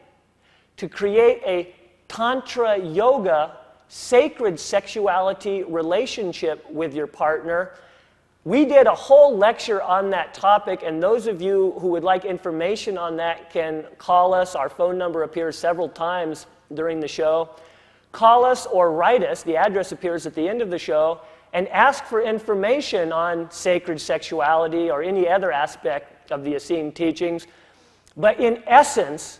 to create a Tantra Yoga sacred sexuality relationship with your partner. We did a whole lecture on that topic, and those of you who would like information on that can call us. Our phone number appears several times during the show. Call us or write us. The address appears at the end of the show, and ask for information on sacred sexuality or any other aspect of the Essene teachings. But in essence,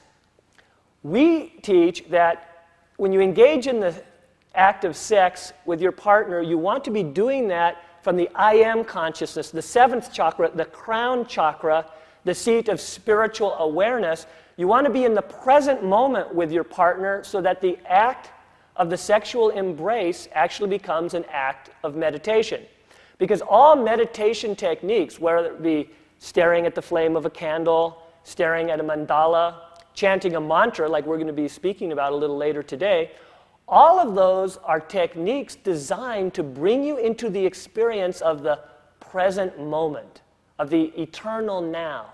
we teach that when you engage in the act of sex with your partner, you want to be doing that from the I am consciousness, the seventh chakra, the crown chakra, the seat of spiritual awareness. You want to be in the present moment with your partner so that the act of the sexual embrace actually becomes an act of meditation. Because all meditation techniques, whether it be staring at the flame of a candle, staring at a mandala, chanting a mantra like we're going to be speaking about a little later today, all of those are techniques designed to bring you into the experience of the present moment, of the eternal now.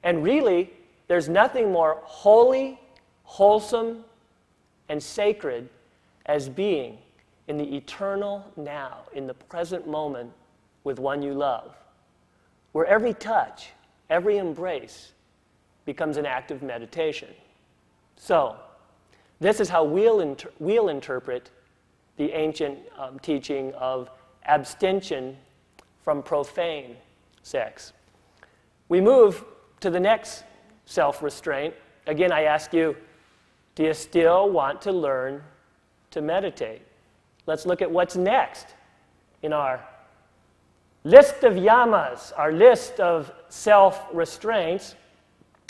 And really, there's nothing more holy, wholesome, and sacred as being in the eternal now, in the present moment with one you love, where every touch, every embrace becomes an act of meditation. So, this is how we'll interpret the ancient teaching of abstention from profane sex. We move to the next self-restraint. Again, I ask you, do you still want to learn to meditate? Let's look at what's next in our list of yamas, our list of self-restraints.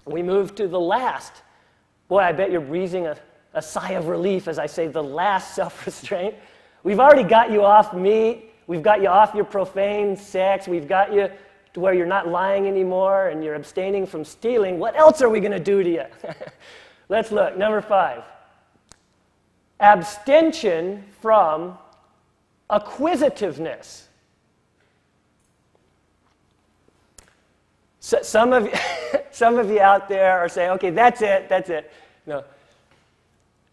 We move to the last. Boy, I bet you're breathing a sigh of relief as I say the last self-restraint. We've already got you off meat. We've got you off your profane sex. We've got you to where you're not lying anymore and you're abstaining from stealing. What else are we going to do to you? Let's look. Number 5. Abstention from acquisitiveness. So, some of you out there are saying, okay, that's it. No.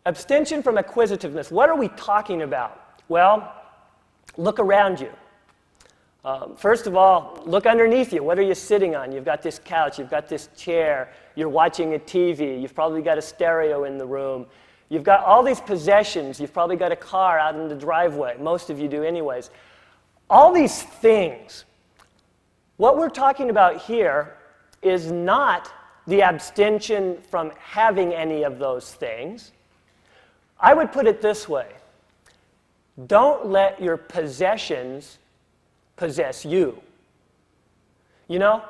Abstention from acquisitiveness. What are we talking about? Well, look around you. First of all, look underneath you. What are you sitting on? You've got this couch, you've got this chair, you're watching a TV, you've probably got a stereo in the room. You've got all these possessions, you've probably got a car out in the driveway. Most of you do anyways. All these things. What we're talking about here is not the abstention from having any of those things. I would put it this way. Don't let your possessions possess you. You know,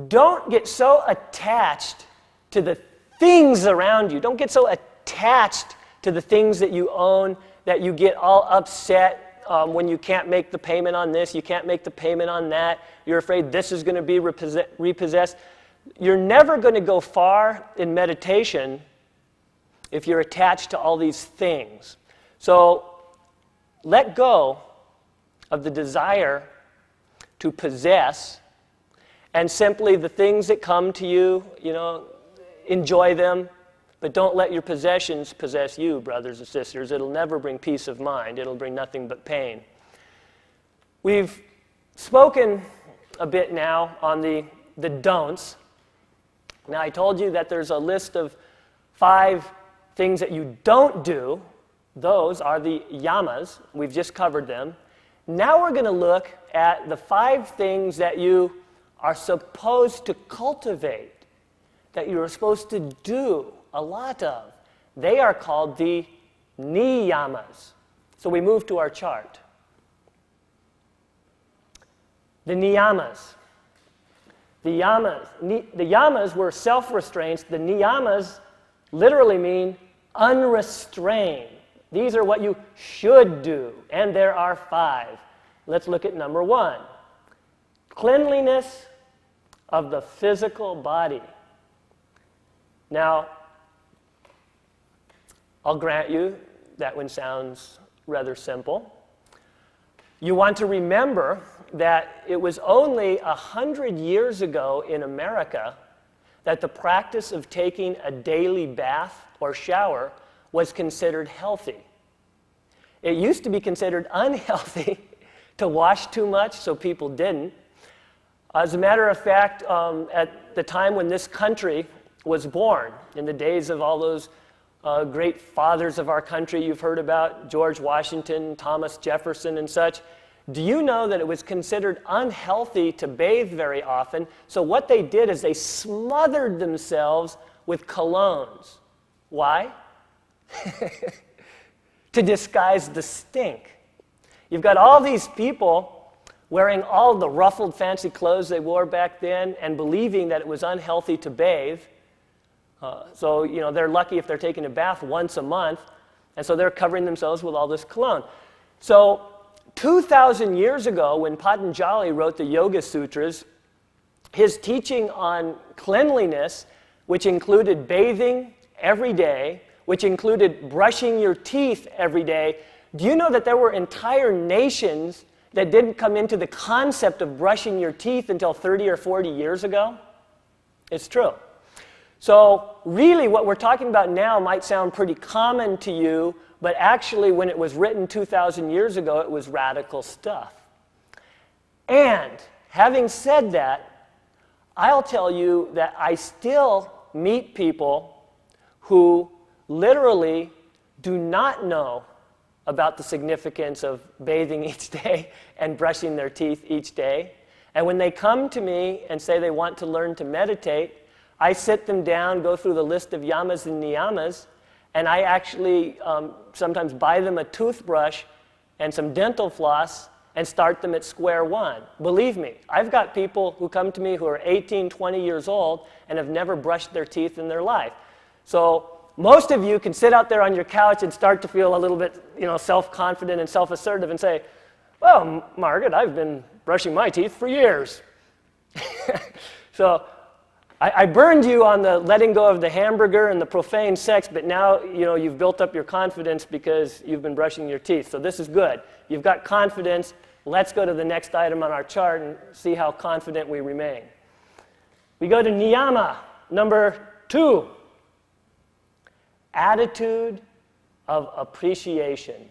don't get so attached to the things around you. Don't get so attached to the things that you own that you get all upset when you can't make the payment on this, you can't make the payment on that. You're afraid this is going to be repossessed. You're never going to go far in meditation if you're attached to all these things. So let go of the desire to possess, and simply the things that come to you, enjoy them, but don't let your possessions possess you, brothers and sisters. It'll never bring peace of mind. It'll bring nothing but pain. We've spoken a bit now on the don'ts. Now, I told you that there's a list of 5 things that you don't do. Those are the yamas. We've just covered them. Now we're going to look at the 5 things that you are supposed to cultivate, that you are supposed to do a lot of. They are called the niyamas. So we move to our chart. The niyamas. The yamas were self-restraints. The niyamas literally mean unrestrained. These are what you should do, and there are 5. Let's look at number 1. Cleanliness of the physical body. Now, I'll grant you that one sounds rather simple. You want to remember that it was only 100 years ago in America that the practice of taking a daily bath or shower was considered healthy. It used to be considered unhealthy to wash too much, so people didn't. As a matter of fact, at the time when this country was born, in the days of all those great fathers of our country you've heard about, George Washington, Thomas Jefferson, and such, do you know that it was considered unhealthy to bathe very often? So what they did is they smothered themselves with colognes. Why? To disguise the stink. You've got all these people wearing all the ruffled fancy clothes they wore back then and believing that it was unhealthy to bathe. So they're lucky if they're taking a bath once a month, and so they're covering themselves with all this cologne. So 2,000 years ago, when Patanjali wrote the Yoga Sutras, his teaching on cleanliness, which included bathing every day, which included brushing your teeth every day, do you know that there were entire nations that didn't come into the concept of brushing your teeth until 30 or 40 years ago? It's true. So really what we're talking about now might sound pretty common to you, but actually when it was written 2,000 years ago, it was radical stuff. And having said that, I'll tell you that I still meet people who literally do not know about the significance of bathing each day and brushing their teeth each day. And when they come to me and say they want to learn to meditate, I sit them down, go through the list of yamas and niyamas, and I actually sometimes buy them a toothbrush and some dental floss and start them at square one. Believe me, I've got people who come to me who are 18, 20 years old and have never brushed their teeth in their life. So most of you can sit out there on your couch and start to feel a little bit, self-confident and self-assertive and say, well, Margaret, I've been brushing my teeth for years. So I burned you on the letting go of the hamburger and the profane sex, but now, you've built up your confidence because you've been brushing your teeth. So this is good. You've got confidence. Let's go to the next item on our chart and see how confident we remain. We go to niyama, number 2. Attitude of appreciation.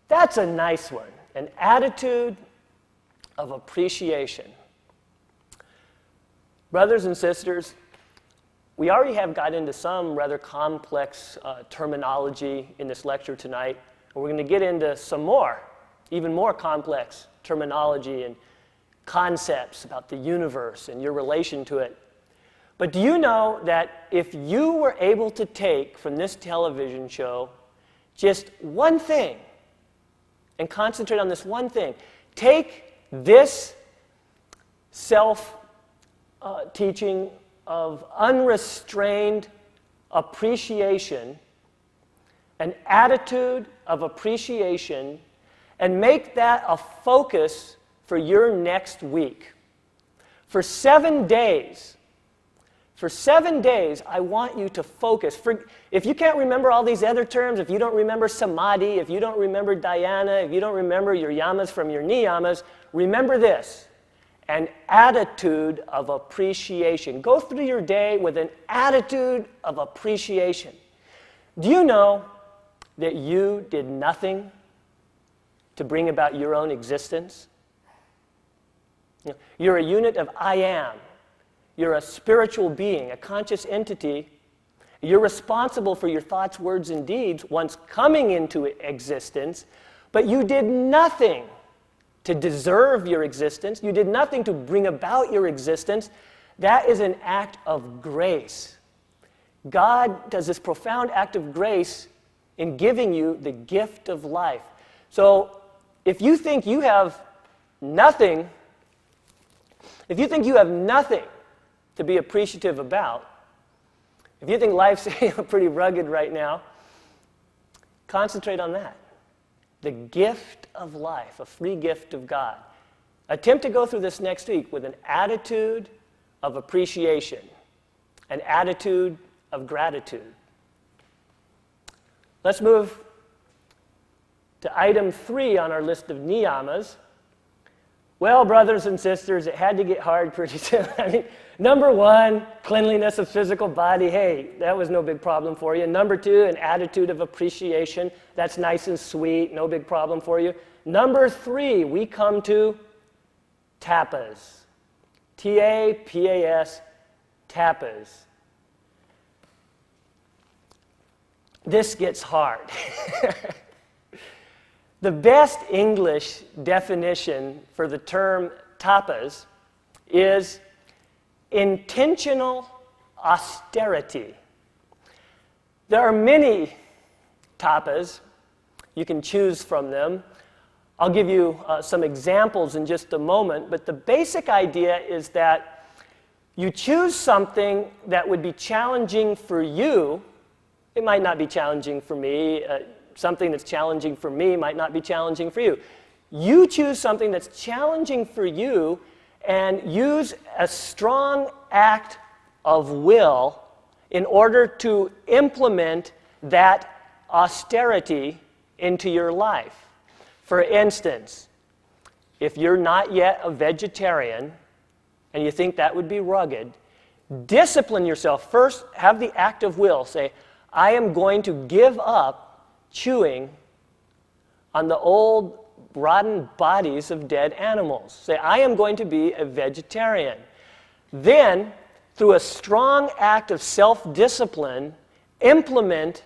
That's a nice one. An attitude of appreciation. Brothers and sisters, we already have got into some rather complex terminology in this lecture tonight, and we're going to get into some more, even more complex terminology and concepts about the universe and your relation to it. But do you know that if you were able to take from this television show just one thing and concentrate on this one thing, take this teaching of unrestrained appreciation, an attitude of appreciation, and make that a focus for your next week. For 7 days, I want you to focus. If you can't remember all these other terms, if you don't remember samadhi, if you don't remember dhyana, if you don't remember your yamas from your niyamas, remember this: an attitude of appreciation. Go through your day with an attitude of appreciation. Do you know that you did nothing to bring about your own existence? You're a unit of I am. You're a spiritual being, a conscious entity. You're responsible for your thoughts, words, and deeds once coming into existence, but you did nothing to deserve your existence. You did nothing to bring about your existence. That is an act of grace. God does this profound act of grace in giving you the gift of life. So if you think you have nothing, to be appreciative about, if you think life's pretty rugged right now, concentrate on that. The gift of life, a free gift of God. Attempt to go through this next week with an attitude of appreciation, an attitude of gratitude. Let's move to item 3 on our list of niyamas. Well, brothers and sisters, it had to get hard pretty soon. Number 1, cleanliness of physical body. Hey, that was no big problem for you. Number 2, an attitude of appreciation. That's nice and sweet, no big problem for you. Number 3, we come to tapas. T-A-P-A-S, tapas. This gets hard. The best English definition for the term tapas is intentional austerity. There are many tapas. You can choose from them. I'll give you some examples in just a moment, but the basic idea is that you choose something that would be challenging for you. It might not be challenging for me. Something that's challenging for me might not be challenging for you. You choose something that's challenging for you and use a strong act of will in order to implement that austerity into your life. For instance, if you're not yet a vegetarian and you think that would be rugged, Discipline yourself. First, have the act of will. Say, I am going to give up chewing on the old rotten bodies of dead animals. Say, I am going to be a vegetarian. Then, through a strong act of self-discipline, implement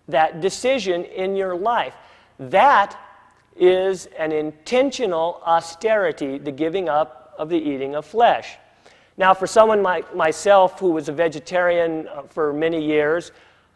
that decision in your life. That is an intentional austerity, the giving up of the eating of flesh. Now, for someone like myself who was a vegetarian for many years,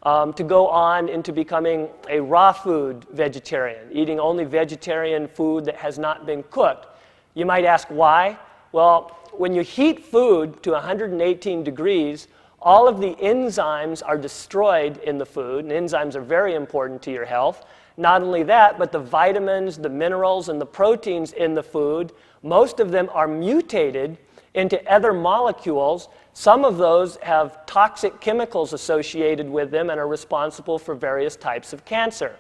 to go on into becoming a raw food vegetarian, eating only vegetarian food that has not been cooked. You might ask why? Well, when you heat food to 118 degrees, all of the enzymes are destroyed in the food, and enzymes are very important to your health. Not only that, but the vitamins, the minerals, and the proteins in the food, most of them are mutated into other molecules. Some of those have toxic chemicals associated with them and are responsible for various types of cancer,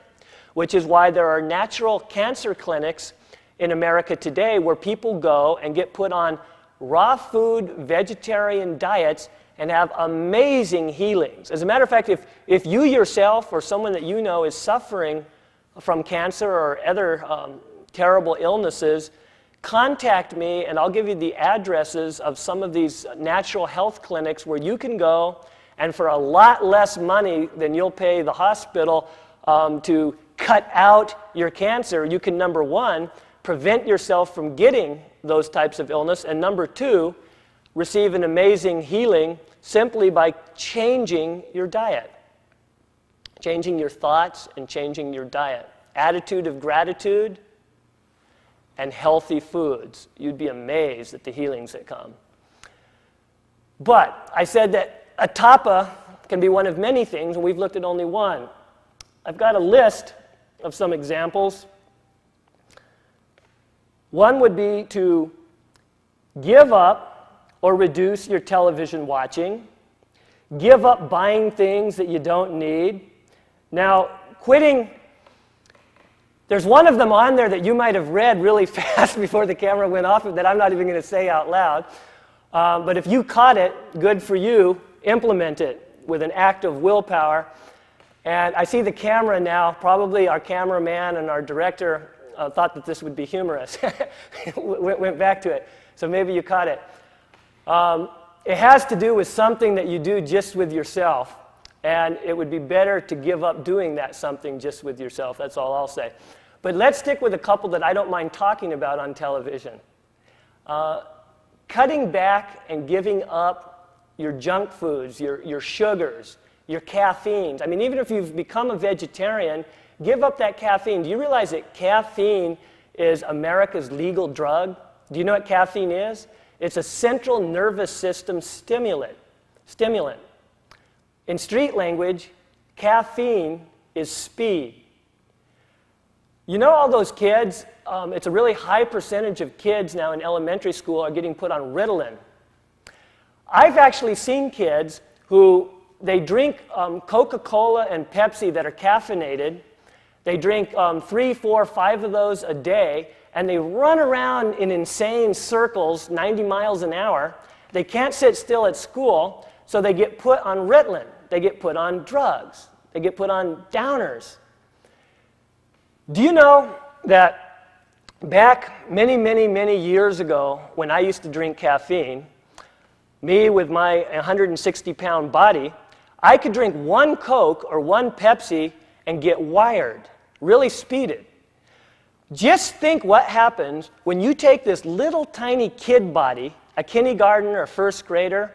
which is why there are natural cancer clinics in America today where people go and get put on raw food vegetarian diets and have amazing healings. As a matter of fact, if you yourself or someone that you know is suffering from cancer or other terrible illnesses, contact me and I'll give you the addresses of some of these natural health clinics where you can go and for a lot less money than you'll pay the hospital to cut out your cancer, you can, number one, prevent yourself from getting those types of illness, and number two, receive an amazing healing simply by changing your diet. Changing your thoughts and changing your diet. Attitude of gratitude and healthy foods. You'd be amazed at the healings that come. But I said that a tapa can be one of many things, and we've looked at only one. I've got a list of some examples. One would be to give up or reduce your television watching. Give up buying things that you don't need. Now, quitting, there's one of them on there that you might have read really fast before the camera went off that I'm not even going to say out loud. But if you caught it, good for you. Implement it with an act of willpower. And I see the camera now. Probably our cameraman and our director thought that this would be humorous. Went back to it. So maybe you caught it. It has to do with something that you do just with yourself. And it would be better to give up doing that something just with yourself. That's all I'll say. But let's stick with a couple that I don't mind talking about on television. Cutting back and giving up your junk foods, your sugars, your caffeines. I mean, even if you've become a vegetarian, give up that caffeine. Do you realize that caffeine is America's legal drug? Do you know what caffeine is? It's a central nervous system stimulant. In street language, caffeine is speed. You know all those kids, it's a really high percentage of kids now in elementary school are getting put on Ritalin. I've actually seen kids who, they drink Coca-Cola and Pepsi that are caffeinated. They drink 3, 4, 5 of those a day, and they run around in insane circles, 90 miles an hour. They can't sit still at school, so they get put on Ritalin. They get put on drugs. They get put on downers. Do you know that back many, many, many years ago, when I used to drink caffeine, me with my 160-pound body, I could drink one Coke or one Pepsi and get wired, really speeded. Just think what happens when you take this little tiny kid body, a kindergartner or first grader,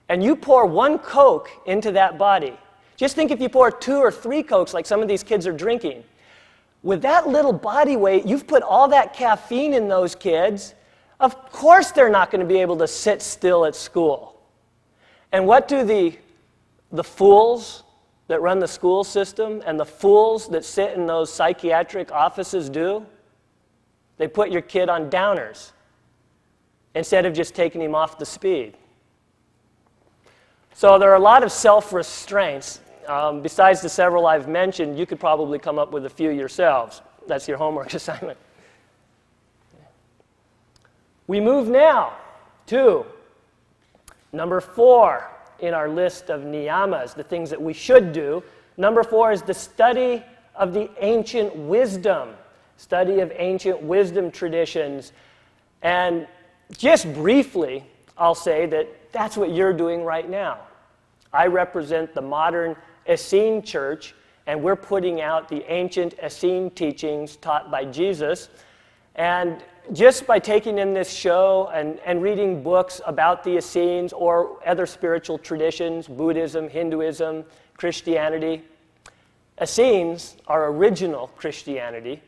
and you pour one Coke into that body. Just think if you pour 2 or 3 Cokes like some of these kids are drinking. With that little body weight, you've put all that caffeine in those kids. Of course they're not going to be able to sit still at school. And what do the fools that run the school system and the fools that sit in those psychiatric offices do? They put your kid on downers instead of just taking him off the speed. So there are a lot of self-restraints. Besides the several I've mentioned, you could probably come up with a few yourselves. That's your homework assignment. We move now to Number 4 in our list of niyamas, the things that we should do. Number 4 is the study of the ancient wisdom, study of ancient wisdom traditions. And just briefly, I'll say that that's what you're doing right now. I represent the modern Essene church, and we're putting out the ancient Essene teachings taught by Jesus. And just by taking in this show and reading books about the Essenes or other spiritual traditions, Buddhism, Hinduism, Christianity, Essenes are original Christianity.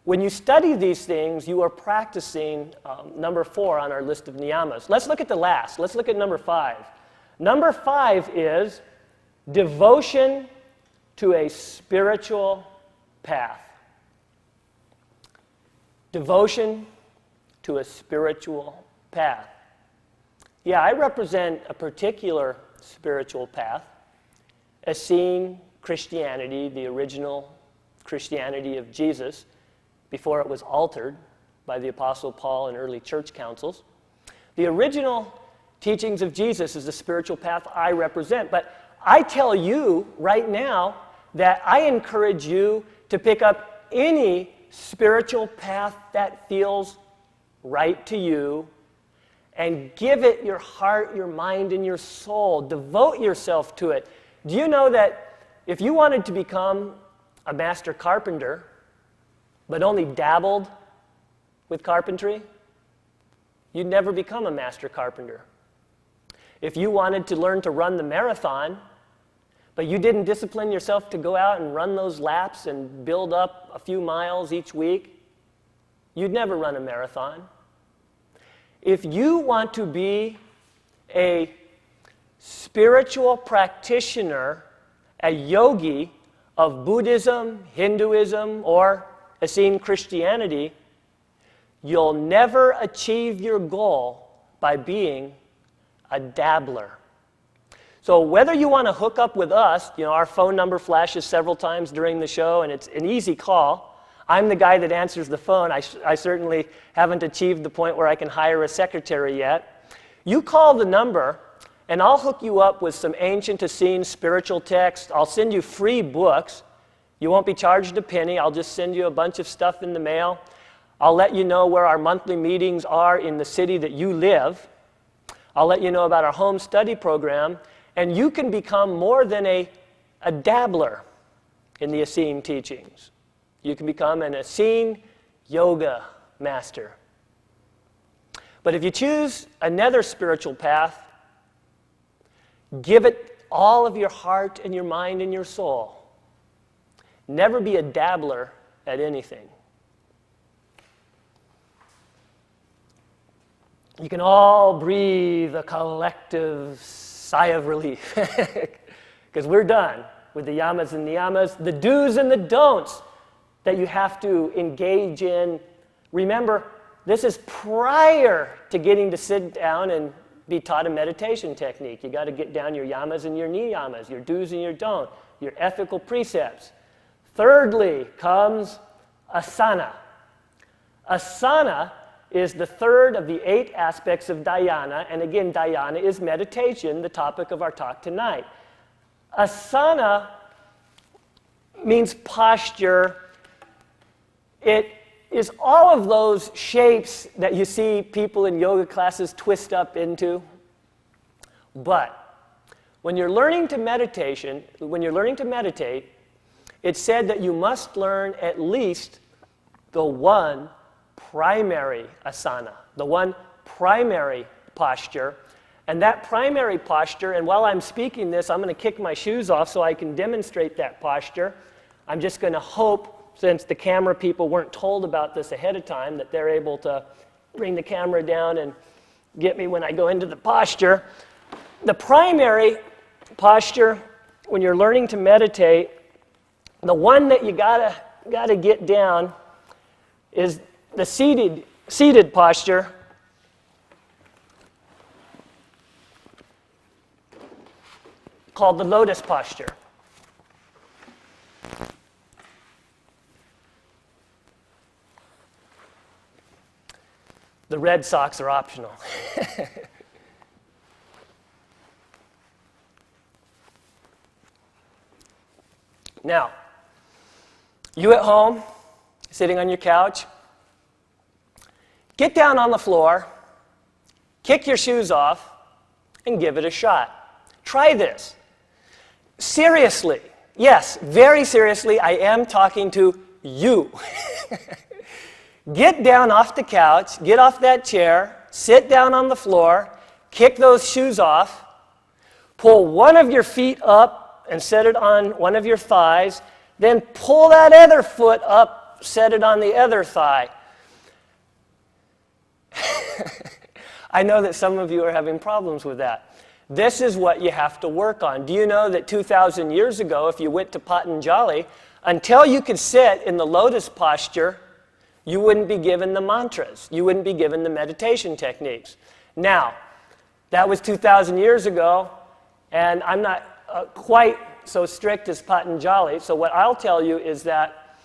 When you study these things, you are practicing number 4 on our list of niyamas. Let's look at the last. Let's look at number 5. Number 5 is devotion to a spiritual path. Devotion to a spiritual path. Yeah, I represent a particular spiritual path, Essene Christianity, the original Christianity of Jesus, before it was altered by the Apostle Paul and early church councils. The original teachings of Jesus is the spiritual path I represent. But I tell you right now that I encourage you to pick up any spiritual path that feels right to you and give it your heart, your mind, and your soul. Devote yourself to it. Do you know that if you wanted to become a master carpenter, but only dabbled with carpentry, you'd never become a master carpenter. If you wanted to learn to run the marathon, but you didn't discipline yourself to go out and run those laps and build up a few miles each week, you'd never run a marathon. If you want to be a spiritual practitioner, a yogi of Buddhism, Hinduism, or Essene Christianity, you'll never achieve your goal by being a dabbler. So whether you want to hook up with us, our phone number flashes several times during the show, and it's an easy call. I'm the guy that answers the phone. I certainly haven't achieved the point where I can hire a secretary yet. You call the number, and I'll hook you up with some ancient Essene spiritual text. I'll send you free books. You won't be charged a penny. I'll just send you a bunch of stuff in the mail. I'll let you know where our monthly meetings are in the city that you live. I'll let you know about our home study program. And you can become more than a dabbler in the Essene teachings. You can become an Essene yoga master. But if you choose another spiritual path, give it all of your heart and your mind and your soul. Never be a dabbler at anything. You can all breathe a collective sigh of relief because we're done with the yamas and niyamas, the do's and the don'ts that you have to engage in. Remember, this is prior to getting to sit down and be taught a meditation technique. You got to get down your yamas and your niyamas, your do's and your don't, your ethical precepts. Thirdly comes asana. Asana is the third of the 8 aspects of dhyana, and again, dhyana is meditation, the topic of our talk tonight. Asana means posture. It is all of those shapes that you see people in yoga classes twist up into. But when you're learning to meditate, it's said that you must learn at least the one primary asana, the one primary posture. And that primary posture, and while I'm speaking this, I'm going to kick my shoes off so I can demonstrate that posture. I'm just going to hope, since the camera people weren't told about this ahead of time, that they're able to bring the camera down and get me when I go into the posture. The primary posture, when you're learning to meditate, the one that you gotta get down is the seated posture. Called the lotus posture. The red socks are optional. Now, you at home, sitting on your couch, get down on the floor, kick your shoes off, and give it a shot. Try this. Seriously. Yes, very seriously, I am talking to you. Get down off the couch, get off that chair, sit down on the floor, kick those shoes off, pull one of your feet up and set it on one of your thighs, then pull that other foot up, set it on the other thigh. I know that some of you are having problems with that. This is what you have to work on. Do you know that 2,000 years ago, if you went to Patanjali, until you could sit in the lotus posture, you wouldn't be given the mantras. You wouldn't be given the meditation techniques. Now, that was 2,000 years ago, and I'm not quite so strict as Patanjali, so what I'll tell you is that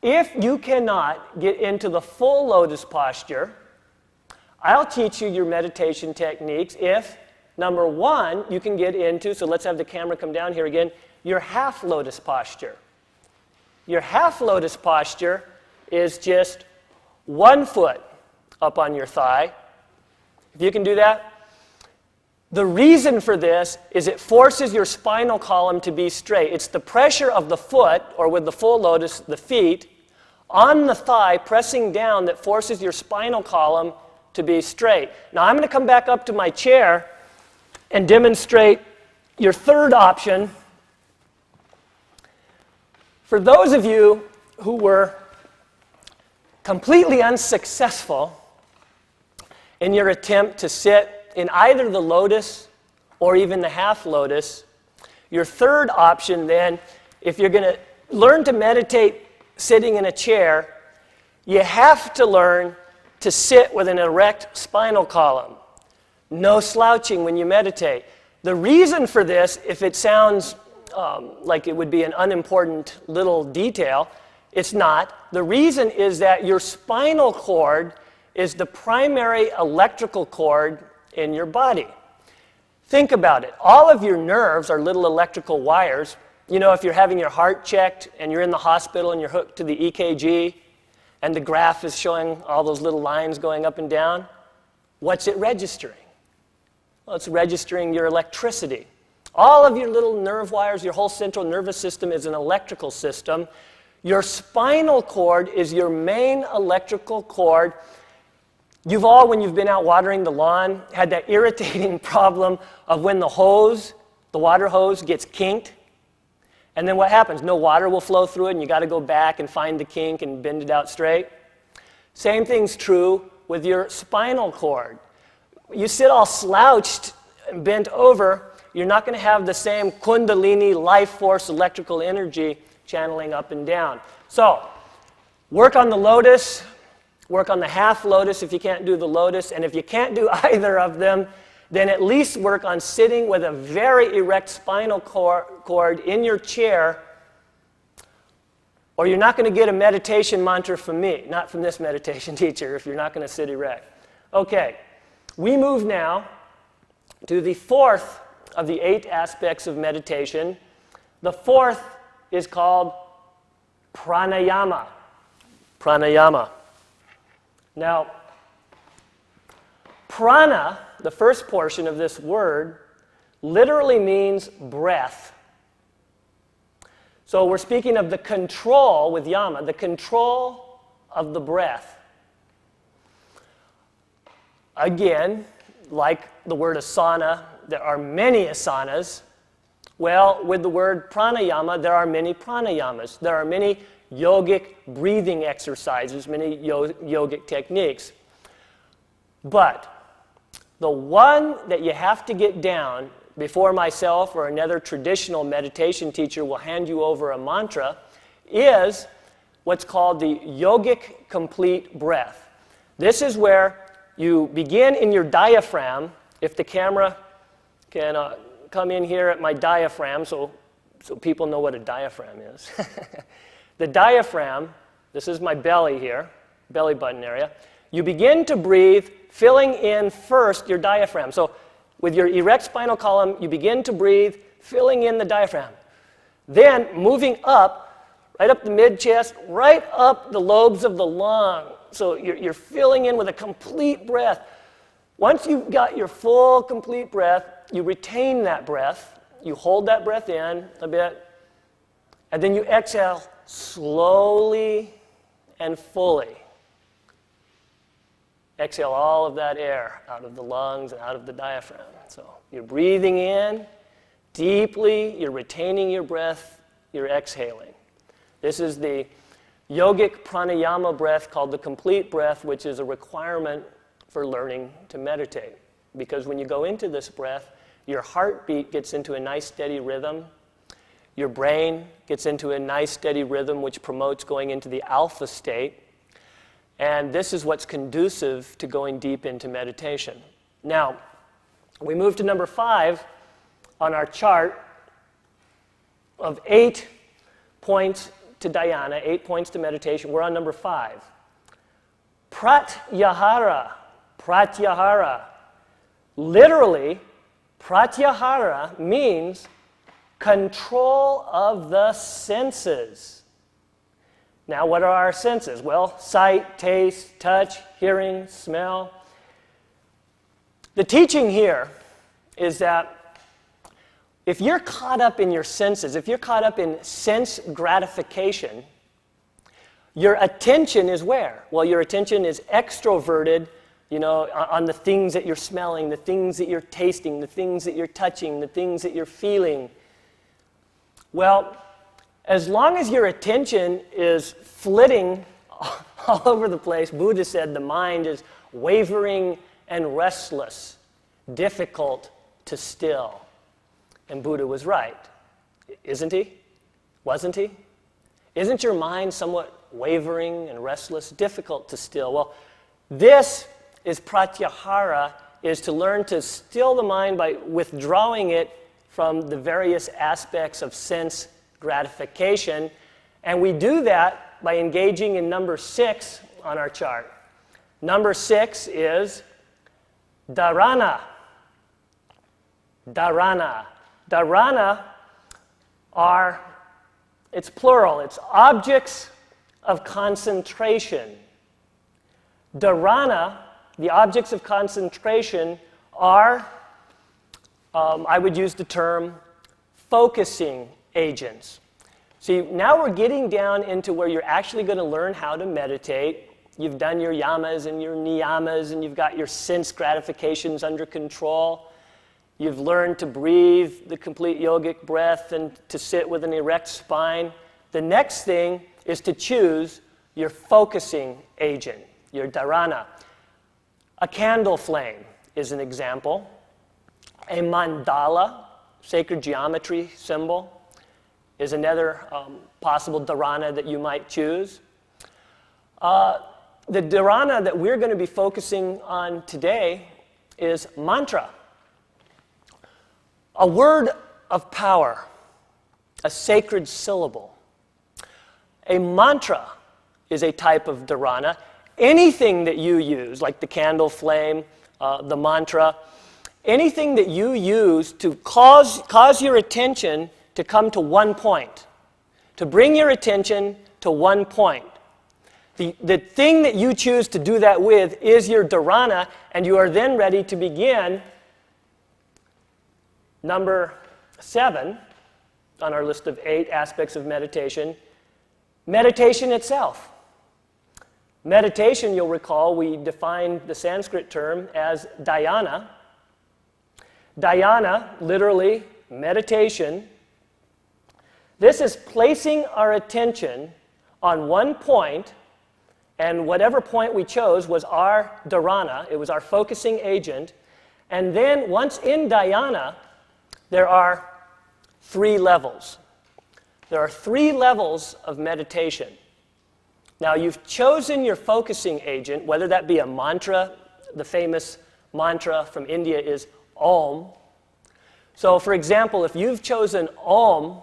if you cannot get into the full lotus posture, I'll teach you your meditation techniques if, number one, you can get into, so let's have the camera come down here again, your half lotus posture. Your half lotus posture is just one foot up on your thigh. If you can do that, the reason for this is it forces your spinal column to be straight. It's the pressure of the foot, or with the full lotus, the feet, on the thigh, pressing down, that forces your spinal column to be straight. Now I'm going to come back up to my chair and demonstrate your third option. For those of you who were completely unsuccessful in your attempt to sit in either the lotus or even the half lotus, your third option then, if you're going to learn to meditate sitting in a chair, you have to learn to sit with an erect spinal column. No slouching when you meditate. The reason for this, if it sounds like it would be an unimportant little detail, it's not. The reason is that your spinal cord is the primary electrical cord in your body. Think about it. All of your nerves are little electrical wires. You know, if you're having your heart checked and you're in the hospital and you're hooked to the EKG, and the graph is showing all those little lines going up and down, what's it registering? Well, it's registering your electricity. All of your little nerve wires, your whole central nervous system is an electrical system. Your spinal cord is your main electrical cord. You've all, when you've been out watering the lawn, had that irritating problem of when the water hose gets kinked. And then what happens? No water will flow through it, and you got to go back and find the kink and bend it out straight. Same thing's true with your spinal cord. You sit all slouched and bent over, you're not going to have the same kundalini, life force, electrical energy channeling up and down. So, work on the lotus, work on the half lotus if you can't do the lotus, and if you can't do either of them, then at least work on sitting with a very erect spinal cord in your chair, or you're not going to get a meditation mantra from me, not from this meditation teacher, if you're not going to sit erect. Okay, we move now to the fourth of the 8 aspects of meditation. The fourth is called pranayama. Pranayama. Now, prana, the first portion of this word, literally means breath. So we're speaking of the control with yama, the control of the breath. Again, like the word asana, there are many asanas. Well, with the word pranayama, there are many pranayamas. There are many yogic breathing exercises, many yogic techniques. But the one that you have to get down before myself or another traditional meditation teacher will hand you over a mantra is what's called the yogic complete breath. This is where you begin in your diaphragm. If the camera can come in here at my diaphragm so people know what a diaphragm is. The diaphragm, this is my belly here, belly button area. You begin to breathe, filling in first your diaphragm. So with your erect spinal column, you begin to breathe, filling in the diaphragm. Then moving up, right up the mid-chest, right up the lobes of the lung. So you're filling in with a complete breath. Once you've got your full, complete breath, you retain that breath. You hold that breath in a bit, and then you exhale slowly and fully. Exhale all of that air out of the lungs and out of the diaphragm. So you're breathing in deeply, you're retaining your breath, you're exhaling. This is the yogic pranayama breath called the complete breath, which is a requirement for learning to meditate. Because when you go into this breath, your heartbeat gets into a nice steady rhythm. Your brain gets into a nice steady rhythm, which promotes going into the alpha state. And this is what's conducive to going deep into meditation. Now, we move to number 5 on our chart of 8 points to dhyana, 8 points to meditation. We're on number 5. Pratyahara. Pratyahara. Literally, pratyahara means control of the senses. Now, what are our senses? Well, sight, taste, touch, hearing, smell. The teaching here is that if you're caught up in your senses, if you're caught up in sense gratification, your attention is where? Well, your attention is extroverted, on the things that you're smelling, the things that you're tasting, the things that you're touching, the things that you're feeling. Well, as long as your attention is flitting all over the place, Buddha said the mind is wavering and restless, difficult to still. And Buddha was right, isn't he? Wasn't he? Isn't your mind somewhat wavering and restless, difficult to still? Well, this is pratyahara, is to learn to still the mind by withdrawing it from the various aspects of sense gratification. And we do that by engaging in number 6 on our chart. Number 6 is dharana. Dharana. Dharana are, it's plural, it's objects of concentration. Dharana, the objects of concentration, are, I would use the term, focusing agents. See, now we're getting down into where you're actually going to learn how to meditate. You've done your yamas and your niyamas, and you've got your sense gratifications under control. You've learned to breathe the complete yogic breath and to sit with an erect spine. The next thing is to choose your focusing agent, your dharana. A candle flame is an example. A mandala, sacred geometry symbol, is another possible dharana that you might choose. The dharana that we're going to be focusing on today is mantra. A word of power, a sacred syllable. A mantra is a type of dharana. Anything that you use, like the candle flame, the mantra, anything that you use to cause your attention to come to one point, to bring your attention to one point. The thing that you choose to do that with is your dharana, and you are then ready to begin number 7 on our list of 8 aspects of meditation, meditation itself. Meditation, you'll recall, we defined the Sanskrit term as dhyana. Dhyana, literally, meditation. This is placing our attention on one point, and whatever point we chose was our dharana, it was our focusing agent. And then once in dhyana, there are 3 levels. There are 3 levels of meditation. Now, you've chosen your focusing agent, whether that be a mantra. The famous mantra from India is Om. So, for example, if you've chosen Om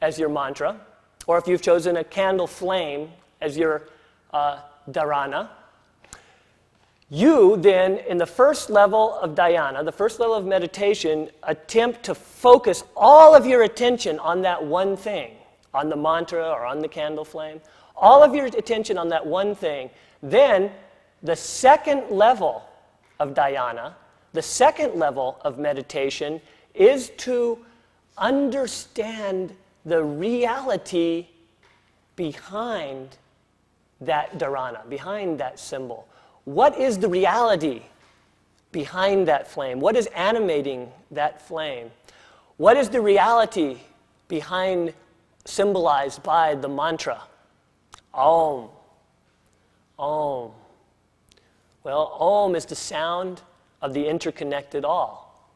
as your mantra, or if you've chosen a candle flame as your dharana, You then, in the first level of dhyana, the first level of meditation, attempt to focus all of your attention on that one thing, on the mantra or on the candle flame, all of your attention on that one thing. Then, the second level of dhyana, the second level of meditation, is to understand the reality behind that dharana, behind that symbol. What is the reality behind that flame? What is animating that flame? What is the reality symbolized by the mantra? Om. Om. Well, Om is the sound of the interconnected all.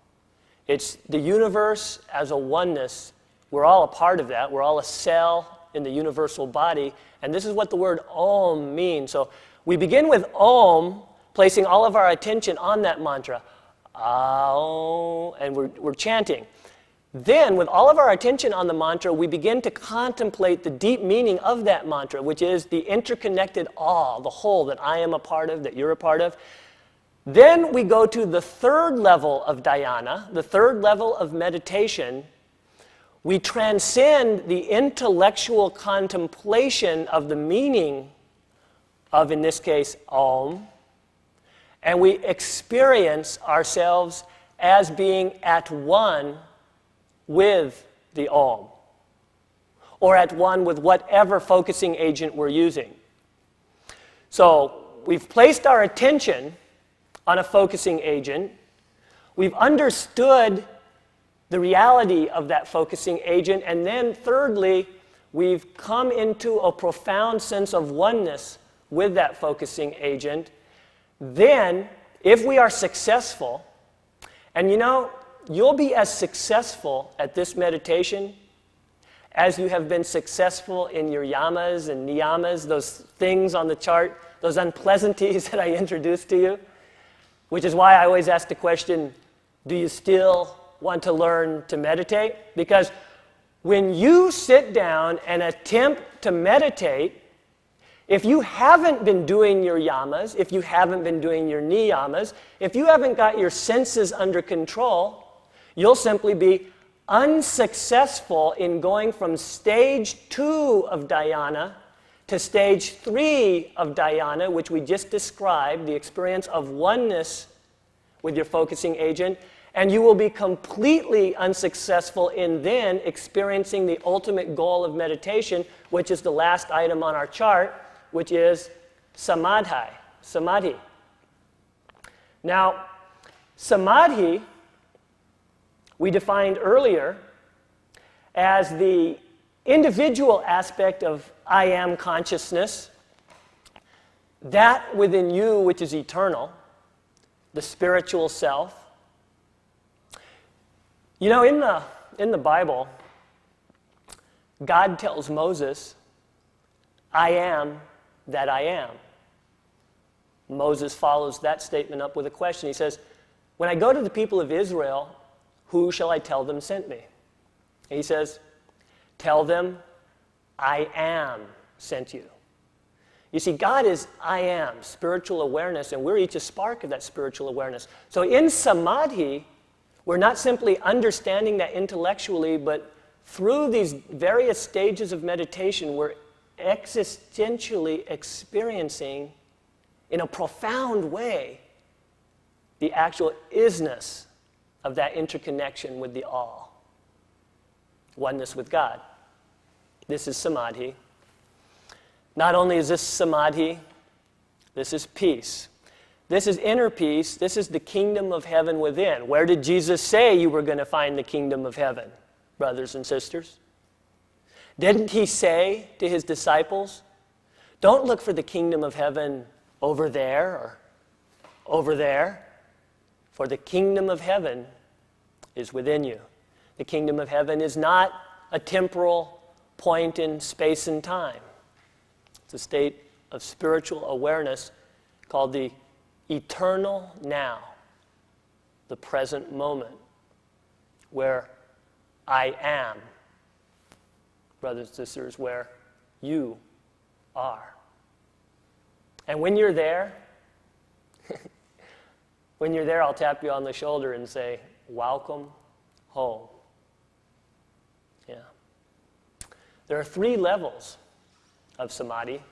It's the universe as a oneness. We're all a part of that. We're all a cell in the universal body. And this is what the word Om means. So we begin with Om, placing all of our attention on that mantra. Om, and we're chanting. Then, with all of our attention on the mantra, we begin to contemplate the deep meaning of that mantra, which is the interconnected all, the whole that I am a part of, that you're a part of. Then we go to the third level of dhyana, the third level of meditation. We transcend the intellectual contemplation of the meaning of, in this case, Om, and we experience ourselves as being at one with the Om, or at one with whatever focusing agent we're using. So we've placed our attention on a focusing agent. We've understood the reality of that focusing agent, and then thirdly, we've come into a profound sense of oneness with that focusing agent. Then, if we are successful, and you'll be as successful at this meditation as you have been successful in your yamas and niyamas, those things on the chart, those unpleasantries that I introduced to you, which is why I always ask the question, do you still want to learn to meditate? Because when you sit down and attempt to meditate, if you haven't been doing your yamas, if you haven't been doing your niyamas, if you haven't got your senses under control, you'll simply be unsuccessful in going from stage 2 of dhyana to stage 3 of dhyana, which we just described, the experience of oneness with your focusing agent, and you will be completely unsuccessful in then experiencing the ultimate goal of meditation, which is the last item on our chart, which is samadhi. Now, samadhi, we defined earlier as the individual aspect of I am consciousness, that within you which is eternal, the spiritual self. In the Bible, God tells Moses, I am that I am. Moses follows that statement up with a question. He says, when I go to the people of Israel, who shall I tell them sent me? And he says, tell them, I am sent you. You see, God is I am, spiritual awareness, and we're each a spark of that spiritual awareness. So in samadhi, we're not simply understanding that intellectually, but through these various stages of meditation, we're existentially experiencing in a profound way the actual isness of that interconnection with the all, oneness with God. This is samadhi. Not only is this samadhi, this is peace. This is inner peace. This is the kingdom of heaven within. Where did Jesus say you were going to find the kingdom of heaven, brothers and sisters? Didn't he say to his disciples, don't look for the kingdom of heaven over there or over there, for the kingdom of heaven is within you. The kingdom of heaven is not a temporal point in space and time. It's a state of spiritual awareness called the eternal now, the present moment, where I am, brothers and sisters, where you are. And when you're there, When you're there, I'll tap you on the shoulder and say, welcome home. Yeah. There are 3 levels of samadhi.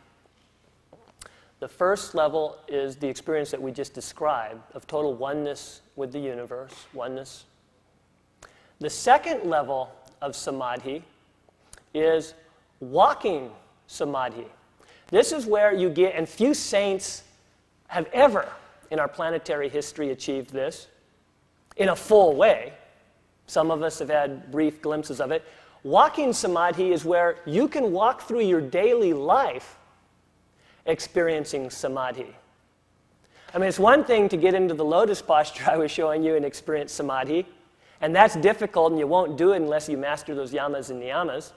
The first level is the experience that we just described of total oneness with the universe, oneness. The second level of samadhi is walking samadhi. This is where you get, and few saints have ever in our planetary history achieved this in a full way. Some of us have had brief glimpses of it. Walking samadhi is where you can walk through your daily life experiencing samadhi. I mean, it's one thing to get into the lotus posture I was showing you and experience samadhi, and that's difficult, and you won't do it unless you master those yamas and niyamas.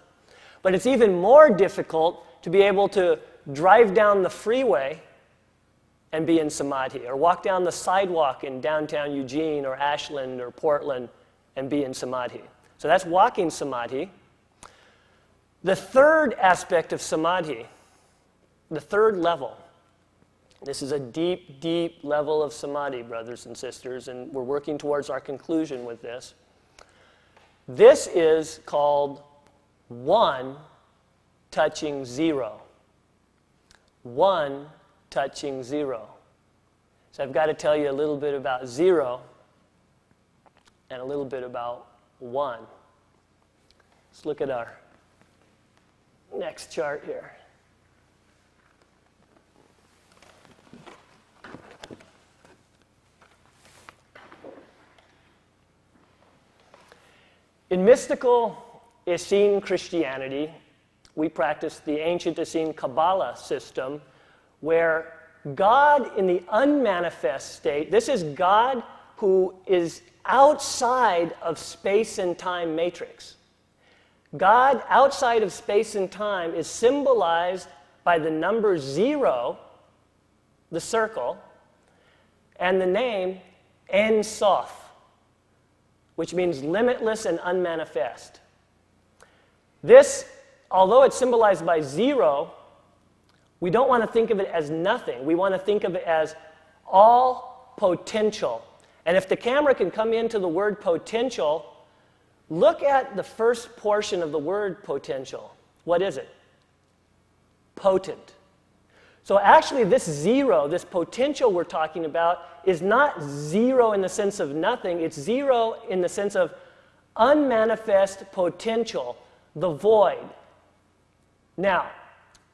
But it's even more difficult to be able to drive down the freeway and be in samadhi, or walk down the sidewalk in downtown Eugene or Ashland or Portland and be in samadhi. So that's walking samadhi. The third aspect of samadhi, the third level, this is a deep, deep level of samadhi, brothers and sisters, and we're working towards our conclusion with this. This is called 1 touching 0. 1 touching 0. So I've got to tell you a little bit about 0 and a little bit about 1. Let's look at our next chart here. In mystical Essene Christianity, we practice the ancient Essene Kabbalah system, where God in the unmanifest state, this is God who is outside of space and time matrix. God outside of space and time is symbolized by the number 0, the circle, and the name En Sof, which means limitless and unmanifest. This, although it's symbolized by 0, we don't want to think of it as nothing. We want to think of it as all potential. And if the camera can come into the word potential, look at the first portion of the word potential. What is it? Potent. So actually this 0, this potential we're talking about, is not 0 in the sense of nothing. It's 0 in the sense of unmanifest potential, the void. Now,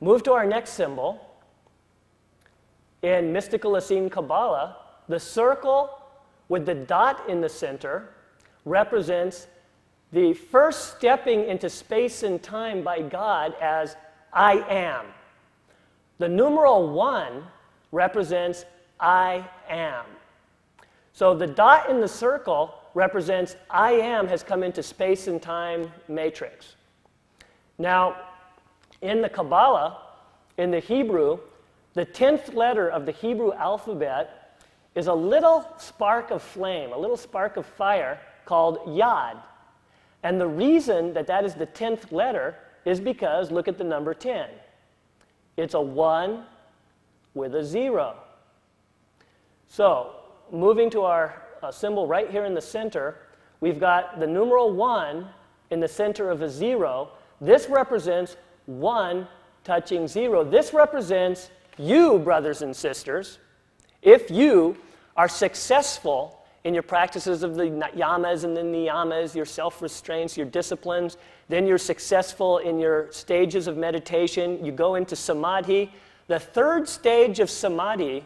move to our next symbol. In mystical Essene Kabbalah, the circle with the dot in the center represents the first stepping into space and time by God as I am. The numeral 1 represents I am. So the dot in the circle represents I am has come into space and time matrix. Now, in the Kabbalah, in the Hebrew, the 10th letter of the Hebrew alphabet is a little spark of flame, a little spark of fire called Yad. And the reason that that is the 10th letter is because, look at the number 10. It's a 1 with a 0. So, moving to our symbol right here in the center, we've got the numeral 1 in the center of a 0. This represents 1 touching 0. This represents you, brothers and sisters. If you are successful in your practices of the yamas and the niyamas, your self-restraints, your disciplines, then you're successful in your stages of meditation. You go into samadhi. The third stage of samadhi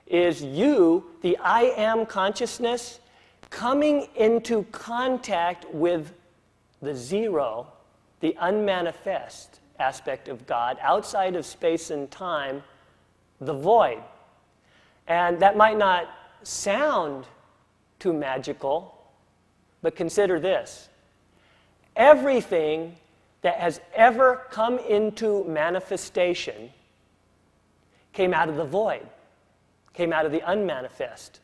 is you, the I am consciousness, coming into contact with the 0, the unmanifest aspect of God, outside of space and time, the void. And that might not sound too magical, but consider this. Everything that has ever come into manifestation came out of the void, came out of the unmanifest.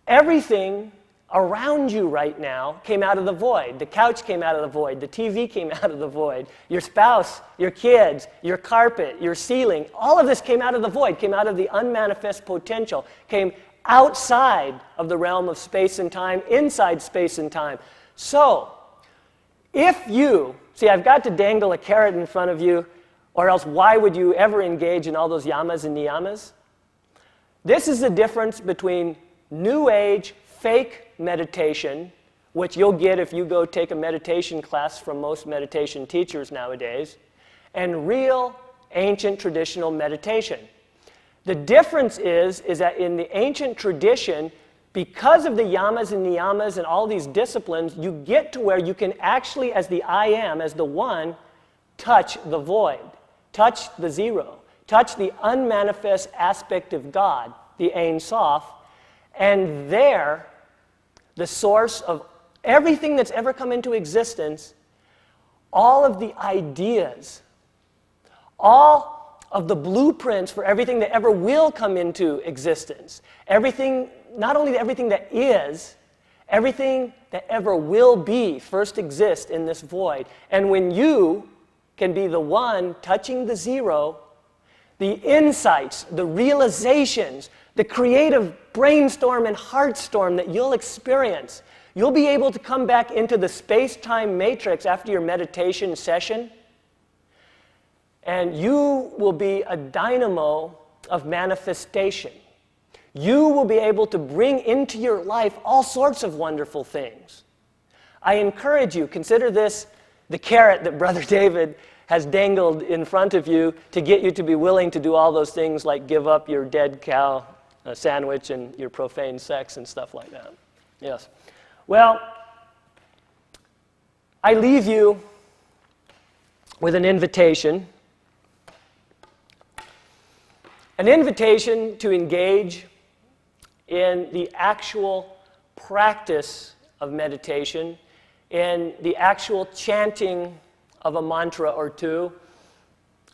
Everything, around you right now came out of the void. The couch came out of the void. The TV came out of the void. Your spouse, your kids, your carpet, your ceiling, all of this came out of the void, came out of the unmanifest potential, came outside of the realm of space and time, inside space and time. So, if you, see, I've got to dangle a carrot in front of you, or else why would you ever engage in all those yamas and niyamas? This is the difference between New Age, fake meditation, which you'll get if you go take a meditation class from most meditation teachers nowadays, and real, ancient, traditional meditation. The difference is that in the ancient tradition, because of the yamas and niyamas and all these disciplines, you get to where you can actually, as the I am, as the one, touch the void, touch the zero, touch the unmanifest aspect of God, the Ein Sof, and there, the source of everything that's ever come into existence, all of the ideas, all of the blueprints for everything that ever will come into existence, everything, not only everything that is, everything that ever will be first exist in this void. And when you can be the one touching the zero, the insights, the realizations, the creative brainstorm and heartstorm that you'll experience, you'll be able to come back into the space-time matrix after your meditation session, and you will be a dynamo of manifestation. You will be able to bring into your life all sorts of wonderful things. I encourage you, consider this the carrot that Brother David has dangled in front of you to get you to be willing to do all those things like give up your dead cow sandwich and your profane sex and stuff like that. Yes. Well, I leave you with an invitation. An invitation to engage in the actual practice of meditation, in the actual chanting of a mantra or two.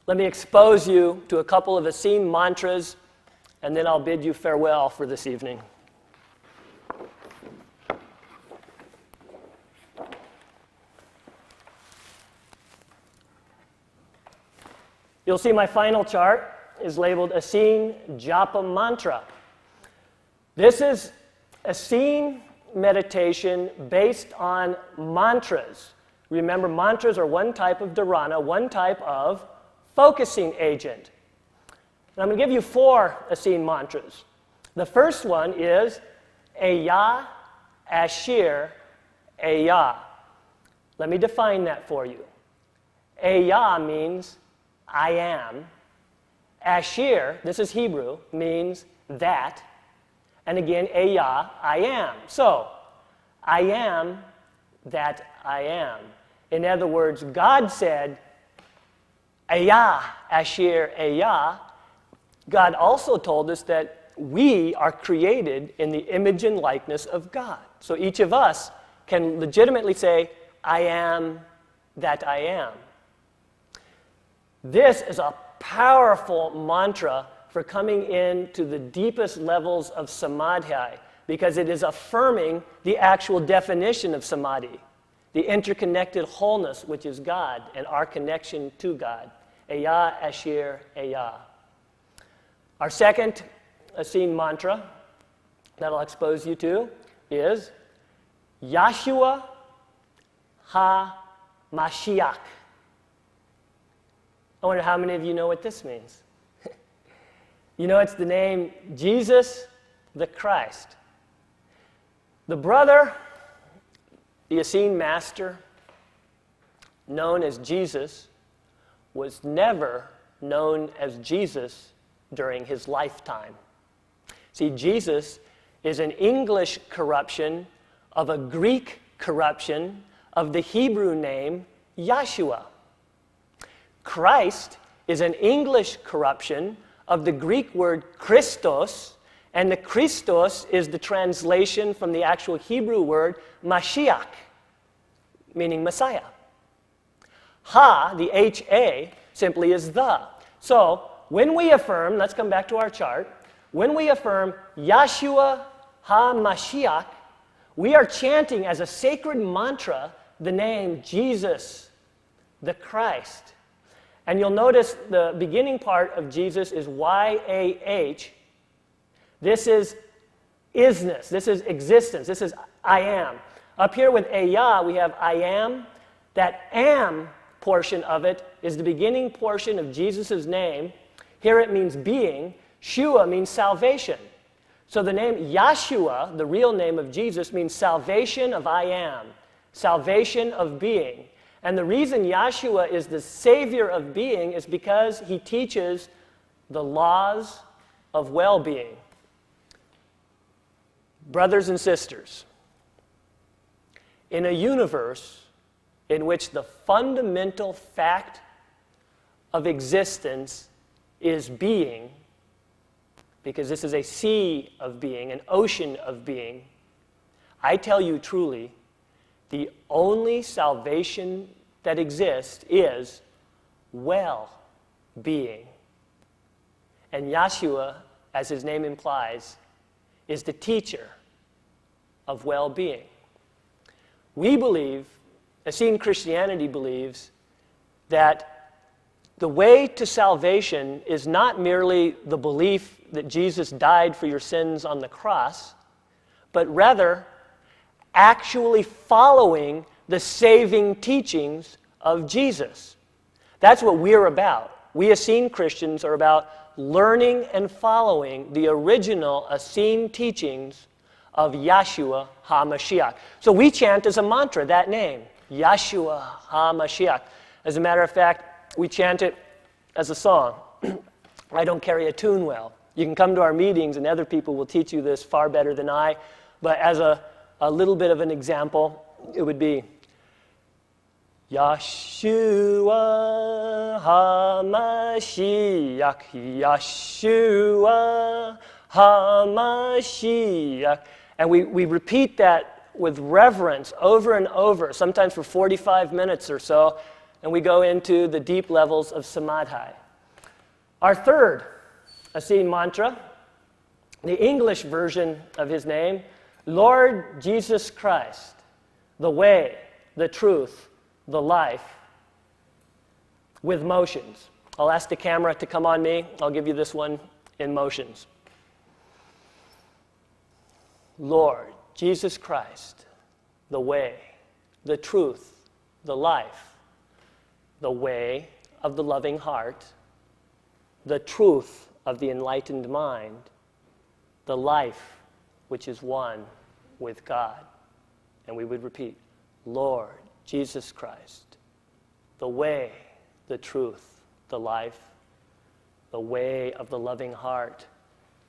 Let me expose you to a couple of Essene mantras, and then I'll bid you farewell for this evening. You'll see my final chart is labeled Essene Japa Mantra. This is Essene meditation based on mantras. Remember, mantras are one type of dharana, one type of focusing agent. And I'm going to give you 4 Essene mantras. The first one is Eya, Ashir, Eya. Let me define that for you. Eya means I am. Ashir, this is Hebrew, means that. And again, Eya, I am. So, I am that I am. In other words, God said, Eya, Ashir, Eya. God also told us that we are created in the image and likeness of God. So each of us can legitimately say, I am that I am. This is a powerful mantra for coming into the deepest levels of samadhi, because it is affirming the actual definition of samadhi, the interconnected wholeness, which is God, and our connection to God. Eya, Ashir, Eya. Our second Essene mantra that I'll expose you to is Yeshua HaMashiach. I wonder how many of you know what this means. You know, it's the name Jesus the Christ. The brother, the Essene master, known as Jesus, was never known as Jesus during his lifetime. See, Jesus is an English corruption of a Greek corruption of the Hebrew name Yeshua. Christ is an English corruption of the Greek word Christos, and the Christos is the translation from the actual Hebrew word Mashiach, meaning Messiah. Ha, the H-A, simply is the. So, when we affirm, let's come back to our chart, when we affirm Yeshua HaMashiach, we are chanting as a sacred mantra the name Jesus, the Christ. And you'll notice the beginning part of Jesus is Y-A-H. This is isness. This is existence. This is I am. Up here with Eya, we have I am. That am portion of it is the beginning portion of Jesus' name. Here it means being. Shua means salvation. So the name Yeshua, the real name of Jesus, means salvation of I am, salvation of being. And the reason Yeshua is the savior of being is because he teaches the laws of well-being. Brothers and sisters, in a universe in which the fundamental fact of existence is being, because this is a sea of being, an ocean of being, I tell you truly, the only salvation that exists is well-being. And Yeshua, as his name implies, is the teacher of well-being. We believe, Essene Christianity believes, that the way to salvation is not merely the belief that Jesus died for your sins on the cross, but rather actually following the saving teachings of Jesus. That's what we're about. We Essene Christians are about learning and following the original Essene teachings of Yeshua HaMashiach. So we chant as a mantra that name, Yeshua HaMashiach. As a matter of fact, we chant it as a song. I don't carry a tune well. You can come to our meetings and other people will teach you this far better than I. But as a little bit of an example, it would be Yeshua HaMashiach, Yeshua HaMashiach. And we repeat that with reverence over and over, sometimes for 45 minutes or so, and we go into the deep levels of samadhi. Our third Essene mantra, the English version of his name, Lord Jesus Christ, the way, the truth, the life, with motions. I'll ask the camera to come on me. I'll give you this one in motions. Lord Jesus Christ, the way, the truth, the life, the way of the loving heart, the truth of the enlightened mind, the life which is one with God. And we would repeat, Lord Jesus Christ, the way, the truth, the life, the way of the loving heart,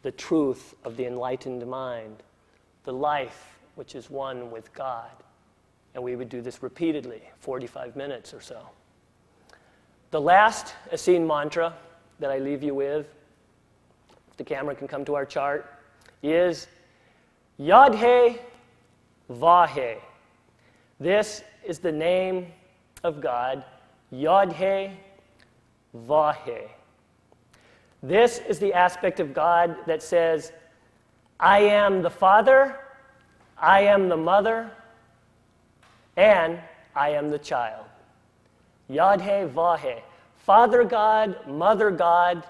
the truth of the enlightened mind, the life which is one with God. And we would do this repeatedly, 45 minutes or so. The last Essene mantra that I leave you with, if the camera can come to our chart, is Yod-He Vah-He. This is the name of God, Yod-He Vah-He. This is the aspect of God that says, I am the Father, I am the Mother, and I am the child. Yod-He Vah-He. Father God, Mother God,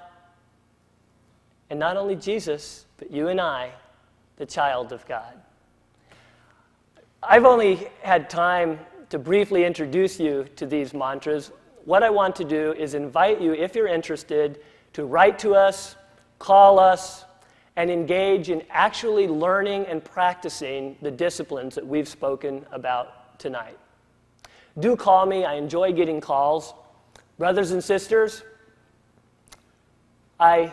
and not only Jesus, but you and I, the child of God. I've only had time to briefly introduce you to these mantras. What I want to do is invite you, if you're interested, to write to us, call us, and engage in actually learning and practicing the disciplines that we've spoken about tonight. Do call me. I enjoy getting calls. Brothers and sisters, I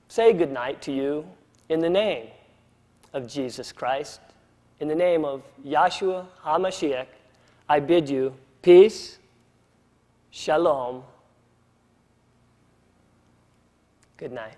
say goodnight to you in the name of Jesus Christ. In the name of Yeshua HaMashiach, I bid you peace, shalom, good night.